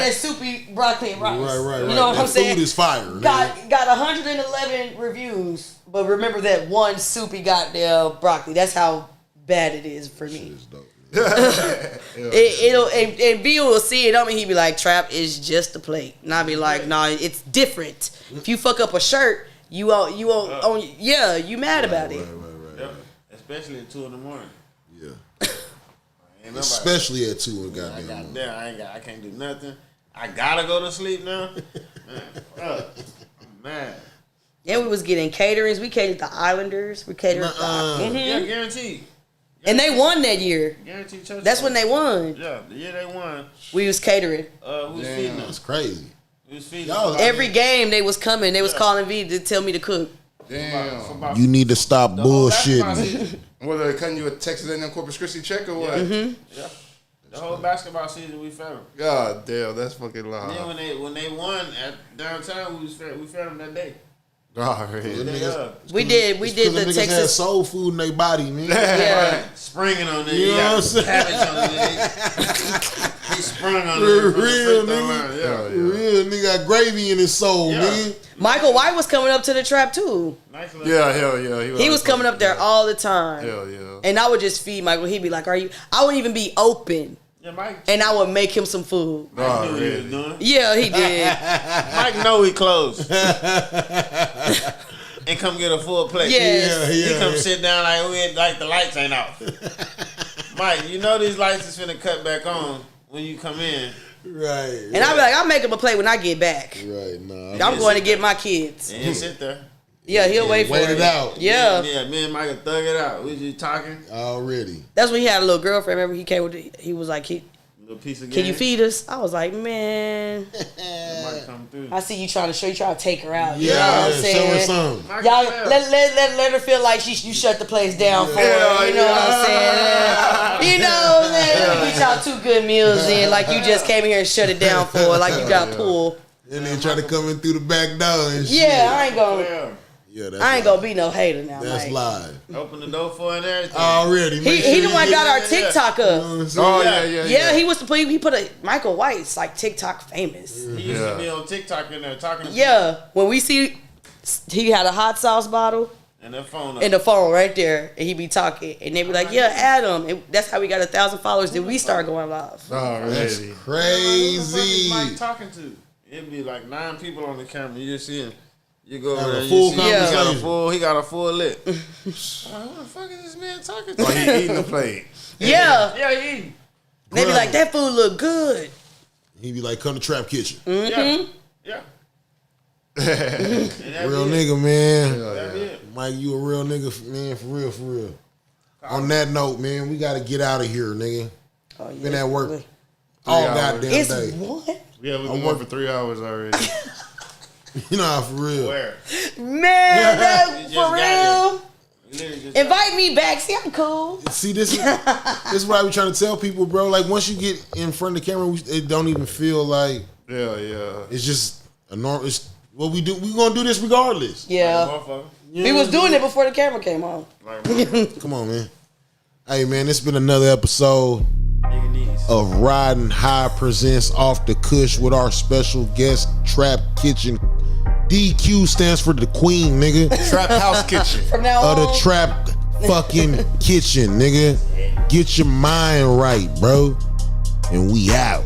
Speaker 2: that soupy broccoli and rice.
Speaker 1: Right.
Speaker 2: You know what
Speaker 1: that
Speaker 2: I'm saying?
Speaker 1: Food is fire. nigga.
Speaker 2: Got 111 reviews, but remember that one soupy goddamn broccoli. That's how bad it is for me.
Speaker 1: It's dope.
Speaker 2: It'll and B will see it on me. He be like, "Trap is just a plate," and I be like, "Nah, it's different. If you fuck up a shirt, you won't. Yeah, you mad about it.
Speaker 4: Yep. Especially at 2 in the morning.
Speaker 1: Yeah.
Speaker 4: Ain't nobody.
Speaker 1: Especially at 2 in the
Speaker 4: I
Speaker 1: goddamn
Speaker 4: got
Speaker 1: morning.
Speaker 4: there. I can't do nothing. I gotta go to sleep now. Man.
Speaker 2: And we was getting caterings. We catered the Islanders. We catered.
Speaker 4: Yeah, guaranteed.
Speaker 2: And they won that year.
Speaker 4: Guaranteed church.
Speaker 2: That's when they won.
Speaker 4: Yeah, the year they won.
Speaker 2: We was catering.
Speaker 4: Who was feeding
Speaker 1: That's
Speaker 4: us?
Speaker 1: crazy.
Speaker 4: Who was feeding
Speaker 1: Y'all-
Speaker 4: us?
Speaker 2: Every game they was coming. They was calling V to tell me to cook.
Speaker 3: Damn.
Speaker 1: You need to stop
Speaker 4: The whole
Speaker 1: bullshitting.
Speaker 4: basketball season.
Speaker 3: What are they cutting you a Texas A&M Corpus Christi check or what?
Speaker 4: Yeah. The whole basketball season we fed them.
Speaker 3: God damn, that's fucking
Speaker 4: Then
Speaker 3: loud.
Speaker 4: when they won at downtown, we fed them that day.
Speaker 3: Already.
Speaker 1: Them
Speaker 4: They,
Speaker 1: niggas-
Speaker 2: We did
Speaker 1: it's 'cause
Speaker 2: the
Speaker 1: them niggas had
Speaker 2: Texas.
Speaker 1: soul food in their body, man.
Speaker 2: Yeah.
Speaker 4: Springing on there.
Speaker 1: You know what I'm saying?
Speaker 4: Cabbage on there. He sprung on
Speaker 1: For
Speaker 4: there.
Speaker 1: real,
Speaker 4: from the free throw
Speaker 1: nigga.
Speaker 4: line. Yeah.
Speaker 1: Real nigga got gravy in his soul,
Speaker 4: Yeah.
Speaker 1: man.
Speaker 2: Michael White was coming up to the trap too.
Speaker 4: Nice little
Speaker 3: Yeah, hell yeah.
Speaker 2: He was coming up there all the time.
Speaker 3: Hell yeah.
Speaker 2: And I would just feed Michael. He'd be like, "Are you?" I wouldn't even be open,
Speaker 4: Yeah, Mike.
Speaker 2: and I would make him some food.
Speaker 4: Mike knew what he was doing.
Speaker 2: Yeah, he did.
Speaker 4: Mike know he closed. And come get a full plate.
Speaker 2: Yes.
Speaker 4: He come sit down like the lights ain't off. Mike, you know these lights is finna cut back on when you come in.
Speaker 1: Right.
Speaker 2: And I'd be like, "I'll make him a plate when I get back.
Speaker 1: Right, nah.
Speaker 2: I'm going to get my kids."
Speaker 4: And you sit there.
Speaker 2: Yeah, he'll wait for
Speaker 1: Wait
Speaker 2: it.
Speaker 1: it out.
Speaker 2: Yeah.
Speaker 4: Yeah, me and Mike thug it out. We just talking.
Speaker 1: Already.
Speaker 2: That's when he had a little girlfriend. Remember, he came with. He was like,
Speaker 4: Little piece of
Speaker 2: "Can you
Speaker 4: game.
Speaker 2: feed us?" I was like, "Man,
Speaker 4: Mike come through.
Speaker 2: I see you trying to take her out." You know
Speaker 1: Yeah,
Speaker 2: what I'm
Speaker 1: show her
Speaker 2: saying?
Speaker 1: something.
Speaker 4: Mike
Speaker 2: Y'all
Speaker 4: come out.
Speaker 2: let her feel like you shut the place down for her. You know what I'm saying? You know what I'm saying? Let me get y'all 2 good meals in, like you just came here and shut it down for her, like you got pulled.
Speaker 1: And then try to come in through the back door and shit.
Speaker 2: Yeah, I ain't gonna.
Speaker 4: Yeah.
Speaker 1: Yeah, that's
Speaker 2: I ain't
Speaker 1: live.
Speaker 2: gonna be no hater now.
Speaker 1: That's
Speaker 2: Mike.
Speaker 1: live.
Speaker 4: Open the door for her and everything.
Speaker 1: Already.
Speaker 2: He
Speaker 1: Make sure
Speaker 2: the
Speaker 1: you
Speaker 2: one
Speaker 1: get
Speaker 2: got our
Speaker 1: it.
Speaker 2: TikTok
Speaker 1: You know
Speaker 2: up.
Speaker 1: what I'm saying?
Speaker 3: Oh
Speaker 4: Yeah.
Speaker 3: yeah.
Speaker 2: Yeah, he was he put a Michael White's like TikTok famous.
Speaker 4: He used to be on TikTok in there talking to
Speaker 2: Yeah, when we see he had a hot sauce bottle
Speaker 4: people and their phone up.
Speaker 2: and the phone right there, and he be talking, and they be like, "Yeah, Adam." And that's how we got 1,000 followers. Then we start going live.
Speaker 1: That's
Speaker 3: Already.
Speaker 4: Who the fuck is
Speaker 1: crazy.
Speaker 4: Mike talking to? It'd be like 9 people on the camera. You just see him. You go
Speaker 1: Have
Speaker 4: over
Speaker 1: a
Speaker 4: there. You
Speaker 1: full
Speaker 4: see
Speaker 1: conversation.
Speaker 4: he got a full lip. I'm like, who the fuck is this man talking to?
Speaker 3: Oh, he eating the plate.
Speaker 2: Yeah,
Speaker 4: Yeah, he eating.
Speaker 2: they be like, "That food look good."
Speaker 1: He be like, come to Trap Kitchen.
Speaker 2: Mm-hmm.
Speaker 4: Yeah. And that
Speaker 1: Real
Speaker 4: be it.
Speaker 1: nigga, man.
Speaker 4: That be it.
Speaker 1: Mike, you a real nigga, man, for real, for real. On that note, man, we got to get out of here, nigga.
Speaker 2: Oh, yeah.
Speaker 1: Been at work all
Speaker 3: hours.
Speaker 1: goddamn
Speaker 2: It's
Speaker 1: day.
Speaker 2: what?
Speaker 3: Yeah, we've been working for 3 hours already.
Speaker 1: You know how for real.
Speaker 4: Where?
Speaker 2: Man, that,
Speaker 4: You just
Speaker 2: for
Speaker 4: got
Speaker 2: real.
Speaker 4: You literally just
Speaker 2: Invite me back. See, I'm cool.
Speaker 1: See, this is what I be trying to tell people, bro. Like, once you get in front of the camera, it don't even feel like
Speaker 3: Yeah.
Speaker 1: it's just a normal. It's what we do. We gonna do this regardless.
Speaker 2: Yeah,
Speaker 4: motherfucker.
Speaker 2: we was doing it before the camera came on.
Speaker 4: Like,
Speaker 1: Come on, man. Hey, man, it's been another episode.
Speaker 4: nigga knees.
Speaker 1: of Ridin High presents Off the Kush with our special guest, Trap Kitchen. DQ stands for the Queen, nigga.
Speaker 3: Trap House Kitchen.
Speaker 2: From now on.
Speaker 1: Of the Trap fucking Kitchen, nigga. Get your mind right, bro. And we out.